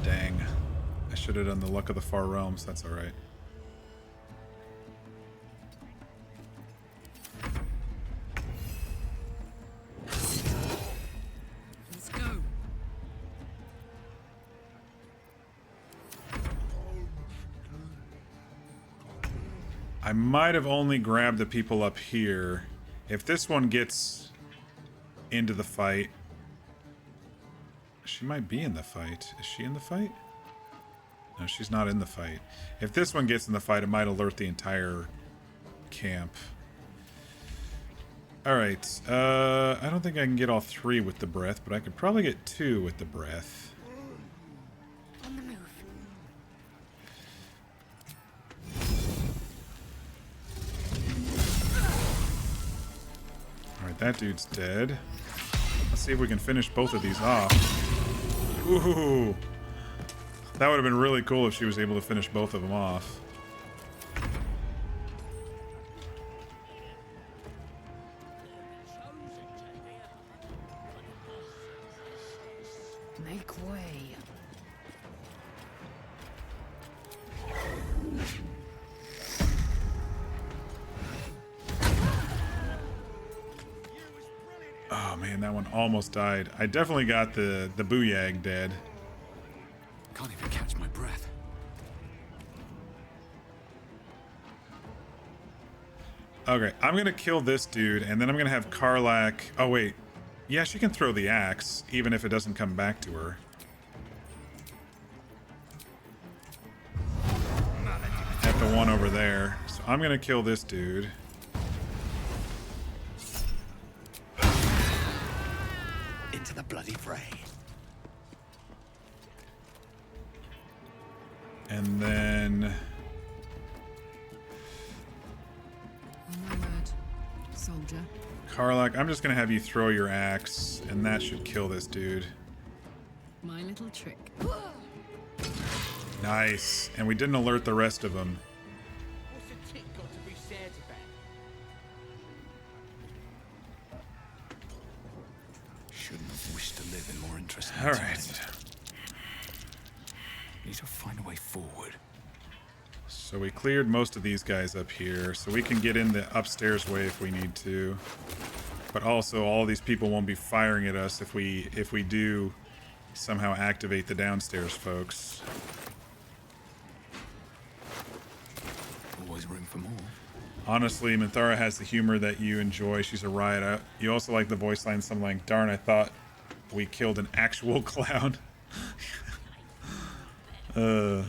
Dang. I should have done the Luck of the Far Realms. That's alright. Let's go. I might have only grabbed the people up here. If this one gets into the fight... She might be in the fight. Is she in the fight? No, she's not in the fight. If this one gets in the fight, it might alert the entire camp. Alright. I don't think I can get all 3 with the breath, but I could probably get 2 with the breath. On the move. Alright, that dude's dead. Let's see if we can finish both of these off. Ooh! That would have been really cool if she was able to finish both of them off. Make way. Oh man, that one almost died. I definitely got the Booyag dead. Can't even catch my breath. Okay, I'm gonna kill this dude, and then I'm gonna have Karlach... Oh wait. Yeah, she can throw the axe, even if it doesn't come back to her. At the one over there. So I'm gonna kill this dude. Into the bloody fray. And then... On my word, soldier. Karlach, I'm just gonna have you throw your axe, and that should kill this dude. My little trick. Nice. And we didn't alert the rest of them. What's a tick got to be said about? Shouldn't have wished to live in more interesting All times. right. Need to find a way forward. So we cleared most of these guys up here, so we can get in the upstairs way if we need to. But also, all these people won't be firing at us if we do somehow activate the downstairs folks. Always room for more. Honestly, Minthara has the humor that you enjoy. She's a riot. You also like the voice line, something like, "Darn, I thought we killed an actual clown." I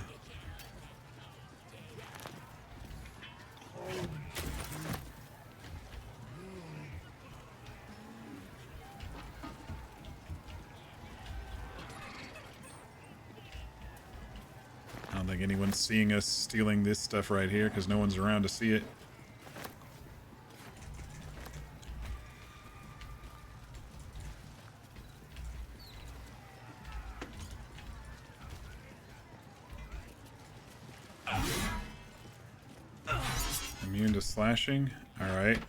don't think anyone's seeing us stealing this stuff right here because no one's around to see it. Immune to slashing. All right.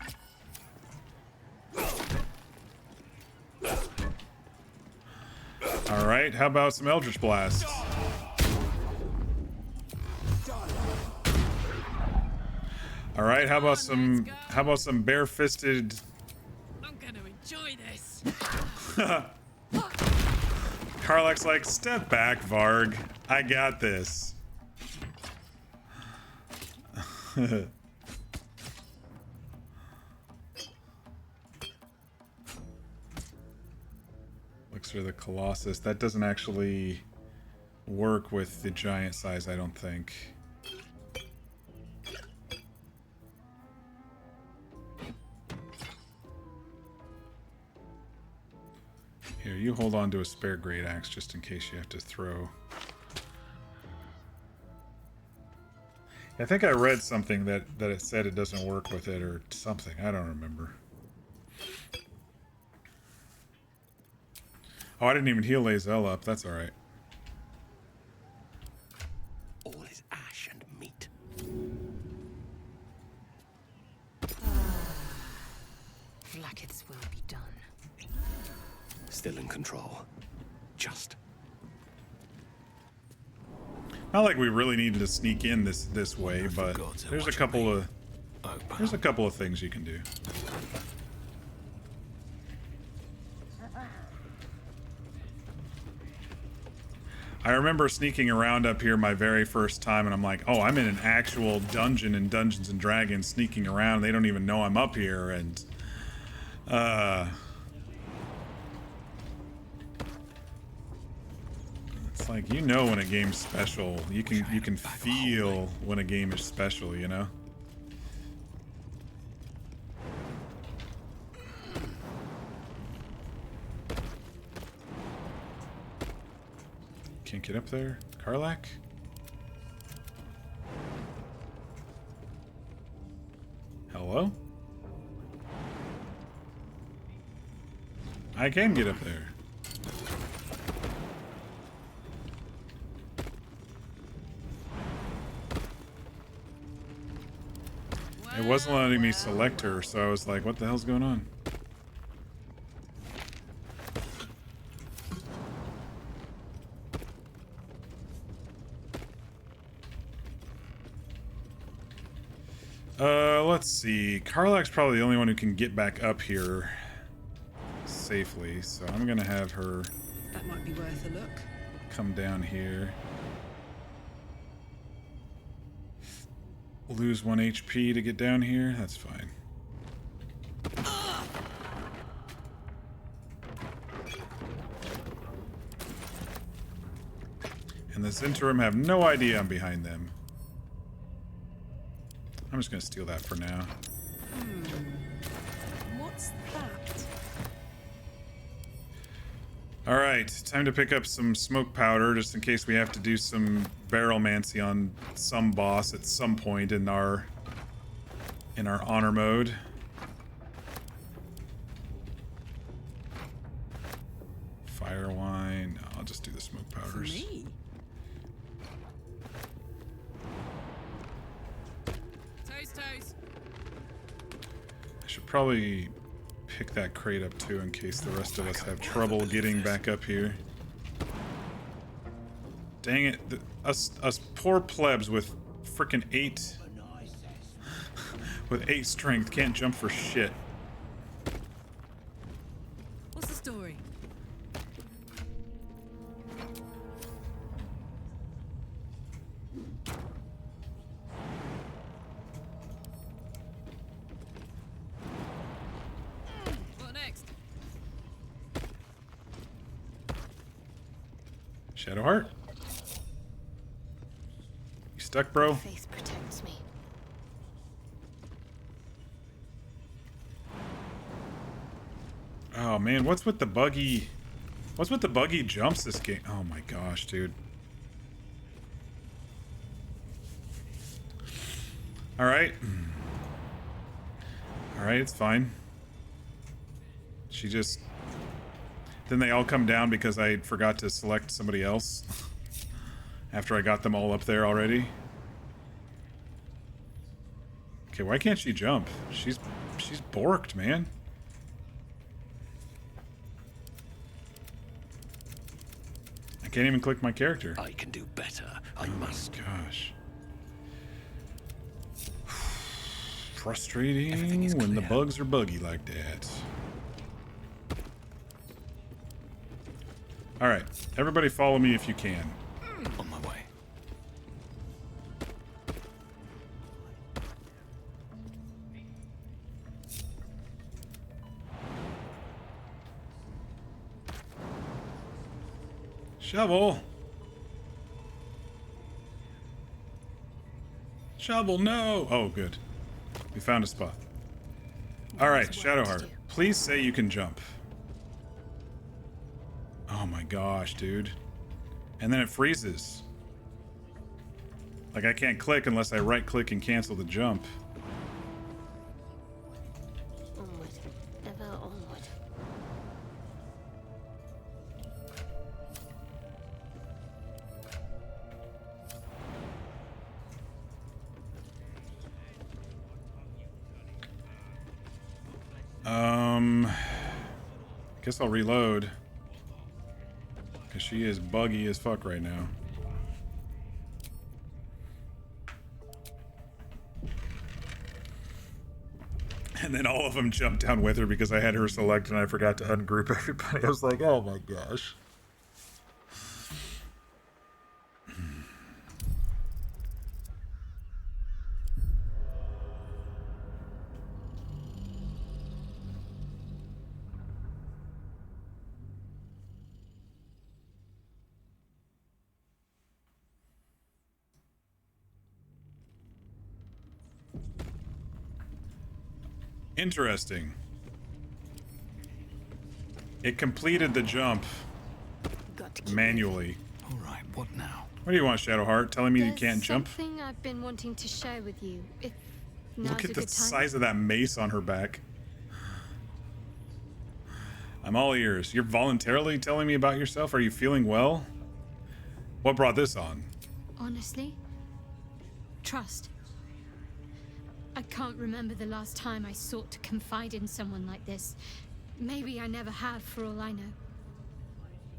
All right. How about some Eldritch Blast? All right. How about some bare-fisted? I'm gonna enjoy this. Karlach's like, step back, Varg. I got this. Looks for the Colossus. That doesn't actually work with the giant size, I don't think. Here, you hold on to a spare great axe just in case you have to throw. I think I read something that it said it doesn't work with it or something. I don't remember. Oh, I didn't even heal Lae'zel up. That's alright. All is ash and meat. Flackets will be done. Still in control. Just. Not like we really needed to sneak in this way, but there's a couple of things you can do. I remember sneaking around up here my very first time, and I'm like, oh, I'm in an actual dungeon in Dungeons and Dragons, sneaking around. They don't even know I'm up here, and it's like, you know when a game's special. You can feel when a game is special, you know? Can't get up there. Karlach? Hello? I can get up there. It wasn't letting me select her, so I was like, what the hell's going on? Let's see. Karlach's probably the only one who can get back up here safely, so I'm gonna have her That might be worth a look. come down here. Lose 1 HP to get down here. That's fine. And the Zhentarim have no idea I'm behind them. I'm just gonna steal that for now. What's that? Alright, time to pick up some smoke powder just in case we have to do some barrelmancy on some boss at some point in our honor mode. Fire wine. No, I'll just do the smoke powders. For me? Toast. I should probably pick that crate up too in case the rest of us have trouble getting back up here. Dang it. Us poor plebs with frickin' 8 with 8 strength can't jump for shit. What's the story? What next? Shadowheart? You stuck, bro? Faith protects me. Oh man, what's with the buggy? What's with the buggy jumps this game? Oh my gosh, dude. Alright. Alright, it's fine. She just... Then they all come down because I forgot to select somebody else. After I got them all up there already. Okay, why can't she jump? She's borked, man. I can't even click my character. I can do better. I must. Gosh. Frustrating when the bugs are buggy like that. Alright, everybody follow me if you can. On my way. Shovel. Shovel, no. Oh, good. We found a spot. All right, Shadowheart. Please say you can jump. Oh my gosh, dude. And then it freezes. Like I can't click unless I right click and cancel the jump. Onward. Ever onward. Guess I'll reload. Because she is buggy as fuck right now. And then all of them jumped down with her because I had her select and I forgot to ungroup everybody. I was like, oh my gosh. Interesting. It completed the jump manually. All right, what now? What do you want, Shadowheart? Telling me you can't jump? Something I've been wanting to share with you. If now's Look a at the good time. size of that mace on her back. I'm all ears. You're voluntarily telling me about yourself? Are you feeling well? What brought this on? Honestly, trust. I can't remember the last time I sought to confide in someone like this. Maybe I never have, for all I know.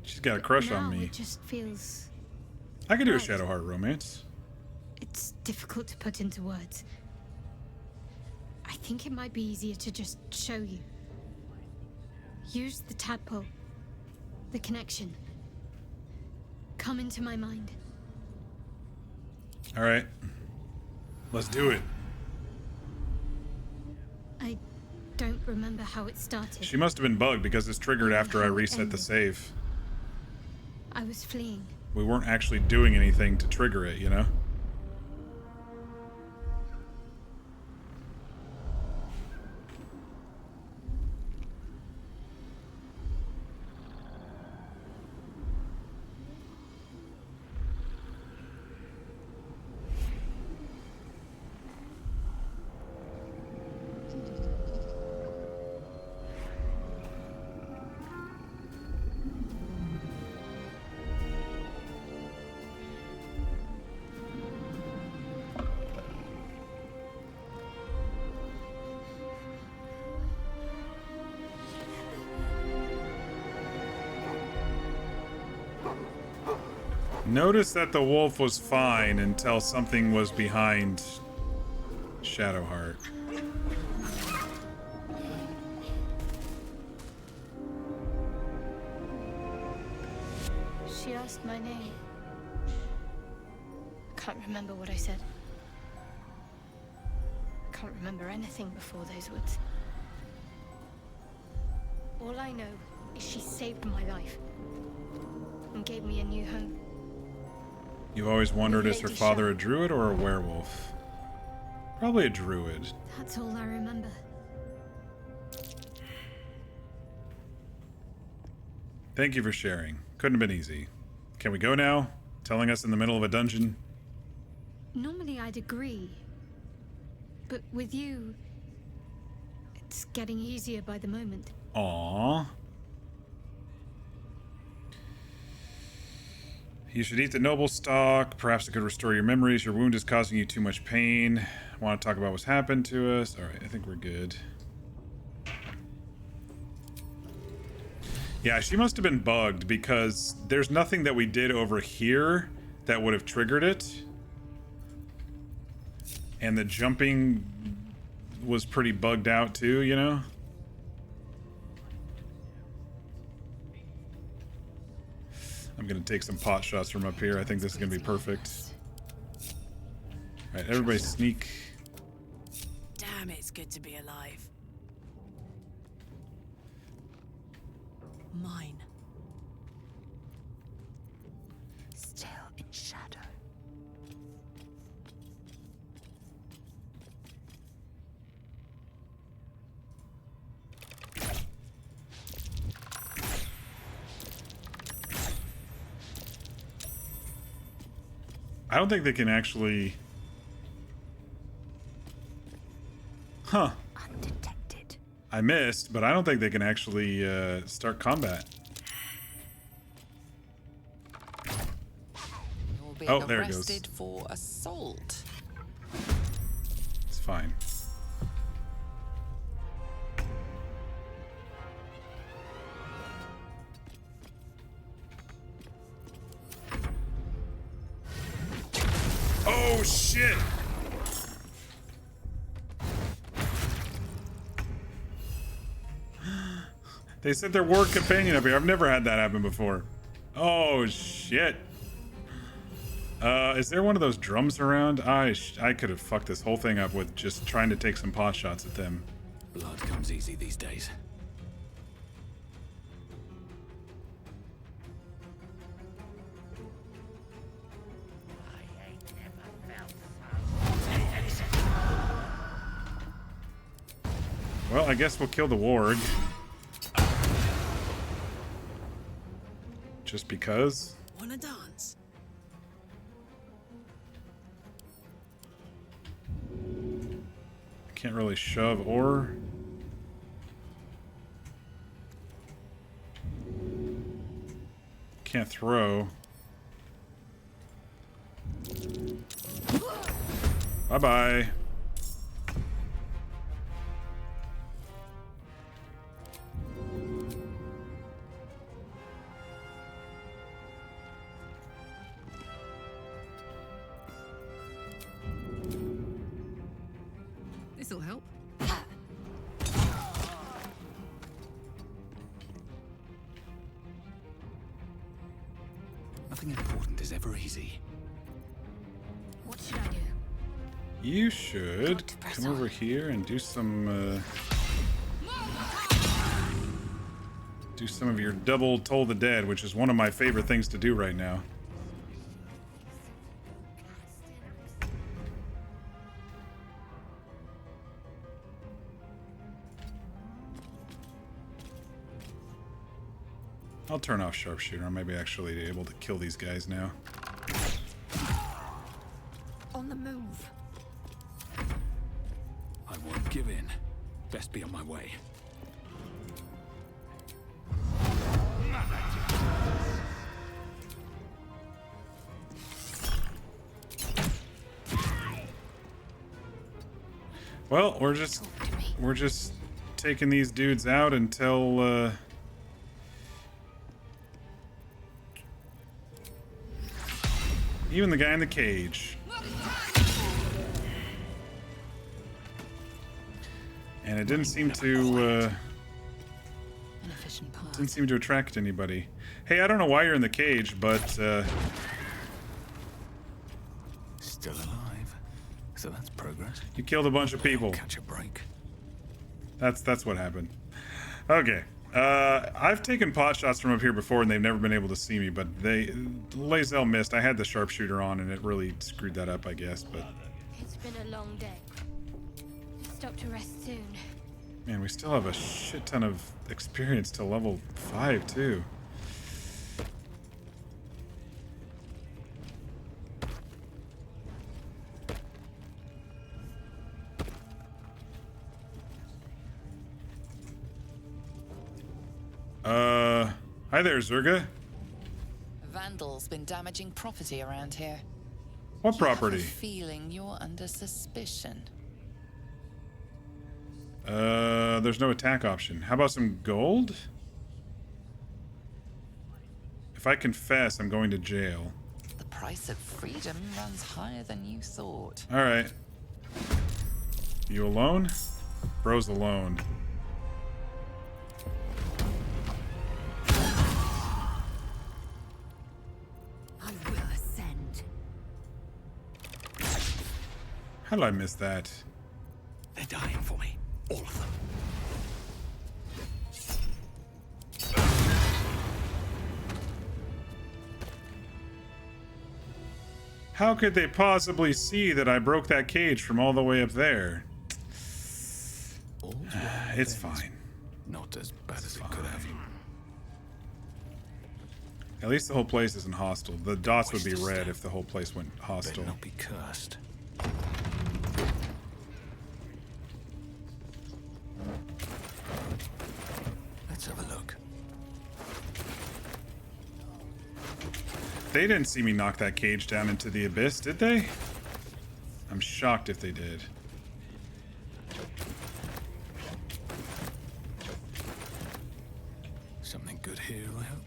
She's got a crush Now on me. It just feels... I could do a right. Shadowheart romance. It's difficult to put into words. I think it might be easier to just show you. Use the tadpole. The connection. Come into my mind. All right. Let's do it. I don't remember how it started. She must have been bugged because it's triggered after I reset the save. I was fleeing. We weren't actually doing anything to trigger it, you know? Notice that the wolf was fine until something was behind Shadowheart. She asked my name. I can't remember what I said. I can't remember anything before those words. All I know is she saved my life and gave me a new home. You've always wondered, is her father a druid or a werewolf? Probably a druid. That's all I remember. Thank you for sharing. Couldn't have been easy. Can we go now? Telling us in the middle of a dungeon? Normally I'd agree. But with you, it's getting easier by the moment. Aww. You should eat the noble stock. Perhaps it could restore your memories. Your wound is causing you too much pain. Want to talk about what's happened to us? Alright, I think we're good. Yeah, she must have been bugged because there's nothing that we did over here that would have triggered it. And the jumping was pretty bugged out too, you know? I'm gonna take some pot shots from up here. I think this is gonna be perfect. Alright, everybody sneak. Damn, it's good to be alive. Mine. I don't think they can actually... Huh. Undetected. I missed, but I don't think they can actually start combat. You're being Oh, there it goes. arrested for assault. It's fine. Oh, shit! They sent their ward companion up here. I've never had that happen before. Oh, shit. Is there one of those drums around? I could have fucked this whole thing up with just trying to take some pot shots at them. Blood comes easy these days. Well, I guess we'll kill the ward. Just because. Wanna dance? Can't really shove or... Can't throw. Bye-bye. This'll help. Nothing important is ever easy. What should I do? You should come over here and do some of your double Toll the Dead, which is one of my favorite things to do right now. I'll turn off Sharpshooter. I might be actually able to kill these guys now. On the move. I won't give in. Best be on my way. Well, we're just taking these dudes out until even the guy in the cage. And it didn't seem to attract anybody. Hey, I don't know why you're in the cage, but Still alive. So that's progress. you killed a bunch of people. Catch a break. That's what happened. Okay. I've taken pot shots from up here before and they've never been able to see me, but Lae'zel missed. I had the sharpshooter on and it really screwed that up, I guess, but... It's been a long day. Stop to rest soon. Man, we still have a shit ton of experience to level 5, too. Hi there, Zerga. Vandals been damaging property around here. What property? I have a feeling you're under suspicion. There's no attack option. How about some gold? If I confess, I'm going to jail. The price of freedom runs higher than you thought. Alright. You alone? Bro's alone. I will ascend. How did I miss that? They're dying for me. All of them. How could they possibly see that I broke that cage from all the way up there? It's fine. Not as bad as it could have. At least the whole place isn't hostile. The dots would be red if the whole place went hostile. Better not be cursed. Let's have a look. They didn't see me knock that cage down into the abyss, did they? I'm shocked if they did. Something good here, I hope.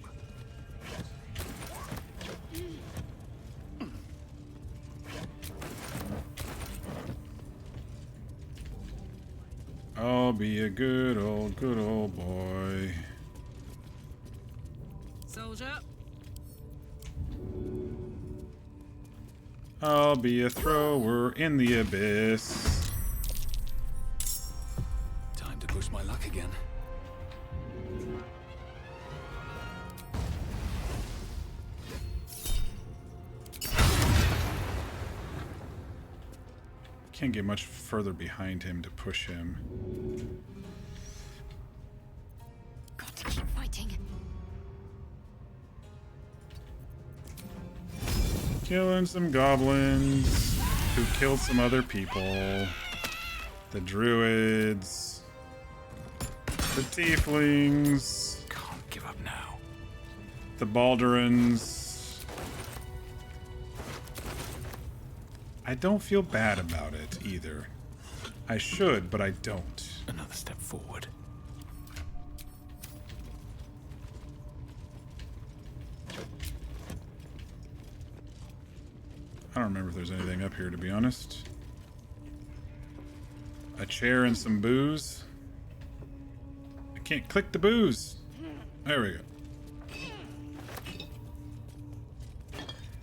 I'll be a good old boy. Soldier. I'll be a thrower in the abyss. Time to push my luck again. Can't get much further behind him to push him. Got to keep fighting. Killing some goblins who killed some other people. The druids. The tieflings. Can't give up now. The Baldurins. I don't feel bad about it either. I should, but I don't. Another step forward. I don't remember if there's anything up here, to be honest. A chair and some booze. I can't click the booze. There we go.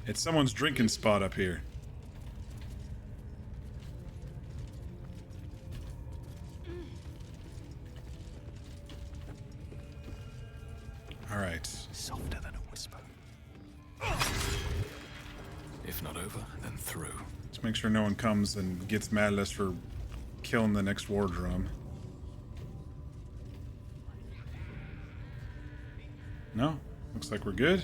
It's someone's drinking spot up here. All right. Softer than a whisper. If not over, then through. Let's make sure no one comes and gets mad at us for killing the next war drum. No? Looks like we're good.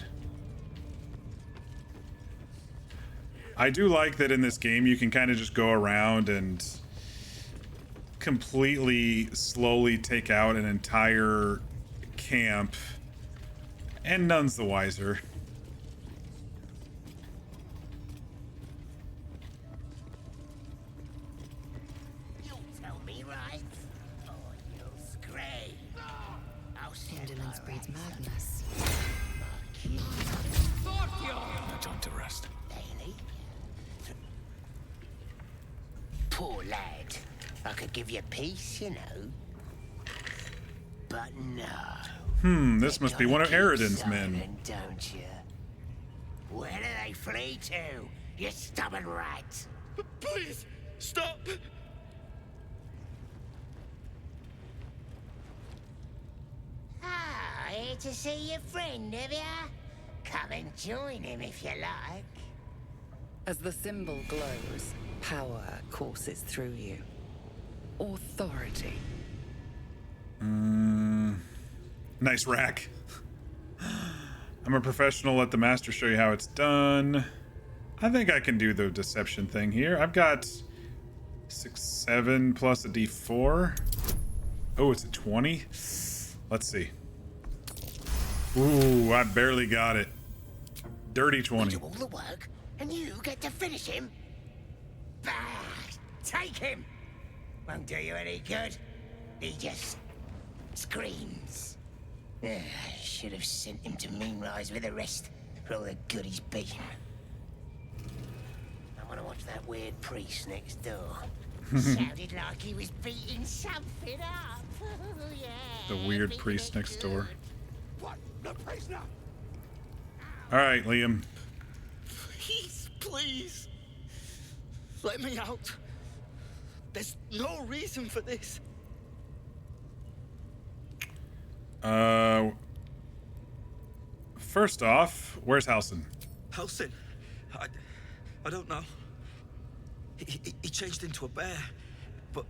I do like that in this game you can kind of just go around and completely slowly take out an entire camp, and none's the wiser. You'll tell me, right? Or you'll scream. I'll Indolence breeds madness. No time to rest. Poor lad. I could give you peace, you know. But no. This must be one of Eridan's men. Silent, don't you? Where do they flee to? You stubborn rat. Please, stop! Ah, here to see your friend, have ya? Come and join him if you like. As the symbol glows, power courses through you. Authority. Nice rack. I'm a professional. Let the master show you how it's done. I think I can do the deception thing here. I've got 6, 7 plus a d4. Oh, it's a 20. Let's see. Ooh, I barely got it. Dirty 20. Do all the work, and you get to finish him? Bah! Take him! Won't do you any good. He just screams. I should have sent him to Moonrise with the rest for all the good he's been. I want to watch that weird priest next door. Sounded like he was beating something up. Yeah. The weird priest next door. What? The prisoner? All right, Liam. Please. Let me out. There's no reason for this. First off, where's Halsin? Halsin? I don't know. He changed into a bear, but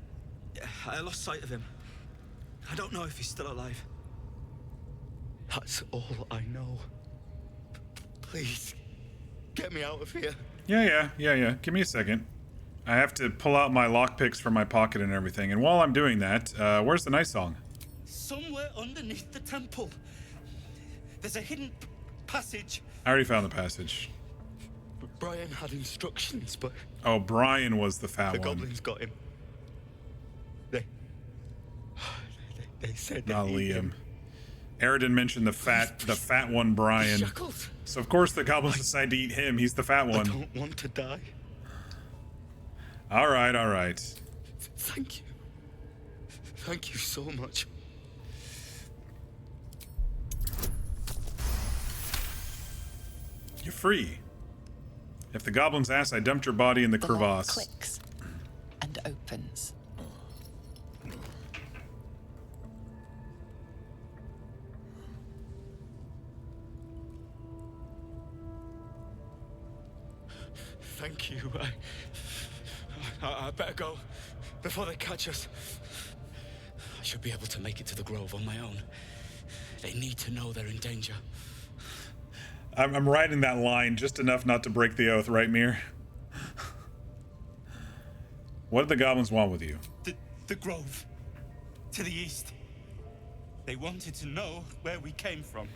I lost sight of him. I don't know if he's still alive. That's all I know. Please, get me out of here. Yeah. Give me a second. I have to pull out my lockpicks from my pocket and everything. And while I'm doing that, where's the nice song? Somewhere underneath the temple. There's a hidden passage. I already found the passage. Brian had instructions, but... Oh, Brian was the fat the one. goblins got him. They said Not they Liam. him. Aridin mentioned the fat one, Brian. Shackled. So of course the goblins decide to eat him. He's the fat one. I don't want to die. All right. Thank you. Thank you so much. You're free. If the goblins ask, I dumped your body in the crevasse. Clicks and opens. Thank you. I better go before they catch us. I should be able to make it to the grove on my own. They need to know they're in danger. I'm writing that line just enough not to break the oath, right, Mir? What did the goblins want with you? The grove. To the east. They wanted to know where we came from.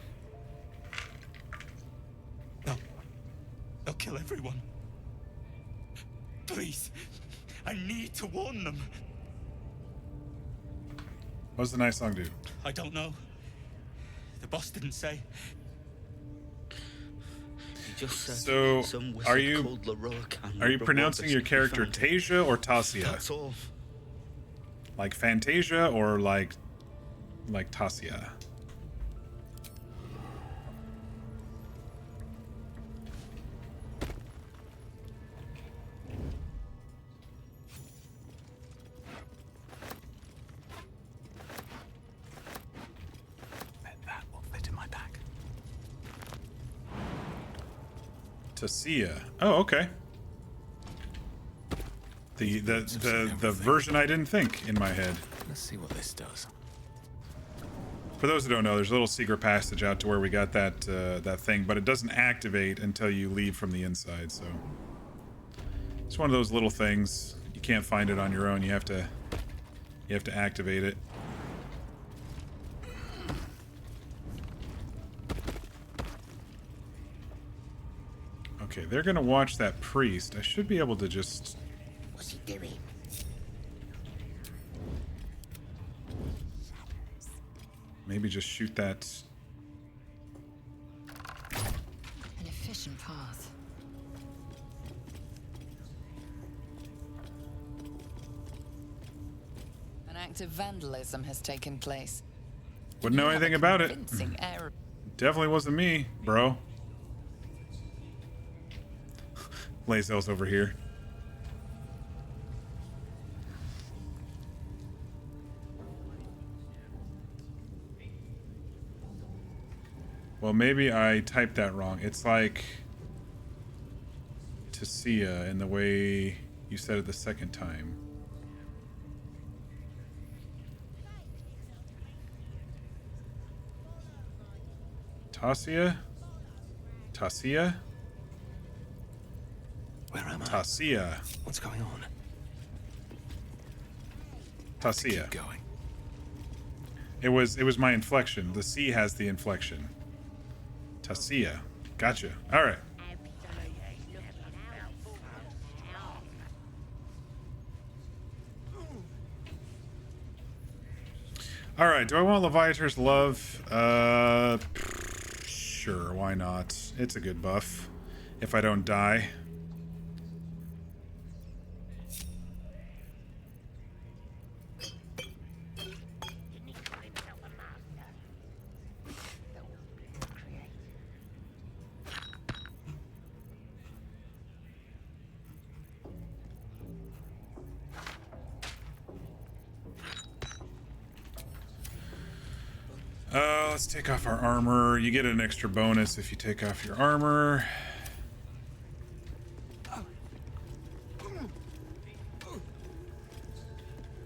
They'll kill everyone. Please. I need to warn them. What does the nice song do? I don't know. The boss didn't say. So, are you pronouncing your character Tasia or Tasia? That's all. Like Fantasia or like Tasia? That will fit in my bag. Tasia. Oh, okay. The version I didn't think in my head. Let's see what this does. For those who don't know, there's a little secret passage out to where we got that that thing, but it doesn't activate until you leave from the inside. So it's one of those little things. You can't find it on your own. You have to activate it. Okay, they're gonna watch that priest. I should be able to just... What's he doing? Maybe just shoot that... An efficient path. An act of vandalism has taken place. Wouldn't know anything about it. Convincing error. Definitely wasn't me, bro. Lazel's over here. Well, maybe I typed that wrong. It's like Tasia in the way you said it the second time. Tasia? Tasia? Where am I? Tasia. What's going on? Tasia. Keep going. It was my inflection. The C has the inflection. Tasia. Gotcha. All right. All right. Do I want Leviator's love? Sure. Why not? It's a good buff. If I don't die. Let's take off our armor. You get an extra bonus if you take off your armor.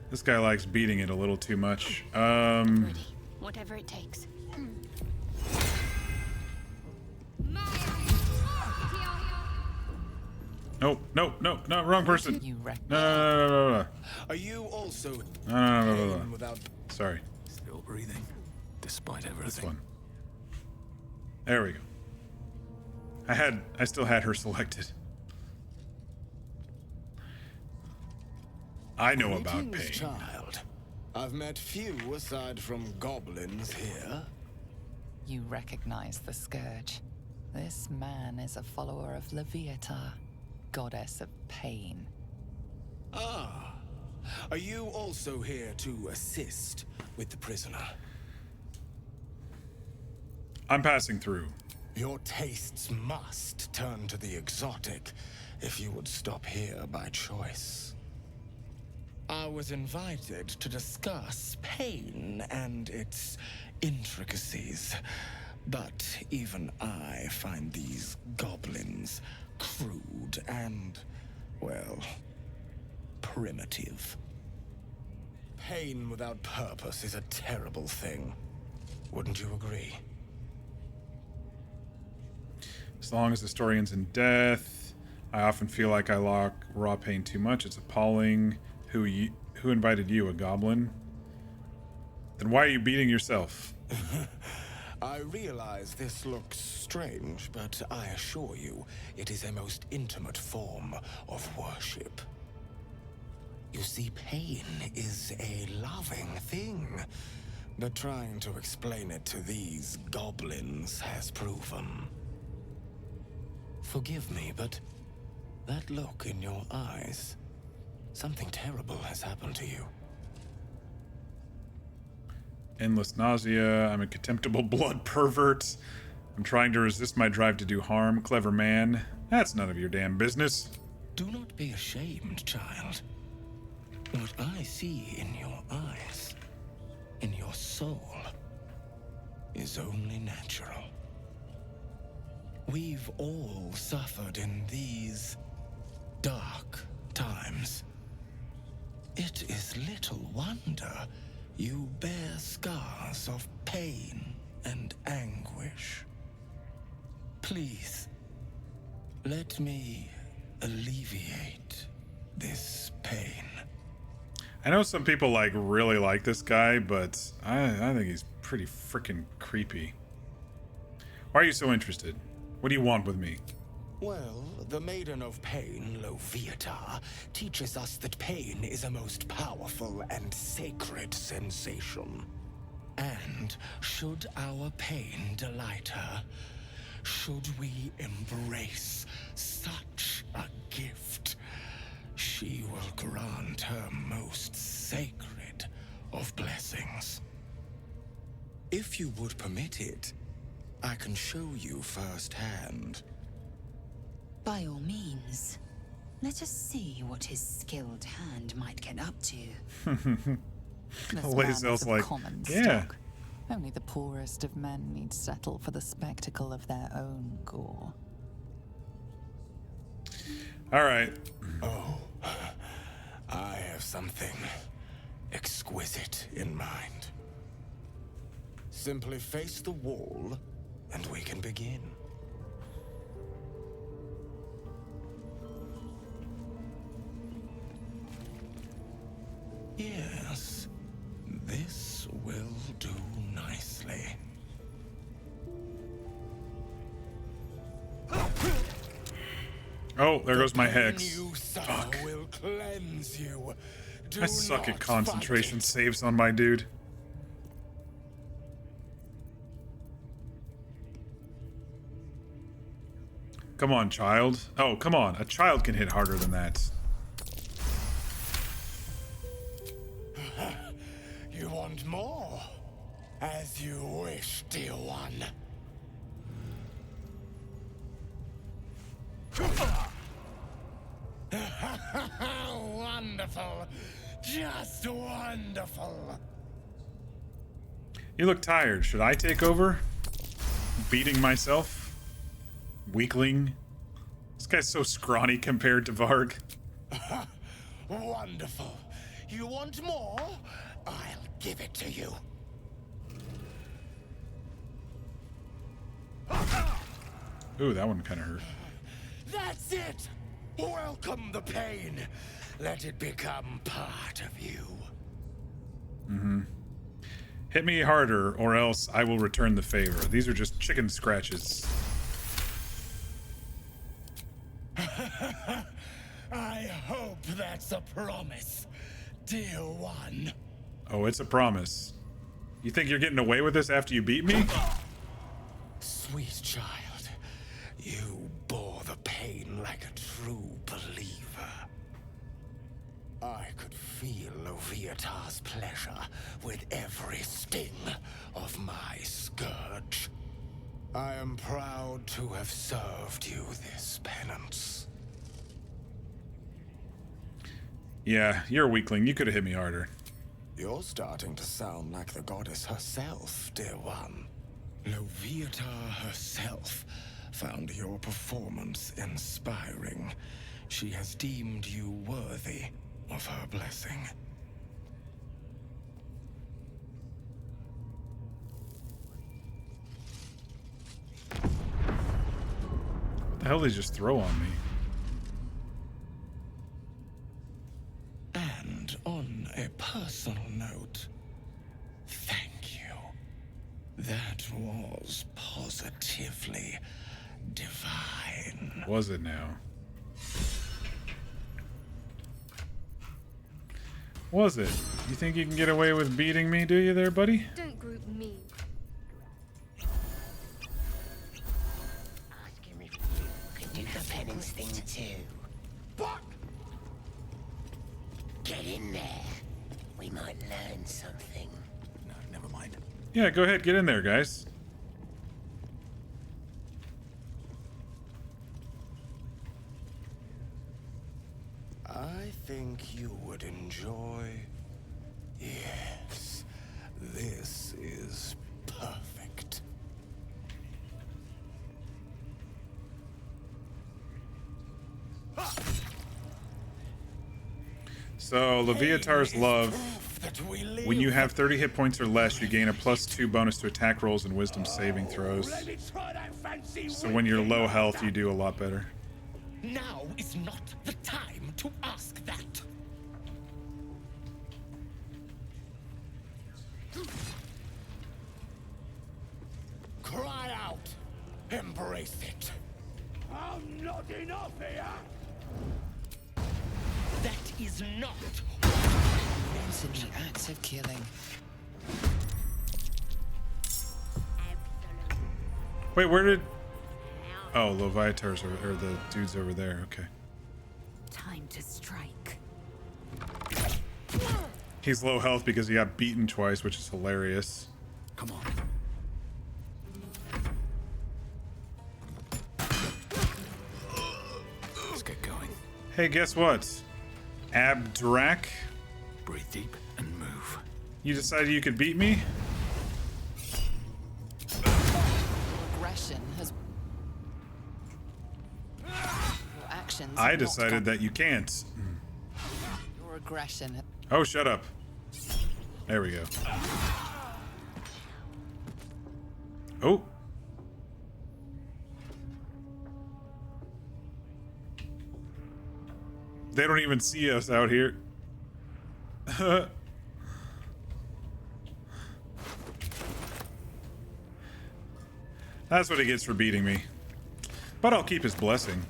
This guy likes beating it a little too much. Ready. Whatever it takes. No, no, no, no, wrong person. You No. Are you also No. without Sorry. Still breathing, despite everything. This one. There we go. I still had her selected. I know about Greetings, pain. child. I've met few aside from goblins here. You recognize the scourge. This man is a follower of Leviata, goddess of pain. Ah. Are you also here to assist with the prisoner? I'm passing through. Your tastes must turn to the exotic if you would stop here by choice. I was invited to discuss pain and its intricacies, but even I find these goblins crude and, well, primitive. Pain without purpose is a terrible thing. Wouldn't you agree? As long as the story ends in death, I often feel like I lock raw pain too much. It's appalling. Who invited you, a goblin? Then why are you beating yourself? I realize this looks strange, but I assure you, it is a most intimate form of worship. You see, pain is a loving thing, but trying to explain it to these goblins has proven. Forgive me, but that look in your eyes, something terrible has happened to you. Endless nausea. I'm a contemptible blood pervert. I'm trying to resist my drive to do harm. Clever man. That's none of your damn business. Do not be ashamed, child. What I see in your eyes, in your soul, is only natural. We've all suffered in these dark times. It is little wonder you bear scars of pain and anguish. Please, let me alleviate this pain. I know some people really like this guy, but I think he's pretty freaking creepy. Why are you so interested? What do you want with me? Well, the Maiden of Pain, Loviata, teaches us that pain is a most powerful and sacred sensation. And should our pain delight her, should we embrace such a gift, she will grant her most sacred of blessings. If you would permit it, I can show you firsthand. By all means. Let us see what his skilled hand might get up to. This man is Lazel's of common yeah. stock. Only the poorest of men need settle for the spectacle of their own gore. All right. Oh, I have something exquisite in mind. Simply face the wall, and we can begin. Yes, this will do nicely. Oh, there goes my The hex. pain you suffer Fuck. will cleanse you. Do I suck at not concentration fight saves on my dude. Come on, child. Oh, come on. A child can hit harder than that. it. You want more? As you wish, dear one. Wonderful. Just wonderful. You look tired. Should I take over? Beating myself? Weakling? This guy's so scrawny compared to Varg. Wonderful. You want more? I'll give it to you. Ooh, that one kind of hurt. That's it! Welcome the pain. Let it become part of you. Mm-hmm. Hit me harder, or else I will return the favor. These are just chicken scratches. I hope that's a promise, dear one. Oh, it's a promise. You think you're getting away with this after you beat me? Sweet child, you bore the pain like a true believer. I could feel Loviatar's pleasure with every sting of my scourge. I am proud to have served you this penance. Yeah, you're a weakling. You could have hit me harder. You're starting to sound like the goddess herself, dear one. Loviatar herself found your performance inspiring. She has deemed you worthy of her blessing. What the hell did he just throw on me? And on a personal note, thank you. That was positively divine. Was it now? Was it? You think you can get away with beating me, do you there, buddy? Don't group me. Ask him if you could do the penance thing too. What? Get in there. We might learn something. No, never mind. Yeah, go ahead, get in there, guys. I think you would enjoy. Yes, this is perfect. So, Leviatar's love. When you have 30 hit points or less, you gain a +2 bonus to attack rolls and wisdom saving throws. So when you're low health, you do a lot better. Now is not the time to ask that. Cry out. Embrace it. I'm not enough here. That is not. It's in the act of killing. Wait, where did... Oh, Leviatar's or the dude's over there, okay. Time to strike. He's low health because he got beaten twice, which is hilarious. Come on. Let's get going. Hey, guess what? Abdrak? Breathe deep and move. You decided you could beat me? Aggression has... Your actions I have not decided that you can't. Your aggression... Oh, shut up. There we go. Oh. They don't even see us out here. That's what he gets for beating me. But I'll keep his blessing.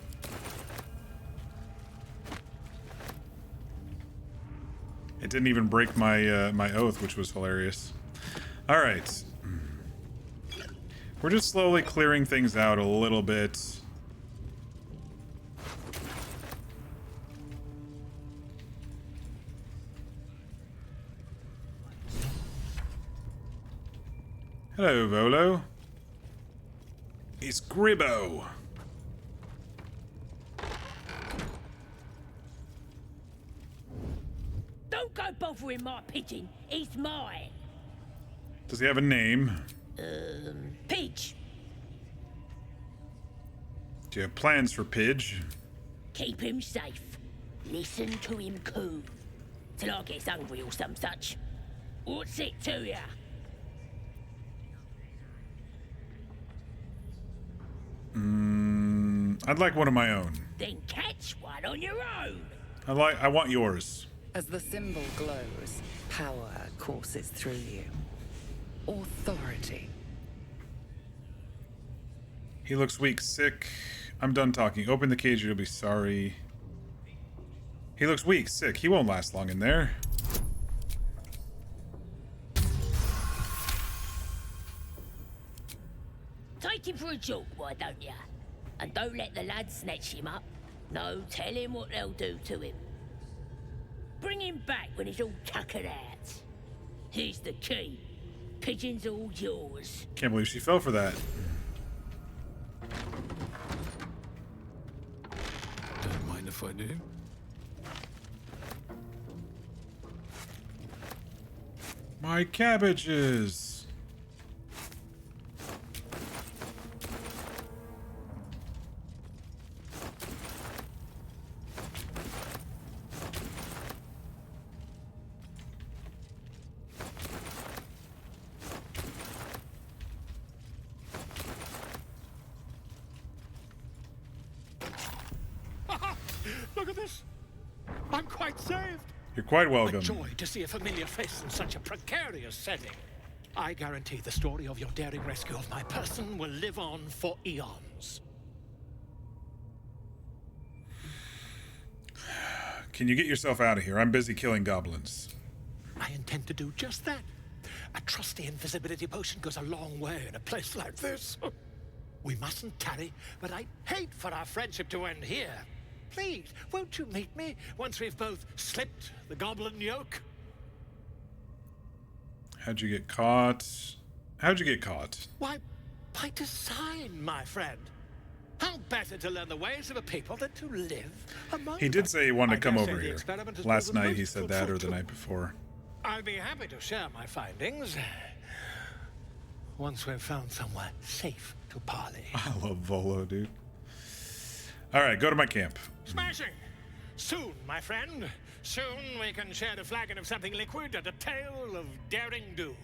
It didn't even break my my oath, which was hilarious. All right. We're just slowly clearing things out a little bit. Hello, Volo. It's Gribbo. Don't go bothering my pigeon. He's mine. Does he have a name? Pidge. Do you have plans for Pidge? Keep him safe. Listen to him coo. Till I gets hungry or some such. What's it to ya? I'd like one of my own. Then catch one one on your own. I want yours. As the symbol glows, power courses through you. Authority. He looks weak, sick. I'm done talking. Open the cage or you'll be sorry. He looks weak, sick. He won't last long in there. Take him for a joke, why don't ya? And don't let the lads snatch him up. No, tell him what they'll do to him. Bring him back when he's all tuckered out. Here's the key. Pigeon's all yours. Can't believe she fell for that. Don't mind if I do. My cabbages. Look at this. I'm quite saved. You're quite welcome. A joy to see a familiar face in such a precarious setting. I guarantee the story of your daring rescue of my person will live on for eons. Can you get yourself out of here? I'm busy killing goblins. I intend to do just that. A trusty invisibility potion goes a long way in a place like this. We mustn't tarry, but I'd hate for our friendship to end here. Please, won't you meet me once we've both slipped the goblin yoke? How'd you get caught? How'd you get caught? Why, by design, my friend. How better to learn the ways of a people than to live among He did say he wanted to come I dare over say the here. experiment has Last proven night he most said that, or the fruitful night before. I'll be happy to share my findings once we've found somewhere safe to parley. I love Volo, dude. All right, go to my camp. Smashing! Soon, my friend. Soon we can share a flagon of something liquid and a tale of daring do.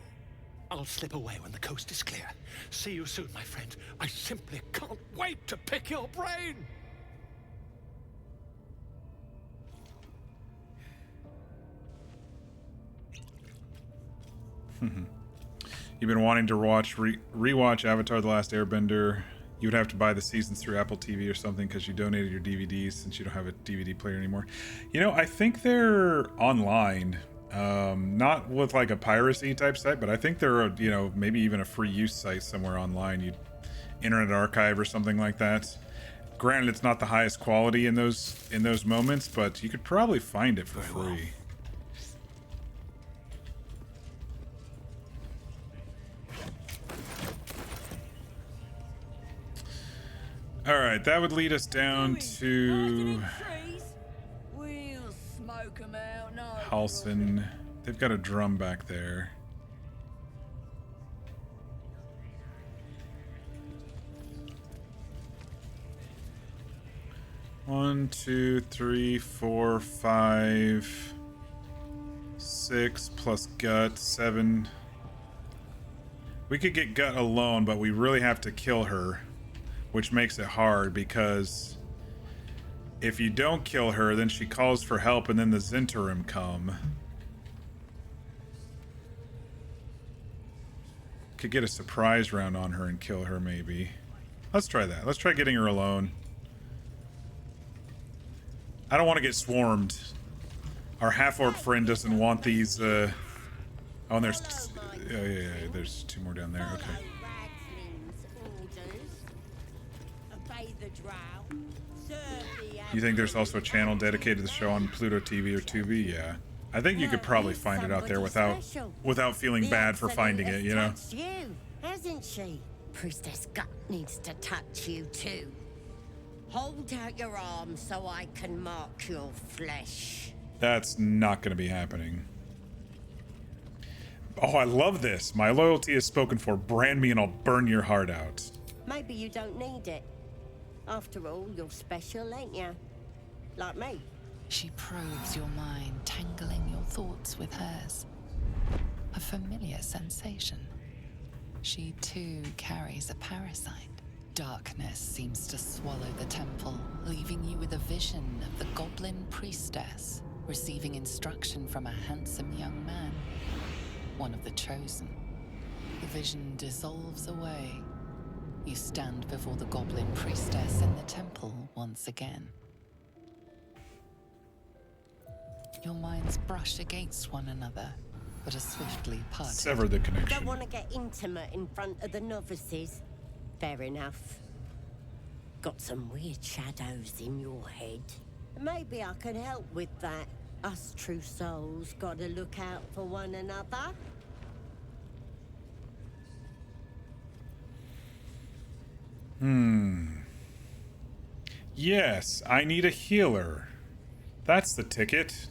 I'll slip away when the coast is clear. See you soon, my friend. I simply can't wait to pick your brain. You've been wanting to rewatch Avatar: The Last Airbender. You would have to buy the seasons through Apple TV or something because you donated your DVDs since you don't have a DVD player anymore. You know, I think they're online, not with like a piracy type site, but I think they're, you know, maybe even a free use site somewhere online. You Internet Archive or something like that. Granted, it's not the highest quality in those moments, but you could probably find it for free. All right, that would lead us down to We'll smoke 'em out, no. Halcyon. They've got a drum back there. One, 2, 3, 4, 5, 6 plus Gut, 7. We could get Gut alone, but we really have to kill her, which makes it hard because if you don't kill her, then she calls for help and then the Zhentarim come. Could get a surprise round on her and kill her, maybe. Let's try that. Let's try getting her alone. I don't want to get swarmed. Our half-orc friend doesn't want these, oh, and there's... Oh, yeah, there's 2 more down there. Okay. You think there's also a channel dedicated to the show on Pluto TV or Tubi? Yeah. I think you could probably find it out there without feeling bad for finding it, you know? You, hasn't she? Priestess Gut needs to touch you too. Hold out your arm so I can mark your flesh. That's not going to be happening. Oh, I love this. My loyalty is spoken for. Brand me and I'll burn your heart out. Maybe you don't need it. After all, you're special, ain't you? Like me. She probes your mind, tangling your thoughts with hers. A familiar sensation. She too carries a parasite. Darkness seems to swallow the temple, leaving you with a vision of the Goblin priestess receiving instruction from a handsome young man, one of the chosen. The vision dissolves away. You stand before the Goblin priestess in the temple once again. Your minds brush against one another, but are swiftly parted. Sever the connection. Don't want to get intimate in front of the novices. Fair enough. Got some weird shadows in your head. Maybe I can help with that. Us true souls gotta look out for one another. Yes, I need a healer. That's the ticket.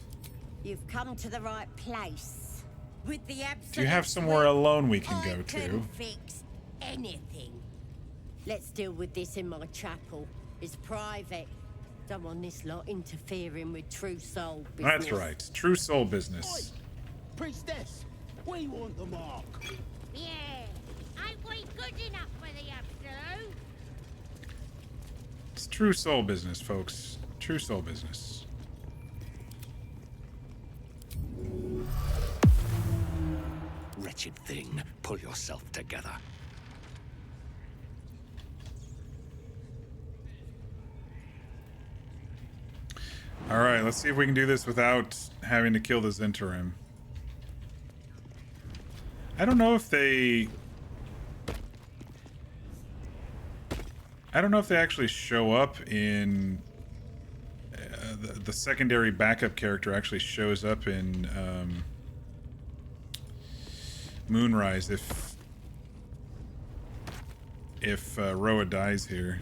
You've come to the right place. With the absolute Do you have somewhere alone we can go I to? can fix anything. Let's deal with this in my chapel. It's private. Don't want this lot interfering with true soul business. That's right. True soul business. Priestess, we want the mark. Yeah, ain't we good enough for the absolute? It's true soul business, folks. True soul business. Wretched thing, pull yourself together. Alright, let's see if we can do this without having to kill this interim. I don't know if they... I don't know if they actually show up in... the secondary backup character actually shows up in Moonrise if Roa dies here.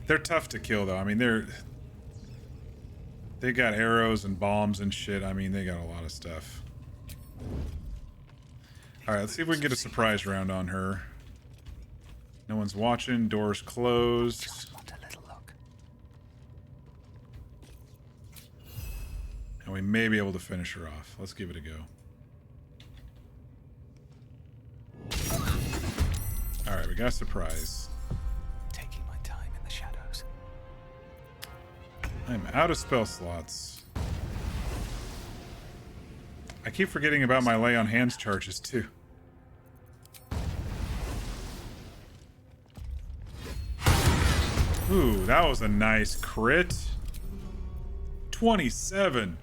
They're tough to kill though. I mean, they got arrows and bombs and shit. I mean, they got a lot of stuff. Alright, let's see if we can get a surprise round on her. No one's watching. Doors closed. Just want a little look. And we may be able to finish her off. Let's give it a go. Alright, we got a surprise. Taking my time in the shadows. I'm out of spell slots. I keep forgetting about my lay on hands charges too. Ooh, that was a nice crit. 27.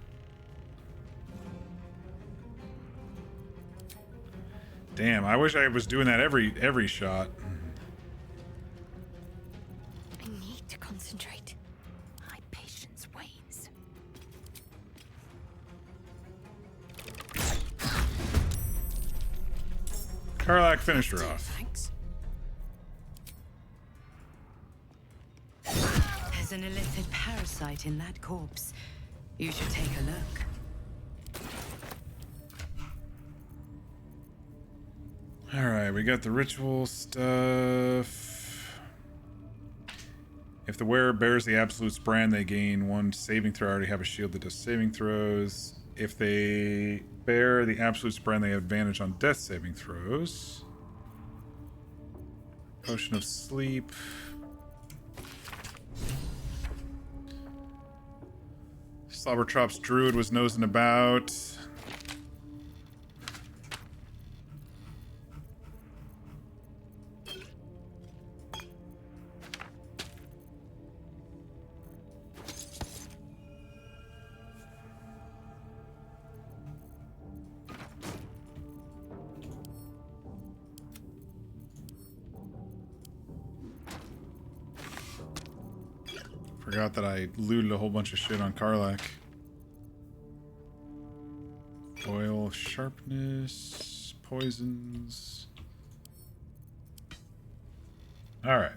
Damn, I wish I was doing that every shot. I need to concentrate. My patience wanes. Karlach finished her off. Thanks. There's an illicit parasite in that corpse. You should take a look. Alright, we got the ritual stuff. If the wearer bears the Absolute's brand, they gain 1 saving throw. I already have a shield that does saving throws. If they bear the Absolute's brand, they have advantage on death saving throws. Potion of Sleep. Slobbertrop's druid was nosing about. Forgot that I looted a whole bunch of shit on Karlach. Oil, sharpness, poisons. Alright.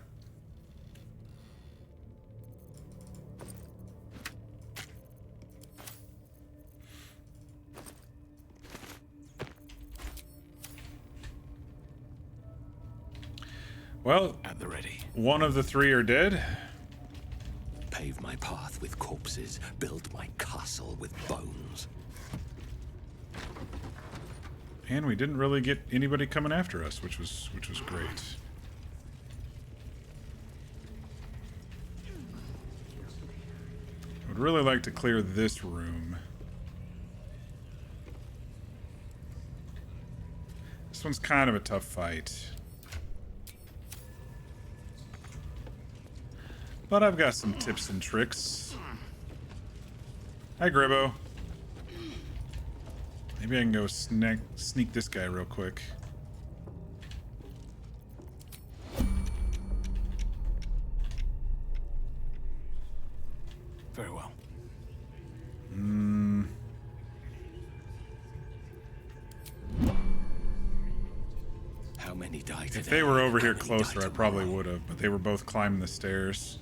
Well, at the ready. One of the 3 are dead. Pave my path with corpses, build my castle with bones. And we didn't really get anybody coming after us, which was great. Would really like to clear this room. This one's kind of a tough fight. But I've got some tips and tricks. Hi, Gribbo. Maybe I can go sneak this guy real quick. Very well. How many died today? If they were over here closer, I probably would have, but they were both climbing the stairs.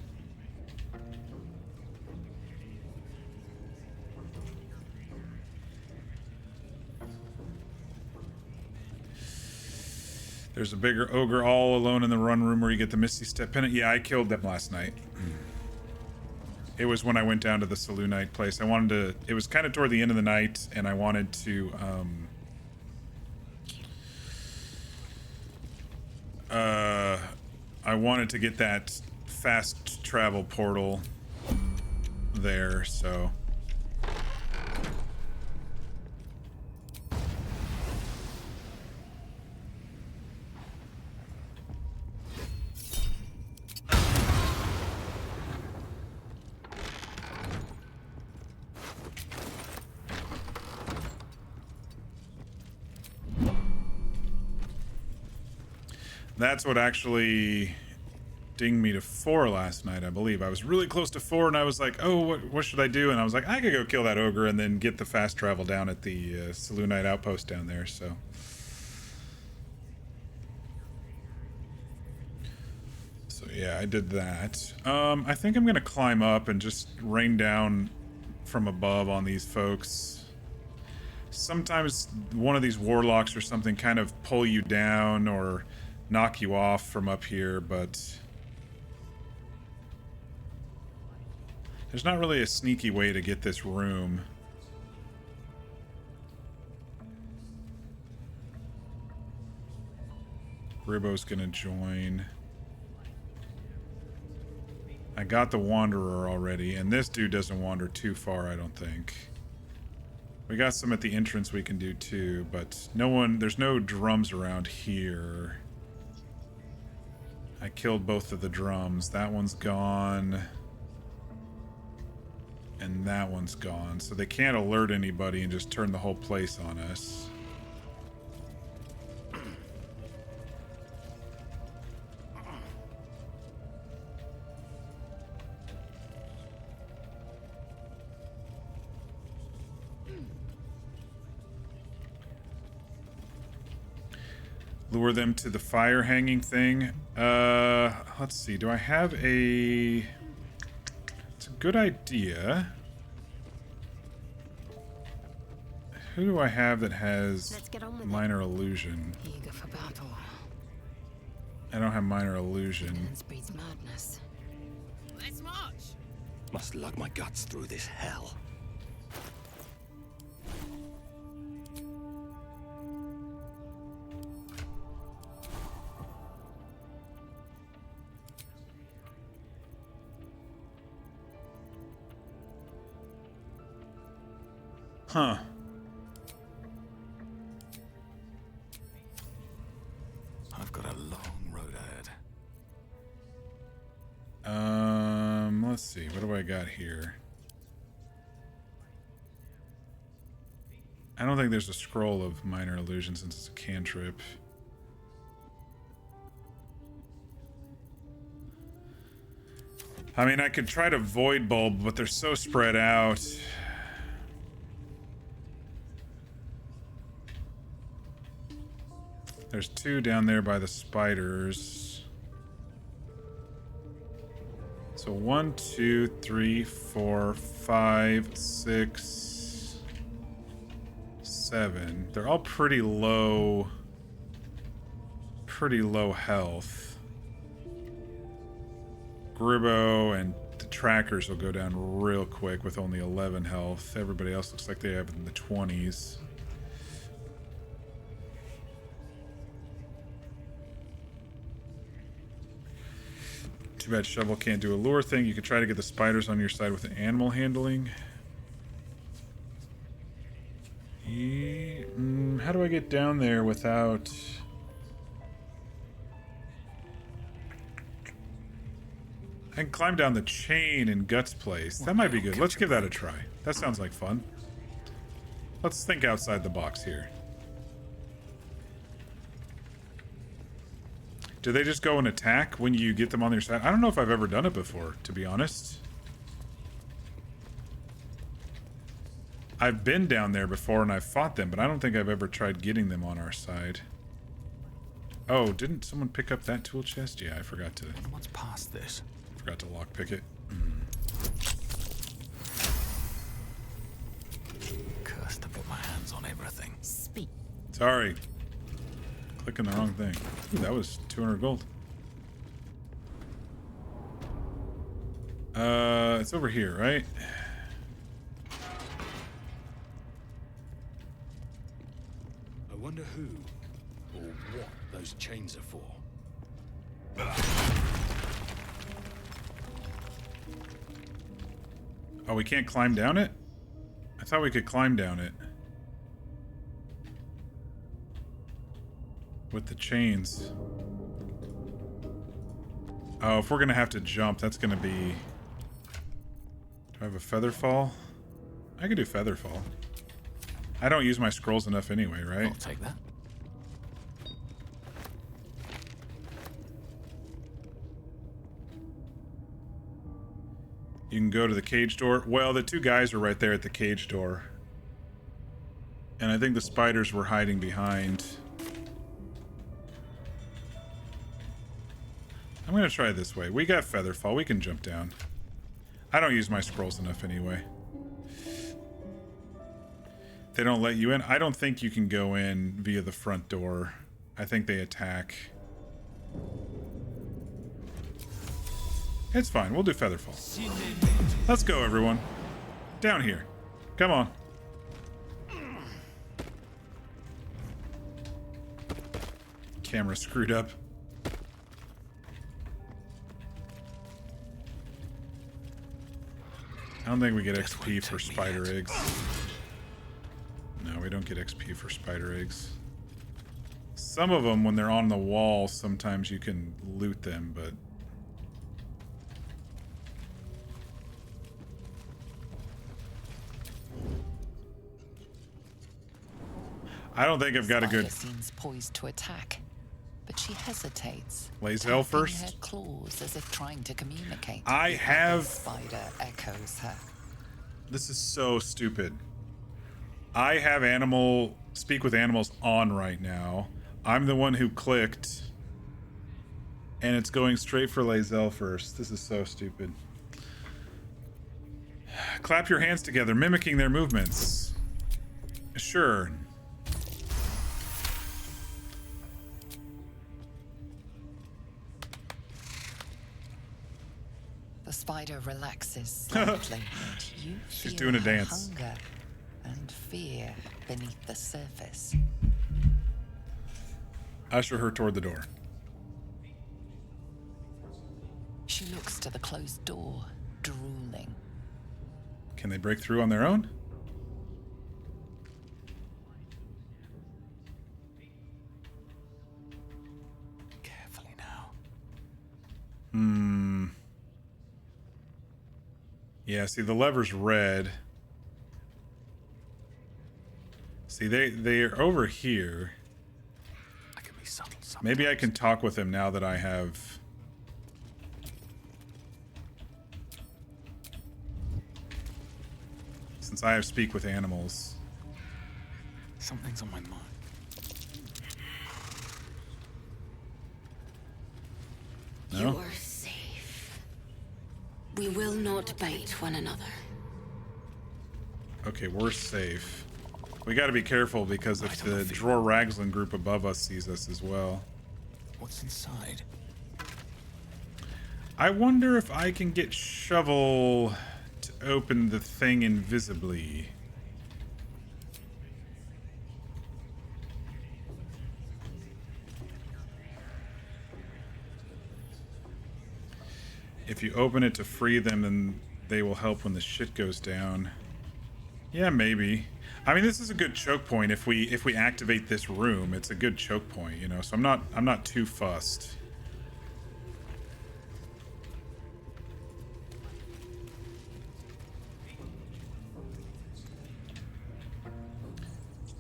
There's a bigger ogre all alone in the run room where you get the Misty Step Pennant. Yeah, I killed them last night. It was when I went down to the Selûnite place. I wanted to... It was kind of toward the end of the night, and I wanted to... I wanted to get that fast travel portal there, so... That's what actually dinged me to 4 last night, I believe. I was really close to 4, and I was like, oh, what should I do? And I was like, I could go kill that ogre and then get the fast travel down at the Selûnite outpost down there, so... So yeah, I did that. I think I'm gonna climb up and just rain down from above on these folks. Sometimes one of these warlocks or something kind of pull you down or knock you off from up here, but there's not really a sneaky way to get this room. Gribbo's gonna join. I got the Wanderer already, and this dude doesn't wander too far, I don't think. We got some at the entrance we can do too, but there's no drums around here. I killed both of the drums. That one's gone. And that one's gone. So they can't alert anybody and just turn the whole place on us. Lure them to the fire hanging thing. Let's see. Do I have a... It's a good idea. Who do I have that has minor illusion? Eager for battle. I don't have minor illusion. Breeds madness. Let's march. Must lug my guts through this hell. Huh. I've got a long road ahead. Let's see. What do I got here? I don't think there's a scroll of minor illusion since it's a cantrip. I mean, I could try to void bulb, but they're so spread out. There's 2 down there by the spiders. So 1, 2, 3, 4, 5, 6, 7. They're all pretty low health. Gribbo and the trackers will go down real quick with only 11 health. Everybody else looks like they have in the 20s. Too bad shovel can't do a lure thing. You could try to get the spiders on your side with the animal handling. How do I get down there without... I can climb down the chain in Guts' place. That might be good. Let's give that a try. That sounds like fun. Let's think outside the box here. Do they just go and attack when you get them on their side? I don't know if I've ever done it before, to be honest. I've been down there before and I've fought them, but I don't think I've ever tried getting them on our side. Oh, didn't someone pick up that tool chest? Yeah, I forgot to... What's past this? Forgot to lockpick it. Cursed to put my hands on everything. Speak. Sorry. Clicking the wrong thing. Ooh, that was 200 gold. It's over here, right? I wonder who or what those chains are for. Oh, we can't climb down it? I thought we could climb down it. With the chains. Oh, if we're gonna have to jump, that's gonna be... Do I have a feather fall? I could do feather fall. I don't use my scrolls enough anyway, right? I'll take that. You can go to the cage door. Well, the two guys are right there at the cage door. And I think the spiders were hiding behind. I'm gonna try this way. We got Featherfall. We can jump down. I don't use my scrolls enough anyway. They don't let you in. I don't think you can go in via the front door. I think they attack. It's fine. We'll do Featherfall. Let's go, everyone. Down here. Come on. Camera screwed up. I don't think we get XP for spider eggs. No, we don't get XP for spider eggs. Some of them, when they're on the wall, sometimes you can loot them, but... I don't think I've got a good... Seems poised to attack, but she hesitates. Lae'zel first? Her claws as if trying to communicate. I have... Spider echoes her. This is so stupid. I have animal... Speak with animals on right now. I'm the one who clicked. And it's going straight for Lae'zel first. This is so stupid. Clap your hands together, mimicking their movements. Sure. The spider relaxes slightly. And you She's feel doing a her dance. Hunger and fear beneath the surface. Usher her toward the door. She looks to the closed door, drooling. Can they break through on their own? Carefully now. Yeah, see, the lever's red. See, they're over here. I can be subtle. Maybe I can talk with him now that I have... Since I have speak with animals. Something's on my mind. No? You are safe. We will not bait one another. Okay, we're safe. We gotta be careful because if the Dror Raglan group above us sees us as well. What's inside? I wonder if I can get Shovel to open the thing invisibly. If you open it to free them, then they will help when the shit goes down. Yeah, maybe. I mean, this is a good choke point. If we activate this room, it's a good choke point, you know. So I'm not too fussed.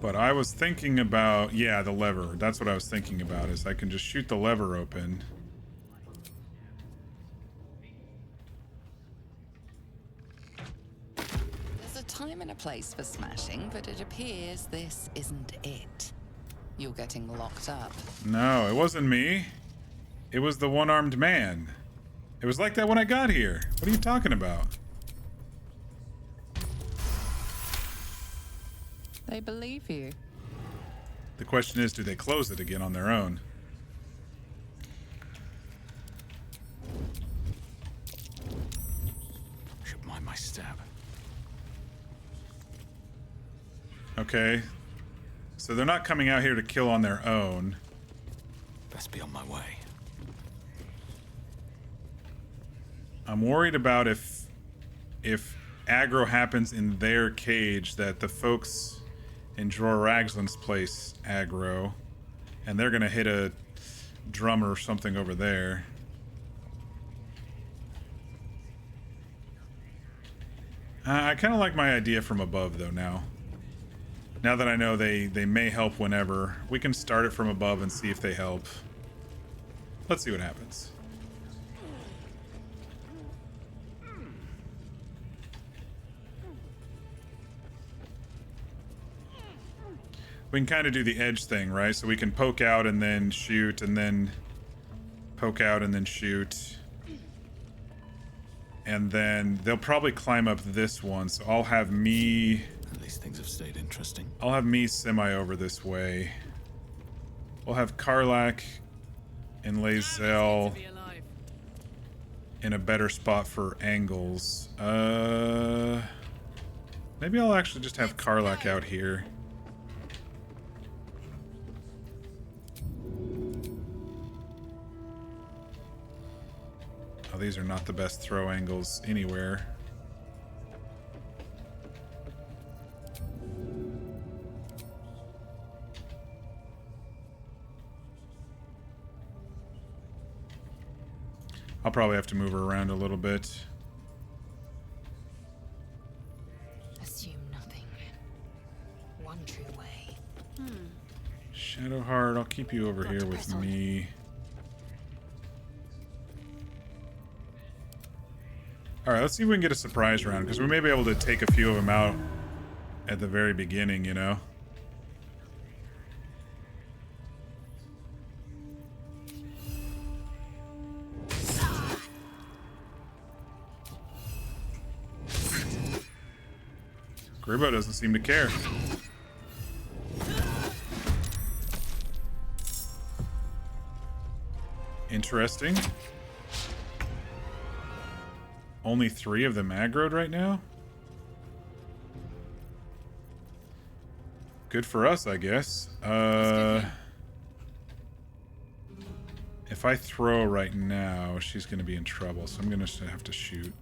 But I was thinking about, yeah, the lever. That's what I was thinking about, is I can just shoot the lever open. There's a time and a place for smashing, but it appears this isn't it. You're getting locked up. No, it wasn't me. It was the one-armed man. It was like that when I got here. What are you talking about? They believe you. The question is, do they close it again on their own? Should mind my step. Okay. So they're not coming out here to kill on their own. Best be on my way. I'm worried about if aggro happens in their cage, that the folks in Dror Ragsland's place aggro, and they're gonna hit a drummer or something over there. I kind of like my idea from above, though, now. Now that I know they may help whenever, we can start it from above and see if they help. Let's see what happens. We can kind of do the edge thing, right? So we can poke out and then shoot, and then poke out and then shoot. And then they'll probably climb up this one, so I'll have me... At least things have stayed interesting. I'll have me semi over this way. We'll have Karlak and Lae'zel in a better spot for angles. Maybe I'll actually just have Karlak out here. Oh, these are not the best throw angles anywhere. I'll probably have to move her around a little bit. Assume nothing. One true way. Shadowheart, I'll keep you over here with me. Alright, let's see if we can get a surprise round, because we may be able to take a few of them out at the very beginning, you know? Gribbo doesn't seem to care. Interesting. Only 3 of them aggroed right now? Good for us, I guess. If I throw right now, she's going to be in trouble, so I'm going to have to shoot.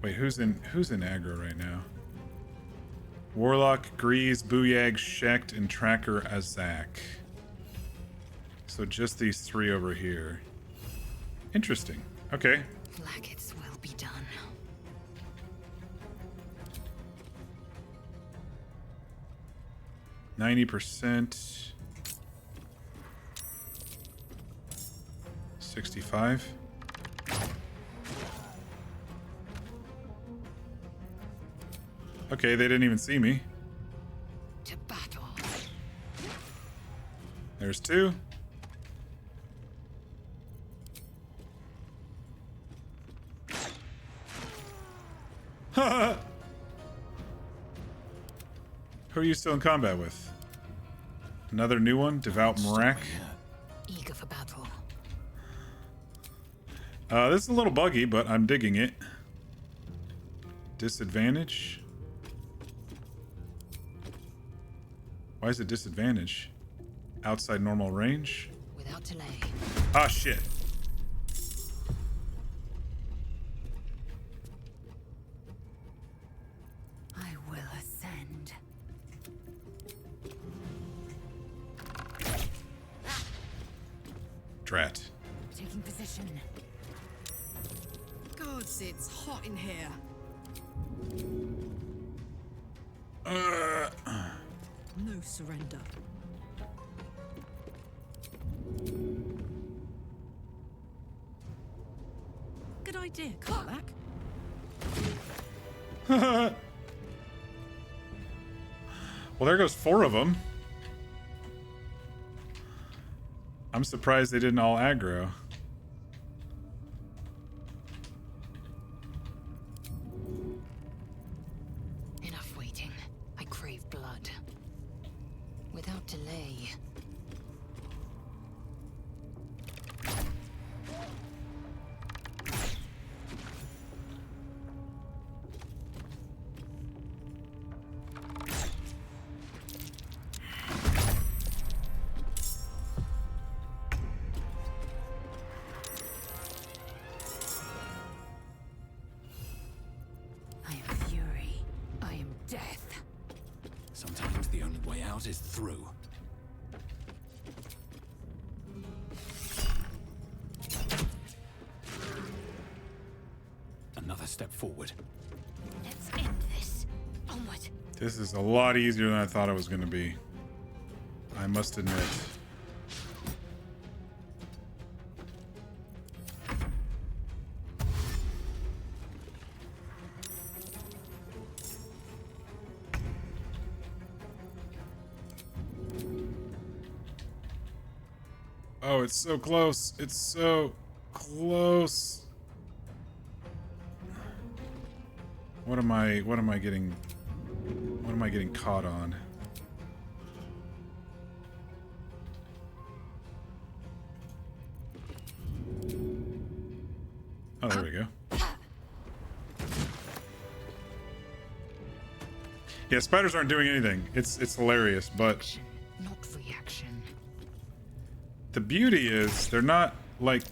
Wait, who's in aggro right now? Warlock, Grease, Booyag, Shecht, and Tracker Azak. So just these 3 over here. Interesting. Okay. Lackets will be done. %. 65. Okay, they didn't even see me. To battle. There's 2. Who are you still in combat with? Another new one? Devout Marak? Eager for battle. This is a little buggy, but I'm digging it. Disadvantage? Why is it disadvantage? Outside normal range? without delay. Ah, shit. I will ascend. Drat. Taking position. Gods, it's hot in here. No surrender. Good idea, Karlak. Well, there goes 4 of them. I'm surprised they didn't all aggro. Enough waiting. I crave blood. Without delay. I am fury. I am death. Sometimes the only way out is through. Another step forward. Let's end this. Onward. This is a lot easier than I thought it was going to be. I must admit. Oh, it's so close. It's so close. What am I getting caught on? Oh, there we go. Yeah, spiders aren't doing anything. It's hilarious, but Not reaction. the beauty is they're not like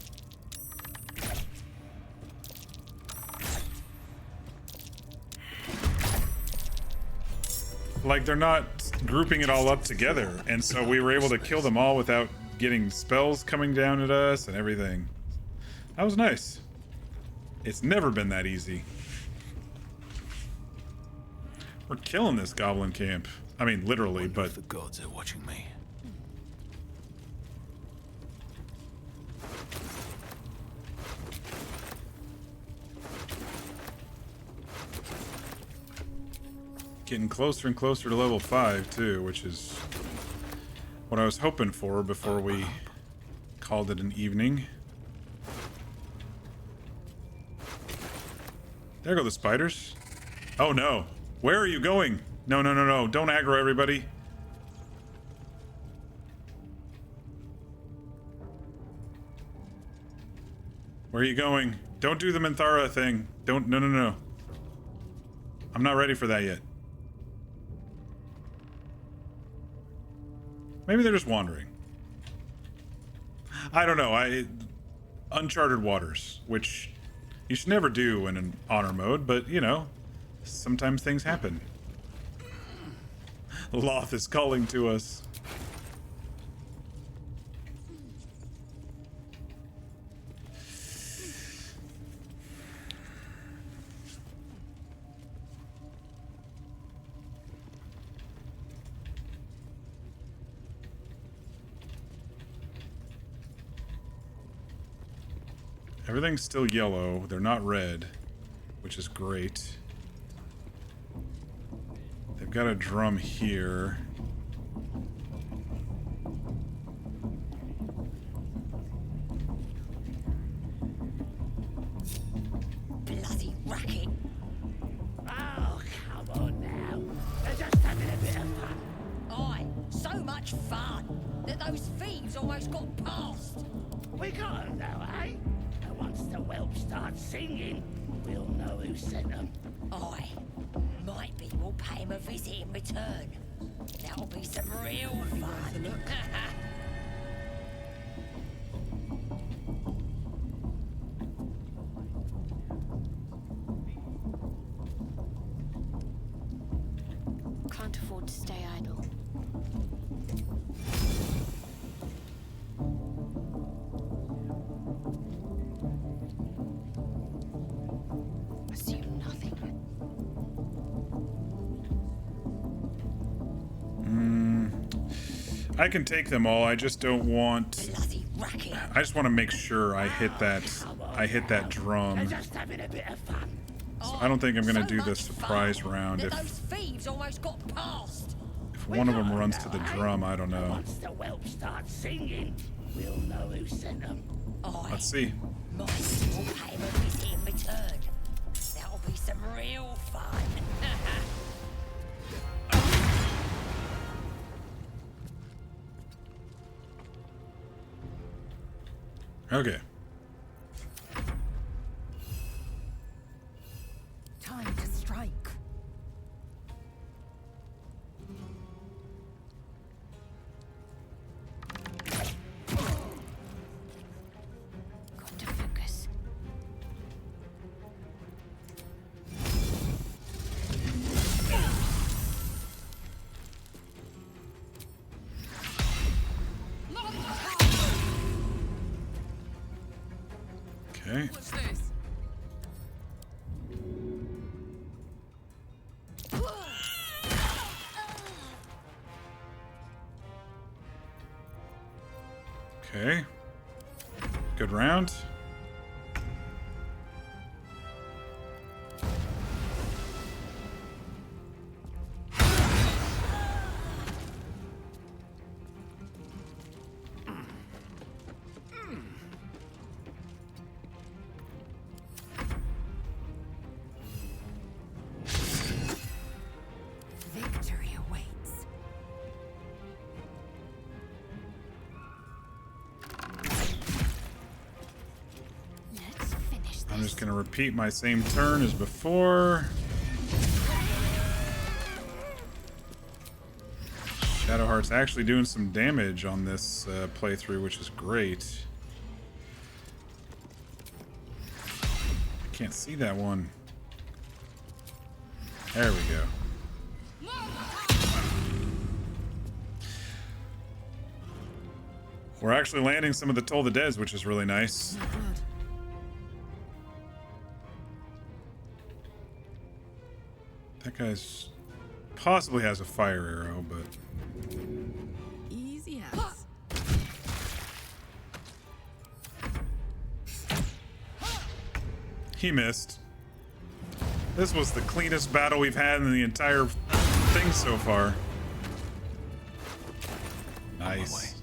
they're not grouping it all up together, and so we were able to kill them all without getting spells coming down at us and everything. That was nice. It's never been that easy. We're killing this goblin camp. I mean, literally, but The gods are watching me. getting closer and closer to level 5 too, which is what I was hoping for before we called it an evening. There go the spiders. Oh no. Where are you going? No, no, no, no. Don't aggro everybody. Where are you going? Don't do the Minthara thing. Don't. No, no, no. I'm not ready for that yet. Maybe they're just wandering. I don't know. Uncharted waters, which you should never do in an honor mode, but you know, sometimes things happen. Loth is calling to us. Everything's still yellow. They're not red, which is great. They've got a drum here. Bloody racket. Oh, come on now. They're just having a bit of fun. Aye, so much fun that those thieves almost got past. We got them though, eh? And once the whelp starts singing, we'll know who sent them. Aye, might be we'll pay him a visit in return. That'll be some real fun. can't afford to stay idle. Assume nothing. I can take them all. I just don't want. I just want to make sure I hit that. I hit that drum. Just having a bit of fun. So I don't think I'm gonna do the surprise round. Those thieves almost got past. If one of them runs to the drum, I don't know. Once the whelp starts singing, we'll know who sent them. Let's see. My small payment is in return. That'll be some real fun. Okay. Time to strike. Got to focus. Okay. What's this? Okay. Good round. Victory awaits. Let's finish I'm just gonna repeat my same turn as before. Shadowheart's actually doing some damage on this playthrough, which is great. I can't see that one. There we go. We're actually landing some of the Toll the Deads, which is really nice. That guy's possibly has a fire arrow, but Easy as. he missed. This was the cleanest battle we've had in the entire thing so far. Nice.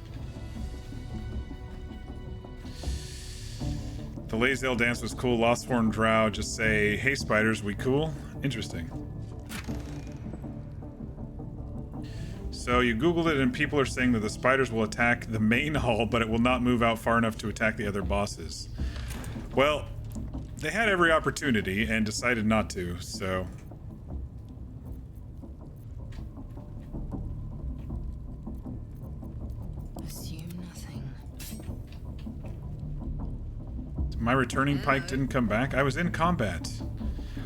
The Lazel dance was cool. Losthorn Drow just say, "Hey spiders, we cool?" Interesting. So you Googled it and people are saying that the spiders will attack the main hall, but it will not move out far enough to attack the other bosses. Well, they had every opportunity and decided not to, so... Assume nothing. My returning pike didn't come back? I was in combat.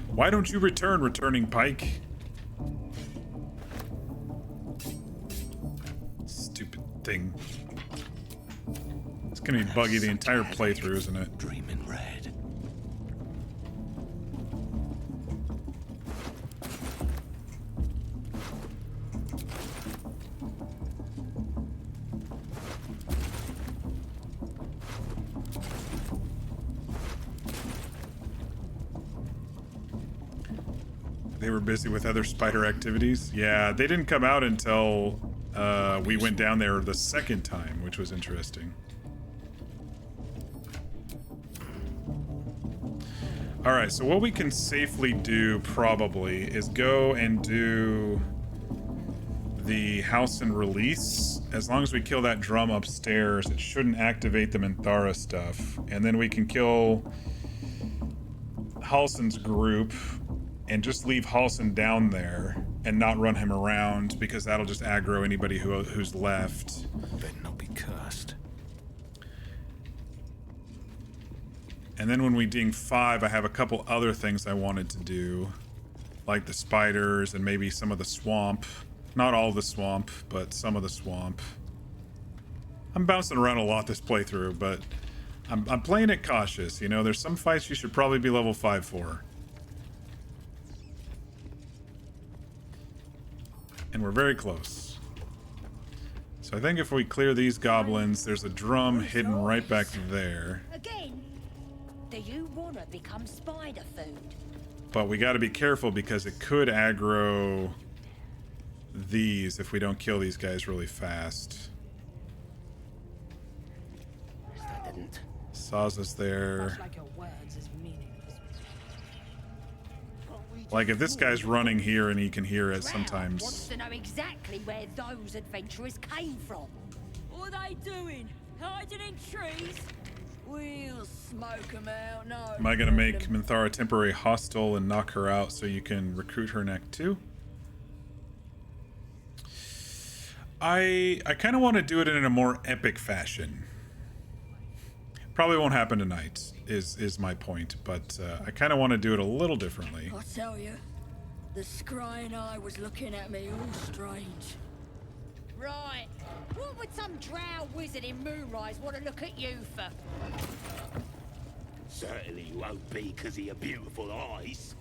Why don't you return, returning pike? Stupid thing. It's gonna be buggy the entire playthrough, isn't it? Dream in red. They were busy with other spider activities. Yeah, they didn't come out until we went down there the second time, which was interesting. Alright, so what we can safely do, probably, is go and do the house and release. As long as we kill that drum upstairs, it shouldn't activate the Minthara stuff. And then we can kill Halsin's group and just leave Halsin down there and not run him around, because that'll just aggro anybody who's left. Better not be cursed. And then when we ding 5, I have a couple other things I wanted to do. like the spiders and maybe some of the swamp. Not all the swamp, but some of the swamp. I'm bouncing around a lot this playthrough, but I'm playing it cautious. You know, there's some fights you should probably be level 5 for. And we're very close. So I think if we clear these goblins, there's a drum hidden right back there. Again? Do you want to become spider food? But we got to be careful because it could aggro these if we don't kill these guys really fast. That didn't. Saw's there. Like if this guy's running here and he can hear it sometimes. Wants to know exactly where those adventurers came from. What are they doing? Hiding in trees? We'll smoke them out, no. Am I gonna make Minthara temporary hostile and knock her out so you can recruit her in Act 2? I kind of want to do it in a more epic fashion. Probably won't happen tonight, is my point, but I kind of want to do it a little differently. I tell you, the scrying eye was looking at me all strange. Right. What would some drow wizard in Moonrise want to look at you for? Certainly you won't be because of your beautiful eyes.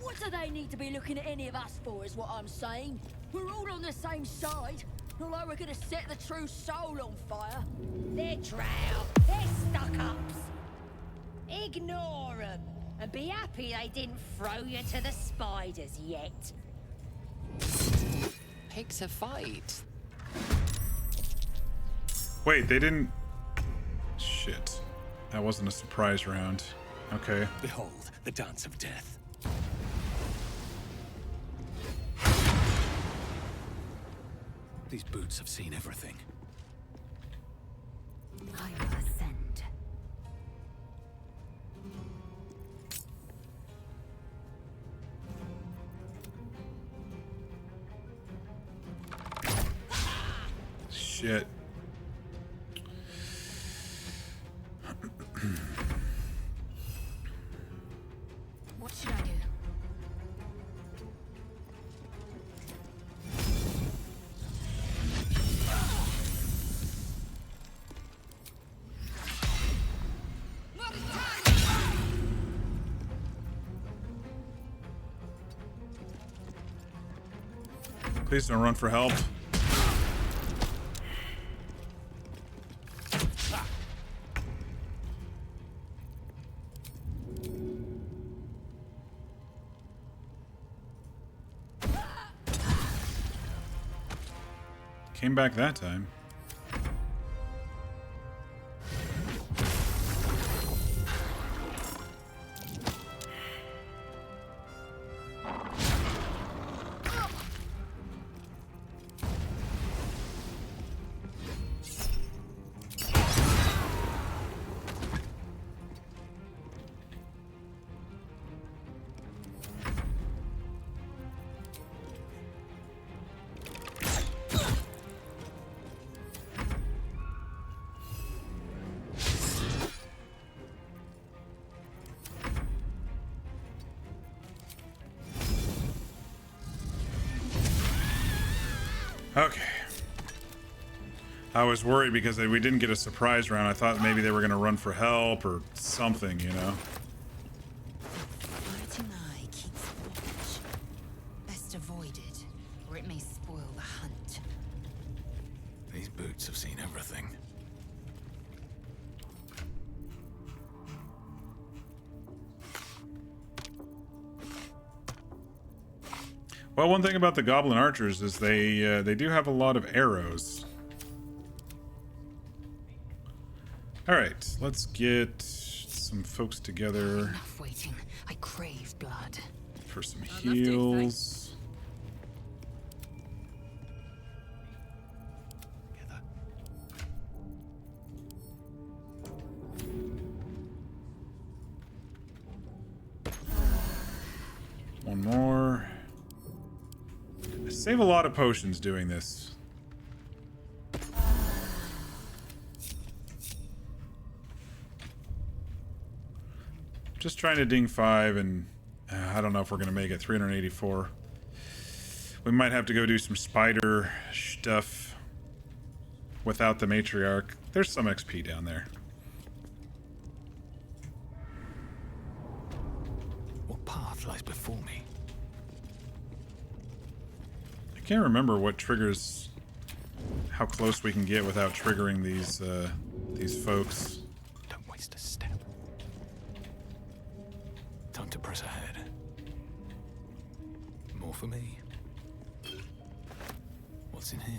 What do they need to be looking at any of us for, is what I'm saying? We're all on the same side. Not like we're gonna set the true soul on fire. They're drow. They're stuck-ups. Ignore them. And be happy they didn't throw you to the spiders yet. Pick a fight. Wait, they didn't... Shit. That wasn't a surprise round. Okay. Behold, the dance of death. These boots have seen everything. I will ascend. Shit. What should I do? Please don't run for help. Came back that time. Okay. I was worried because we didn't get a surprise round. I thought maybe they were going to run for help or something, you know? Fighting eye keeps watch. Best avoid it, or it may spoil the hunt. These boots have seen everything. Well, one thing about the Goblin Archers is they do have a lot of arrows. Alright, let's get some folks together. Enough waiting. I crave blood. For some heals. One more. I save a lot of potions doing this. Just trying to ding 5 and I don't know if we're gonna make it. 384. We might have to go do some spider stuff without the matriarch. There's some XP down there. What path lies before me? I can't remember what triggers how close we can get without triggering these folks. Don't waste a step. Time to press ahead. More for me. What's in here?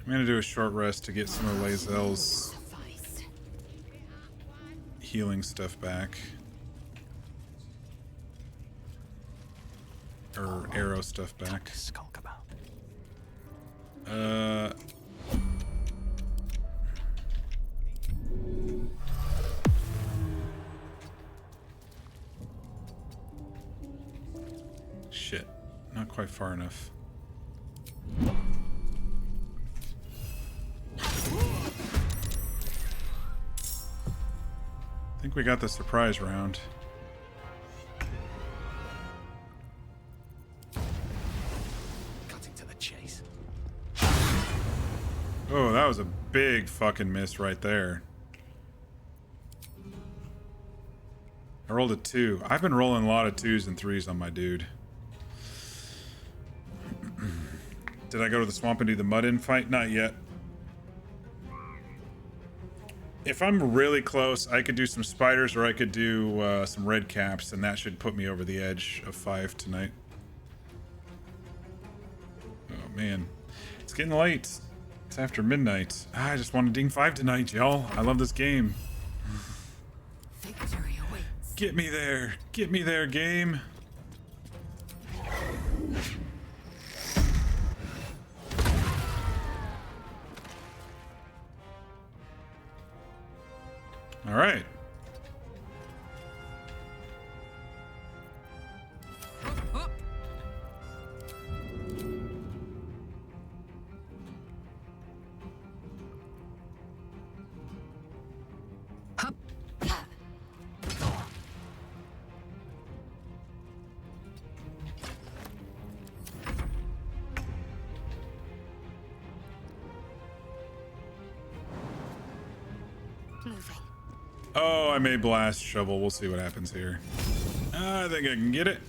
I'm gonna do a short rest to get some of Lae'zel's healing stuff back. Or arrow stuff back. Shit. Not quite far enough. I think we got the surprise round. Cutting to the chase. Oh, that was a big fucking miss right there. I rolled a 2. I've been rolling a lot of 2s and 3s on my dude. Did I go to the swamp and do the mud-in fight? Not yet. If I'm really close, I could do some spiders or I could do some red caps, and that should put me over the edge of 5 tonight. Oh man, it's getting late. It's after midnight. I just want to ding 5 tonight, y'all. I love this game. Victory awaits. Get me there. Get me there, game. All right. Moving. Oh, I may blast shovel. We'll see what happens here. I think I can get it.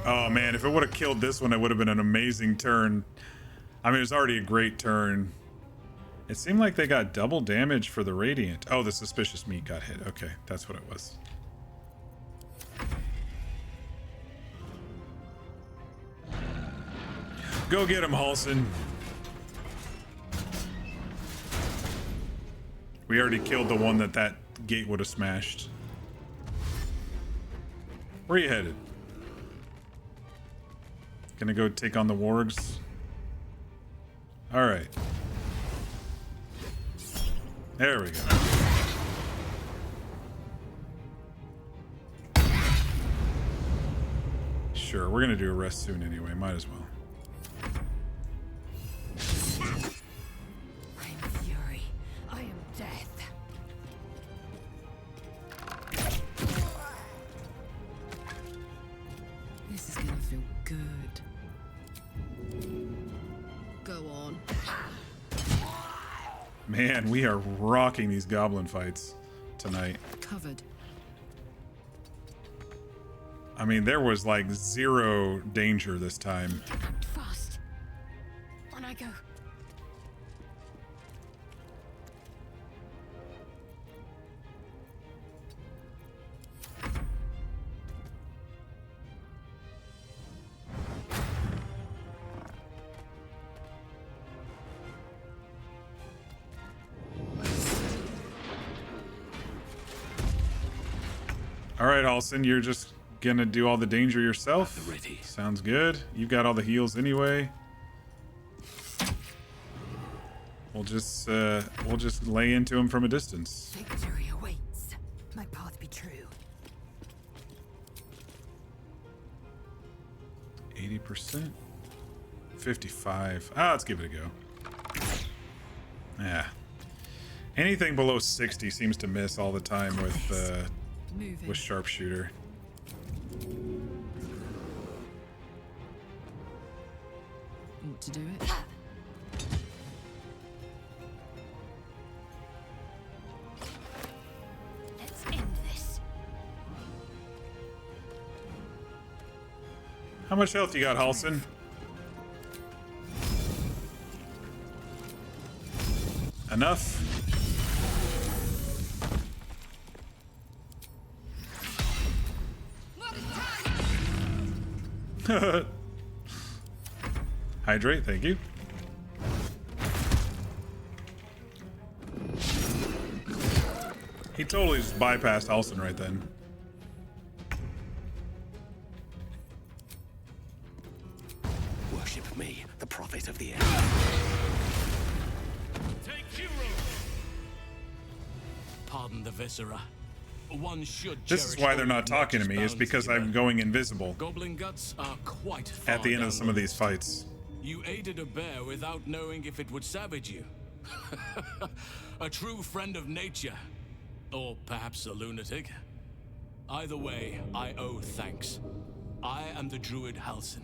Oh man, if it would have killed this one, it would have been an amazing turn. I mean, it was already a great turn. It seemed like they got double damage for the radiant. Oh, the suspicious meat got hit. Okay, that's what it was. Go get him, Halson. We already killed the one that gate would have smashed. Where are you headed? Gonna go take on the wargs? Alright. There we go. Sure, we're gonna do a rest soon anyway, might as well. I am fury. I am death. This is gonna feel good. Go on. Man, we are rocking these goblin fights tonight. Covered. I mean, there was like 0 danger this time. Fast. On I go. All right, Halson, you're just gonna do all the danger yourself? Ready. Sounds good. You've got all the heals anyway. we'll just lay into him from a distance. Victory awaits. My path be true. 80%? 55. Ah, let's give it a go. Yeah. Anything below 60 seems to miss all the time with sharpshooter. Want to do it? Let's end this. How much health you got, Halson? Enough? Hydrate, thank you. He totally just bypassed Halson right then. Worship me, the prophet of the air. Take Hero. Pardon the viscera. One should. This is why they're not talking to me, is because I'm going invisible Goblin guts are quite at the end of some of these fights. You aided a bear without knowing if it would savage you. A true friend of nature. Or perhaps a lunatic. Either way, I owe thanks. I am the druid Halsin.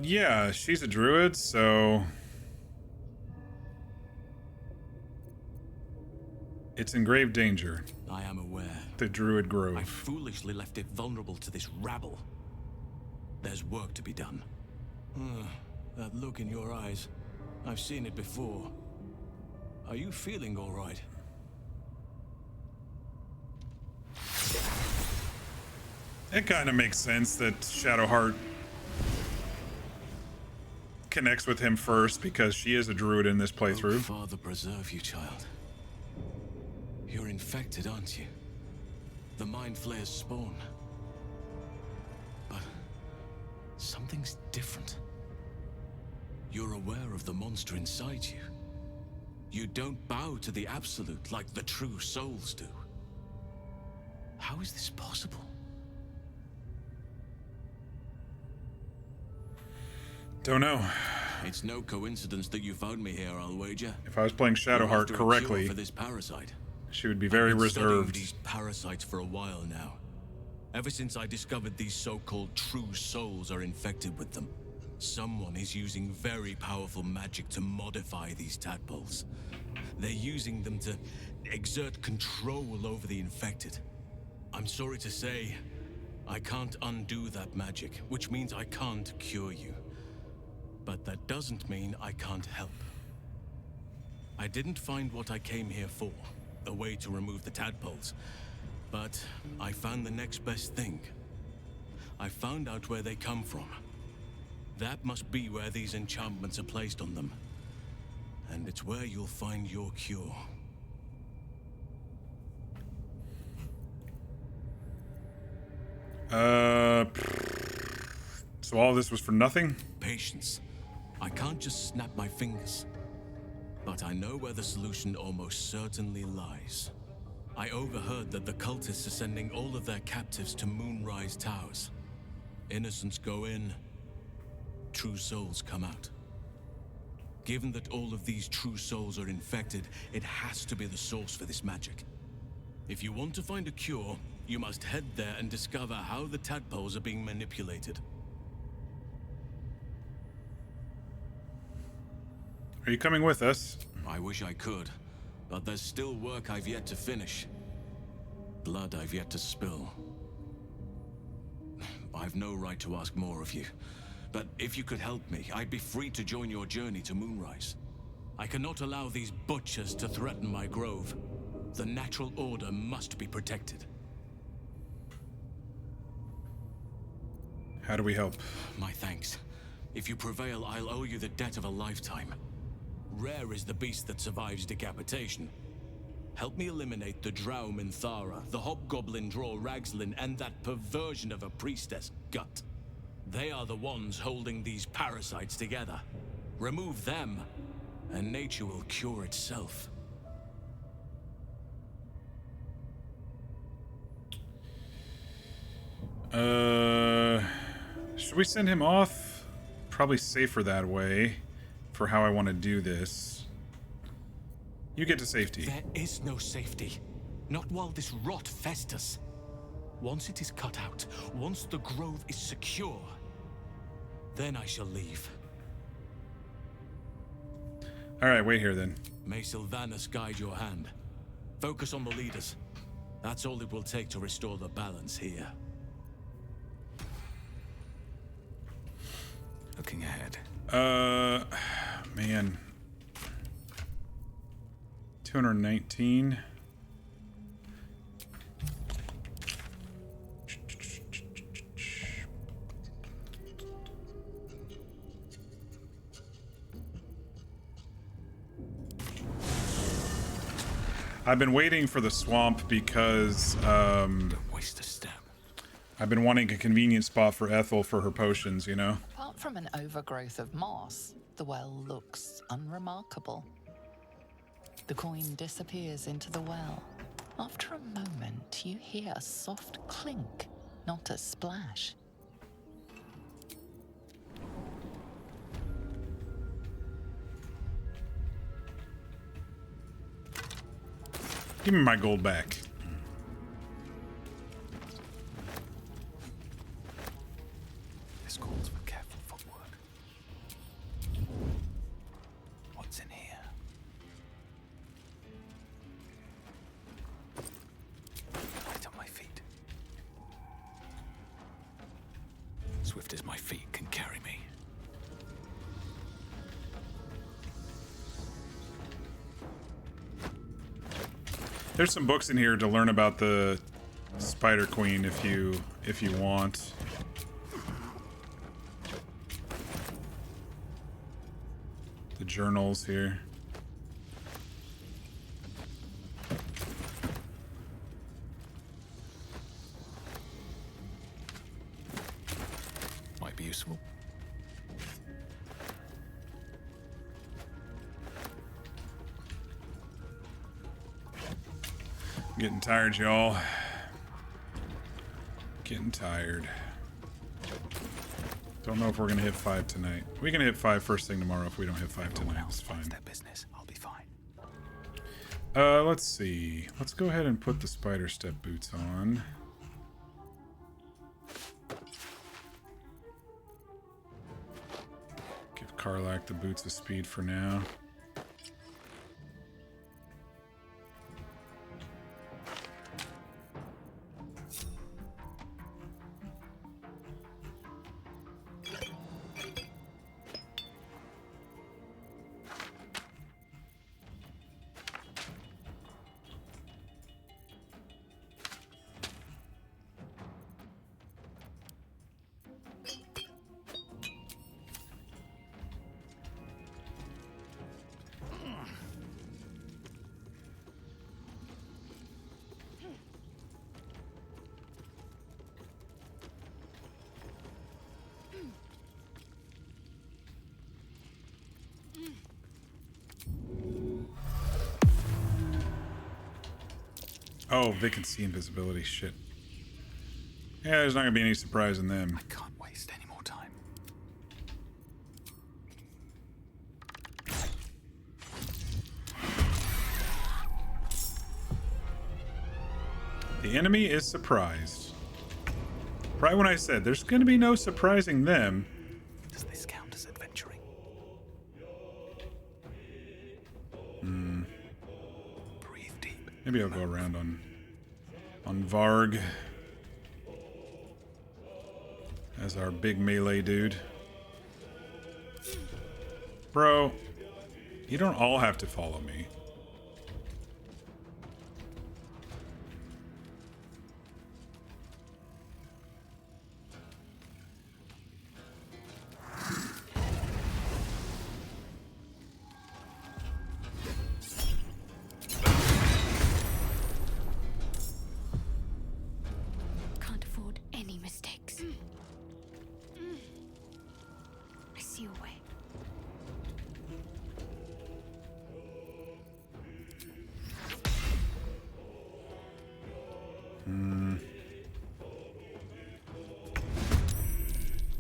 Yeah, she's a druid, so... It's in grave danger. I am aware. The Druid Grove. I foolishly left it vulnerable to this rabble. There's work to be done. That look in your eyes. I've seen it before. Are you feeling all right? It kind of makes sense that Shadowheart connects with him first because she is a druid in this playthrough. Oh, Father preserve you, child. You're infected, aren't you? The Mind Flayer's spawn. But something's different. You're aware of the monster inside you. You don't bow to the Absolute like the true souls do. How is this possible? Don't know. It's no coincidence that you found me here, I'll wager. If I was playing Shadowheart correctly, for this parasite. She would be very I've been studying reserved. These parasites for a while now. Ever since I discovered these so-called true souls are infected with them. Someone is using very powerful magic to modify these tadpoles. They're using them to exert control over the infected. I'm sorry to say, I can't undo that magic, which means I can't cure you. But that doesn't mean I can't help. I didn't find what I came here for, a way to remove the tadpoles. But I found the next best thing. I found out where they come from. That must be where these enchantments are placed on them. And it's where you'll find your cure. So all this was for nothing? Patience. I can't just snap my fingers. But I know where the solution almost certainly lies. I overheard that the cultists are sending all of their captives to Moonrise Towers. Innocents go in, true souls come out. Given that all of these true souls are infected, it has to be the source for this magic. If you want to find a cure, you must head there and discover how the tadpoles are being manipulated. Are you coming with us? I wish I could, but there's still work I've yet to finish. Blood I've yet to spill. I've no right to ask more of you, but if you could help me, I'd be free to join your journey to Moonrise. I cannot allow these butchers to threaten my grove. The natural order must be protected. How do we help? My thanks. If you prevail, I'll owe you the debt of a lifetime. Rare is the beast that survives decapitation. Help me eliminate the Drow Minthara, the Hobgoblin Draw Ragslin, and that perversion of a priestess, Gut. They are the ones holding these parasites together. Remove them, and nature will cure itself. Should we send him off? Probably safer that way for how I want to do this. You get to safety. There is no safety. Not while this rot festers. Once it is cut out, once the grove is secure, then I shall leave. Alright, wait here then. May Sylvanus guide your hand. Focus on the leaders. That's all it will take to restore the balance here. Looking ahead. Man. 219. I've been waiting for the swamp because, Don't waste a step. I've been wanting a convenient spot for Ethel for her potions, you know? Apart from an overgrowth of moss, the well looks unremarkable. The coin disappears into the well. After a moment, you hear a soft clink, not a splash. Give me my gold back. This calls for careful footwork. What's in here? Light on my feet. Swift as my feet can carry me. There's some books in here to learn about the Spider Queen if you want. The journals here. Might be useful. Getting tired, y'all. Getting tired. Don't know if we're gonna hit 5 tonight. We can hit 5 first thing tomorrow if we don't hit 5 tonight. It's fine. Their business. I'll be fine. Let's see. Let's go ahead and put the spider step boots on. Give Karlak the boots of speed for now. Oh, they can see invisibility. Shit. Yeah, there's not gonna be any surprise in them. I can't waste any more time. The enemy is surprised. Right when I said there's gonna be no surprising them. Does this count as adventuring? Breathe deep. Maybe I'll go around on Varg as our big melee dude. Bro, you don't all have to follow me. Can't afford any mistakes.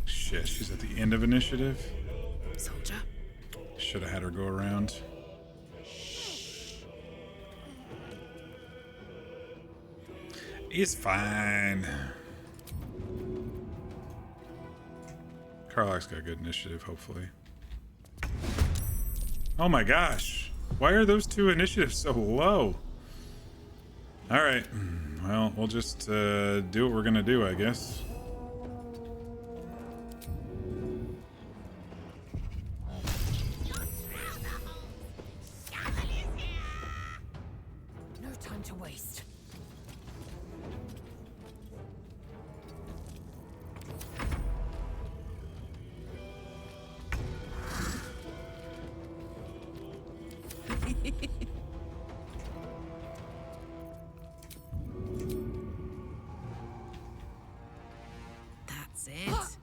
Shit, she's at the end of initiative. Soldier. Should have had her go around. It's fine. Karlach's got good initiative, hopefully. Oh my gosh. Why are those two initiatives so low? Alright. Well, we'll just do what we're gonna do, I guess. No time to waste. That's it.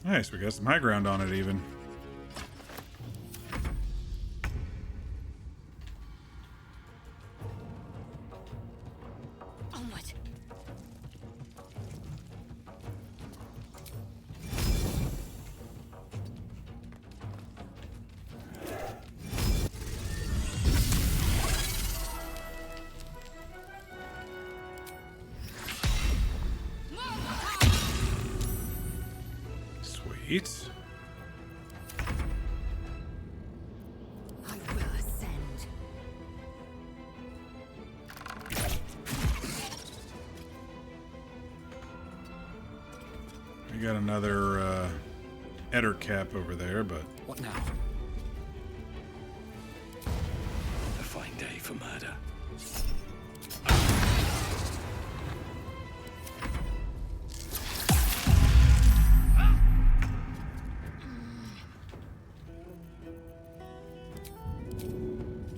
Nice, we got some high ground on it even. Onward. Sweet. I will ascend. We got another Eder cap over there, but What now? A fine day for murder.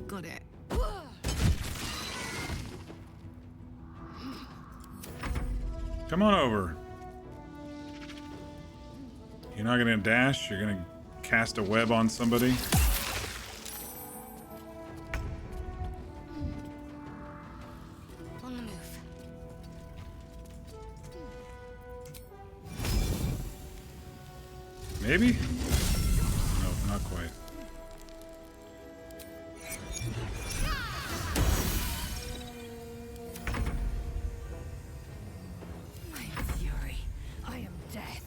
Got it. come on over. You're not gonna dash, you're gonna cast a web on somebody. On the move. Maybe? No, not quite. I am fury. I am death.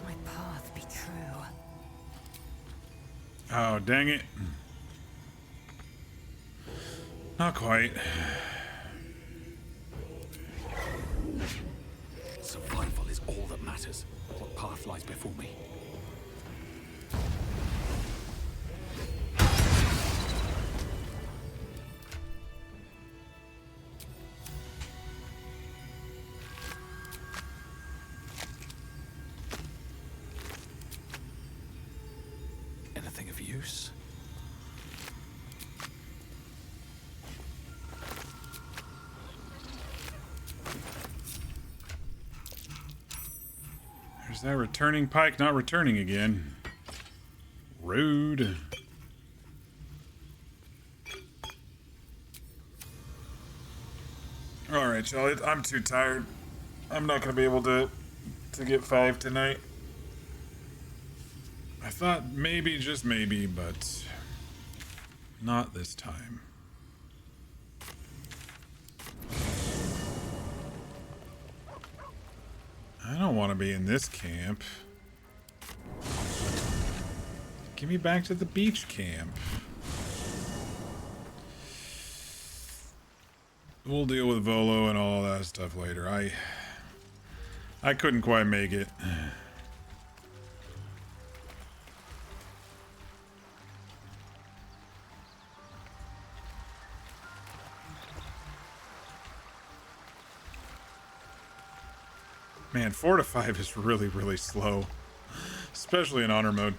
My path be true. Oh, dang it. Not quite. Survival is all that matters. What path lies before me? Anything of use? There's that returning pike not returning again. Rude. Alright, y'all. I'm too tired. I'm not going to be able to get 5 tonight. I thought maybe, just maybe, but not this time. I don't want to be in this camp. Give me back to the beach camp. We'll deal with Volo and all that stuff later. I couldn't quite make it. Man, 4 to 5 is really, really slow. Especially in honor mode.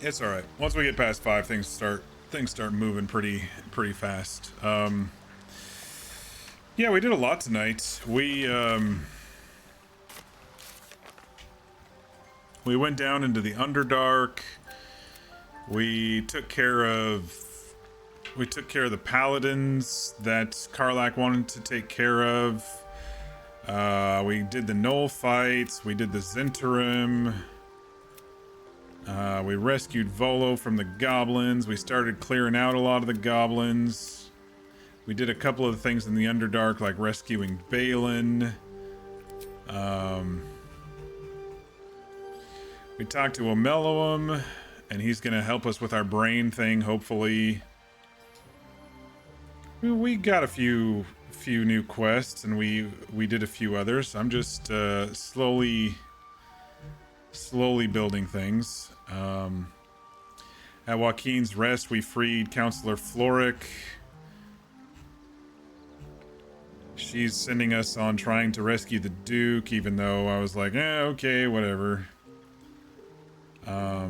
It's all right. Once we get past 5, things start moving pretty fast. Yeah, we did a lot tonight. We went down into the Underdark. We took care of the paladins that Karlach wanted to take care of. We did the Knoll fights. We did the Zhentarim. We rescued Volo from the goblins. We started clearing out a lot of the goblins. We did a couple of things in the Underdark, like rescuing Balin. We talked to Omeluum, and he's going to help us with our brain thing, hopefully. We got a few new quests, and we did a few others. I'm just slowly building things. At Joaquin's Rest, we freed Counselor Floric. She's sending us on trying to rescue the Duke, even though I was like, okay, whatever. I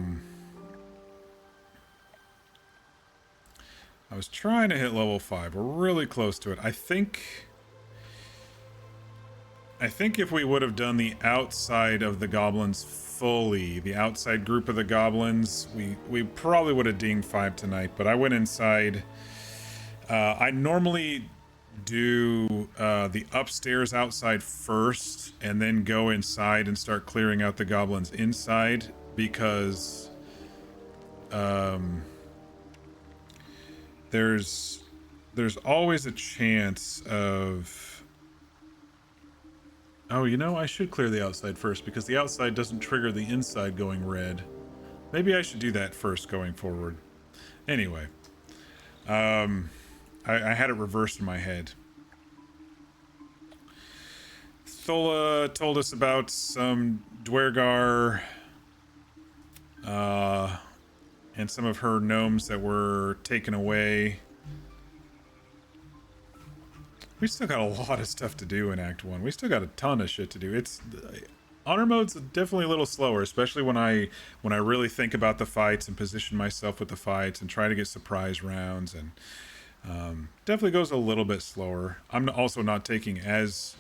was trying to hit level 5. We're really close to it. I think if we would have done the outside of the goblins fully, the outside group of the goblins, we probably would have dinged 5 tonight, but I went inside. I normally do the upstairs outside first and then go inside and start clearing out the goblins inside, because there's always a chance of, oh, you know, I should clear the outside first because the outside doesn't trigger the inside going red. Maybe I should do that first going forward. Anyway, I had it reversed in my head. Thola told us about some Dwergar and some of her gnomes that were taken away. We still got a lot of stuff to do in Act 1. We still got a ton of shit to do. It's honor mode's definitely a little slower, especially when I really think about the fights and position myself with the fights and try to get surprise rounds, and definitely goes a little bit slower. I'm also not taking as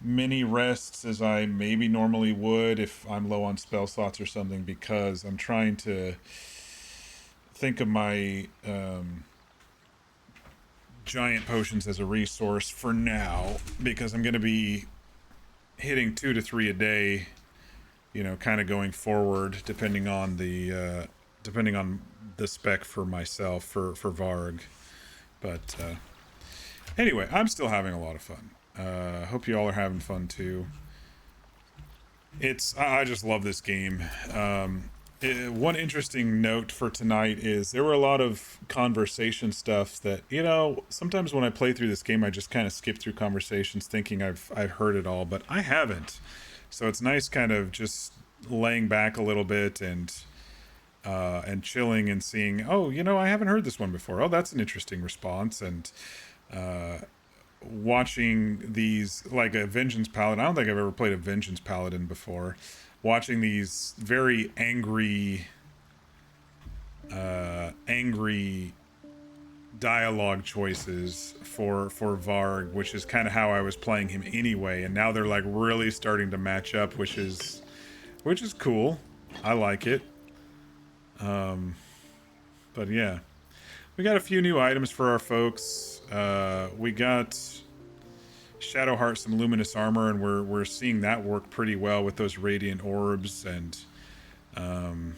many rests as I maybe normally would if I'm low on spell slots or something, because I'm trying to think of my giant potions as a resource for now, because I'm going to be hitting 2 to 3 a day, you know, kind of going forward, depending on the spec for myself for Varg. But anyway, I'm still having a lot of fun. Hope you all are having fun too. I just love this game. One interesting note for tonight is there were a lot of conversation stuff that, you know, sometimes when I play through this game, I just kind of skip through conversations thinking I've heard it all, but I haven't. So it's nice kind of just laying back a little bit and chilling and seeing, oh, you know, I haven't heard this one before. Oh, that's an interesting response. And watching these, like a Vengeance Paladin. I don't think I've ever played a Vengeance Paladin before. Watching these very angry dialogue choices for Varg, which is kind of how I was playing him anyway, and now they're like really starting to match up, which is cool. I like it. But yeah, we got a few new items for our folks. We got Shadowheart some luminous armor, and we're seeing that work pretty well with those radiant orbs, and I'm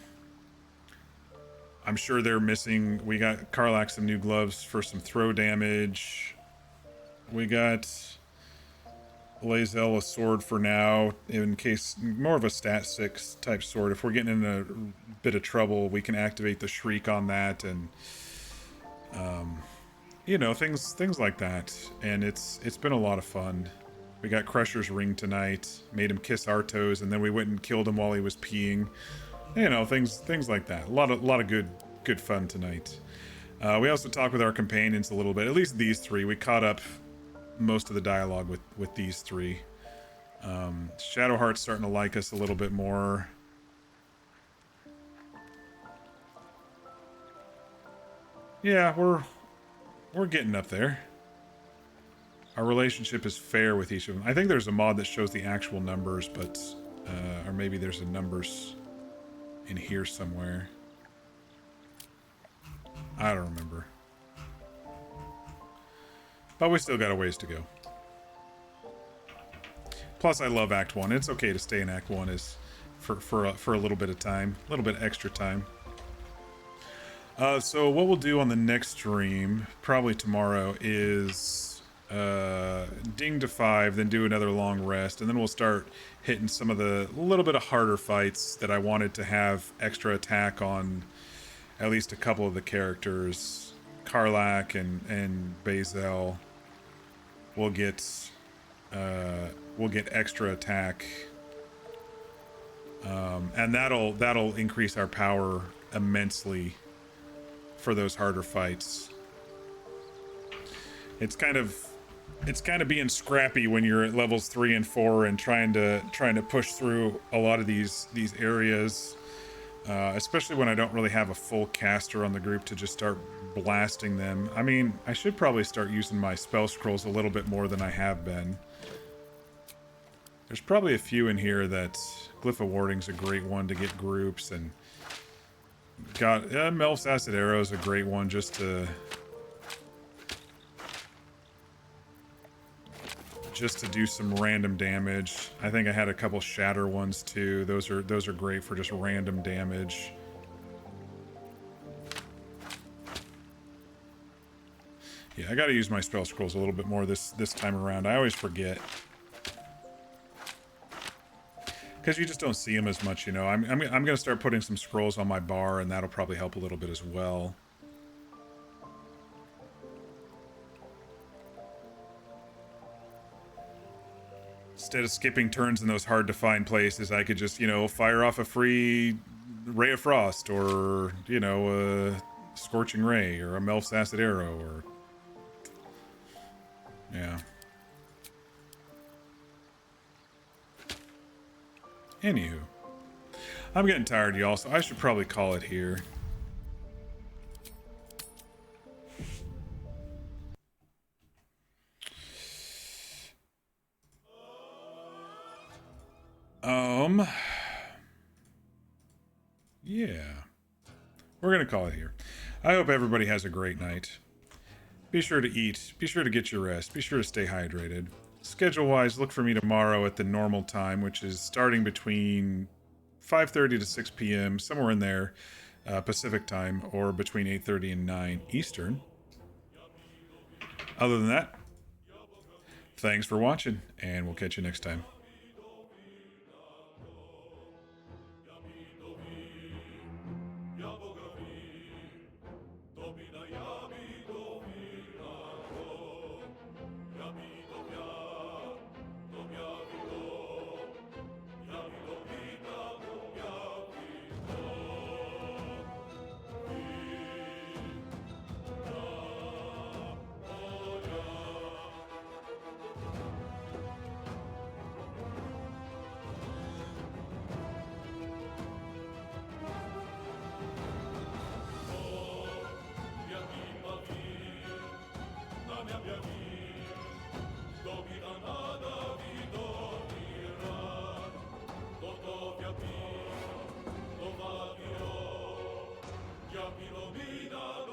sure they're missing. We got Karlach some new gloves for some throw damage. We got Lae'zel a sword for now, in case, more of a stat 6 type sword. If we're getting in a bit of trouble, we can activate the shriek on that, and you know, things like that. And it's been a lot of fun. We got Crusher's ring tonight, made him kiss our toes, and then we went and killed him while he was peeing. You know, things like that. A lot of good fun tonight. We also talked with our companions a little bit, at least these 3. We caught up most of the dialogue with these 3. Shadowheart's starting to like us a little bit more. Yeah, we're getting up there. Our relationship is fair with each of them. I think there's a mod that shows the actual numbers, but or maybe there's a numbers in here somewhere. I don't remember. But we still got a ways to go. Plus, I love Act 1. It's okay to stay in Act 1 for a little bit of time. A little bit extra time. So what we'll do on the next stream, probably tomorrow, is ding to 5, then do another long rest, and then we'll start hitting some of the little bit of harder fights that I wanted to have extra attack on at least a couple of the characters. Karlach and Bazel will get extra attack, and that'll increase our power immensely for those harder fights. It's kind of being scrappy when you're at levels 3 and 4 and trying to push through a lot of these areas, especially when I don't really have a full caster on the group to just start blasting them. I mean, I should probably start using my spell scrolls a little bit more than I have been. There's probably a few in here that Glyph of Warding's a great one to get groups, and Melf's Acid Arrow is a great one just to do some random damage. I think I had a couple Shatter ones too. Those are great for just random damage. Yeah, I got to use my spell scrolls a little bit more this time around. I always forget, because you just don't see them as much, you know. I'm gonna start putting some scrolls on my bar, and that'll probably help a little bit as well. Instead of skipping turns in those hard to find places, I could just, you know, fire off a free Ray of Frost, or, you know, a Scorching Ray, or a Melf's Acid Arrow, or... Yeah. Anywho. I'm getting tired, y'all, so I should probably call it here. Yeah. We're gonna call it here. I hope everybody has a great night. Be sure to eat. Be sure to get your rest. Be sure to stay hydrated. Schedule-wise, look for me tomorrow at the normal time, which is starting between 5:30 to 6 p.m., somewhere in there, Pacific time, or between 8:30 and 9 Eastern. Other than that, thanks for watching, and we'll catch you next time. Capilo Vida.